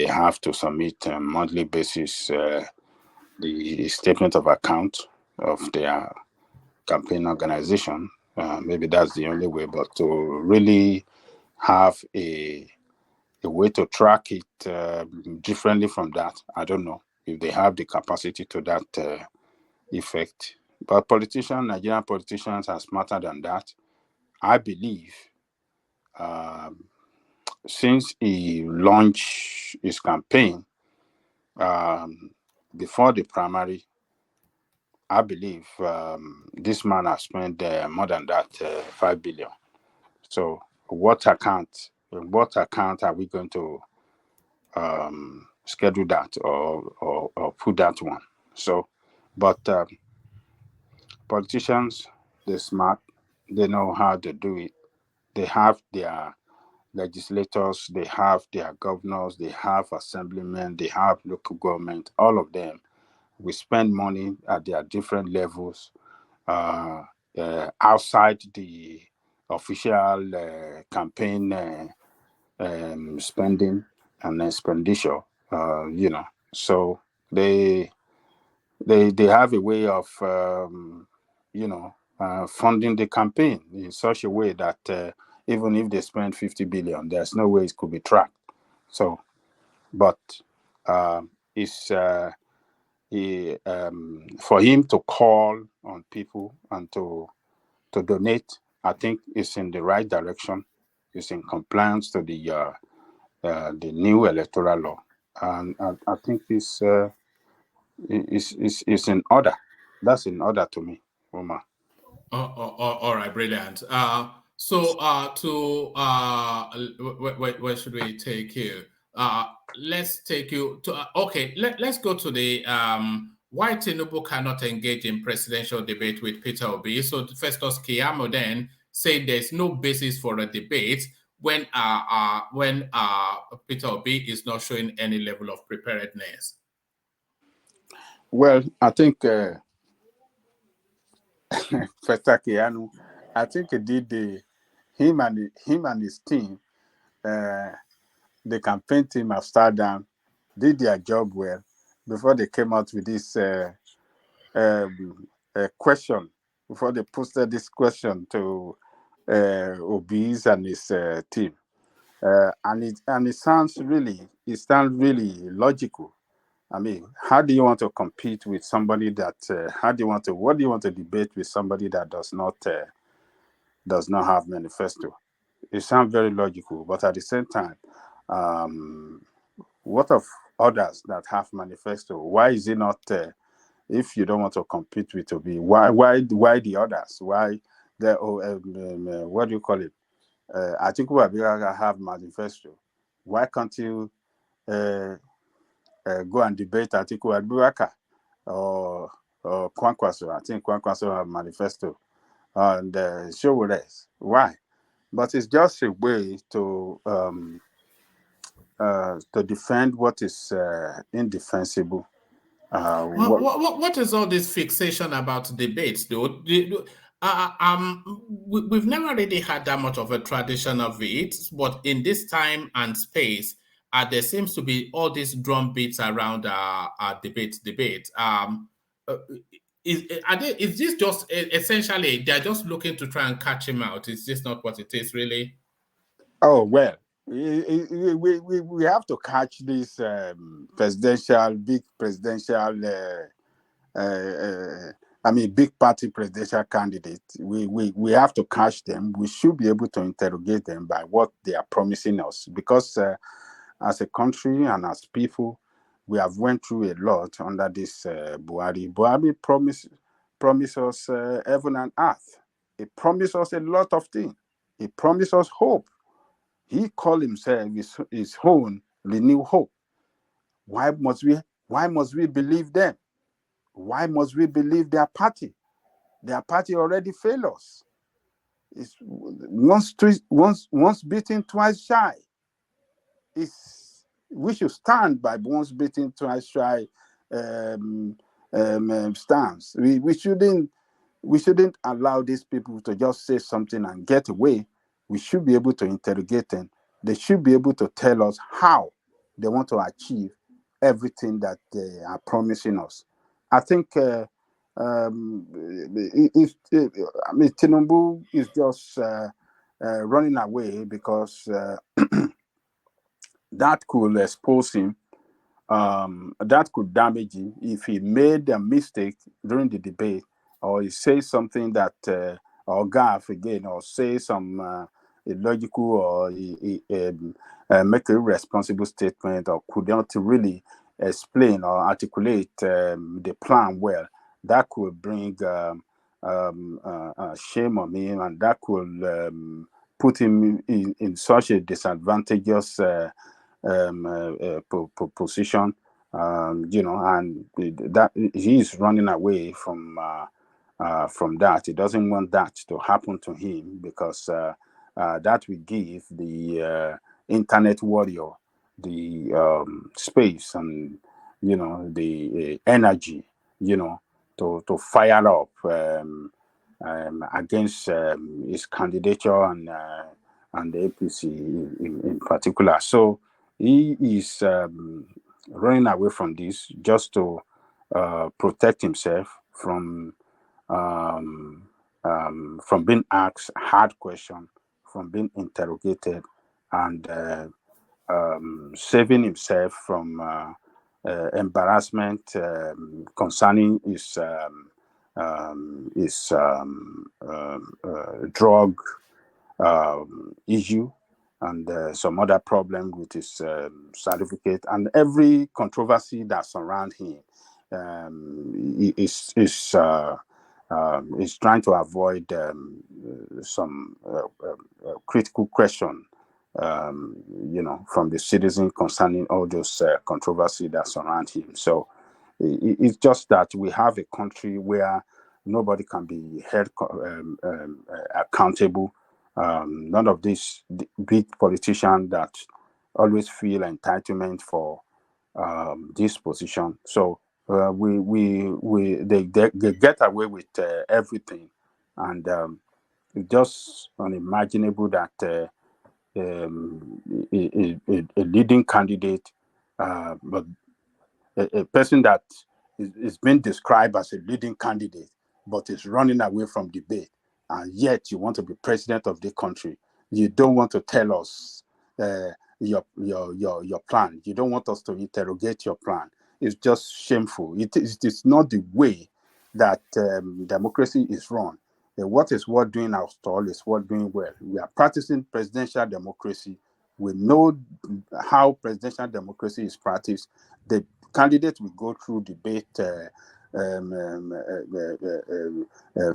have to submit on a monthly basis the statement of account of their campaign organization. Maybe that's the only way. But to really have a way to track it differently from that, I don't know if they have the capacity to that effect. But Nigerian politicians are smarter than that. I believe since he launched his campaign before the primary, I believe this man has spent more than that 5 billion. So what account are we going to schedule that or put that one? So, but politicians, they're smart. They know how to do it. They have their legislators, they have their governors, they have assemblymen, they have local government. All of them, we spend money at their different levels outside the official campaign spending and expenditure. So they have a way of funding the campaign in such a way that even if they spend 50 billion, there's no way it could be tracked. So, but it's for him to call on people and to donate, I think it's in the right direction. It's in compliance to the new electoral law, and I think it's in order. That's in order to me, Omar. All right, brilliant. Where should we take you? Let's take you to let's go to the why Tinubu cannot engage in presidential debate with Peter Obi. So Festus Keyamo then said there's no basis for a debate when Peter Obi is not showing any level of preparedness. Well, I think Festus Keyamo, I think he did him and his team, the campaign team of Stardom, did their job well before they came out with this question, before they posted this question to Obi's and his team. And it sounds really logical. I mean, how do you want to compete with somebody that? What do you want to debate with somebody that does not have manifesto? It sounds very logical, but at the same time, what of others that have manifesto? Why is it not? If you don't want to compete with Obi, why the others? Why the what do you call it? Atiku Abubakar have manifesto. Why can't you go and debate Atiku Abubakar or Kwankwaso? I think Kwankwaso have manifesto and show us why. But it's just a way to defend what is indefensible. What is all this fixation about debates, though? We've never really had that much of a tradition of it, but in this time and space, there seems to be all these drum beats around debate. Is this just essentially they're just looking to try and catch him out? Is this not what it is, really? Oh, well, we have to catch this big presidential big party presidential candidates, we have to catch them. We should be able to interrogate them by what they are promising us, because as a country and as people, we have went through a lot under this Buhari. Buhari promised us heaven and earth. He promised us a lot of things. He promised us hope. He called himself his own renewed hope. Why must we believe them? Why must we believe their party? Their party already failed us. It's once beaten, twice shy. We should stand by once beaten, twice shy stance. We shouldn't allow these people to just say something and get away. We should be able to interrogate them. They should be able to tell us how they want to achieve everything that they are promising us. I think Tinubu is just running away because that could expose him. That could damage him if he made a mistake during the debate, or he says something that or gaffe again, or say some illogical or make a irresponsible statement, or could not really explain or articulate the plan well. That could bring shame on him, and that could put him in such a disadvantageous position, and that he is running away from that. He doesn't want that to happen to him, because that will give the internet warrior the space and the energy to fire up against his candidature and the APC in particular. So he is running away from this just to protect himself from being asked hard questions, from being interrogated, and saving himself from embarrassment concerning his drug issue, and some other problem with his certificate, and every controversy that surrounds him. Is trying to avoid some critical question, from the citizen concerning all those controversy that surround him. So it's just that we have a country where nobody can be held accountable. None of these big politicians that always feel entitlement for this position. So they get away with everything, and it's just unimaginable that a leading candidate, but a person that is being described as a leading candidate, but is running away from debate, and yet you want to be president of the country. You don't want to tell us your plan. You don't want us to interrogate your plan. It's just shameful. It's not the way that democracy is run. What is worth doing after all is worth doing well. We are practicing presidential democracy. We know how presidential democracy is practiced. The candidate will go through debate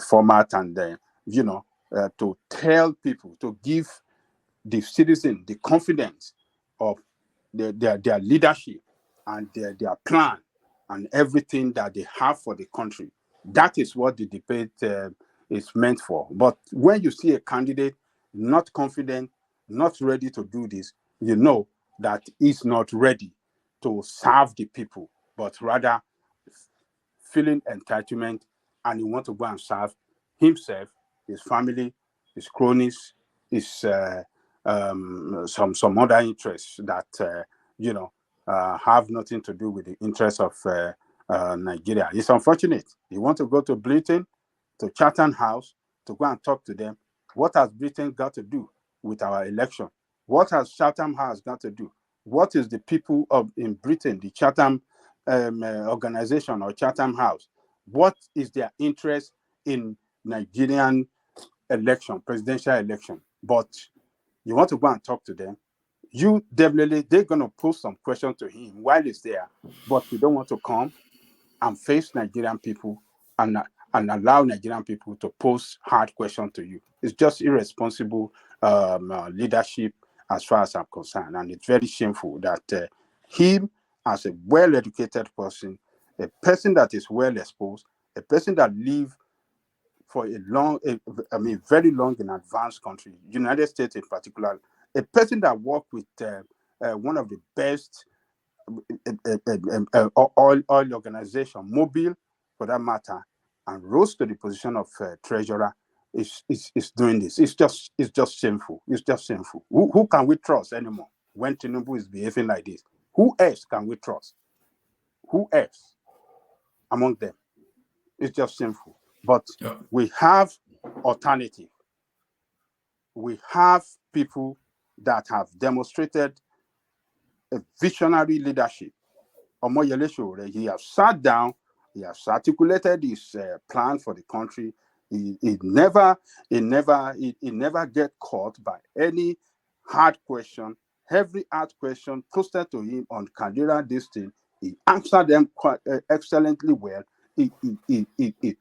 format, and to tell people, to give the citizen the confidence of their leadership and their plan and everything that they have for the country. That is what the debate is meant for. But when you see a candidate not confident, not ready to do this, you know that he's not ready to serve the people, but rather feeling entitlement, and he wants to go and serve himself, his family, his cronies, his some other interests that have nothing to do with the interests of Nigeria. It's unfortunate. You want to go to Britain, to Chatham House, to go and talk to them. What has Britain got to do with our election? What has Chatham House got to do? What is the people in Britain, the Chatham organization or Chatham House, what is their interest in Nigerian election, presidential election. But you want to go and talk to them, you definitely, they're going to pose some questions to him while he's there, but you don't want to come and face Nigerian people and allow Nigerian people to pose hard questions to you. It's just irresponsible leadership as far as I'm concerned. And it's very shameful that him, as a well-educated person, a person that is well exposed, a person that lived for a long, very long in advanced country, United States in particular, a person that worked with one of the best oil organization, Mobile for that matter, and rose to the position of treasurer, is doing this. It's just shameful. It's just shameful. Who can we trust anymore when Tinubu is behaving like this? Who else can we trust? Who else among them? It's just shameful. But we have alternative. We have people that have demonstrated a visionary leadership. Omoyele Sowore, he has sat down, he has articulated his plan for the country. He never get caught by any hard question. Every hard question posted to him on Candida this thing, he answered them quite excellently well. He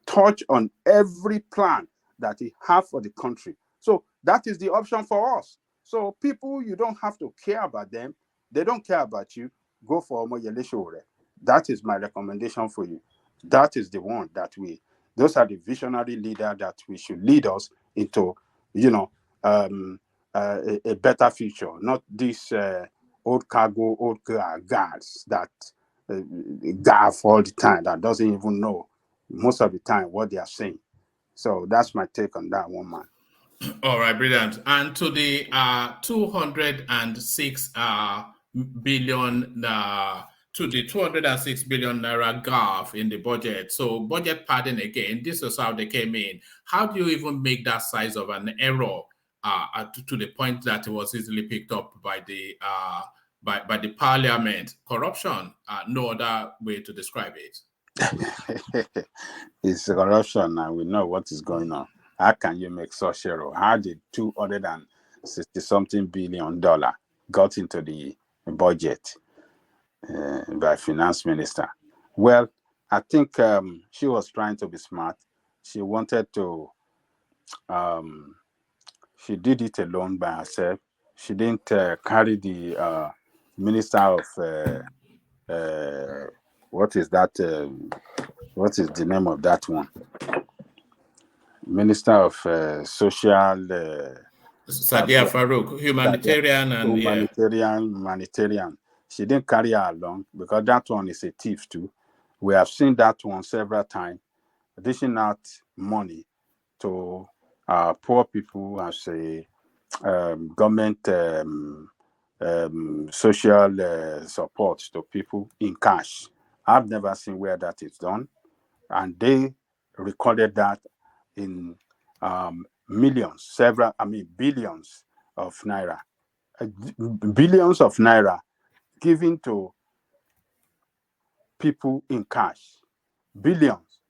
touched on every plan that he had for the country. So that is the option for us. So people, you don't have to care about them. They don't care about you. Go for Omoyele Sowore. That is my recommendation for you. That is the one that those are the visionary leaders that we should lead us into, a better future. Not these old cargo, old guards that gaff all the time, that doesn't even know most of the time what they are saying. So that's my take on that one, man. All right, brilliant. And to the 206 billion to the 206 billion naira gap in the budget. So budget padding again, this is how they came in. How do you even make that size of an error to the point that it was easily picked up by the parliament? Corruption, no other way to describe it. It's corruption, and we know what is going on. How can you make such error? How did $260-something billion got into the budget by finance minister? Well, I think she was trying to be smart. She wanted to, she did it alone by herself. She didn't carry the minister of, what is that? What is the name of that one? Minister of Social... Sadiya Farouk, humanitarian and humanitarian. She didn't carry her along because that one is a thief too. We have seen that one several times, dishing out money to poor people as a government social support to people in cash. I've never seen where that is done, and they recorded that in millions, billions of naira, billions of naira given to people in cash, billions,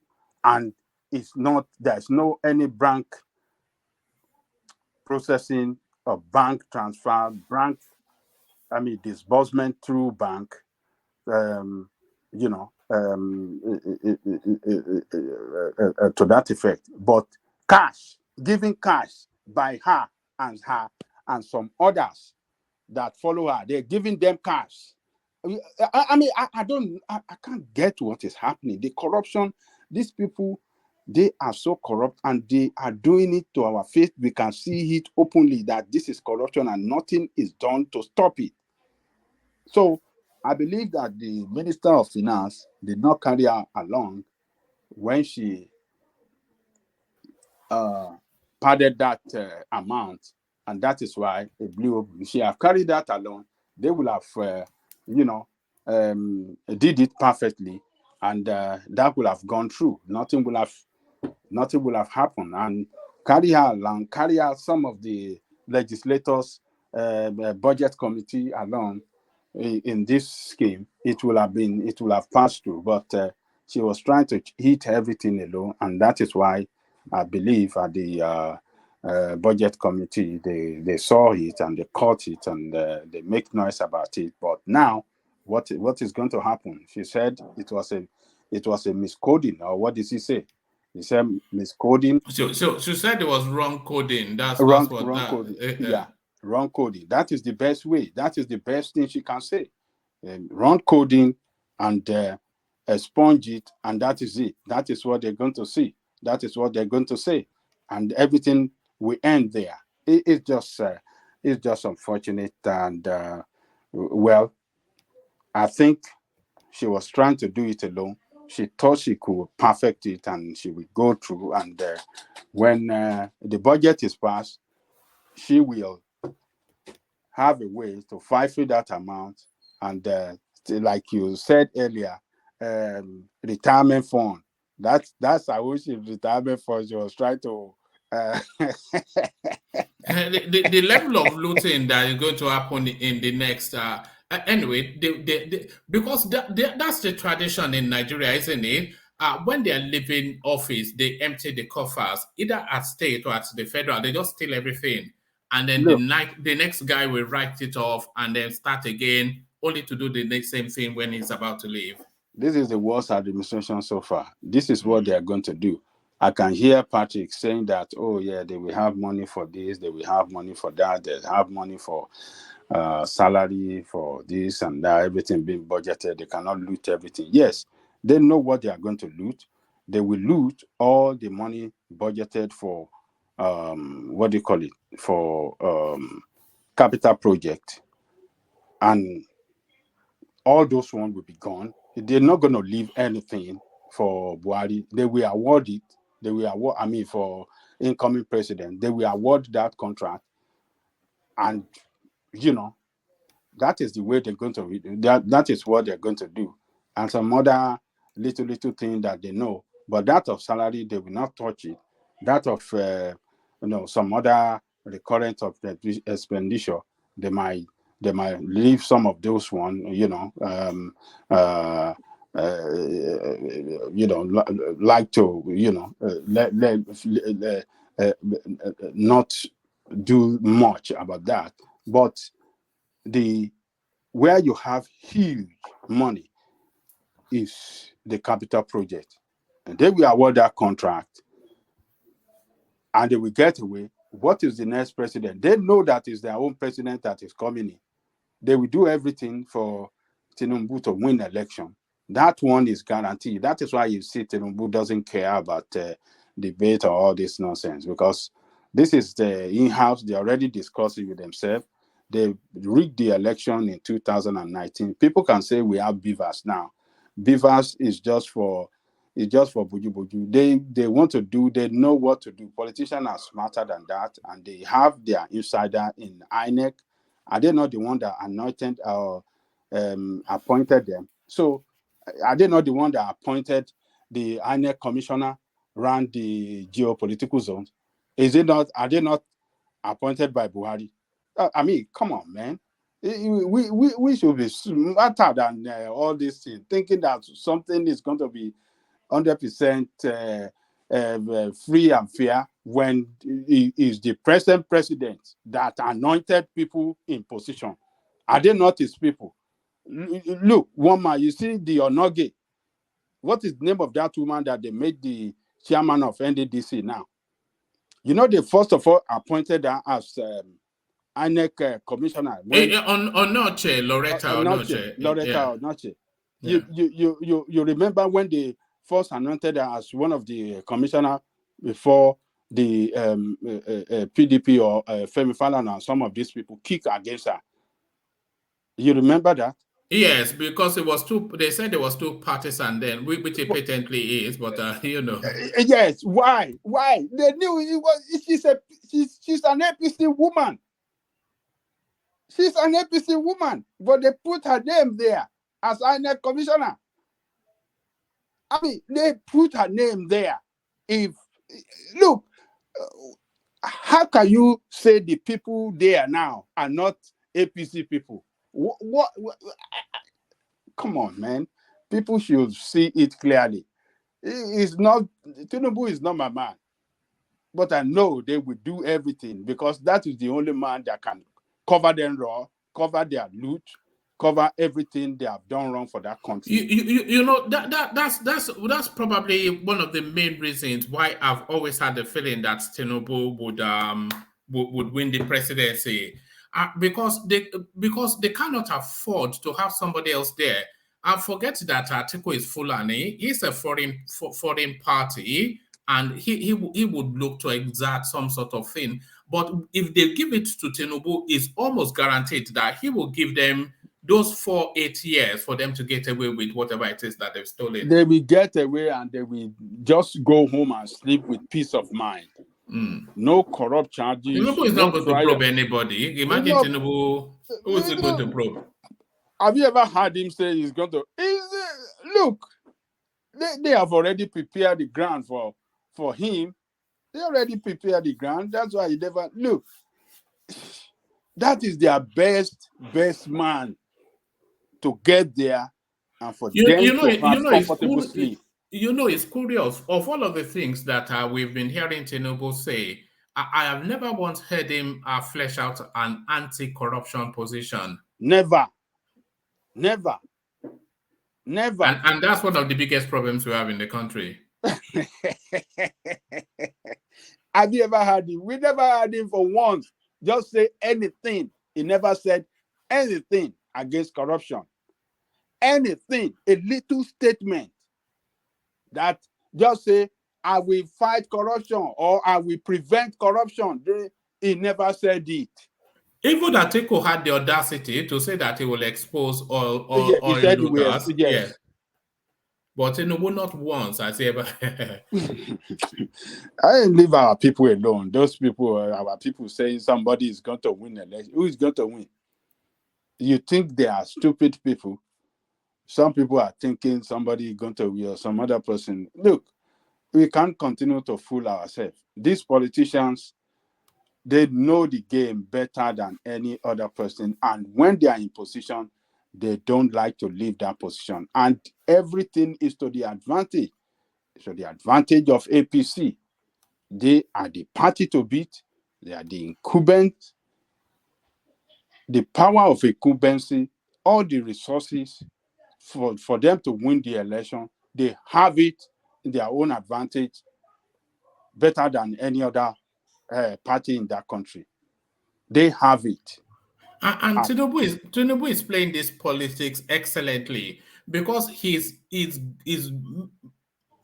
and there's no any bank processing of bank transfer, disbursement through bank, to that effect, but cash, giving cash by her and some others that follow her, they're giving them cash. I can't get what is happening. The corruption, these people, they are so corrupt and they are doing it to our face. We can see it openly that this is corruption and nothing is done to stop it. So I believe that the Minister of Finance did not carry her along when she padded that amount, and that is why it blew up. If she have carried that along, they will have, did it perfectly, and that will have gone through. Nothing will have happened. And carry her along, carry out some of the legislators' budget committee along in this scheme, it will have passed through. But she was trying to hit everything alone, and that is why I believe at the budget committee they saw it and they caught it and they make noise about it. But now, what is going to happen? She said it was a miscoding, or what did she say? He said miscoding. So she said it was wrong coding. That's Wrong what. coding. Yeah, wrong coding. That is the best way. That is the best thing she can say. Wrong coding and expunge it, and that is it. That is what they're going to see. That is what they're going to say, and everything will end there. It's just unfortunate, and well, I think she was trying to do it alone. She thought she could perfect it and she will go through. And when the budget is passed, she will have a way to fight for that amount. And like you said earlier, retirement fund. That's I wish if retirement fund she was trying to. The level of looting that is going to happen in the next anyway, because that's the tradition in Nigeria, isn't it? When they are leaving office, they empty the coffers, either at state or at the federal. They just steal everything, and then the next guy will write it off and then start again, only to do the next same thing when he's about to leave. This is the worst administration so far. This is what they are going to do. I can hear Patrick saying that, oh yeah, they will have money for this, they will have money for that, they have money for salary for this and that, everything being budgeted. They cannot loot everything. Yes, they know what they are going to loot. They will loot all the money budgeted for what do you call it? For capital project. And all those ones will be gone. They're not going to leave anything for Buhari. They will award it. They will award, for incoming president, they will award that contract. And, that is the way they're going to, that is what they're going to do. And some other little thing that they know. But that of salary, they will not touch it. That of, some other recurrent of the expenditure, they might leave some of those one, like to, not do much about that. But where you have huge money is the capital project. And they will award that contract and they will get away. What is the next president? They know that is their own president that is coming in. They will do everything for Tinubu to win election. That one is guaranteed. That is why you see Tinubu doesn't care about debate or all this nonsense, because this is the in-house. They already discussed it with themselves. They rigged the election in 2019. People can say we have beavers now. Beavers is just for buju buju. They want to do. They know what to do. Politicians are smarter than that, and they have their insider in INEC. Are they not the one that anointed or appointed them? So are they not the one that appointed the INEC commissioner around the geopolitical zones? Are they not appointed by Buhari? Come on, man. We should be smarter than all this thing, thinking that something is going to be 100% free and fair when it is the present president that anointed people in position. Are they not his people? Look, one man, you see the Onoge. What is the name of that woman that they made the chairman of NDDC now? They first of all appointed her as INEC commissioner. Onoche, Loretta Onoche. You remember when they first anointed her as one of the commissioner before the PDP or Femi Falana and some of these people kick against her? You remember that? Yes, because it was they said there was two parties, and then which it patently is, but Yes, why? They knew it was. She's an APC woman. She's an APC woman, but they put her name there as INEC commissioner. They put her name there. Look, how can you say the people there now are not APC people? What? Come on, man. People should see it clearly. Tinubu is not my man. But I know they will do everything because that is the only man that can cover them raw, cover their loot, cover everything they have done wrong for that country. You know that's probably one of the main reasons why I've always had the feeling that Tinubu would win the presidency, because they cannot afford to have somebody else there. And forget that Atiku is Fulani. He's a foreign party, and he would look to exert some sort of thing. But if they give it to Tinubu, it's almost guaranteed that he will give them those 4-8 years for them to get away with whatever it is that they've stolen. They will get away and they will just go home and sleep with peace of mind. No corrupt charges. Tinubu is not going to probe anybody. Imagine Tinubu, who is he going to probe? Have you ever heard him say he's going to? Look, they have already prepared the ground for him. They already prepared the ground. That's why he never look. That is their best man to get there and for them to have comfortable sleep. You know, it's curious. Of all of the things that we've been hearing Tinubu say, I have never once heard him flesh out an anti-corruption position. Never. And that's one of the biggest problems we have in the country. Have you ever heard him? We never heard him for once just say anything. He never said anything against corruption. Anything, a little statement that just say, I will fight corruption or I will prevent corruption. He never said it. Even Atiku had the audacity to say that he will expose all looters. Yes. But Tinubu not once has he ever. I didn't leave our people alone. Those people, our people saying somebody is going to win the election. Who is going to win? You think they are stupid people? Some people are thinking somebody is going to win or some other person. Look, we can't continue to fool ourselves. These politicians, they know the game better than any other person. And when they are in position, they don't like to leave that position. And everything is to the advantage. So the advantage of APC. They are the party to beat. They are the incumbent. The power of incumbency, all the resources for them to win the election, they have it in their own advantage better than any other party in that country. They have it. And Tinubu is playing this politics excellently because he's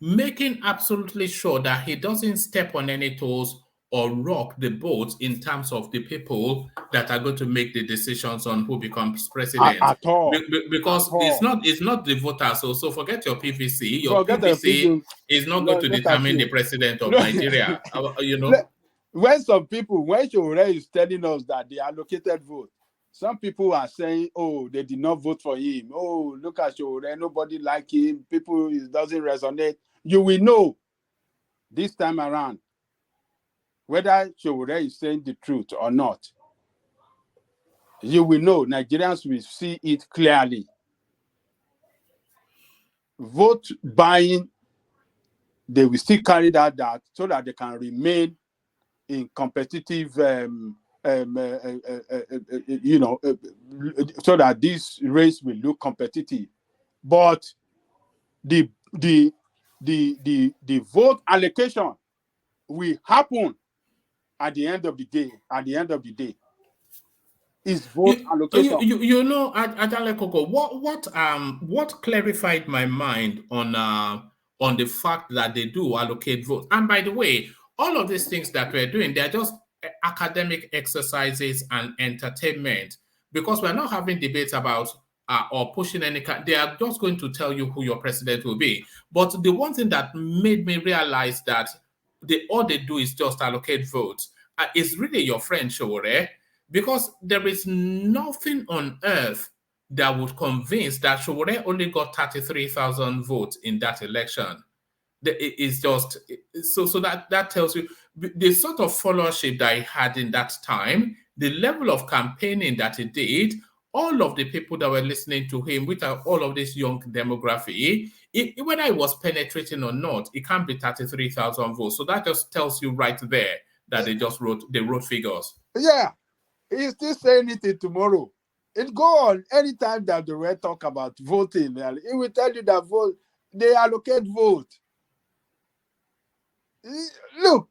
making absolutely sure that he doesn't step on any toes or rock the boat in terms of the people that are going to make the decisions on who becomes president. At all. Because it's not the voters. So forget your PVC. Your PVC is not going to determine the president of Nigeria. You know. When Showore is telling us that they allocated vote, some people are saying, oh, they did not vote for him. Oh, look at Showore, nobody like him. People, it doesn't resonate. You will know this time around whether Showore is saying the truth or not. You will know. Nigerians will see it clearly. Vote buying, they will still carry that so that they can remain in competitive, so that this race will look competitive. But the vote allocation will happen at the end of the day. At the end of the day, is vote allocation. You know, Adale Koko, what clarified my mind on the fact that they do allocate votes. And by the way, all of these things that we're doing, they're just academic exercises and entertainment, because we're not having debates about or pushing any. They are just going to tell you who your president will be. But the one thing that made me realize that all they do is just allocate votes is really your friend Showore, because there is nothing on earth that would convince that Showore only got 33,000 votes in that election. It's just so that tells you the sort of followership that he had in that time, the level of campaigning that he did, all of the people that were listening to him, with all of this young demography, whether it was penetrating or not, it can't be 33,000 votes. So that just tells you right there that they wrote figures. Yeah, he's still saying it tomorrow. It go on anytime that the red talk about voting. It will tell you that they allocate vote. Look,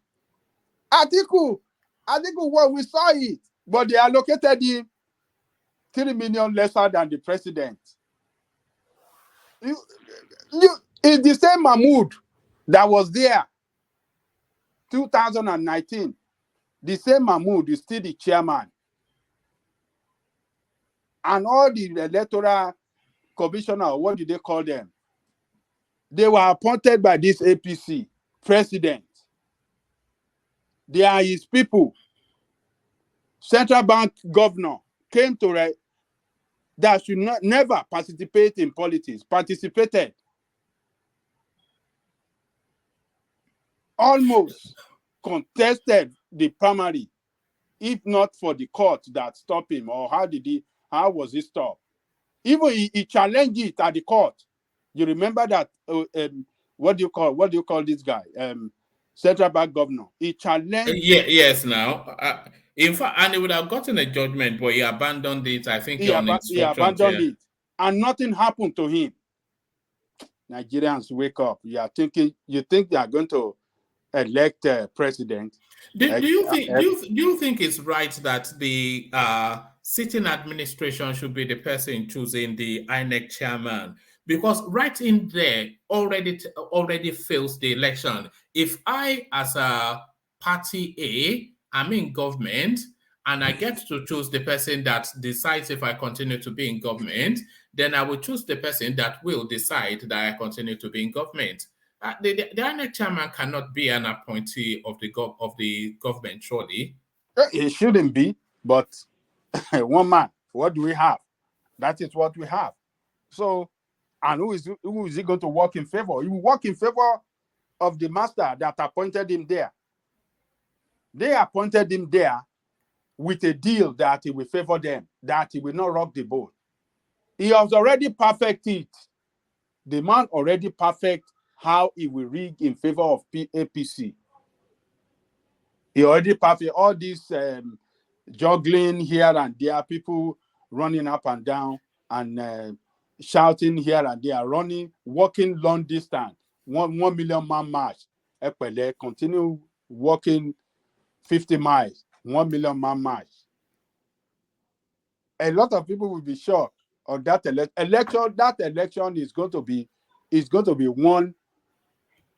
Atiku, well, we saw it, but they allocated him 3 million lesser than the president. It's the same Mahmoud that was there 2019. The same Mahmoud is still the chairman. And all the electoral commissioner, what do they call them? They were appointed by this APC president. They are his people. Central Bank governor came to that should never participate in politics, participated. Almost contested the primary, if not for the court that stopped him. Or how was he stopped? Even he challenged it at the court. You remember that what do you call this guy? Central Bank governor. He challenged. Yes, now. In fact, and he would have gotten a judgment, but he abandoned it. I think he abandoned it, and nothing happened to him. Nigerians, wake up! You think they are going to elect a president? Do you think it's right that the sitting administration should be the person choosing the INEC chairman? Because right in there already fails the election. If I, as a party A, I'm in government, and I get to choose the person that decides if I continue to be in government, then I will choose the person that will decide that I continue to be in government. The INEC chairman cannot be an appointee of the government, surely. It shouldn't be, but one man, what do we have? That is what we have. So, and who is he going to work in favor? He will work in favor of the master that appointed him there. They appointed him there with a deal that he will favor them, that he will not rock the boat. He has already perfected it. The man already perfect how he will rig in favor of APC. He already perfect all this juggling here and there, people running up and down and shouting here and there, walking long distance, 1 million man march. Epele continue walking 50 miles, 1 million man march. A lot of people will be shocked on that election. That election is going to be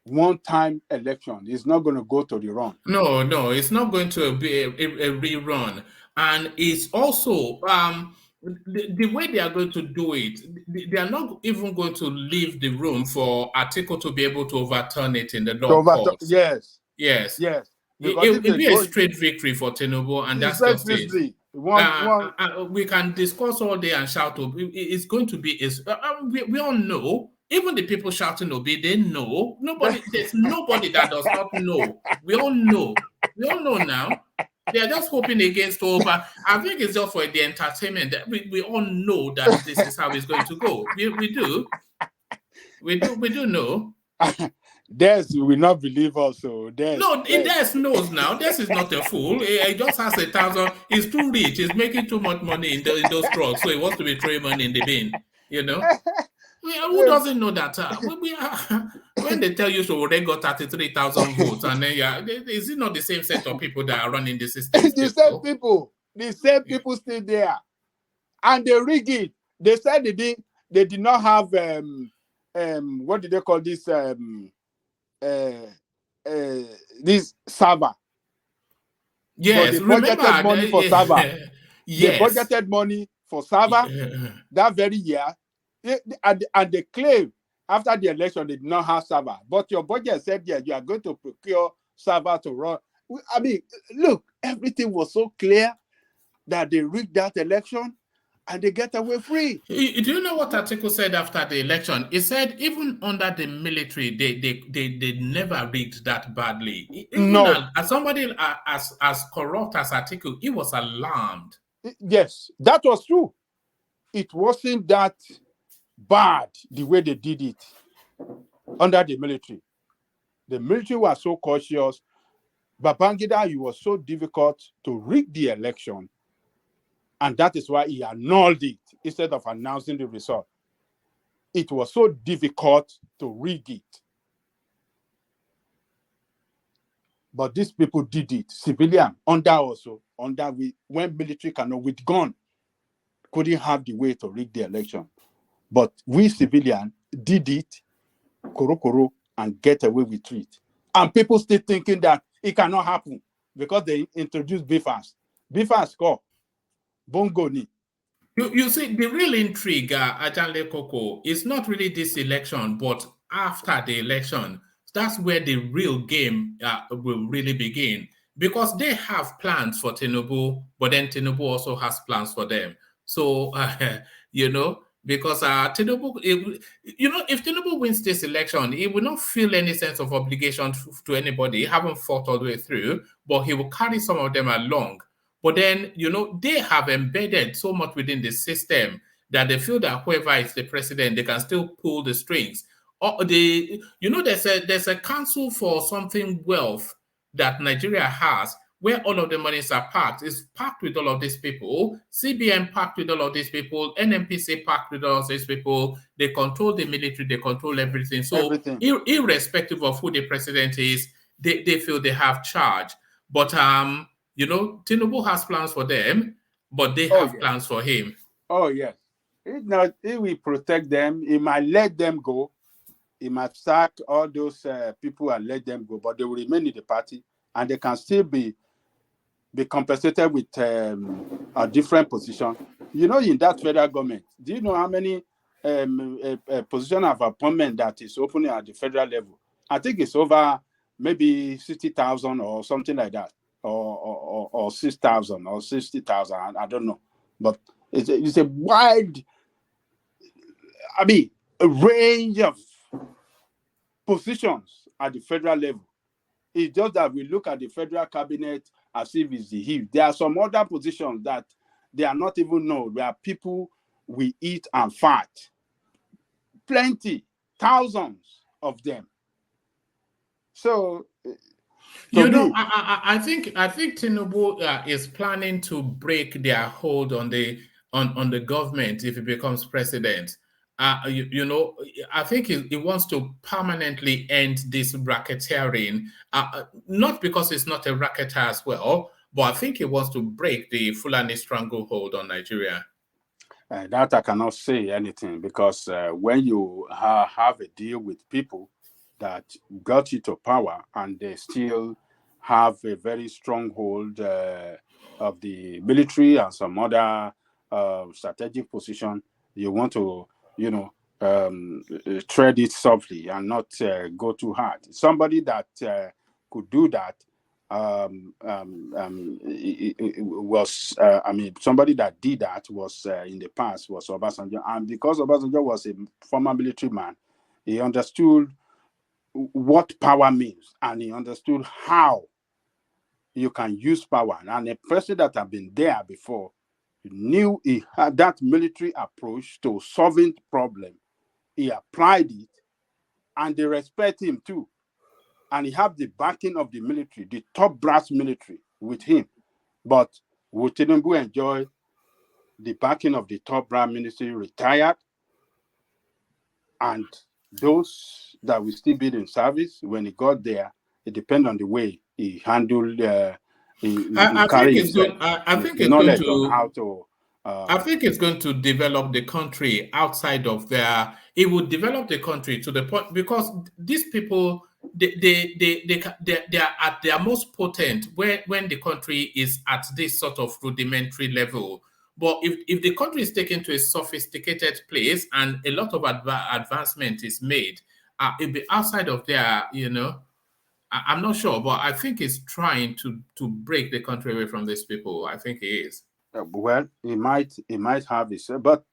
one-time election. It's not going to go to the run. No, it's not going to be a rerun. And it's also the way they are going to do it, they are not even going to leave the room for Atiku to be able to overturn it in the law court. Yes. It will be a straight victory for Tinubu, and that's just it. We can discuss all day and shout. It's going to be. We all know. Even the people shouting Obi, they know. There's nobody that does not know. We all know. We all know now. They are just hoping against hope. I think it's just for the entertainment. We all know that this is how it's going to go. We do know. Des will not believe also. Des knows now. Des is not a fool. He just has 1,000. He's too rich. He's making too much money in those drugs, so he wants to be throwing money in the bin. You know. Who doesn't know that? When they tell you so, they got 33,000 votes, and then is it not the same set of people that are running the system? It's the same people. The same people still there, and they rig it. They said they did not have what did they call this this server? Yes, so they budgeted money for server. Yes. They budgeted money for server that very year. And they claim after the election they did not have server, but your budget said you are going to procure server to run. I mean, look, everything was so clear that they rigged that election and they get away free. Do you know what Atiku said after the election? He said even under the military, they never rigged that badly. Even as somebody as corrupt as Atiku, he was alarmed. Yes, that was true. it wasn't that bad the way they did it under the military. The military was so cautious. Babangida, it was so difficult to rig the election. And that is why he annulled it instead of announcing the result. It was so difficult to rig it. But these people did it. Civilian, when military cannot, with gun, couldn't have the way to rig the election. But we civilian did it, koro, and get away with it. And people still thinking that it cannot happen because they introduced BFAS. BFAS score. Bongo ni. You see, the real intrigue, Ajanle Koko, is not really this election, but after the election, that's where the real game will really begin. Because they have plans for Tinubu, but then Tinubu also has plans for them. So, because Tinubu, if Tinubu wins this election, he will not feel any sense of obligation to anybody. He haven't fought all the way through, but he will carry some of them along. But then, they have embedded so much within the system that they feel that whoever is the president, they can still pull the strings. Or there's a council for something wealth that Nigeria has, where all of the monies are packed. It's packed with all of these people. CBN packed with all of these people. NMPC packed with all of these people. They control the military. They control everything. So irrespective of who the president is, they feel they have charge. But Tinubu has plans for them, but they have plans for him. Oh, yes. It will protect them. It might let them go. It might sack all those people and let them go, but they will remain in the party, and they can still be compensated with a different position. In that federal government, do you know how many position of appointment that is opening at the federal level? I think it's over maybe 60,000 or something like that. Or 6,000 or 60,000, I don't know, but it's a wide, a range of positions at the federal level. It's just that we look at the federal cabinet as if it's the hill. There are some other positions that they are not even known. There are people we eat and fight. Plenty, thousands of them. So. I think Tinubu is planning to break their hold on the government if he becomes president. I think he wants to permanently end this racketeering. Not because it's not a racketeer as well, but I think he wants to break the Fulani stranglehold on Nigeria. That I cannot say anything, because when you have a deal with people that got you to power and they still have a very strong hold of the military and some other strategic position, you want to, tread it softly and not go too hard. Somebody that could do that somebody that did that was in the past was Obasanjo. And because Obasanjo was a former military man, he understood what power means, and he understood how you can use power. And a person that had been there before knew he had that military approach to solving the problem. He applied it, and they respect him too. And he had the backing of the military, the top brass military with him. But will Tinubu enjoy the backing of the top brass military retired? And those that will still be in service when he got there, it depends on the way he handled. I think it's going to develop the country outside of their. It would develop the country to the point, because these people they are at their most potent when the country is at this sort of rudimentary level. But if the country is taken to a sophisticated place and a lot of advancement is made, it'll be outside of their, I'm not sure, but I think it's trying to break the country away from these people. I think it is. Well, it might have it, but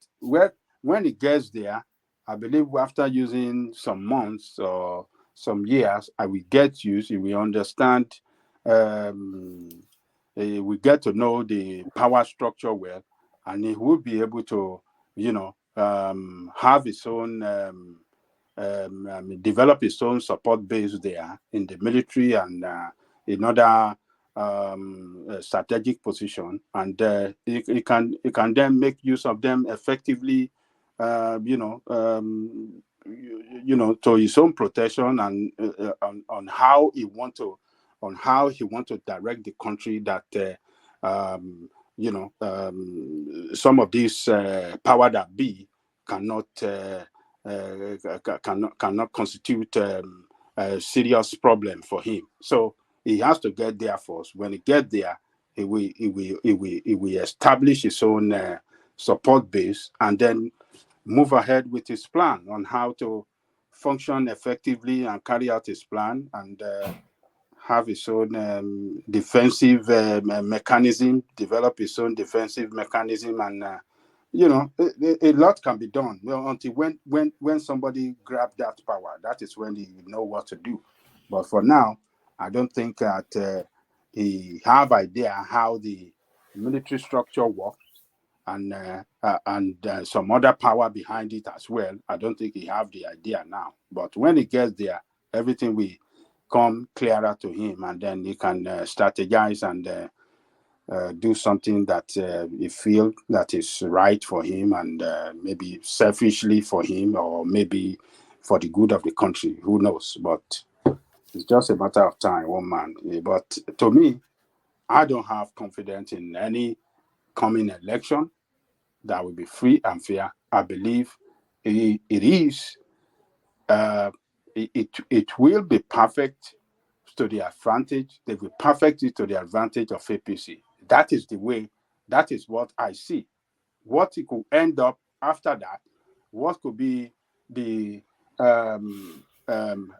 when it gets there, I believe after using some months or some years, I will get used. We understand. We get to know the power structure well, and he will be able to, have its own, develop its own support base there in the military and in other strategic position, and it can then make use of them effectively, to his own protection and on how he want to direct the country that some of these power that be cannot constitute a serious problem for him. So he has to get there first. When he get there, he will establish his own support base and then move ahead with his plan on how to function effectively and carry out his plan and have his own defensive mechanism, develop his own defensive mechanism, and a lot can be done. Well, until when somebody grabs that power, that is when he know what to do. But for now, I don't think that he have idea how the military structure works and some other power behind it as well. I don't think he have the idea now. But when he gets there, everything will come clearer to him, and then he can strategize and do something that he feel that is right for him, and maybe selfishly for him, or maybe for the good of the country. Who knows? But it's just a matter of time, one man. But to me, I don't have confidence in any coming election that will be free and fair. I believe it is. It will be perfect to the advantage. They will perfect it to the advantage of APC. That is the way. That is what I see. What it could end up after that, what could be the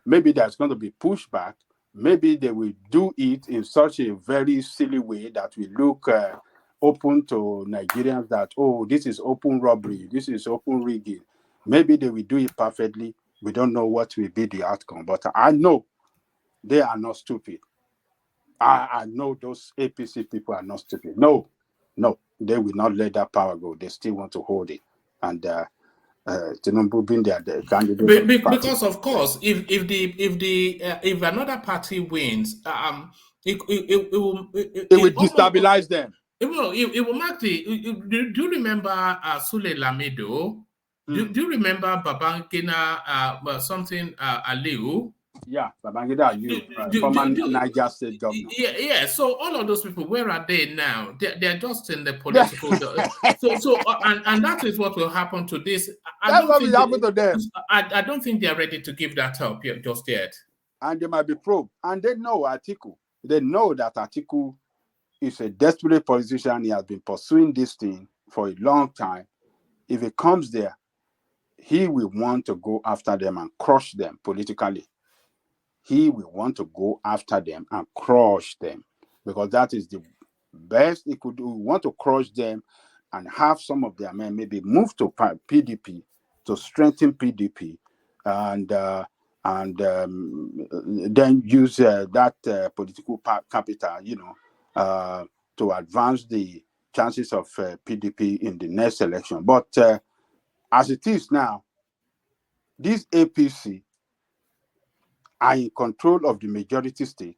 maybe there's going to be pushback. Maybe they will do it in such a very silly way that will look open to Nigerians that, oh, this is open robbery, this is open rigging. Maybe they will do it perfectly. We don't know what will be the outcome, but I know they are not stupid. I know those APC people are not stupid. No, they will not let that power go. They still want to hold it. And Tinubu being their candidate. Because of course, if another party wins, it will destabilize them. It will mark the. Do you remember Sule Lamido? Do you remember Babangida something Aliu? Yeah, Babangida Aliu, former Niger State governor. Yeah. So all of those people, where are they now? They're just in the political. and that is what will happen to this. That's what will happen to them. I don't think they're ready to give that up just yet. And they might be probed. And they know Atiku. They know that Atiku is a desperate politician. He has been pursuing this thing for a long time. If he comes there, he will want to go after them and crush them politically. He will want to go after them and crush them, because that is the best he could do. We want to crush them and have some of their men maybe move to PDP to strengthen PDP, and then use that political capital, to advance the chances of PDP in the next election. But as it is now, this APC are in control of the majority state.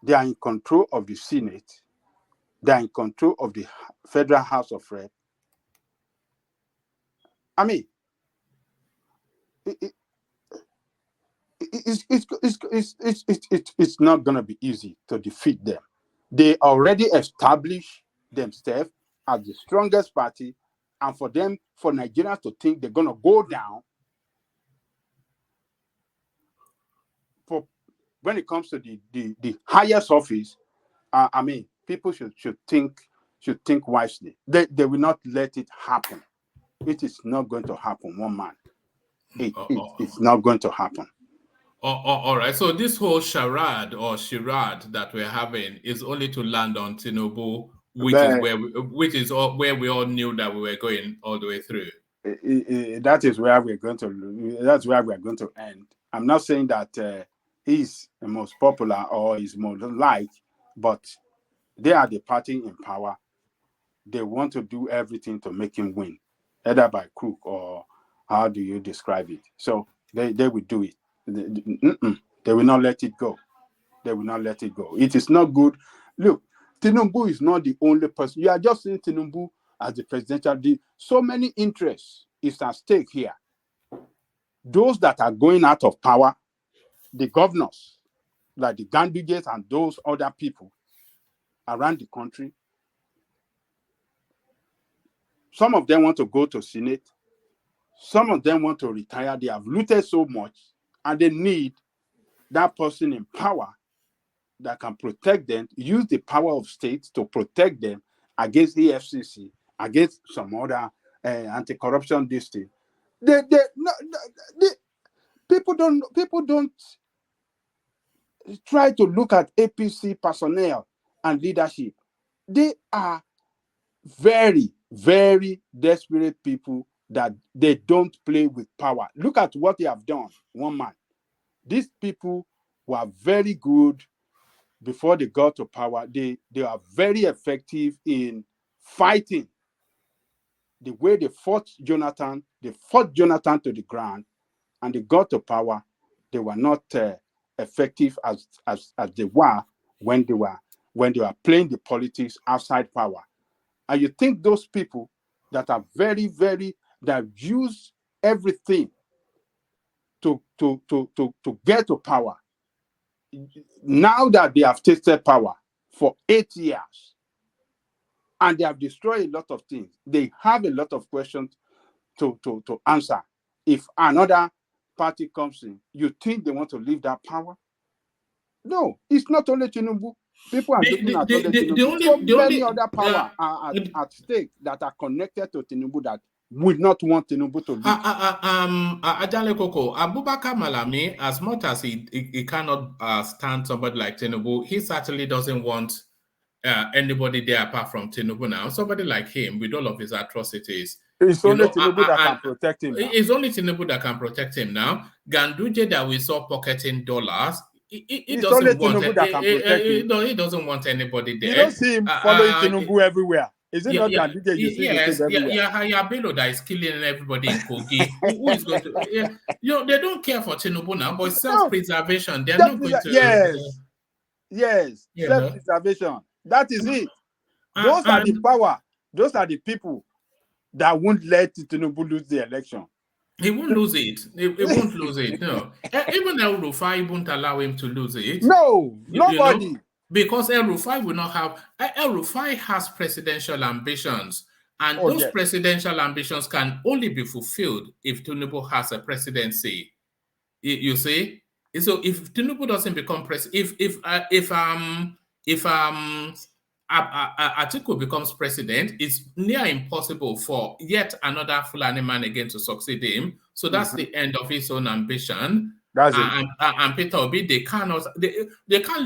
They are in control of the Senate. They are in control of the Federal House of Reps. I mean, it's not going to be easy to defeat them. They already established themselves as the strongest party, and for Nigerians to think they're going to go down when it comes to the highest office, I mean, people should think wisely. They will not let it happen. It is not going to happen, one man. It's not going to happen. All right. So this whole charade that we're having is only to land on Tinubu, which is where we all knew that we were going all the way through. That's where we're going to end. I'm not saying that he's the most popular or is most liked, but they are the party in power. they want to do everything to make him win, either by crook or how do you describe it? So they will do it. They will not let it go. They will not let it go. It is not good. Look, Tinubu is not the only person. You are just seeing Tinubu as the presidential deal. So many interests is at stake here. Those that are going out of power, the governors, like the Ganduges and those other people around the country, some of them want to go to Senate. Some of them want to retire. They have looted so much, and they need that person in power that can protect them, use the power of states to protect them against the FCC, against some other anti-corruption district. People don't try to look at APC personnel and leadership. They are very, very desperate people that they don't play with power. Look at what they have done, one man. These people were very good before they got to power. They are very effective in fighting. The way they fought Jonathan to the ground, and they got to power. They were not effective as they were when they were playing the politics outside power. And you think those people that are very, very, that use everything to get to power, now that they have tasted power for 8 years and they have destroyed a lot of things, they have a lot of questions to answer. If another party comes in, you think they want to leave that power? No, it's not only Tinubu. People are looking at Tinubu. So many other power are at stake that are connected to Tinubu that would not want Tinubu to leave. Ajale Koko, Abubakar Malami, as much as he cannot stand somebody like Tinubu, he certainly doesn't want anybody there apart from Tinubu now. Somebody like him with all of his atrocities. It's only Tinubu that can protect him now. It's only Tinubu that can protect him now. Ganduje that we saw pocketing dollars, he doesn't want Tinubu that can protect him. No, he doesn't want anybody there. You don't see him following Tinubu everywhere. Is it not Ganduje you see yes, everywhere? Yeah, Bello that is killing everybody in Kogi. Who is going to... they don't care for Tinubu now, but self-preservation. They're not going to... Yes, self-preservation. That is it. Those are the power. Those are the people that won't let Tinubu lose the election. He won't lose it. He won't lose it. No. Even El Rufai won't allow him to lose it. No, nobody. You know, because El Rufai will not have... El Rufai has presidential ambitions. And those presidential ambitions can only be fulfilled if Tinubu has a presidency. You see? So if Tinubu doesn't become president, if Atiku becomes president, it's near impossible for yet another Fulani man again to succeed him. So that's the end of his own ambition. That's it. And Peter Obi, they can't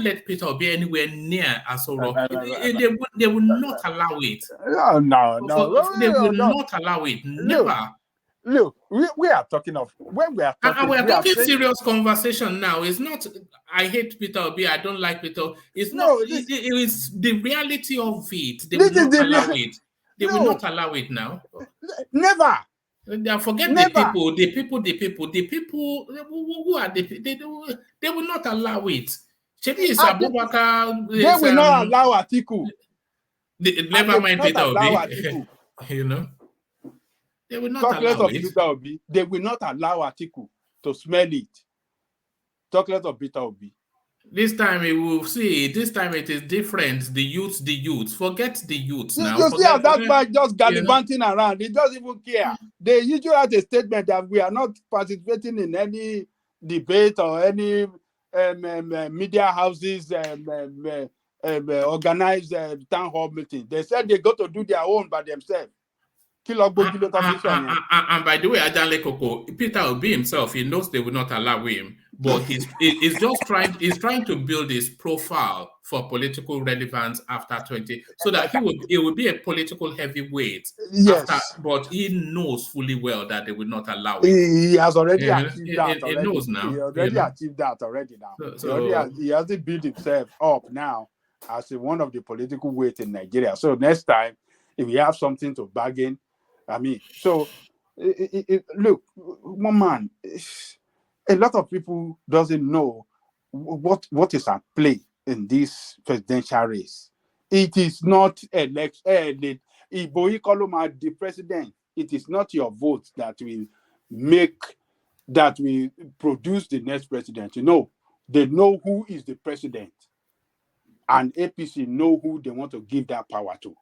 let Peter Obi anywhere near Asoro. They will not allow it. No. They will not allow it. Never. Look, we are talking of when we are talking. And we're talking serious conversation now. It's not. I hate Peter Obi. I don't like Peter. It's not. It is the reality of it. They will not allow it. They will not allow it now. Never. Forget the people who are they will not allow it. They will not allow Atiku. Never mind Peter Obi. You know. They will not allow it. Peter Obi, they will not allow Atiku to smell it. Talk less of Peter Obi. This time we will see. This time it is different. The youths. Forget the youths now. You see how that man just gallivanting around. He doesn't even care. They usually have a statement that we are not participating in any debate or any media houses organized town hall meeting. They said they got to do their own by themselves. And by the way, Ajanle Koko, Peter Obi himself, he knows they will not allow him, but he's trying to build his profile for political relevance after 20, so that he will be a political heavyweight. Yes, but he knows fully well that they will not allow it. He has already achieved that. He knows now. He already achieved that already now. He hasn't built himself up now as one of the political weights in Nigeria. So next time, if we have something to bargain. I mean, so look, one man, a lot of people doesn't know what is at play in this presidential race. It is not election. The president. It is not your vote that will produce the next president. You know, they know who is the president, and APC know who they want to give that power to.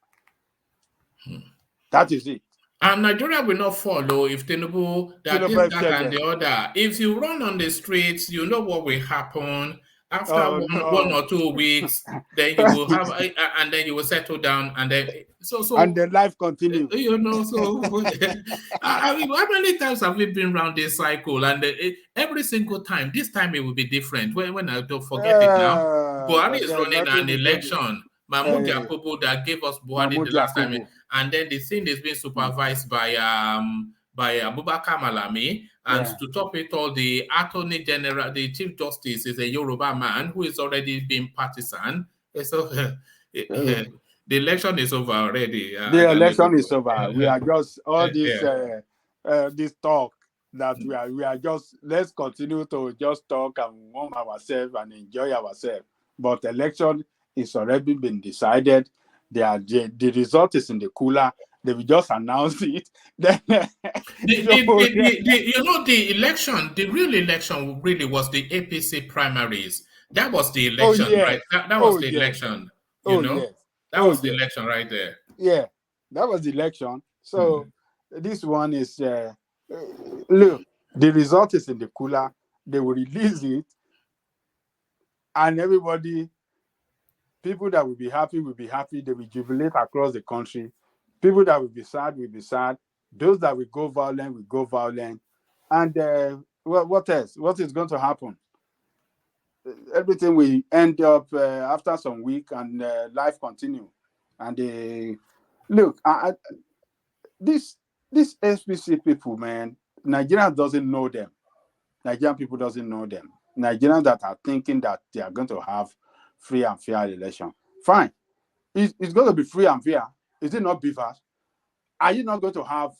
That is it. And Nigeria will not follow if Tinubu, that and the other. If you run on the streets, you know what will happen. After one or 2 weeks, then you will have, and then you will settle down, and then and the life continues. You know, so I mean, how many times have we been around this cycle? And every single time, this time it will be different. When I don't forget it now, Buhari is running an election. Mahmoud Yakubu that gave us Buhari the last time, and then the thing is being supervised by Abubakar Malami, and to top it all, the Attorney General, the Chief Justice, is a Yoruba man who is already being partisan. So the election is over already. The election is over. We are just all this talk that we are just, let's continue to just talk and warm ourselves and enjoy ourselves. But election is already been decided. The result is in the cooler. They will just announce it. The election, the real election really was the APC primaries. That was the election, right? That was the election. That was the election right there. Yeah, that was the election. So this one is, look, the result is in the cooler. They will release it. And everybody, people that will be happy will be happy. They will jubilate across the country. People that will be sad will be sad. Those that will go violent will go violent. And what else? What is going to happen? Everything will end up after some week, and life continue. And look, this SPC people, man, Nigeria doesn't know them. Nigerian people doesn't know them. Nigerians that are thinking that they are going to have free and fair election. Fine. It's going to be free and fair. Is it not beavers? Are you not going to have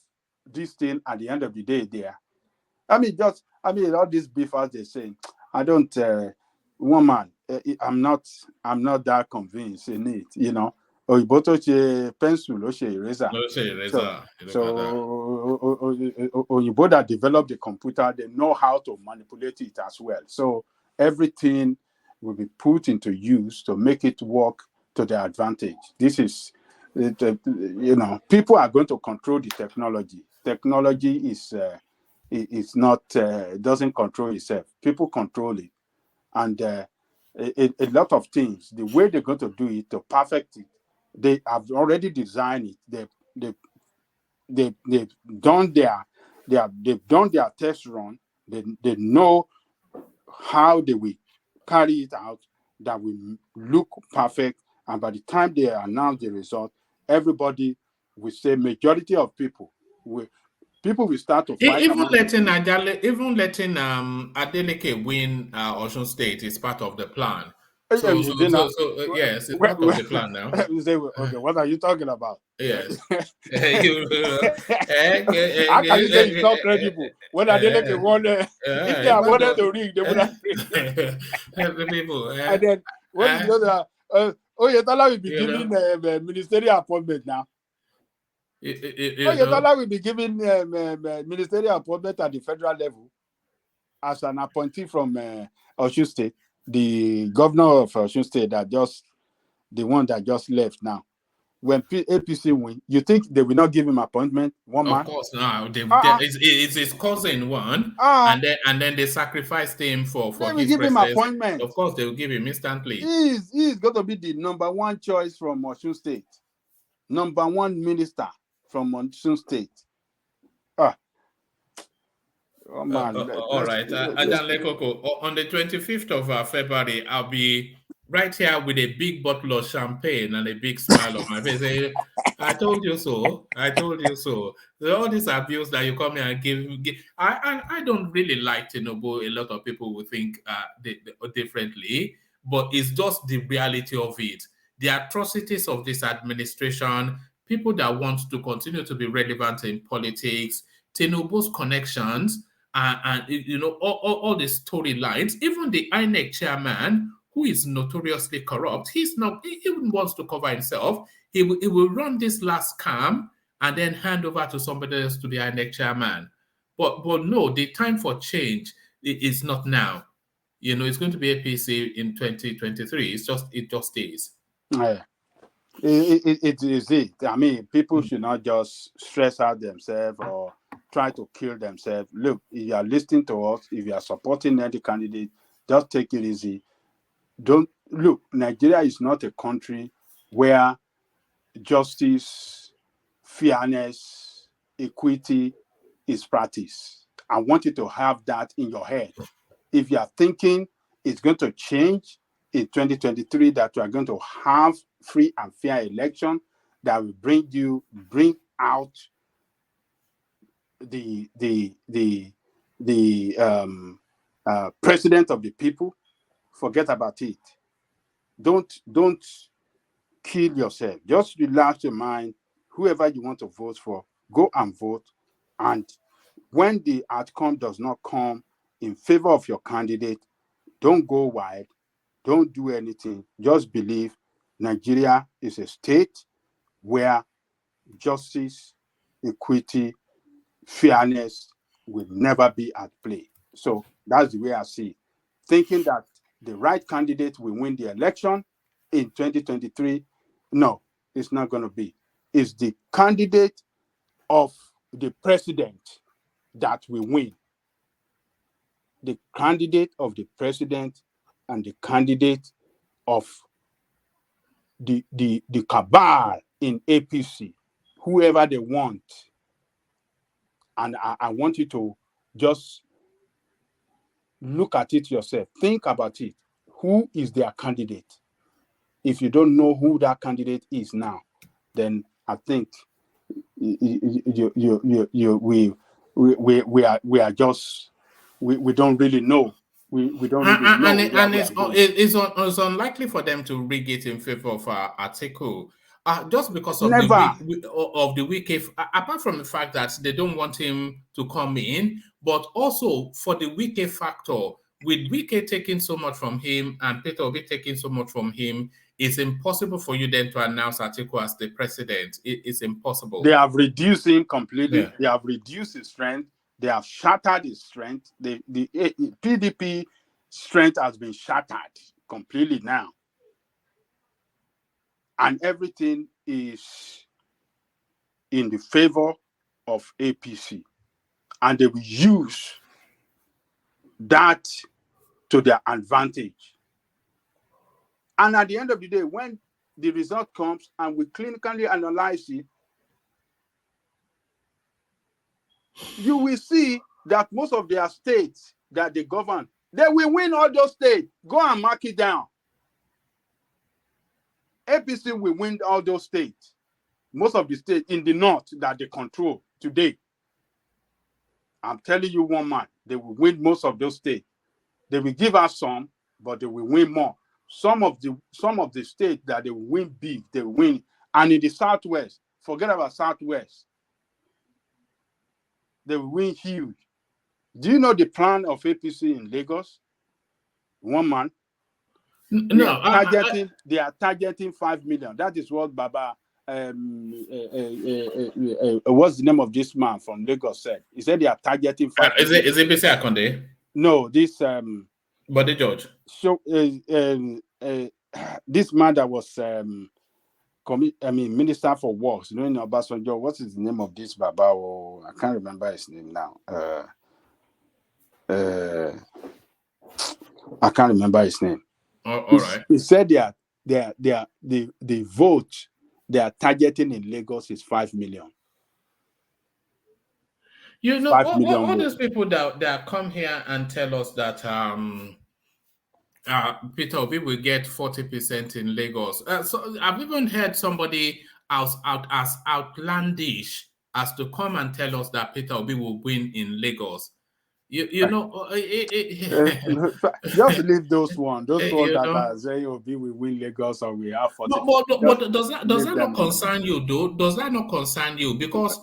this thing at the end of the day there? I mean, all these beavers they say, I don't, one man, I'm not that convinced in it, you know. Oyibo pencil, eraser. So Oyibo that developed the computer, they know how to manipulate it as well. So everything will be put into use to make it work to their advantage. This is, people are going to control the technology. Technology is not, doesn't control itself. People control it. And a lot of things, the way they're going to do it, to perfect it, they have already designed it. They've done their test run. They know how they will carry it out that will look perfect. And by the time they announce the result, everybody will say, majority of people will start to fight. Even letting Adeleke win Osun State is part of the plan. So yes, it's part of the plan now. You say, okay, what are you talking about? Yes. How can you say it's not credible? When Adeleke won, if they wanted to ring, they would have people. And then when you know that, Oyetola will be giving ministerial appointment now. Oyetola will be giving ministerial appointment at the federal level as an appointee from Osun State. The governor of Osun State, the one that just left now. When APC win, you think they will not give him appointment? Of course, no. It's his cousin one, and then they sacrificed him for they will his give him appointment. Of course, they will give him instantly. He's going to be the number one choice from Osun State, number one minister from Osun State. Oh man! All right, Ajanle Koko. On the 25th of February, I'll be right here with a big bottle of champagne and a big smile on my face. I told you so. I told you so. All this abuse that you come here and give. I don't really like Tinubu. A lot of people will think differently, but it's just the reality of it. The atrocities of this administration. people that want to continue to be relevant in politics, Tinubu's connections, and you know, all the storylines, even the INEC chairman, who is notoriously corrupt, he even wants to cover himself. He will run this last scam and then hand over to somebody else, to the INEC chairman. But no, the time for change is not now. You know, it's going to be APC in 2023. It just is. Yeah. It is it. I mean, people should not just stress out themselves or try to kill themselves. Look, if you are listening to us, if you are supporting any candidate, just take it easy. Don't look, Nigeria is not a country where justice, fairness, equity is practiced. I want you to have that in your head. If you are thinking it's going to change in 2023, that you are going to have free and fair election that will bring out the president of the people, forget about it. Don't kill yourself. Just relax your mind. Whoever you want to vote for, go and vote. And when the outcome does not come in favor of your candidate, don't go wild. Don't do anything. Just believe Nigeria is a state where justice, equity, fairness will never be at play. So that's the way I see it. Thinking that the right candidate will win the election in 2023, no, it's not going to be. It's the candidate of the president that will win. The candidate of the president and the candidate of the cabal in APC, whoever they want. And I want you to just look at it yourself. Think about it. Who is their candidate? If you don't know who that candidate is now, then I think we are just we don't really know. We don't really know. And it's unlikely for them to rig it in favor of Atiku. Just because of the weak, apart from the fact that they don't want him to come in, but also for the weak factor, with Wike taking so much from him and Peter Obi taking so much from him, it's impossible for you then to announce Atiku as the president. It's impossible. They have reduced him completely. Yeah. They have reduced his strength. They have shattered his strength. The PDP strength has been shattered completely now. And everything is in the favor of APC. And they will use that to their advantage. And at the end of the day, when the result comes and we clinically analyze it, you will see that most of their states that they govern, they will win all those states. Go and mark it down. APC will win all those states. Most of the states in the north that they control today. I'm telling you one man, they will win most of those states. They will give us some, but they will win more. Some of the states that they will win big, they will win. And in the southwest, forget about southwest, they will win huge. Do you know the plan of APC in Lagos? One man. No, they are targeting 5 million. That is what Baba, what's the name of this man from Lagos said? He said they are targeting 5 million. Is it Bisi Akonde? No, this Body George. So this man that was Minister for Works, you know, Obasanjo. What is the name of this Baba? Oh, I can't remember his name now. I can't remember his name. All right. He said the vote they are targeting in Lagos is 5 million. You know, all those people that come here and tell us that Peter Obi will get 40% in Lagos. So I've even heard somebody as outlandish as to come and tell us that Peter Obi will win in Lagos. You know, just leave those ones. Those ones that know, are saying, "Oh, we win Lagos or we have 40." But does that not concern you though? Does that not concern you? Because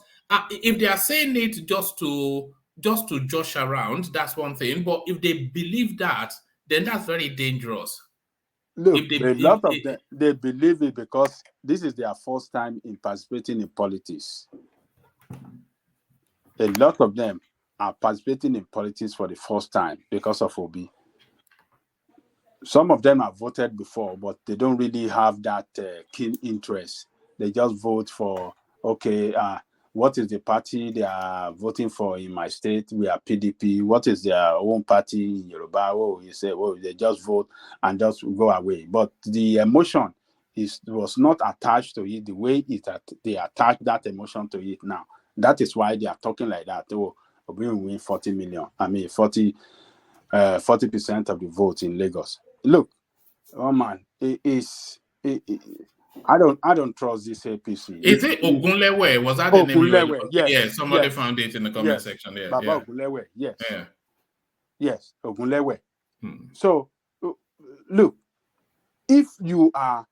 if they are saying it just to josh around, that's one thing. But if they believe that, then that's very dangerous. Look, a lot of them, they believe it because this is their first time in participating in politics. A lot of them are participating in politics for the first time because of Obi. Some of them have voted before, but they don't really have that keen interest. They just vote for, okay, what is the party they are voting for in my state? We are PDP. What is their own party in Yoruba? Oh, you say, well, they just vote and just go away. But the emotion was not attached to it the way they attach that emotion to it now. That is why they are talking like that. Oh, we will win 40 million. I mean, 40% of the vote in Lagos. Look, oh man, I don't trust this APC. Is it Ogunlewe? Was that the name? Ogunlewe, yes. Yeah, somebody found it in the comment section there. Baba Ogunlewe, yes. Yeah. Yes, Ogunlewe. So, look, if you are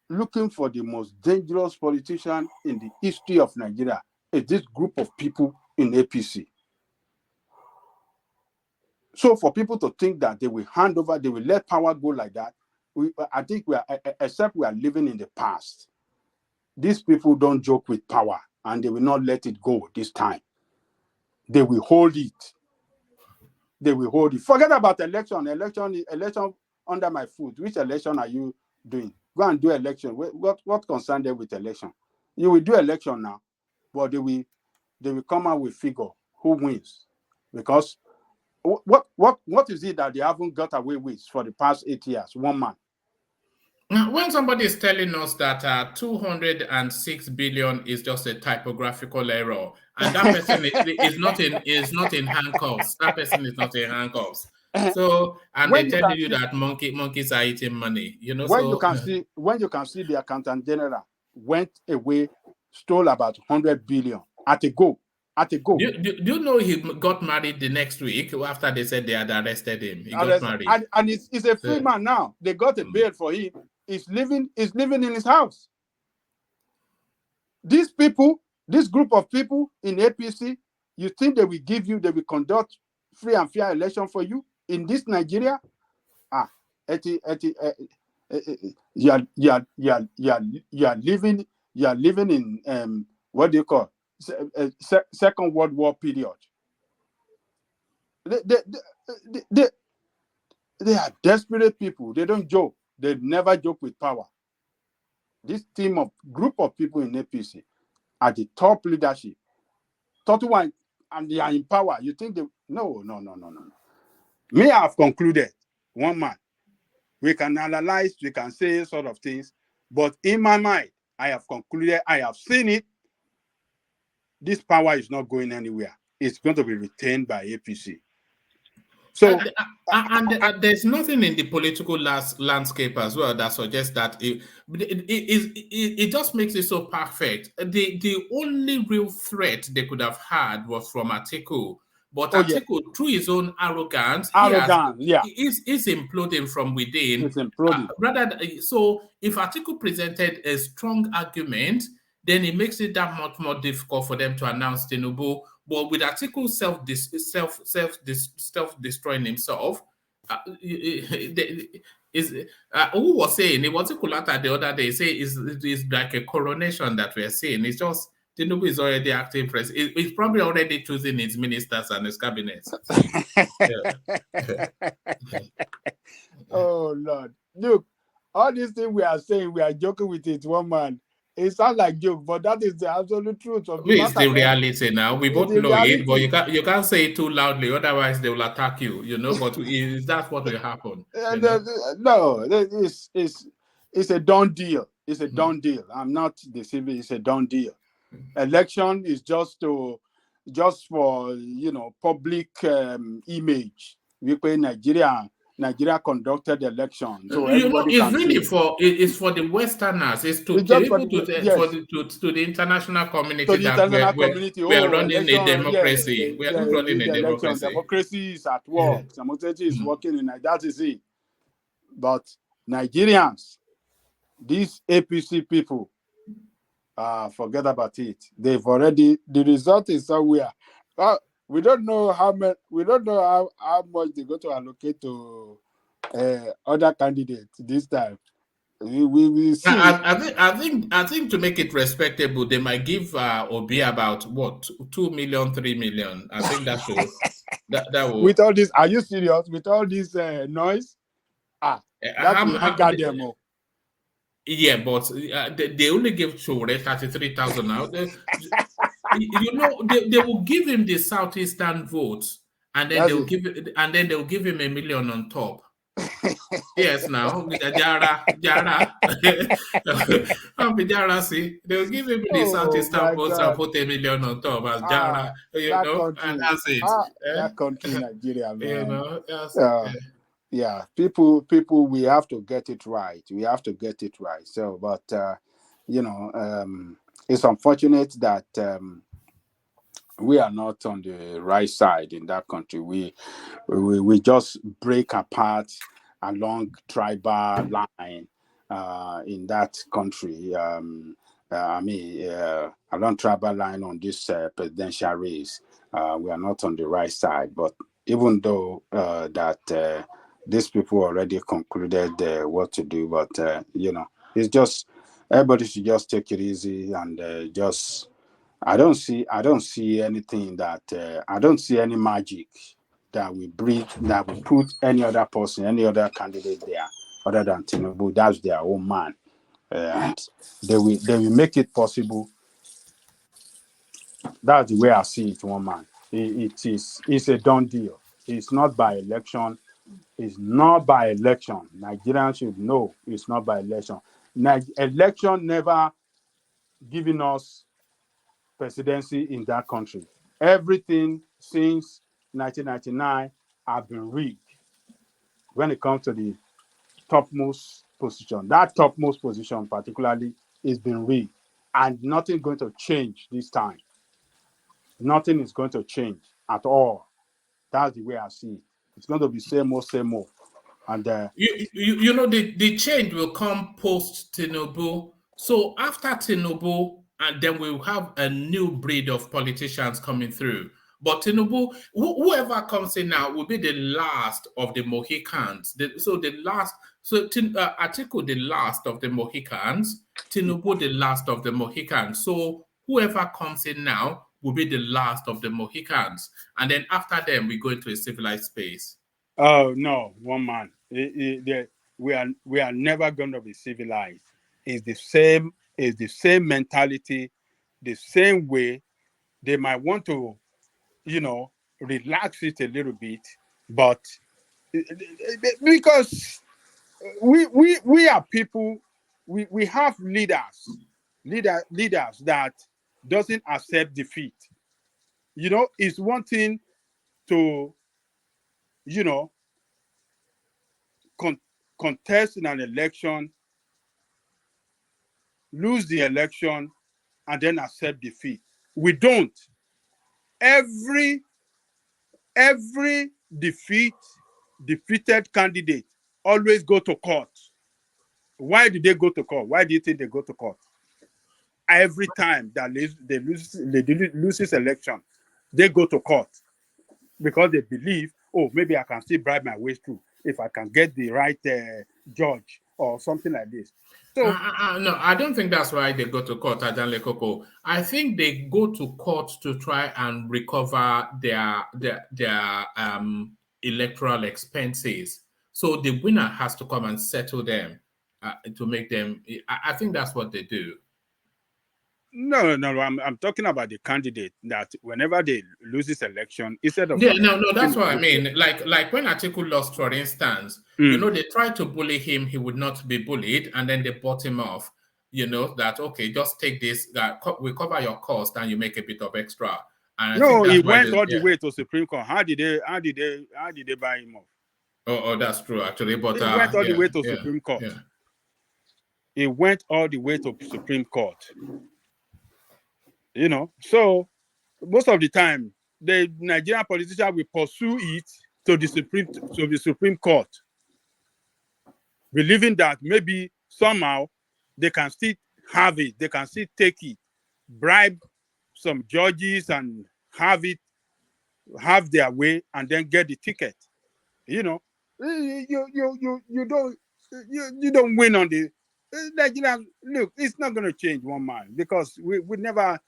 looking for the most dangerous politician in the history of Nigeria, it's this group of people in APC. So for people to think that they will hand over, they will let power go like that, I think except we are living in the past. These people don't joke with power, and they will not let it go this time. They will hold it. They will hold it. Forget about election. Election under my foot. Which election are you doing? Go and do election. What concern them with election? You will do election now, but they will come out with figure who wins, because what is it that they haven't got away with for the past 8 years? One man. Now, when somebody is telling us that 206 billion is just a typographical error, and that person is not in handcuffs, that person is not in handcuffs. So, and they tell you that monkeys are eating money. You know, when you can see the accountant general went away, stole about 100 billion at a go. Do you know he got married the next week after they said they had arrested him? He got married. And he's a free man now. They got a bail for him. He's living in his house. These people, this group of people in APC, you think they will conduct free and fair election for you in this Nigeria? You are living in what do you call Second World War period. They are desperate people. They don't joke. They never joke with power. This group of people in APC are the top leadership. 31, and they are in power. You think they no. Me, I have concluded, one man. We can analyze, we can say sort of things, but in my mind, I have concluded, I have seen it. This power is not going anywhere. It's going to be retained by APC. So, and there's nothing in the political landscape as well that suggests that it just makes it so perfect. The only real threat they could have had was from Atiku, but Atiku, through his own arrogance, is imploding from within. It's imploding. So, if Atiku presented a strong argument, then it makes it that much more difficult for them to announce Tinubu. But with Atiku self-destroying himself, who was saying, it was Kulata the other day, say it's like a coronation that we're seeing. It's just Tinubu is already acting president. He's probably already choosing his ministers and his cabinet. Oh Lord, look, all these things we are saying, we are joking with it, one man. It sounds like joke, but that is the absolute truth of the matter. It's the reality now. We both know it, but you can't say it too loudly, otherwise they will attack you. You know, but that's what will happen. No, it's a done deal. It's a done deal. I'm not deceiving. It's a done deal. Election is just for public image. We pay Nigeria. Nigeria conducted the election, so everybody it's can really see. It's for the Westerners. It's to be able to the international community to the international community. We're running election, a democracy. We're not running a democracy. Democracy is at work. Democracy is working in that is it. But Nigerians, these APC people, forget about it. They've already the result is somewhere. We don't know how much. We don't know how much they're going to allocate to other candidates this time. We see. I think to make it respectable, they might give Obi about what 2 million, 3 million. I think that will that will. With all this, are you serious? With all this noise, that will anger them all. Yeah, but they only give Chore 33,000 now. You know, they will give him the southeastern votes, and then they'll give him $1 million on top. Yes, now with the Jara, see, they'll give him the southeastern votes and put $1 million on top as Jara, and that's it. That country, Nigeria, man. You know, yeah, people, we have to get it right. We have to get it right. So, but it's unfortunate that we are not on the right side in that country. We just break apart along tribal line in that country. Along tribal line on this presidential race, we are not on the right side. But even though that these people already concluded what to do, but it's just everybody should just take it easy and just. I don't see anything that I don't see any magic that we put any other person, any other candidate there other than Tinubu. That's their own man, and they will make it possible. That's the way I see it, one man. It's a done deal. It's not by election. It's not by election. Nigerians should know it's not by election. Election never giving us presidency in that country. Everything since 1999 have been rigged when it comes to the topmost position. That topmost position particularly is been rigged, and nothing is going to change this time. Nothing is going to change at all. That's the way I see it. It's going to be same old. And the change will come post Tinubu. So after Tinubu, and then we'll have a new breed of politicians coming through. But Tinubu, whoever comes in now will be the last of the Mohicans. Atiku, the last of the Mohicans. Tinubu, the last of the Mohicans. So whoever comes in now will be the last of the Mohicans. And then after them, we go into a civilized space. Oh, no, one man. We are never going to be civilized. It's the same mentality, the same way. They might want to, relax it a little bit, but because we are people, we have leaders that doesn't accept defeat. It's one thing to, contest in an election, lose the election, and then accept defeat. We don't. Every defeated candidate always go to court. Why did they go to court? Why do you think they go to court? Every time that they lose this election, they go to court because they believe, maybe I can still bribe my way through if I can get the right judge or something like this. So no, I don't think that's why they go to court, Adanle Koko. I think they go to court to try and recover their electoral expenses. So the winner has to come and settle them to make them. I think that's what they do. No. I'm talking about the candidate that whenever they lose this election, instead of that's what I mean. Like when Atiku lost, for instance, they tried to bully him. He would not be bullied, and then they bought him off. That okay, just take this. We cover your cost, and you make a bit of extra. And he went all the way to Supreme Court. How did they buy him off? Oh, that's true, actually. But it went all the way to Supreme Court. Yeah. It went all the way to Supreme Court. You know, so most of the time, the Nigerian politician will pursue it to the Supreme Court, believing that maybe somehow they can still have it, they can still take it, bribe some judges and have their way, and then get the ticket. You know, you don't win on the Nigerian. Look, it's not going to change one man, because we never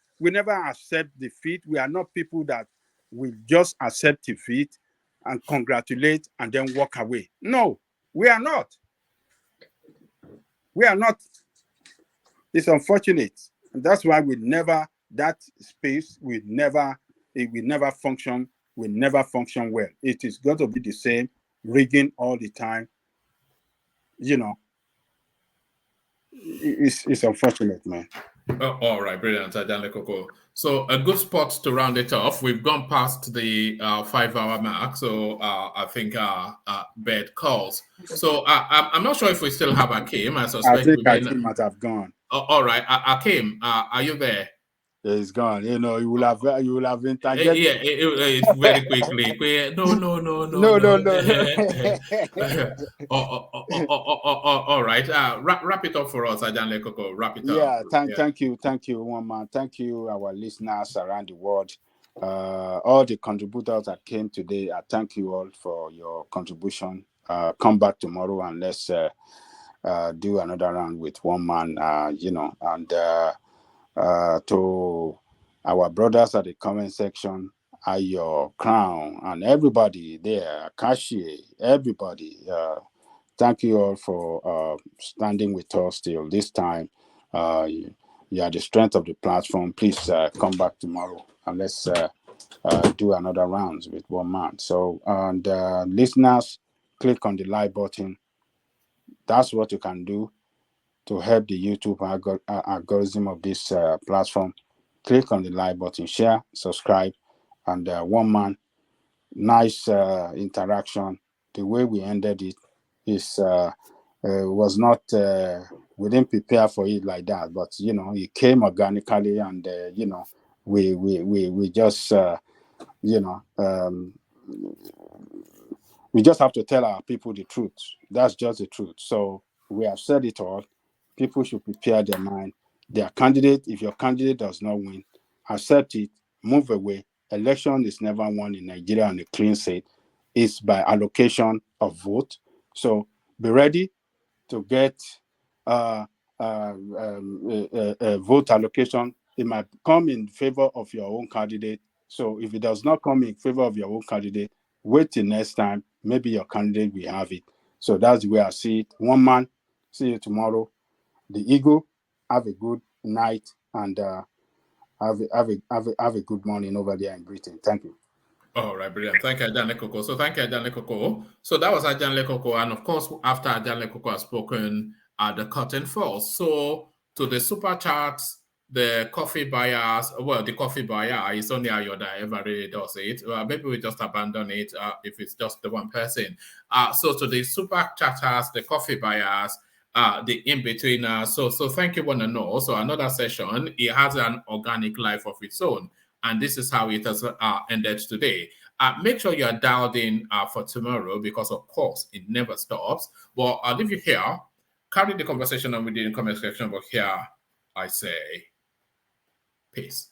accept defeat. We are not people that will just accept defeat and congratulate and then walk away. No, we are not. We are not. It's unfortunate. And that's why that space will never function well. It is going to be the same, rigging all the time. You know, it's unfortunate, man. Oh, all right, brilliant, Ajanle Koko. So a good spot to round it off. We've gone past the 5-hour mark, so I think bed calls. So I'm not sure if we still have Akim. I suspect Akim might have gone. All right, Akim, are you there? Yeah, he's gone. You know, you will have interjected. Yeah, it's very quickly. No. All right. Wrap it up for us, Ajanle Koko. Wrap it up. Thank you, one man. Thank you, our listeners around the world. All the contributors that came today. I thank you all for your contribution. Come back tomorrow and let's do another round with one man. To our brothers at the comment section, Ayo, Crown, and everybody there, Kashi, everybody. Thank you all for standing with us till this time. You are the strength of the platform. Please come back tomorrow and let's do another round with one man. So, and listeners, click on the like button. That's what you can do to help the YouTube algorithm of this platform. Click on the like button, share, subscribe, and one man, nice interaction. The way we ended it is was not we didn't prepare for it like that, but you know, it came organically, and you know, we just we just have to tell our people the truth. That's just the truth. So we have said it all. People should prepare their mind. Their candidate, if your candidate does not win, accept it, move away. Election is never won in Nigeria on a clean slate. It's by allocation of vote. So be ready to get vote allocation. It might come in favor of your own candidate. So if it does not come in favor of your own candidate, wait till next time. Maybe your candidate will have it. So that's the way I see it. One man. See you tomorrow. The Eagle, have a good night, and have a good morning over there in Britain. Thank you. All right, brilliant. Thank you, Ajanle Koko. So thank you, Ajanle Koko. So that was Ajanle Koko, and of course, after Ajanle Koko has spoken, the curtain falls. So to the super chats, the coffee buyers, well, the coffee buyer is only Ayo that ever really does it. Maybe we just abandon it if it's just the one person. So to the super chatters, the coffee buyers, the in-betweeners. So thank you, one and all. So another session, it has an organic life of its own. And this is how it has ended today. Make sure you are dialed in for tomorrow, because, of course, it never stops. But I'll leave you here. Carry the conversation on within the comment section. But here, I say, peace.